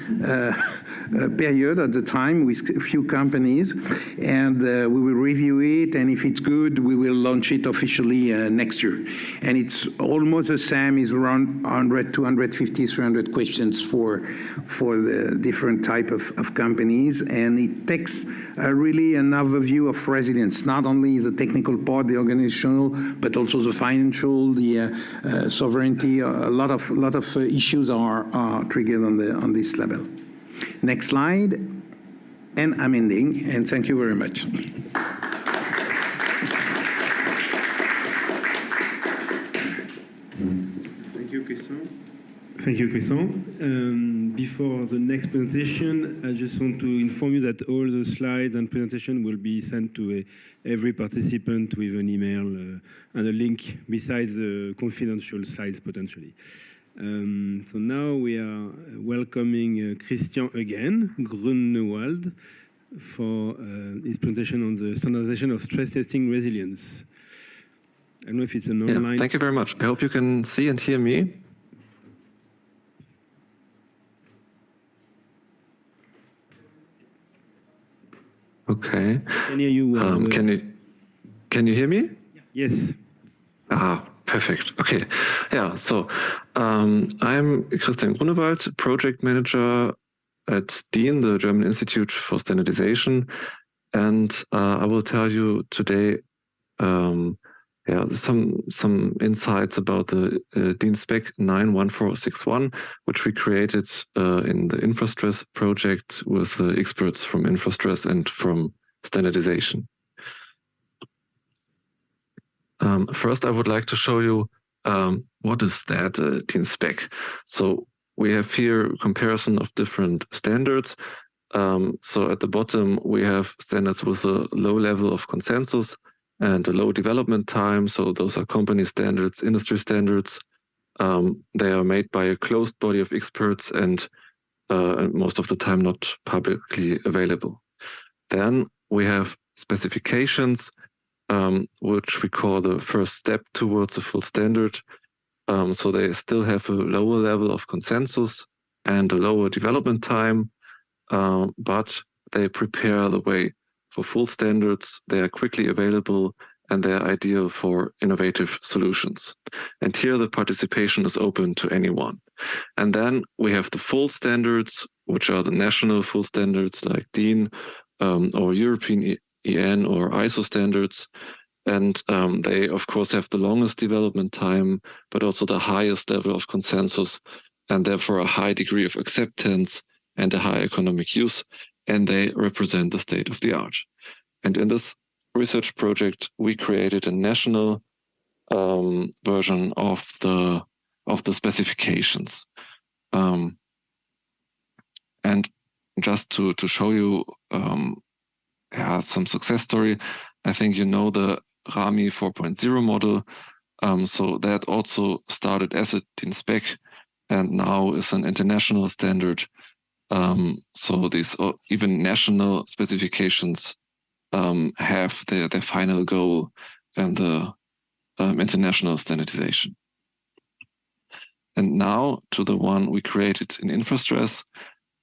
period at the time with a few companies, and we will review it. And if it's good, we will launch it officially next year. And it's almost the same. It's around 100, 250, 300 questions for the different type of companies, and it takes really an overview of resilience, not only the technical part, the organizational, but also the financial, the sovereignty. A lot of issues are triggered on this level. Next slide, and I'm ending, and thank you very much. Thank you, Christian. Thank you, Christian. Before the next presentation, I just want to inform you that all the slides and presentation will be sent to every participant with an email and a link besides the confidential slides potentially. So now we are welcoming Christian again, Grunewald, for his presentation on the standardization of stress testing resilience. I don't know if it's an online. Yeah, thank you very much. I hope you can see and hear me. Okay. Can hear you well. Can you hear me? Yes. Ah, perfect. Okay. Yeah. So I'm Christian Grunewald, project manager at DIN, the German Institute for Standardization, and I will tell you today some insights about the DIN spec 91461, which we created in the InfraStress project with experts from InfraStress and from standardization. First, I would like to show you what is that DIN spec. So we have here a comparison of different standards. So at the bottom, we have standards with a low level of consensus and a low development time. So those are company standards, industry standards. They are made by a closed body of experts and most of the time not publicly available. Then we have specifications, which we call the first step towards a full standard. So they still have a lower level of consensus and a lower development time, but they prepare the way for full standards, they are quickly available, and they are ideal for innovative solutions. And here the participation is open to anyone. And then we have the full standards, which are the national full standards like DIN or European EN or ISO standards. And they, of course, have the longest development time, but also the highest level of consensus, and therefore a high degree of acceptance and a high economic use, and they represent the state of the art. And in this research project, we created a national version of the specifications. And just to show you some success story, I think you know the RAMI 4.0 model. So that also started as a DIN spec and now is an international standard. So these even national specifications have their final goal and the international standardization. And now to the one we created in InfraStress.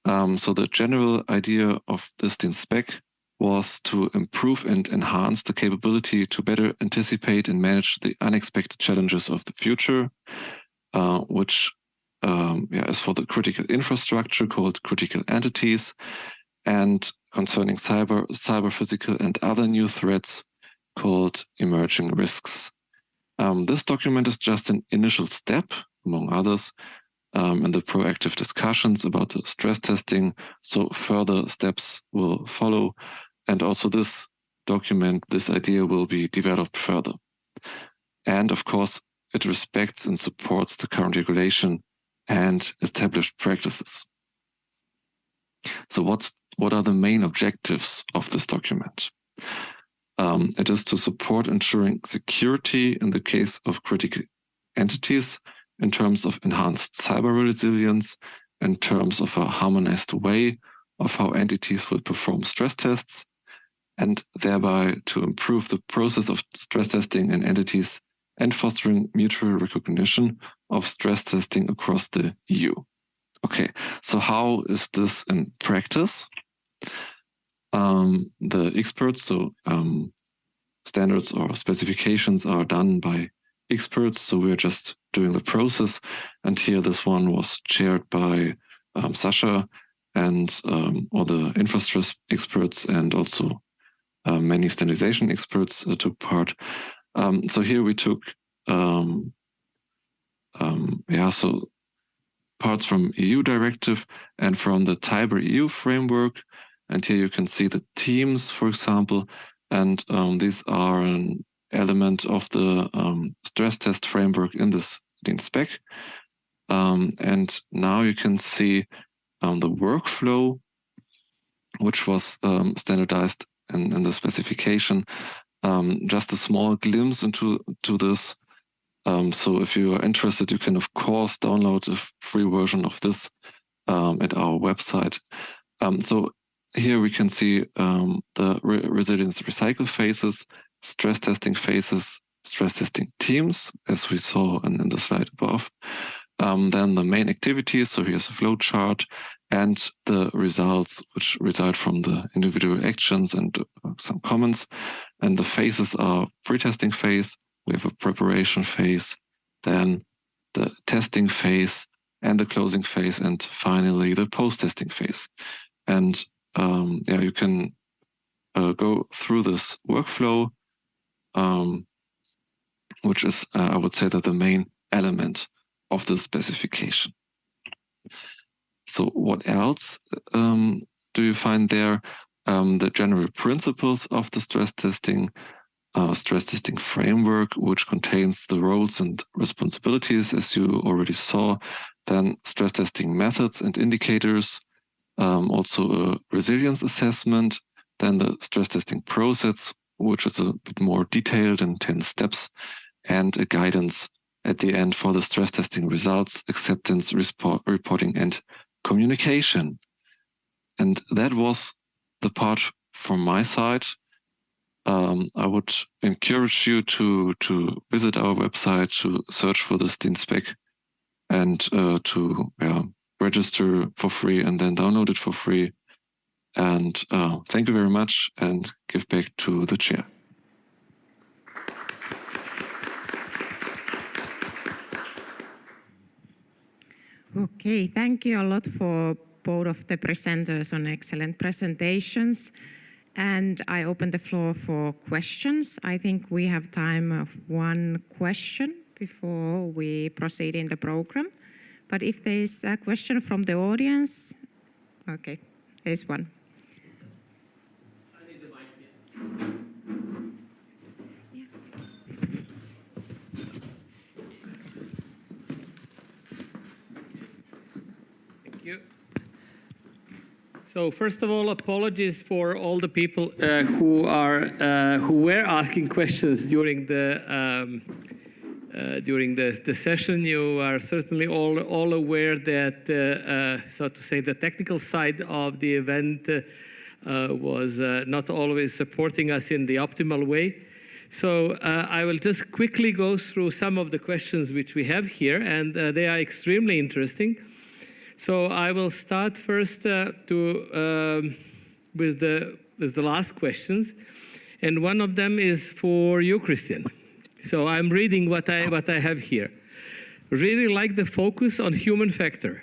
So the general idea of this DIN spec was to improve and enhance the capability to better anticipate and manage the unexpected challenges of the future, which is for the critical infrastructure called critical entities, and concerning cyber physical and other new threats called emerging risks. This document is just an initial step, among others, in the proactive discussions about the stress testing, so further steps will follow. And also this document, this idea will be developed further. And of course, it respects and supports the current regulation and established practices. So what are the main objectives of this document? It is to support ensuring security in the case of critical entities in terms of enhanced cyber resilience, in terms of a harmonized way of how entities will perform stress tests, and thereby to improve the process of stress testing in entities and fostering mutual recognition of stress testing across the EU. Okay, so how is this in practice? The experts, so standards or specifications are done by experts, so we're just doing the process. And here this one was chaired by Sasha and all the InfraStress experts, and also many standardization experts took part. So here we took so parts from EU directive and from the Tiber EU framework. And here you can see the teams, for example, and these are an element of the stress test framework in this DIN spec. And now you can see the workflow, which was standardized in the specification. Just a small glimpse into this. So if you are interested, you can of course download a free version of this at our website. So here we can see the resilience recycle phases, stress testing phases, stress testing teams, as we saw in the slide above. Then the main activities, so here's a flow chart, and the results which result from the individual actions and some comments. And the phases are pre-testing phase, we have a preparation phase, then the testing phase and the closing phase, and finally the post-testing phase. And you can go through this workflow, which is, I would say, that the main element of the specification. So what else do you find there? The general principles of the stress testing framework, which contains the roles and responsibilities, as you already saw. Then stress testing methods and indicators, also a resilience assessment, then the stress testing process, which is a bit more detailed in 10 steps, and a guidance at the end for the stress testing results, acceptance, reporting, and communication. And that was the part from my side. I would encourage you to visit our website, to search for this DIN spec, and to register for free and then download it for free. And thank you very much, and give back to the chair. Okay, thank you a lot for both of the presenters on excellent presentations. And I open the floor for questions. I think we have time of one question before we proceed in the program. But if there is a question from the audience, okay, there's one. I need the mic here. So first of all, apologies for all the people who were asking questions during the session. You are certainly all aware that, so to say, the technical side of the event was not always supporting us in the optimal way. So I will just quickly go through some of the questions which we have here, and they are extremely interesting. So I will start first with the last questions, and one of them is for you, Christian. So I'm reading what I have here. Really like the focus on human factor.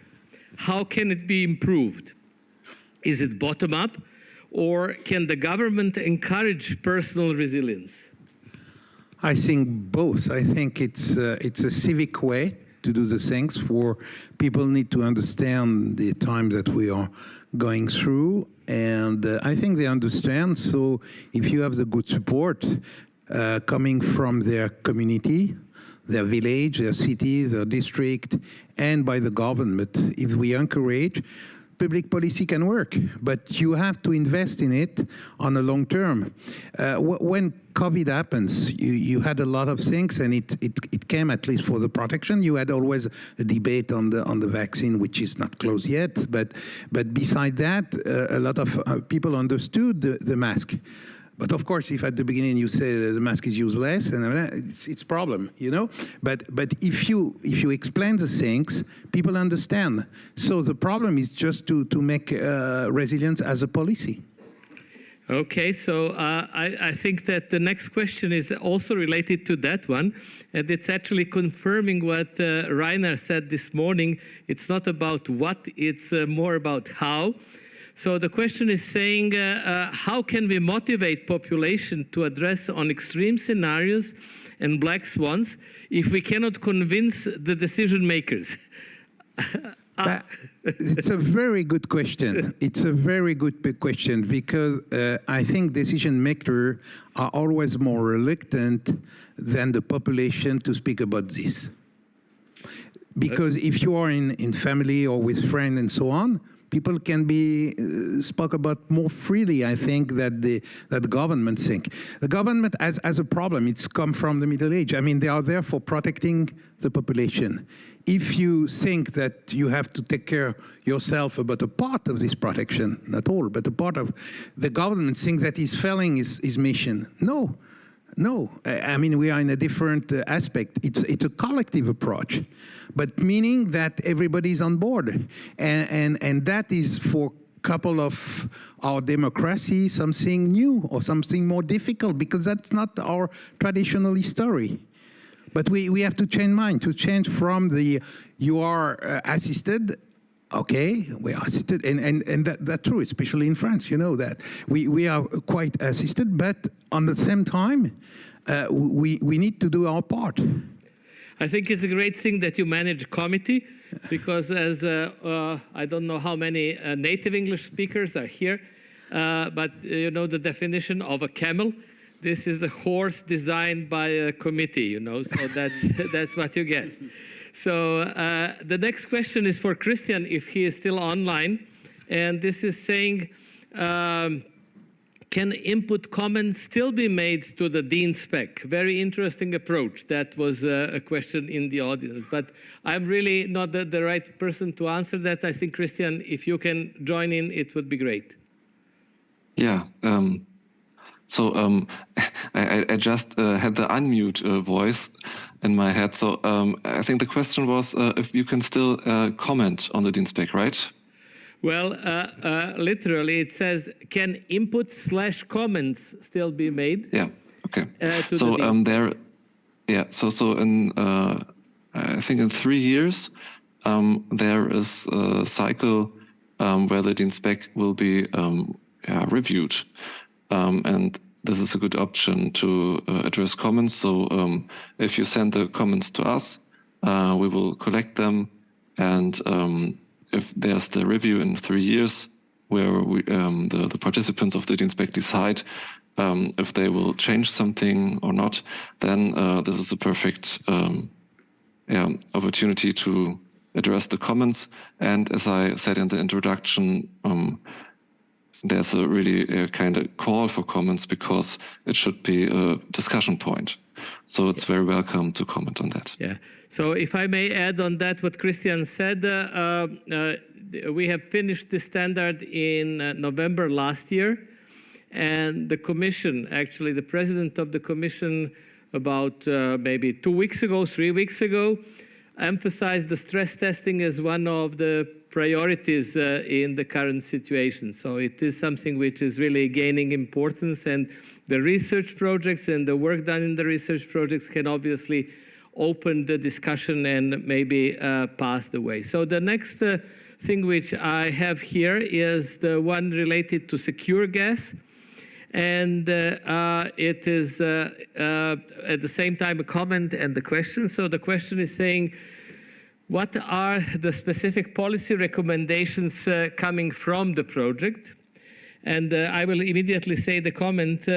How can it be improved? Is it bottom up, or can the government encourage personal resilience? I think both. I think it's a civic way to do the things. For people need to understand the time that we are going through, and I think they understand. So if you have the good support coming from their community, their village, their cities, their district, and by the government, if we encourage, public policy can work, but you have to invest in it on a long term. When COVID happens, you had a lot of things, and it came, at least for the protection. You had always a debate on the vaccine, which is not closed yet, but beside that, a lot of people understood the mask. But of course, if at the beginning you say the mask is useless, and it's a problem, you know. But if you explain the things, people understand. So the problem is just to make resilience as a policy. Okay, so I think that the next question is also related to that one, and it's actually confirming what Rainer said this morning. It's not about what, it's more about how. So the question is saying, how can we motivate population to address on extreme scenarios and black swans if we cannot convince the decision makers? It's a very good question. It's a very good question, because I think decision makers are always more reluctant than the population to speak about this. Because if you are in family or with friends and so on, people can be spoke about more freely, I think, that the government think. The government has a problem. It's come from the Middle Age. I mean, they are there for protecting the population. If you think that you have to take care yourself about a part of this protection, not all, but a part of the government thinks that is failing his mission. No. I mean, we are in a different aspect. It's a collective approach, but meaning that everybody's on board. And that is, for a couple of our democracy, something new or something more difficult, because that's not our traditional history. But we have to change mind, to change from the you are assisted. Okay, we are assisted, and that's true, especially in France, you know that. We are quite assisted, but on the same time, we need to do our part. I think it's a great thing that you manage a committee, because as I don't know how many native English speakers are here, but you know the definition of a camel. This is a horse designed by a committee, you know, so that's what you get. So the next question is for Christian, if he is still online. And this is saying, can input comments still be made to the Dean spec? Very interesting approach. That was a question in the audience. But I'm really not the right person to answer that. I think, Christian, if you can join in, it would be great. Yeah. So I just had the unmute voice in my head. So I think the question was if you can still comment on the Dean spec, right? Well, literally, it says, can inputs/comments still be made? Yeah. Okay. So there, yeah. So in I think in 3 years, there is a cycle where the DIN spec will be reviewed, and this is a good option to address comments. So if you send the comments to us, we will collect them, and if there's the review in 3 years, where we, the participants of the DIN spec decide if they will change something or not, then this is a perfect opportunity to address the comments. And as I said in the introduction, there's a really kind of call for comments, because it should be a discussion point. So it's very welcome to comment on that. Yeah. So if I may add on that what Christian said, we have finished the standard in November last year. And the Commission, actually the President of the Commission, about maybe 2 weeks ago, 3 weeks ago, emphasized the stress testing as one of the priorities in the current situation. So it is something which is really gaining importance, and the research projects and the work done in the research projects can obviously open the discussion and maybe pass the way. So the next thing which I have here is the one related to SecureGas. And it is at the same time a comment and the question. So the question is saying, what are the specific policy recommendations coming from the project? And I will immediately say the comment,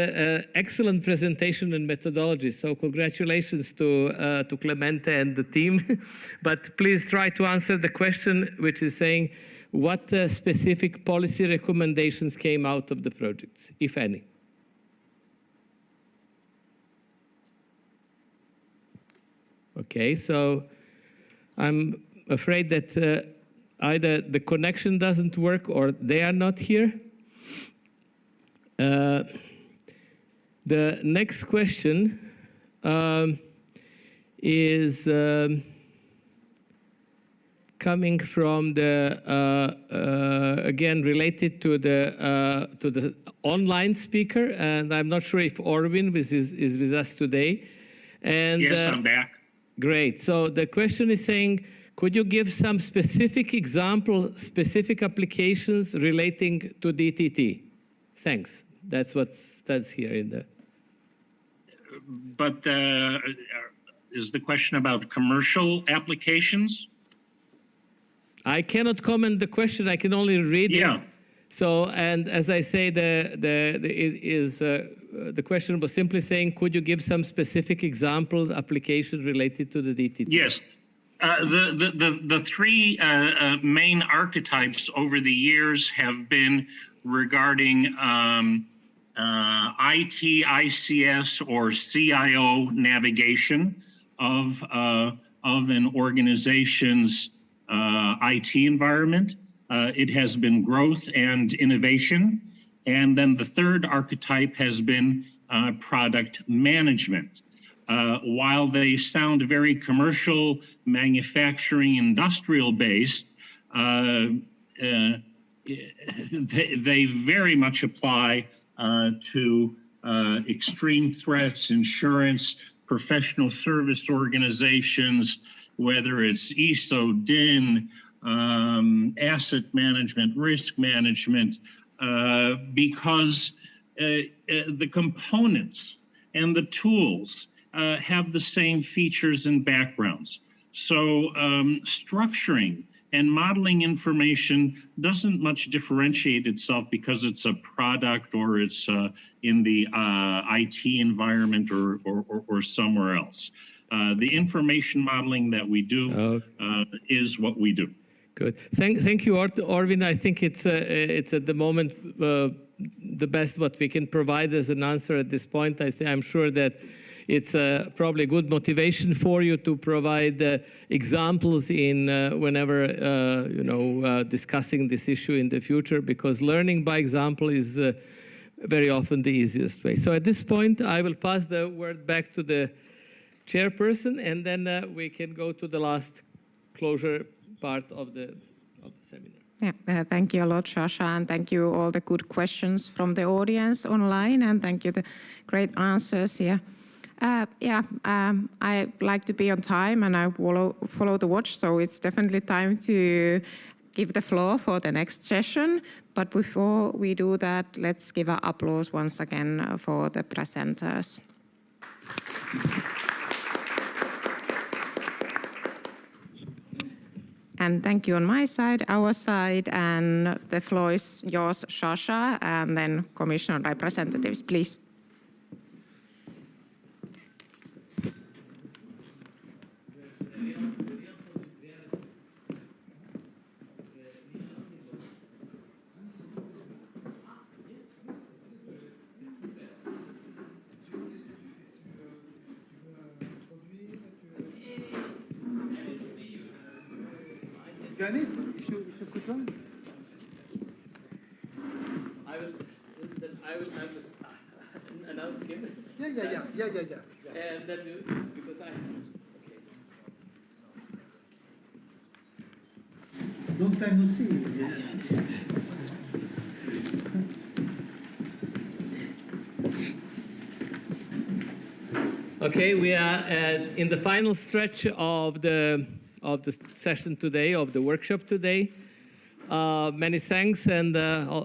excellent presentation and methodology. So congratulations to Clemente and the team. But please try to answer the question, which is saying, what specific policy recommendations came out of the projects, if any? Okay, so I'm afraid that either the connection doesn't work or they are not here. The next question is coming from the again related to the online speaker, and I'm not sure if Orvin is with us today. And yes, I'm back. Great. So the question is saying, could you give some specific examples, specific applications relating to DTT? Thanks. That's what stands here in the. But is the question about commercial applications? I cannot comment the question. I can only read it. So, and as I say, the question was simply saying, could you give some specific examples, applications related to the DTT? Yes. The three main archetypes over the years have been regarding IT, ICS, or CIO navigation of an organization's IT environment. It has been growth and innovation. And then the third archetype has been product management. While they sound very commercial, manufacturing, industrial based, they very much apply to extreme threats, insurance, professional service organizations, whether it's ISO, DIN, asset management, risk management, because the components and the tools have the same features and backgrounds. So structuring and modeling information doesn't much differentiate itself because it's a product or it's in the IT environment or somewhere else. The information modeling that we do is what we do. Good. Thank you, Orvin. I think it's at the moment the best what we can provide as an answer at this point. I'm sure that it's probably good motivation for you to provide examples in whenever discussing this issue in the future, because learning by example is very often the easiest way. So at this point, I will pass the word back to the chairperson, and then we can go to the last closure part of the seminar. Yeah, thank you a lot, Sasha, and thank you all the good questions from the audience online, and thank you the great answers here. I like to be on time, and I follow the watch, so it's definitely time to give the floor for the next session. But before we do that, let's give an applause once again for the presenters. And thank you on my side, our side, and the floor is yours, Sasha, and then Commission representatives, please. Janice, if you could run. I will announce him. Yeah. And then because I. Long time no see. Okay, we are in the final stretch of the session today, of the workshop today. Many thanks, and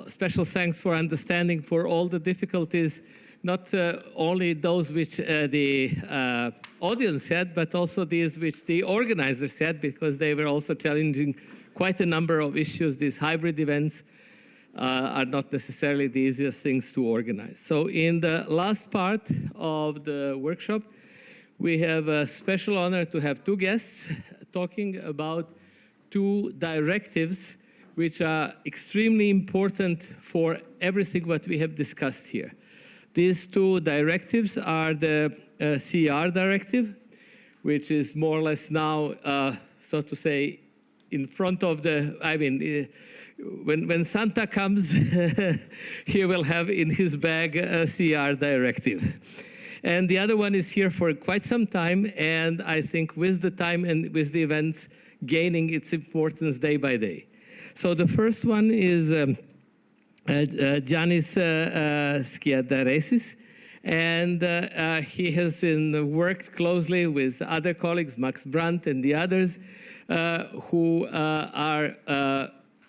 special thanks for understanding for all the difficulties, not only those which the audience had, but also these which the organizers had, because they were also challenging quite a number of issues. These hybrid events are not necessarily the easiest things to organize. So in the last part of the workshop, we have a special honor to have two guests talking about two directives which are extremely important for everything what we have discussed here. These two directives are the CER directive, which is more or less now, so to say, in front of the, I mean, when Santa comes, he will have in his bag a CER directive. And the other one is here for quite some time, and I think with the time and with the events gaining its importance day by day. So the first one is Giannis Skiadaresis, and he has worked closely with other colleagues, Max Brandt and the others, who are,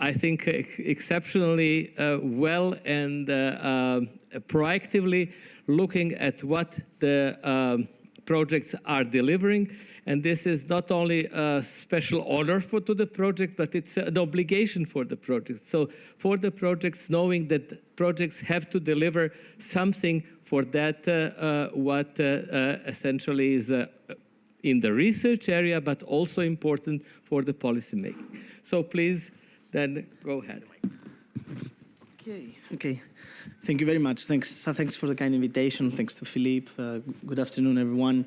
I think, exceptionally well and proactively looking at what the projects are delivering. And this is not only a special honor to the project, but it's an obligation for the project. So for the projects, knowing that projects have to deliver something for that, what essentially is in the research area, but also important for the policy making. So please, then go ahead. Okay. Thank you very much. Thanks for the kind invitation. Thanks to Philippe. Good afternoon, everyone.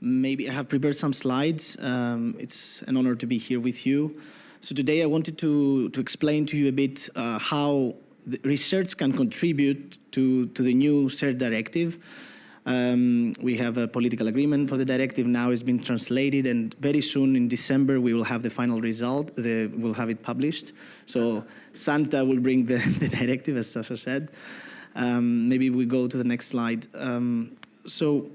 Maybe I have prepared some slides. It's an honor to be here with you. So today I wanted to explain to you a bit how the research can contribute to the new CER directive. We have a political agreement for the directive. Now it's been translated, and very soon in December we will have the final result. We'll have it published. So Santa will bring the directive, as Sasha said. Maybe we go to the next slide. So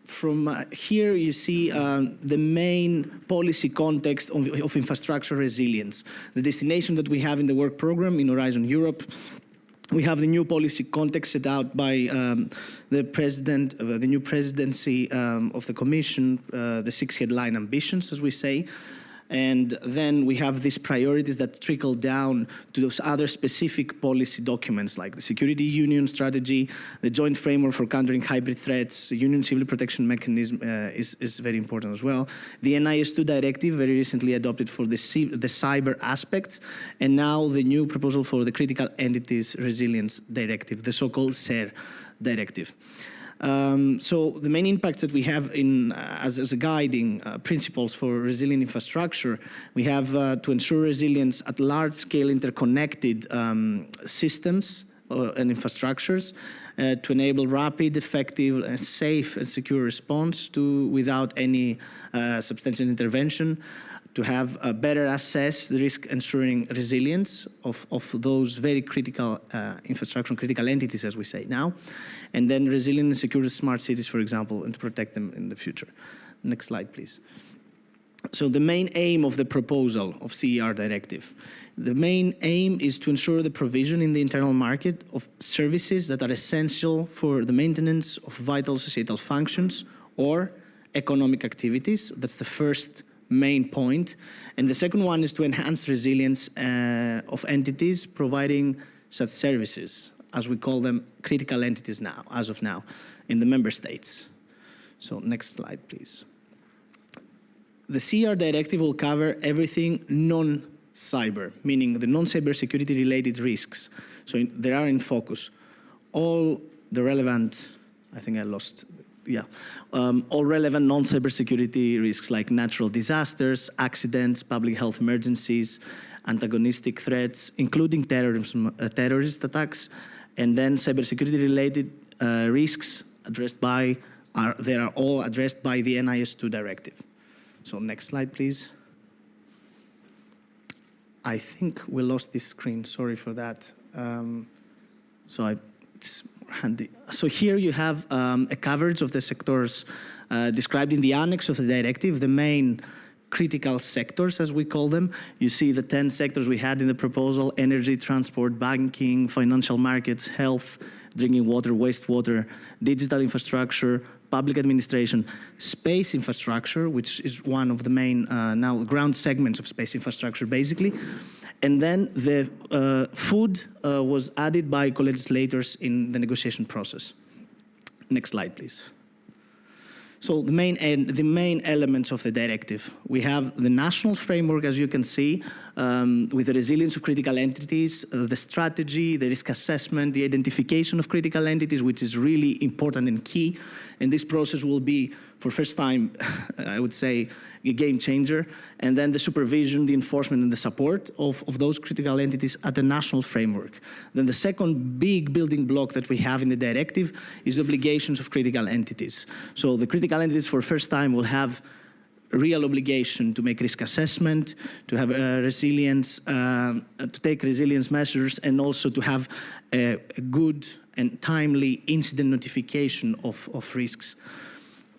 from here you see the main policy context of infrastructure resilience. The destination that we have in the work program in Horizon Europe. We have the new policy context set out by the president, the new presidency of the Commission, the 6 headline ambitions, as we say. And then we have these priorities that trickle down to those other specific policy documents like the Security Union Strategy, the Joint Framework for Countering Hybrid Threats, the Union Civil Protection Mechanism is very important as well. The NIS2 Directive, very recently adopted for the cyber aspects, and now the new proposal for the Critical Entities Resilience Directive, the so-called CER Directive. So the main impacts that we have as a guiding principles for resilient infrastructure, we have to ensure resilience at large-scale interconnected systems and infrastructures, to enable rapid, effective, and safe and secure response without any substantial intervention, to have better assess the risk ensuring resilience of those very critical infrastructure, critical entities, as we say now, and then resilient and secure smart cities, for example, and to protect them in the future. Next slide, please. So the main aim of the proposal of CER directive, the main aim is to ensure the provision in the internal market of services that are essential for the maintenance of vital societal functions or economic activities. That's the first main point. And the second one is to enhance resilience of entities providing such services, as we call them critical entities now, as of now, in the member states. So next slide, please. The CER directive will cover everything non-cyber, meaning the non-cyber security related risks. So there are in focus all the relevant, I think I lost, yeah, all relevant non-cybersecurity risks like natural disasters, accidents, public health emergencies, antagonistic threats, including terrorism, terrorist attacks, and then cybersecurity-related risks addressed by, they are all addressed by the NIS2 directive. So next slide, please. I think we lost this screen, sorry for that. It's handy. So here you have a coverage of the sectors described in the annex of the directive, the main critical sectors, as we call them. You see the 10 sectors we had in the proposal: energy, transport, banking, financial markets, health, drinking water, wastewater, digital infrastructure, public administration, space infrastructure, which is one of the main now ground segments of space infrastructure, basically. And then the food was added by co-legislators in the negotiation process. Next slide, please. So the main elements of the directive. We have the national framework, as you can see, with the resilience of critical entities, the strategy, the risk assessment, the identification of critical entities, which is really important and key. And this process will be, for first time, I would say, a game changer. And then the supervision, the enforcement, and the support of those critical entities at the national framework. Then the second big building block that we have in the directive is obligations of critical entities. So the critical entities, for the first time, will have a real obligation to make risk assessment, to have resilience, to take resilience measures, and also to have a good and timely incident notification of risks.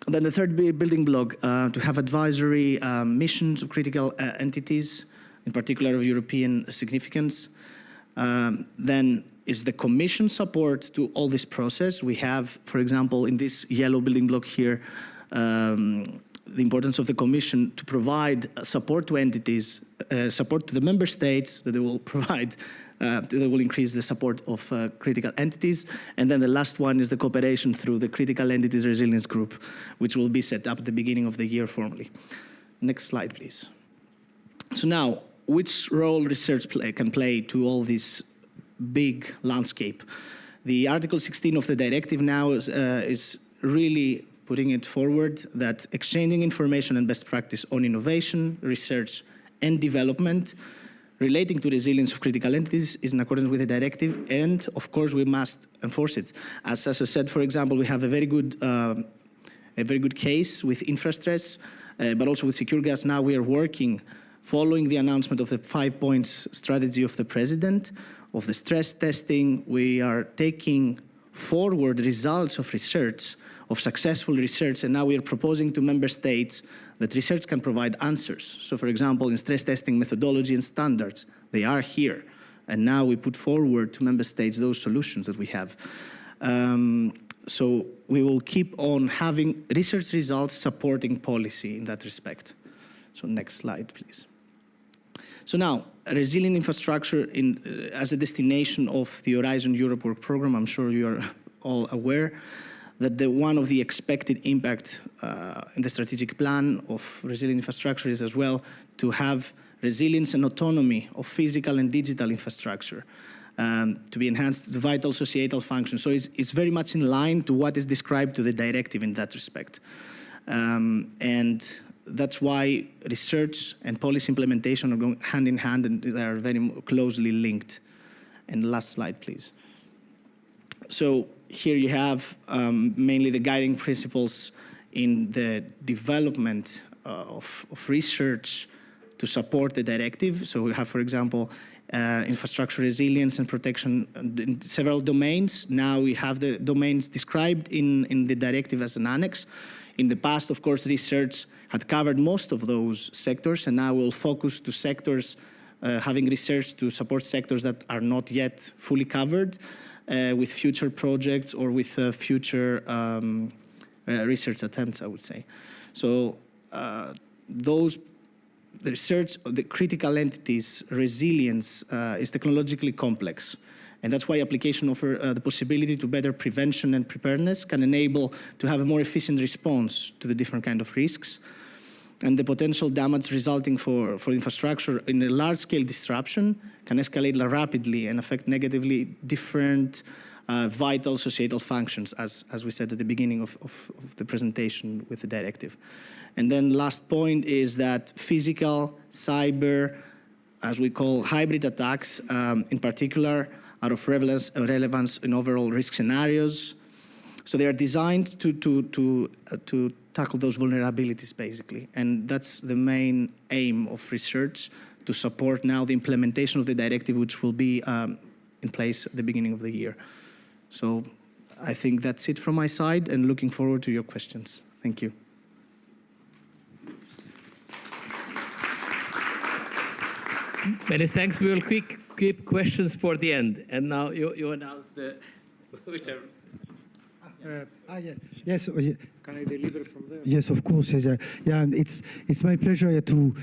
Then the third building block, to have advisory missions of critical entities, in particular of European significance. Then is the Commission support to all this process. We have, for example, in this yellow building block here, the importance of the Commission to provide support to entities, support to the member states that they will provide, that will increase the support of critical entities. And then the last one is the cooperation through the Critical Entities Resilience Group, which will be set up at the beginning of the year formally. Next slide, please. So now, which role research can play to all this big landscape? The Article 16 of the directive now is really putting it forward that exchanging information and best practice on innovation, research, and development relating to resilience of critical entities is in accordance with the directive, and of course we must enforce it. As I said, for example, we have a very good case with InfraStress, but also with SecureGas. Now we are working, following the announcement of the 5-point strategy of the President, of the stress testing. We are taking forward results of research, of successful research, and now we are proposing to member states that research can provide answers. So for example, in stress testing methodology and standards, they are here. And now we put forward to member states those solutions that we have. So we will keep on having research results supporting policy in that respect. So next slide, please. So now, a resilient infrastructure as a destination of the Horizon Europe work program. I'm sure you are all aware that one of the expected impact in the strategic plan of resilient infrastructure is as well to have resilience and autonomy of physical and digital infrastructure to be enhanced to vital societal functions. So it's very much in line to what is described to the directive in that respect. And that's why research and policy implementation are going hand in hand, and they are very closely linked. And last slide, please. So here you have mainly the guiding principles in the development of research to support the directive. So we have, for example, infrastructure resilience and protection in several domains. Now we have the domains described in the directive as an annex. In the past, of course, research had covered most of those sectors, and now we'll focus to sectors, having research to support sectors that are not yet fully covered with future projects or with future research attempts, I would say. So the research of the critical entities resilience is technologically complex. And that's why application offer the possibility to better prevention and preparedness can enable to have a more efficient response to the different kind of risks. And the potential damage resulting for infrastructure in a large-scale disruption can escalate rapidly and affect negatively different vital societal functions, as we said at the beginning of the presentation with the directive. And then last point is that physical, cyber, as we call hybrid attacks, in particular, are of relevance in overall risk scenarios. So they are designed to tackle those vulnerabilities, basically. And that's the main aim of research, to support now the implementation of the directive, which will be in place at the beginning of the year. So I think that's it from my side, and looking forward to your questions. Thank you. Many thanks. We will keep questions for the end. And now you announce the whichever. Yes. Can I deliver from there? Yes, of course. Yeah, it's my pleasure to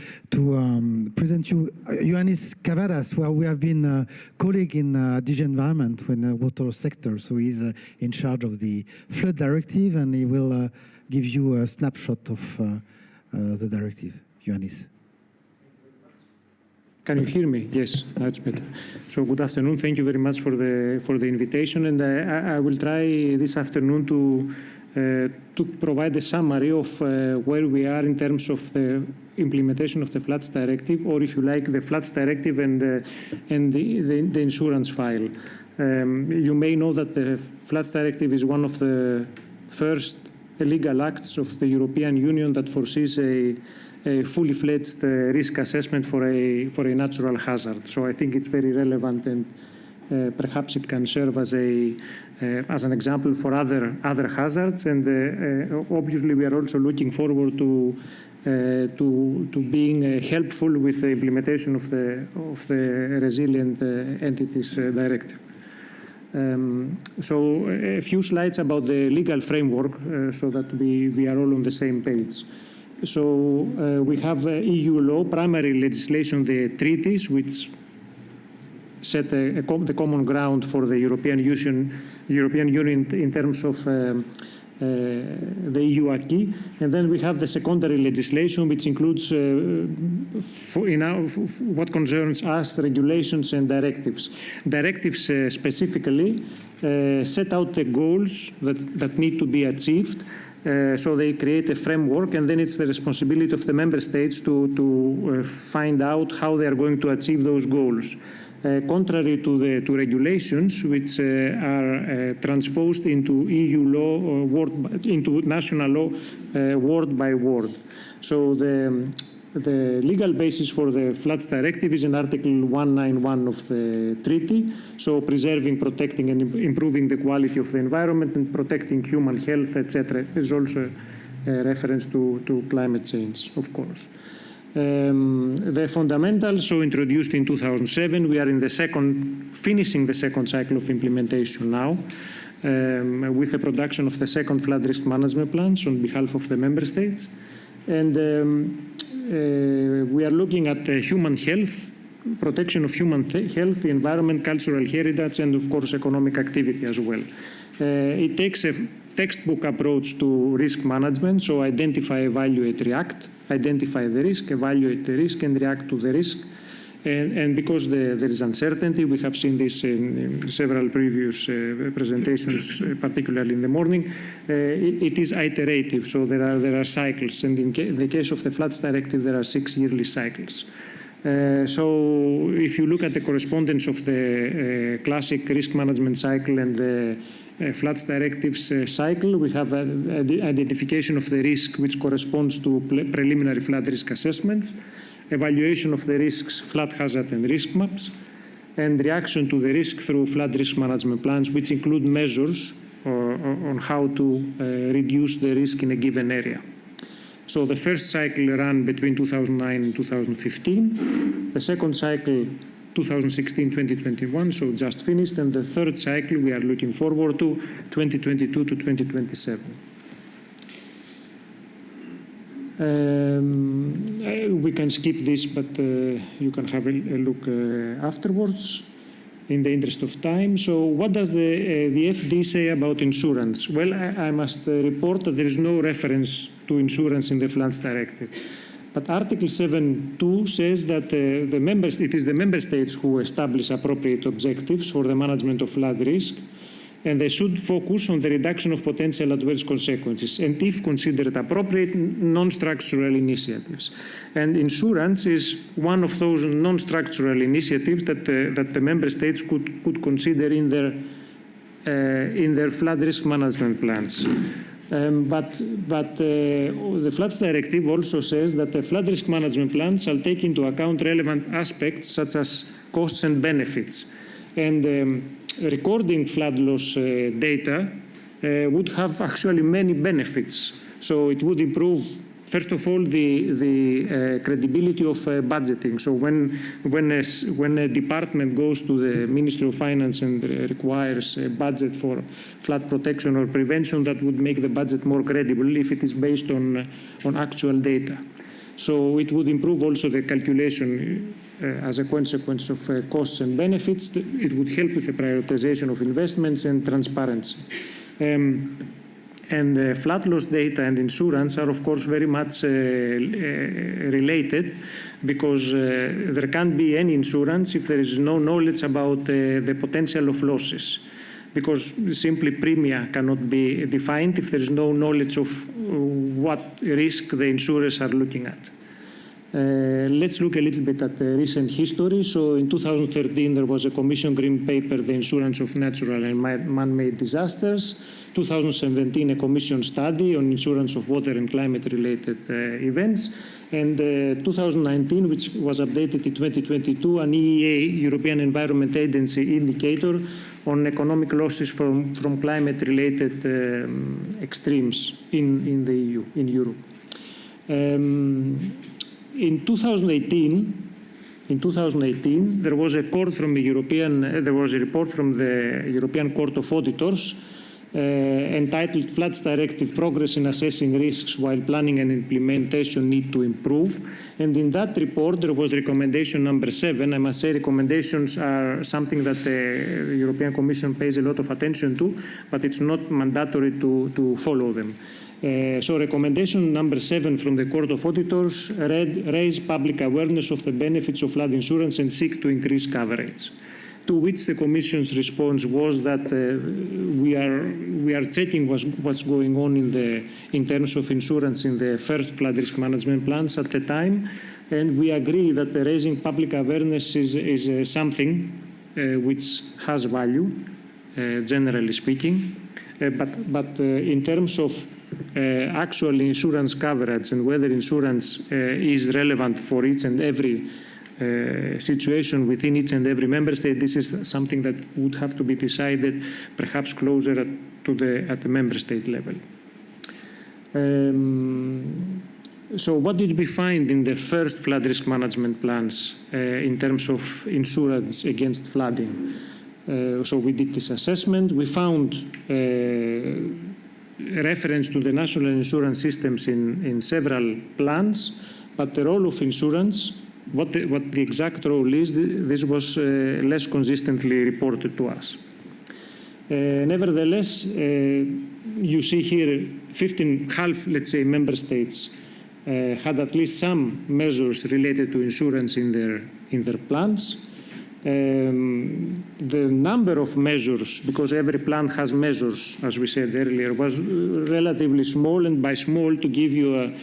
present you Ioannis Kavadas, where we have been a colleague in DG Environment in the water sector. So he's in charge of the flood directive, and he will give you a snapshot of the directive. Ioannis. Can you hear me? Yes, that's better. So good afternoon. Thank you very much for the invitation, and I will try this afternoon to provide a summary of where we are in terms of the implementation of the Floods Directive, or if you like, the Floods Directive and the insurance file. You may know that the Floods Directive is one of the first legal acts of the European Union that foresees a fully fledged risk assessment for a natural hazard. So I think it's very relevant, and perhaps it can serve as an example for other hazards. And obviously, we are also looking forward to being helpful with the implementation of the Resilient Entities Directive. So a few slides about the legal framework, so that we are all on the same page. So we have EU law, primary legislation, the treaties, which set the common ground for the European Union in terms of the EU acquis. And then we have the secondary legislation, which includes, what concerns us, regulations and directives. Directives specifically set out the goals that need to be achieved. So they create a framework, and then it's the responsibility of the member states to find out how they are going to achieve those goals. Contrary to regulations, which are transposed into EU law, into national law, word by word. So the legal basis for the Floods Directive is in Article 191 of the treaty, so preserving, protecting and improving the quality of the environment and protecting human health, etc. There's also a reference to climate change, of course. The fundamentals, so introduced in 2007, we are in finishing the second cycle of implementation now, with the production of the second flood risk management plans on behalf of the member states. And we are looking at human health, protection of human health, the environment, cultural heritage, and of course economic activity as well. It takes a textbook approach to risk management, so identify, evaluate, react, identify the risk, evaluate the risk, and react to the risk. And because there is uncertainty, we have seen this in several previous presentations, particularly in the morning, it is iterative, so there are cycles. And in the case of the Floods Directive, there are 6 yearly cycles. So if you look at the correspondence of the classic risk management cycle and the Floods Directives cycle, we have identification of the risk, which corresponds to preliminary flood risk assessments. evaluation of the risks, flood hazard and risk maps, and reaction to the risk through flood risk management plans, which include measures on how to reduce the risk in a given area. So the first cycle ran between 2009 and 2015. The second cycle, 2016-2021, so just finished. And the third cycle we are looking forward to, 2022 to 2027. We can skip this, but you can have a look afterwards in the interest of time. So what does the FD say about insurance? Well, I must report that there is no reference to insurance in the Floods Directive. But Article 7.2 says that it is the member states who establish appropriate objectives for the management of flood risk, and they should focus on the reduction of potential adverse consequences, and if considered appropriate, non-structural initiatives. And insurance is one of those non-structural initiatives that the member states could consider in their flood risk management plans. But the Floods Directive also says that the flood risk management plan shall take into account relevant aspects such as costs and benefits. And recording flood loss data would have actually many benefits. So it would improve, first of all, the credibility of budgeting. So when a department goes to the Ministry of Finance and requires a budget for flood protection or prevention, that would make the budget more credible if it is based on actual data. So it would improve also the calculation as a consequence of costs and benefits. It would help with the prioritization of investments and transparency. And flood loss data and insurance are, of course, very much related, because there can't be any insurance if there is no knowledge about the potential of losses, because simply premia cannot be defined if there is no knowledge of what risk the insurers are looking at. Let's look a little bit at the recent history. So in 2013, there was a Commission Green Paper, The Insurance of Natural and Man-Made Disasters. 2017, a Commission study on insurance of water and climate-related events. And 2019, which was updated in 2022, an EEA, European Environment Agency indicator on economic losses from climate-related extremes in the EU, in Europe. In 2018, there was a report from the European Court of Auditors entitled Floods Directive Progress in Assessing Risks While Planning and Implementation Need to Improve. And in that report, there was recommendation number 7. I must say recommendations are something that the European Commission pays a lot of attention to, but it's not mandatory to follow them. So recommendation number 7 from the Court of Auditors read, raise public awareness of the benefits of flood insurance and seek to increase coverage. To which the Commission's response was that we are checking what's going on in terms of insurance in the first flood risk management plans at the time, and we agree that raising public awareness is something which has value, generally speaking, but in terms of actual insurance coverage and whether insurance is relevant for each and every situation within each and every member state, this is something that would have to be decided perhaps closer at the member state level. So what did we find in the first flood risk management plans in terms of insurance against flooding? So we did this assessment. We found reference to the national insurance systems in several plans, but the role of insurance, what the exact role is, this was less consistently reported to us. Nevertheless, you see here 15, let's say, member states had at least some measures related to insurance in their plans. The number of measures, because every plan has measures, as we said earlier, was relatively small, and by small, to give you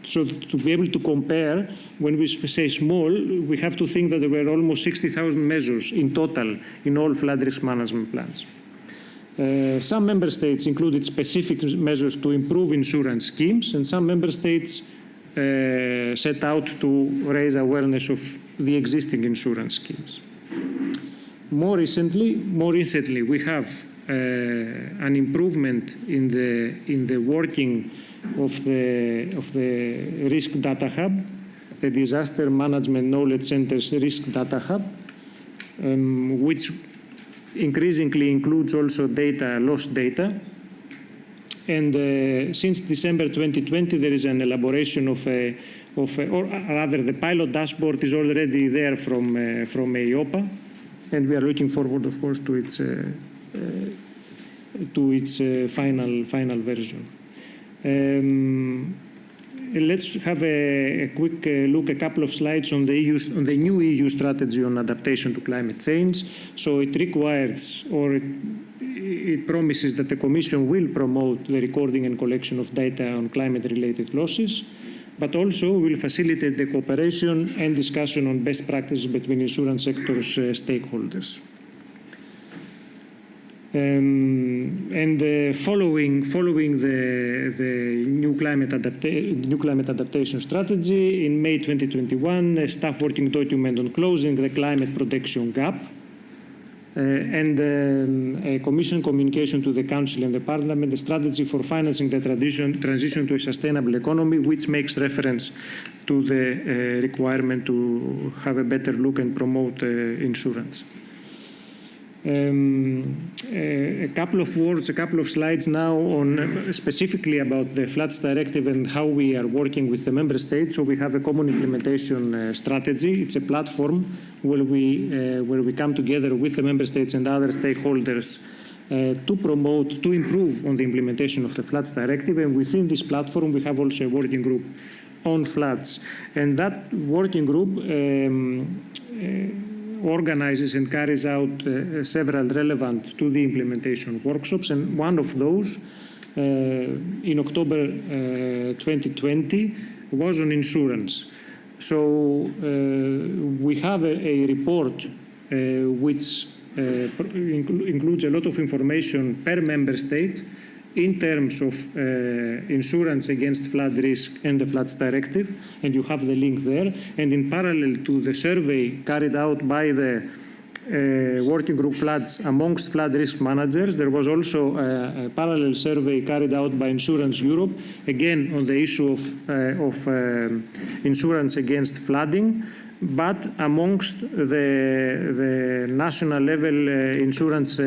so to be able to compare, when we say small, we have to think that there were almost 60,000 measures in total in all flood risk management plans. Some member states included specific measures to improve insurance schemes, and some member states set out to raise awareness of the existing insurance schemes. More recently, we have an improvement in the working of the Risk Data Hub, the Disaster Management Knowledge Center's Risk Data Hub, which increasingly includes also lost data. And since December 2020, there is an elaboration or rather, the pilot dashboard is already there from EIOPA, and we are looking forward, of course, to its final version. Let's have a quick look, a couple of slides on the new EU strategy on adaptation to climate change. So it requires, or it promises that the Commission will promote the recording and collection of data on climate-related losses, but also will facilitate the cooperation and discussion on best practices between insurance sector's stakeholders. Following the new climate adaptation strategy, in May 2021, a staff working document on closing the climate protection gap, and a Commission communication to the Council and the Parliament, a strategy for financing the transition to a sustainable economy, which makes reference to the requirement to have a better look and promote insurance. A couple of words, a couple of slides now on specifically about the Floods Directive and how we are working with the Member States. So we have a common implementation strategy. It's a platform where we come together with the Member States and other stakeholders to improve on the implementation of the Floods Directive. And within this platform, we have also a working group on floods. And that working group organizes and carries out several relevant to the implementation workshops, and one of those in October 2020 was on insurance. So we have a report which includes a lot of information per member state in terms of insurance against flood risk and the Floods Directive, and you have the link there. And in parallel to the survey carried out by the working group floods amongst flood risk managers, there was also a parallel survey carried out by Insurance Europe, again on the issue of insurance against flooding, but amongst the national level insurance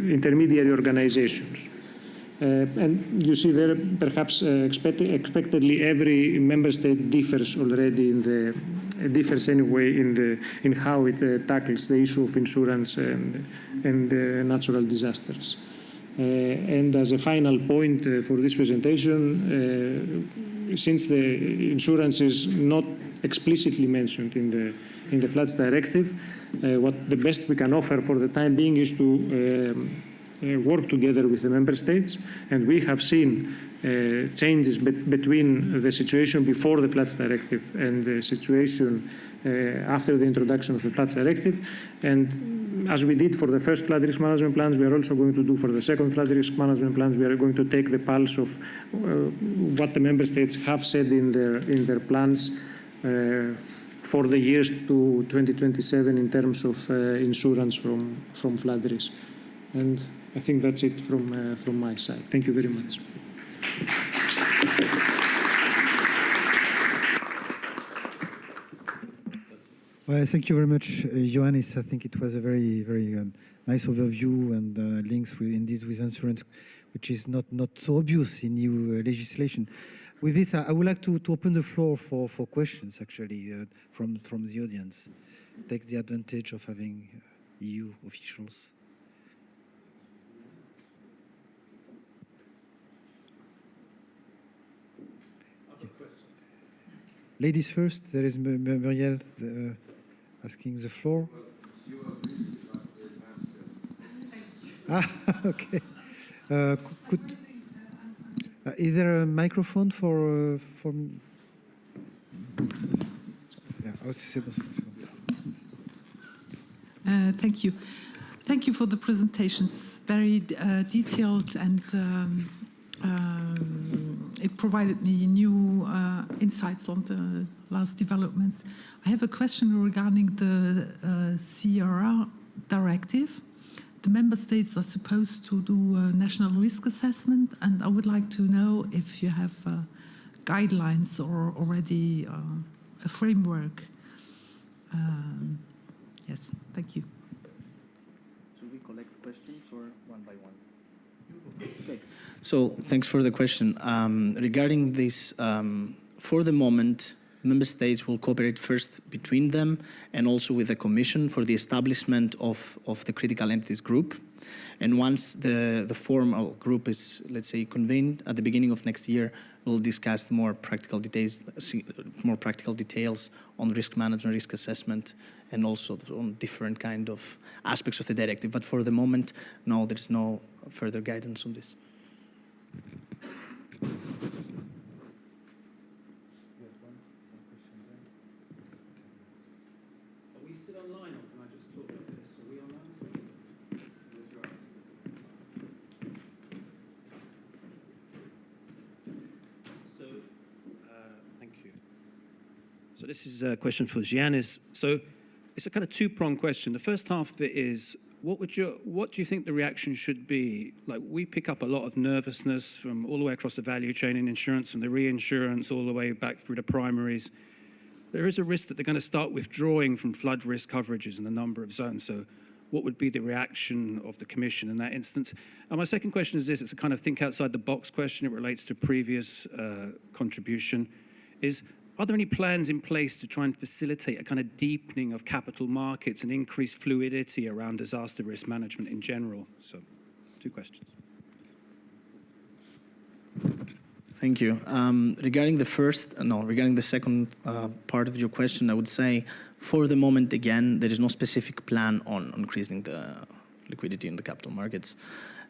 intermediary organizations. And you see there, perhaps expectedly, every member state differs already differs anyway in how it tackles the issue of insurance and natural disasters. And as a final point for this presentation, since the insurance is not explicitly mentioned in the Floods Directive, what the best we can offer for the time being is to work together with the member states, and we have seen changes between the situation before the Floods Directive and the situation after the introduction of the Floods Directive. And as we did for the first flood risk management plans, we are also going to do for the second flood risk management plans. We are going to take the pulse of what the member states have said in their plans for the years to 2027 in terms of insurance from flood risk. And I think that's it from my side. Thank you very much. Well, thank you very much, Ioannis. I think it was a very, very nice overview and links indeed with insurance, which is not so obvious in EU legislation. With this, I would like to open the floor for questions, actually, from the audience. Take the advantage of having EU officials. Ladies first. There is Muriel asking the floor. Okay. Is there a microphone for? Yeah. Thank you. Thank you for the presentations. Very detailed and it provided me new insights on the last developments. I have a question regarding the CERA directive. The member states are supposed to do a national risk assessment, and I would like to know if you have guidelines or already a framework. Yes, thank you. Should we collect questions or one by one? Okay. So thanks for the question. Regarding this, for the moment, the member states will cooperate first between them and also with the Commission for the establishment of the critical entities group. And once the formal group is, let's say, convened at the beginning of next year, we'll discuss more practical details on risk management, risk assessment, and also on different kind of aspects of the directive. But for the moment, no, there's no further guidance on this. So this is a question for Giannis. So it's a kind of two-pronged question. The first half of it is, what do you think the reaction should be? Like, we pick up a lot of nervousness from all the way across the value chain in insurance, from the reinsurance all the way back through the primaries. There is a risk that they're going to start withdrawing from flood risk coverages in a number of zones. So what would be the reaction of the Commission in that instance? And my second question is this. It's a kind of think outside the box question. It relates to previous contribution. Are there any plans in place to try and facilitate a kind of deepening of capital markets and increase fluidity around disaster risk management in general? So, two questions. Thank you. Regarding the second part of your question, I would say, for the moment, again, there is no specific plan on increasing the liquidity in the capital markets.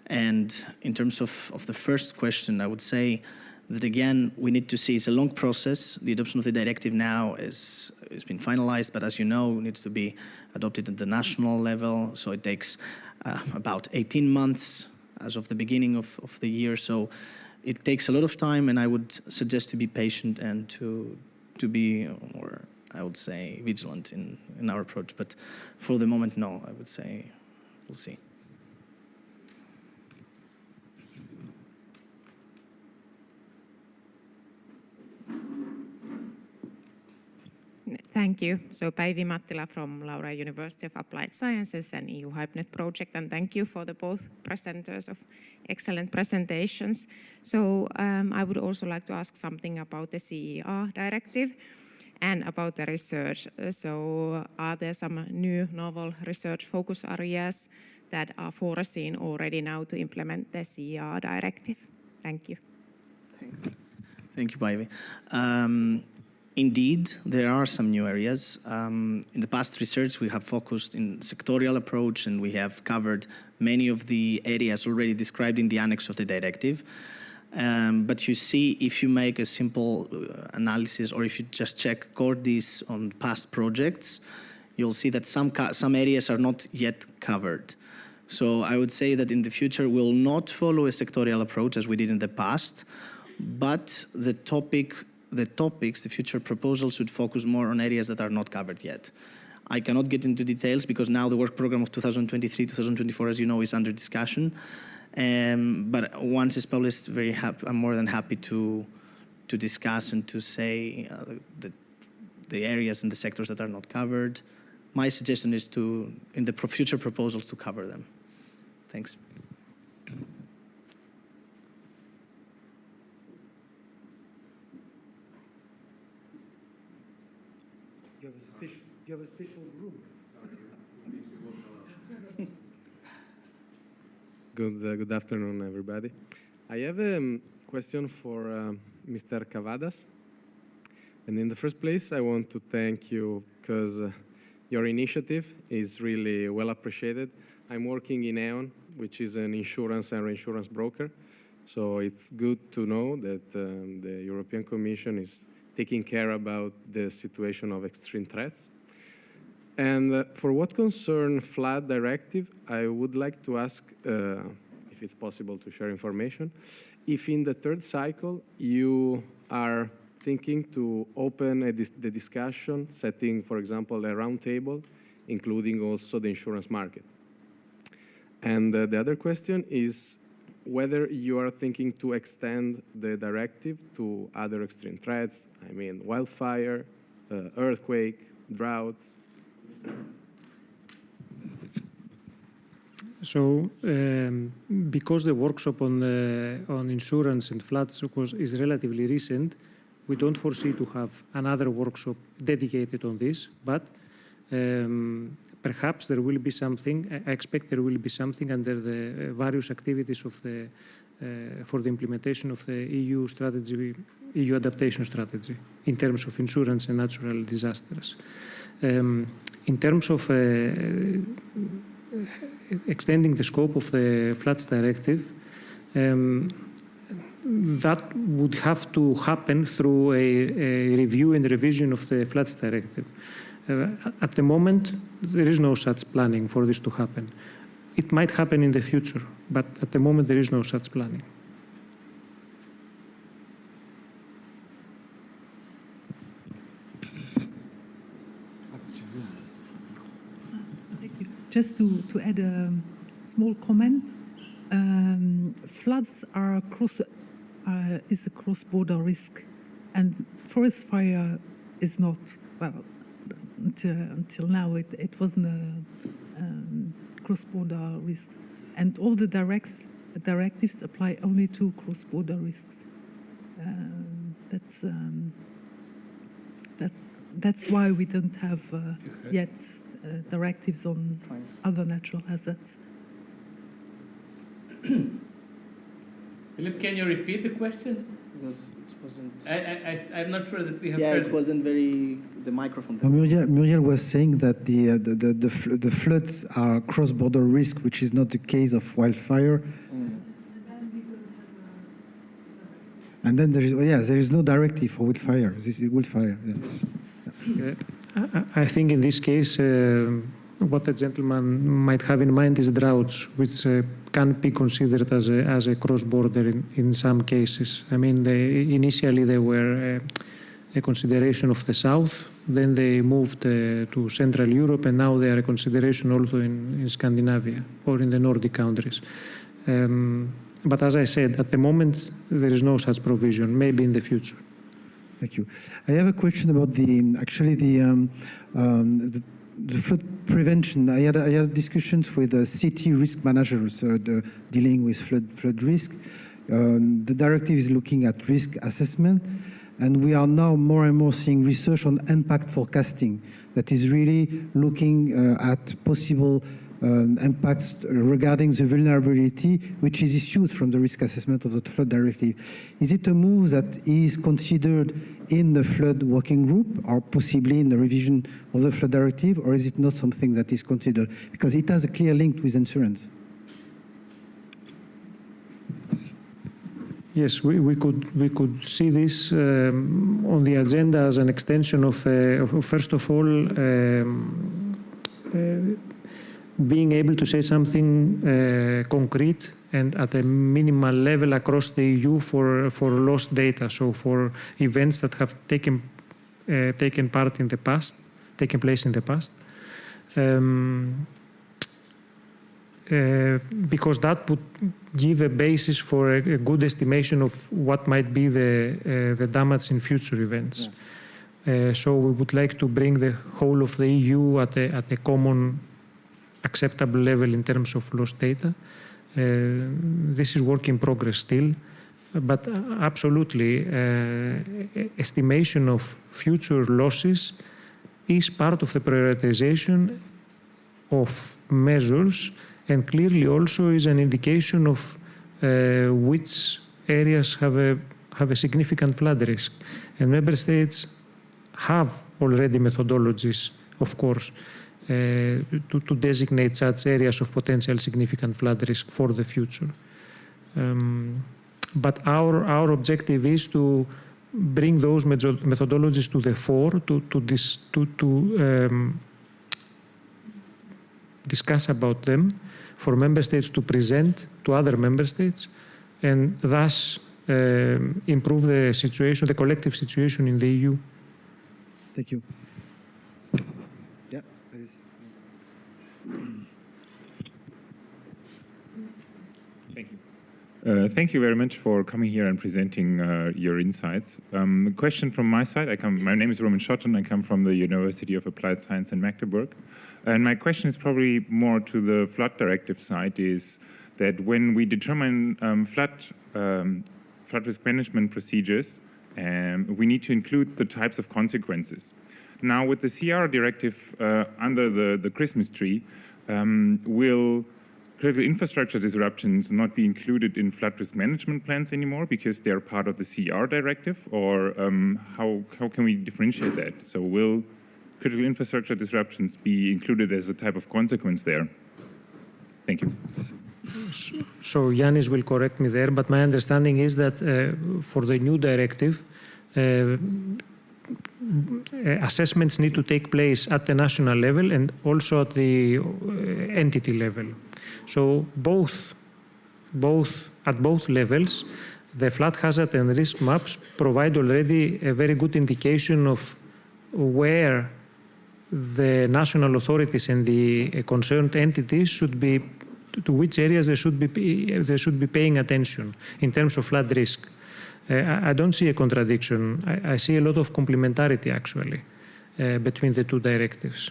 And in terms of the first question, I would say that, again, we need to see it's a long process. The adoption of the directive now has been finalized, but as you know, it needs to be adopted at the national level. So it takes about 18 months as of the beginning of the year. So it takes a lot of time, and I would suggest to be patient and to be more, I would say, vigilant in our approach. But for the moment, no, I would say we'll see. Thank you. So Päivi Mattila from Laura University of Applied Sciences and EU-Hybnet project, and thank you for the both presenters of excellent presentations. So I would also like to ask something about the CER directive and about the research. So are there some new novel research focus areas that are foreseen already now to implement the CER directive? Thank you. Thanks. Thank you, Päivi. Indeed, there are some new areas. In the past research, we have focused in sectorial approach, and we have covered many of the areas already described in the annex of the directive. But you see, if you make a simple analysis, or if you just check CORDIS on past projects, you'll see that some areas are not yet covered. So I would say that in the future, we'll not follow a sectorial approach as we did in the past, but the future proposals should focus more on areas that are not covered yet. I cannot get into details because now the work program of 2023-2024, as you know, is under discussion. But once it's published, I'm more than happy to discuss and to say the areas and the sectors that are not covered. My suggestion is in the future proposals, to cover them. Thanks. You have a special room. Good afternoon, everybody. I have a question for Mr. Cavadas. And in the first place, I want to thank you because your initiative is really well appreciated. I'm working in Aon, which is an insurance and reinsurance broker. So it's good to know that the European Commission is taking care about the situation of extreme threats. And for what concerns flood directive, I would like to ask, if it's possible to share information. If in the third cycle you are thinking to open the discussion, setting, for example, a roundtable, including also the insurance market. And the other question is whether you are thinking to extend the directive to other extreme threats, I mean wildfire, earthquake, droughts. So, because the workshop on insurance and floods is relatively recent, we don't foresee to have another workshop dedicated on this, but perhaps there will be something. I expect there will be something under the various activities of the for the implementation of the EU strategy, EU adaptation strategy, in terms of insurance and natural disasters. In terms of extending the scope of the floods directive, that would have to happen through a review and revision of the floods directive. At the moment, there is no such planning for this to happen. It might happen in the future, but at the moment there is no such planning. Just to add a small comment, floods are is a cross-border risk, and forest fire is not. Well, until now it wasn't a cross-border risk, and all the directives apply only to cross-border risks. That's why we don't have yet directives on other natural hazards. Philip, can you repeat the question? Because it wasn't. I'm not sure that we have. Yeah, heard it wasn't very. The microphone. Muriel was saying that the floods are cross-border risk, which is not the case of wildfire. And then there is no directive for wildfire. This is wildfire. Yeah. I think in this case, what the gentleman might have in mind is droughts, which can be considered as a cross-border in some cases. I mean, initially they were a consideration of the south, then they moved to Central Europe, and now they are a consideration also in Scandinavia or in the Nordic countries. But as I said, at the moment there is no such provision. Maybe in the future. Thank you. I have a question about the flood prevention. I had discussions with city risk managers dealing with flood risk. The directive is looking at risk assessment, and we are now more and more seeing research on impact forecasting that is really looking at possible impacts regarding the vulnerability which is issued from the risk assessment of the flood directive. Is it a move that is considered in the flood working group or possibly in the revision of the flood directive, or is it not something that is considered? Because it has a clear link with insurance. Yes, we could see this on the agenda as an extension of first of all, being able to say something concrete and at a minimal level across the EU for lost data, so for events that have taken place in the past, because that would give a basis for a good estimation of what might be the damage in future events. Yeah. So we would like to bring the whole of the EU at a common acceptable level in terms of lost data. This is work in progress still, but absolutely estimation of future losses is part of the prioritization of measures, and clearly also is an indication of which areas have a significant flood risk. And member states have already methodologies, of course, to designate such areas of potential significant flood risk for the future. But our objective is to bring those methodologies to the fore, discuss about them, for member states to present to other member states, and thus improve the situation, the collective situation in the EU. Thank you. Yeah, there is. Thank you. Thank you very much for coming here and presenting your insights. A question from my side. My name is Roman Schotten. I come from the University of Applied Science in Magdeburg. And my question is probably more to the flood directive side, is that when we determine flood risk management procedures, we need to include the types of consequences. Now, with the CR directive under the Christmas tree, will critical infrastructure disruptions not be included in flood risk management plans anymore because they are part of the CR directive? Or how can we differentiate that? So will critical infrastructure disruptions be included as a type of consequence there? Thank you. So Yanis will correct me there, but my understanding is that for the new directive, assessments need to take place at the national level and also at the entity level. So at both levels, the flood hazard and risk maps provide already a very good indication of where the national authorities and the concerned entities should be, to which areas they should be paying attention in terms of flood risk. I don't see a contradiction. I see a lot of complementarity actually between the two directives.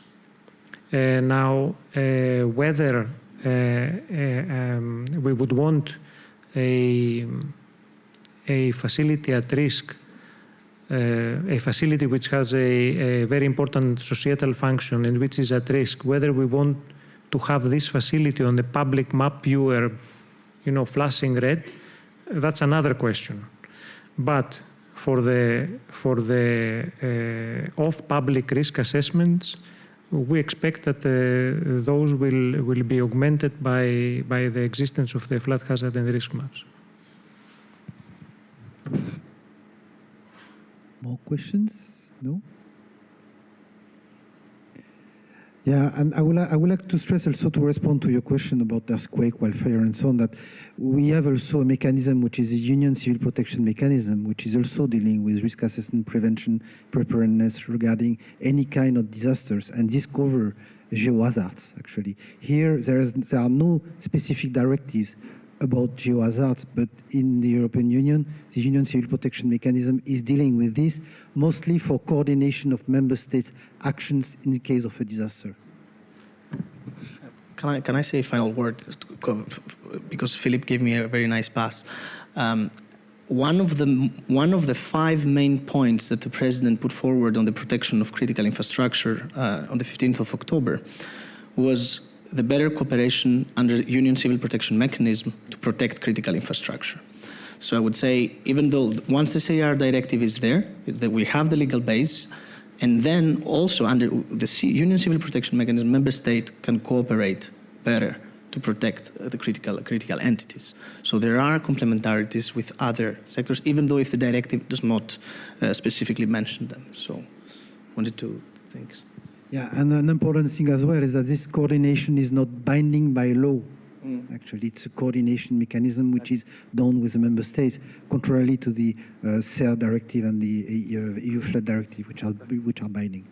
Now, whether we would want a facility at risk, a facility which has a very important societal function and which is at risk, whether we want to have this facility on the public map viewer, flashing red, that's another question. But for the off-public risk assessments, we expect that those will be augmented by the existence of the flood hazard and risk maps. More questions? No? Yeah, and I would like to stress also, to respond to your question about earthquake, wildfire, and so on, that we have also a mechanism which is a Union Civil Protection Mechanism, which is also dealing with risk assessment, prevention, preparedness regarding any kind of disasters, and this covers geohazards, actually. Here, there are no specific directives about geohazards, but in the European Union, the Union Civil Protection Mechanism is dealing with this, mostly for coordination of member states' actions in the case of a disaster. Can I say a final word? Because Philippe gave me a very nice pass. One of the 5 main points that the President put forward on the protection of critical infrastructure on the 15th of October was the better cooperation under Union Civil Protection Mechanism to protect critical infrastructure. So I would say, even though once the CR directive is there, that we have the legal base, and then also under the Union Civil Protection Mechanism, member state can cooperate better to protect the critical entities. So there are complementarities with other sectors, even though if the directive does not specifically mention them. So wanted to think. Yeah, and an important thing as well is that this coordination is not binding by law. Actually, it's a coordination mechanism which is done with the member states, contrarily to the CER directive and the EU flood directive, which are binding.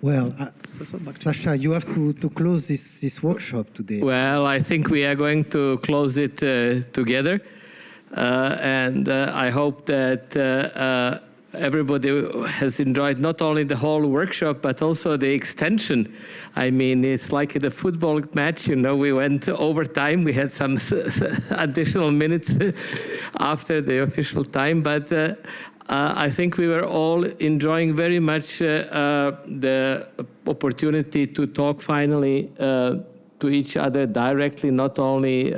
Well, Sasha, you have to close this workshop today. Well, I think we are going to close it together. And I hope that everybody has enjoyed not only the whole workshop, but also the extension. I mean, it's like in a football match, we went overtime. We had some additional minutes after the official time, but I think we were all enjoying very much the opportunity to talk finally to each other directly, not only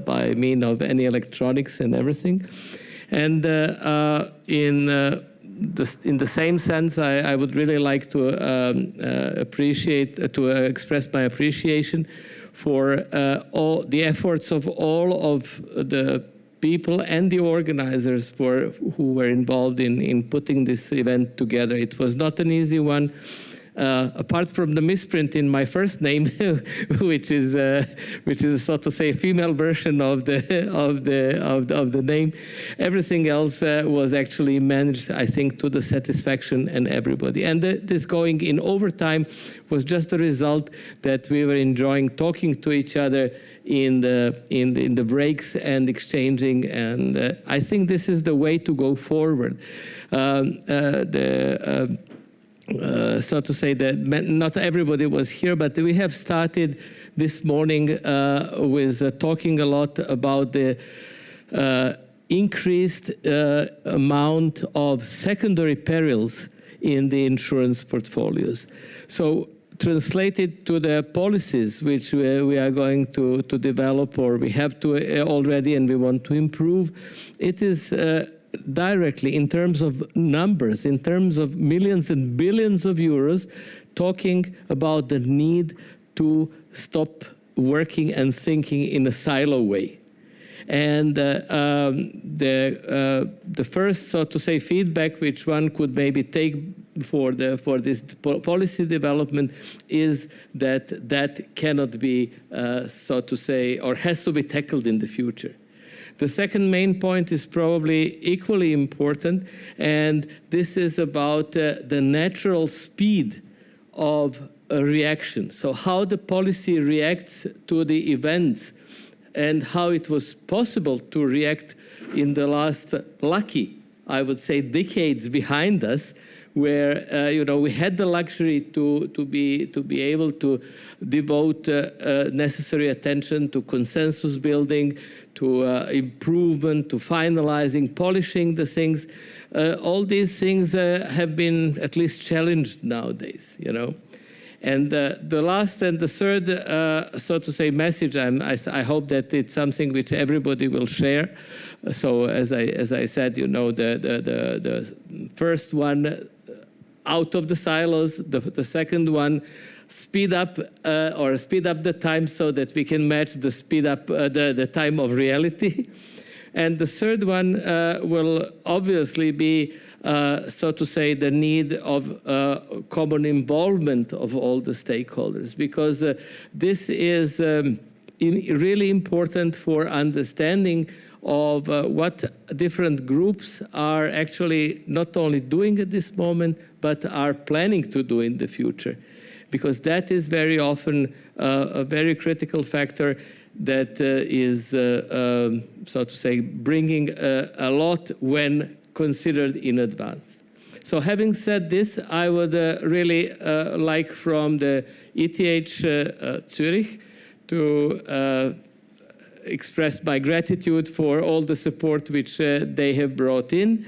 by means of any electronics and everything. And in the same sense, I would really like to express my appreciation for all the efforts of all of the people and the organizers who were involved in putting this event together. It was not an easy one. Apart from the misprint in my first name, which is so to say a female version of the name, everything else was actually managed, I think, to the satisfaction and everybody. And this going in overtime was just the result that we were enjoying talking to each other in the breaks and exchanging. And I think this is the way to go forward. So to say that not everybody was here, but we have started this morning with talking a lot about the increased amount of secondary perils in the insurance portfolios. So translated to the policies which we are going to develop, or we have to already, and we want to improve, it is directly in terms of numbers, in terms of millions and billions of euros, talking about the need to stop working and thinking in a silo way. And the first, so to say, feedback which one could maybe take for this policy development is that that cannot be, so to say, or has to be tackled in the future. The second main point is probably equally important, and this is about the natural speed of a reaction. So how the policy reacts to the events and how it was possible to react in the last lucky, I would say, decades behind us, where we had the luxury to be able to devote necessary attention to consensus building, to improvement, to finalizing, polishing the things. All these things have been at least challenged nowadays, And the last and the third, so to say, message, I hope that it's something which everybody will share. So as I said, the first one, out of the silos, the second one, speed up the time so that we can match the speed up the time of reality. And the third one will obviously be, so to say, the need of common involvement of all the stakeholders, because this is really important for understanding of what different groups are actually not only doing at this moment, but are planning to do in the future. Because that is very often a very critical factor that is, so to say, bringing a lot when considered in advance. So having said this, I would really like from the ETH Zurich to express my gratitude for all the support which they have brought in.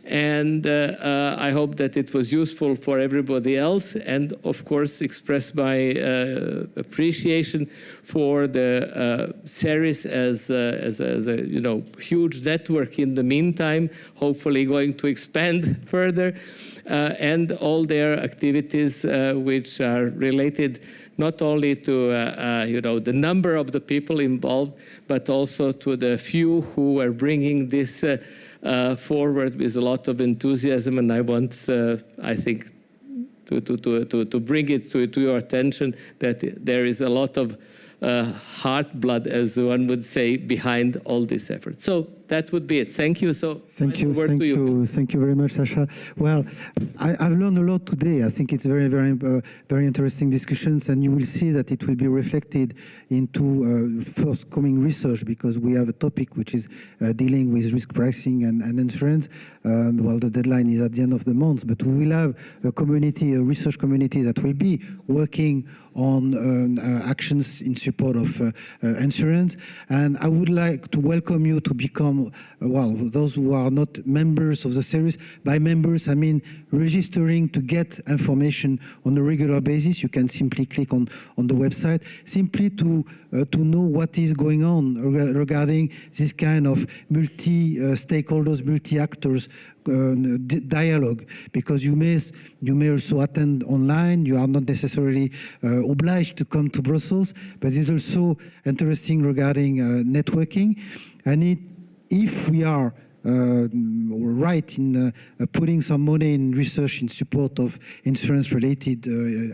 And I hope that it was useful for everybody else, and of course express my appreciation for the CERIS as a huge network in the meantime, hopefully going to expand further, and all their activities which are related not only to the number of the people involved, but also to the few who are bringing this forward with a lot of enthusiasm. And I want, I think, to bring it to your attention that there is a lot of heart blood, as one would say, behind all this effort. So that would be it. Thank you. So thank you very much, Sasha. Well, I've learned a lot today. I think it's very interesting discussions, and you will see that it will be reflected into forthcoming research, because we have a topic which is dealing with risk pricing and insurance. Well, the deadline is at the end of the month, but we will have a community, a research community that will be working on actions in support of insurance. And I would like to welcome you to become, well, those who are not members of the CERIS. By members, I mean registering to get information on a regular basis. You can simply click on the website, simply to know what is going on regarding this kind of multi-stakeholders, multi-actors dialogue, because you may also attend online. You are not necessarily obliged to come to Brussels, but it's also interesting regarding networking. And if we are right in putting some money in research in support of insurance-related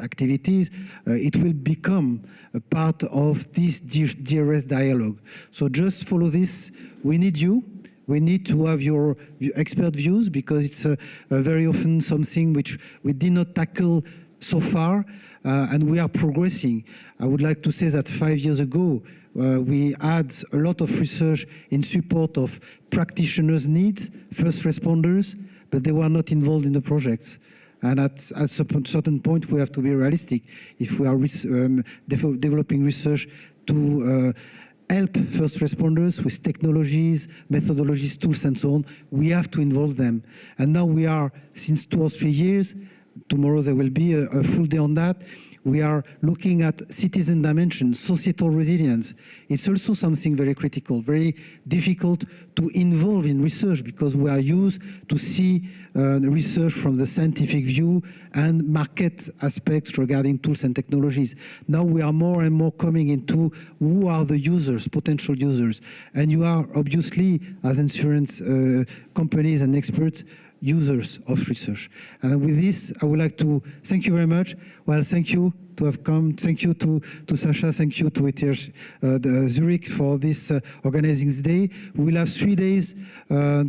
activities, it will become a part of this DRS dialogue. So just follow this. We need you. We need to have your expert views, because it's very often something which we did not tackle so far, and we are progressing. I would like to say that 5 years ago, we had a lot of research in support of practitioners' needs, first responders, but they were not involved in the projects. And at a certain point, we have to be realistic. If we are developing research to help first responders with technologies, methodologies, tools, and so on, we have to involve them. And now we are, since 2 or 3 years, tomorrow there will be a full day on that, we are looking at citizen dimension, societal resilience. It's also something very critical, very difficult to involve in research, because we are used to see research from the scientific view and market aspects regarding tools and technologies. Now we are more and more coming into who are the users, potential users. And you are obviously, as insurance companies and experts, users of research. And with this, I would like to thank you very much. Well, thank you to have come. Thank you to Sasha. Thank you to ETH Zurich for this organizing this day. We will have 3 days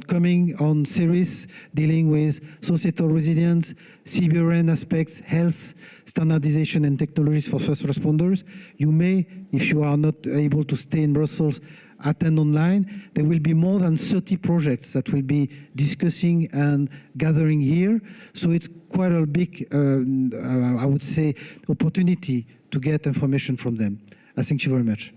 coming on CERIS, dealing with societal resilience, CBRN aspects, health, standardization and technologies for first responders. You may, if you are not able to stay in Brussels, attend online. There will be more than 30 projects that will be discussing and gathering here. So it's quite a big, I would say, opportunity to get information from them. I thank you very much.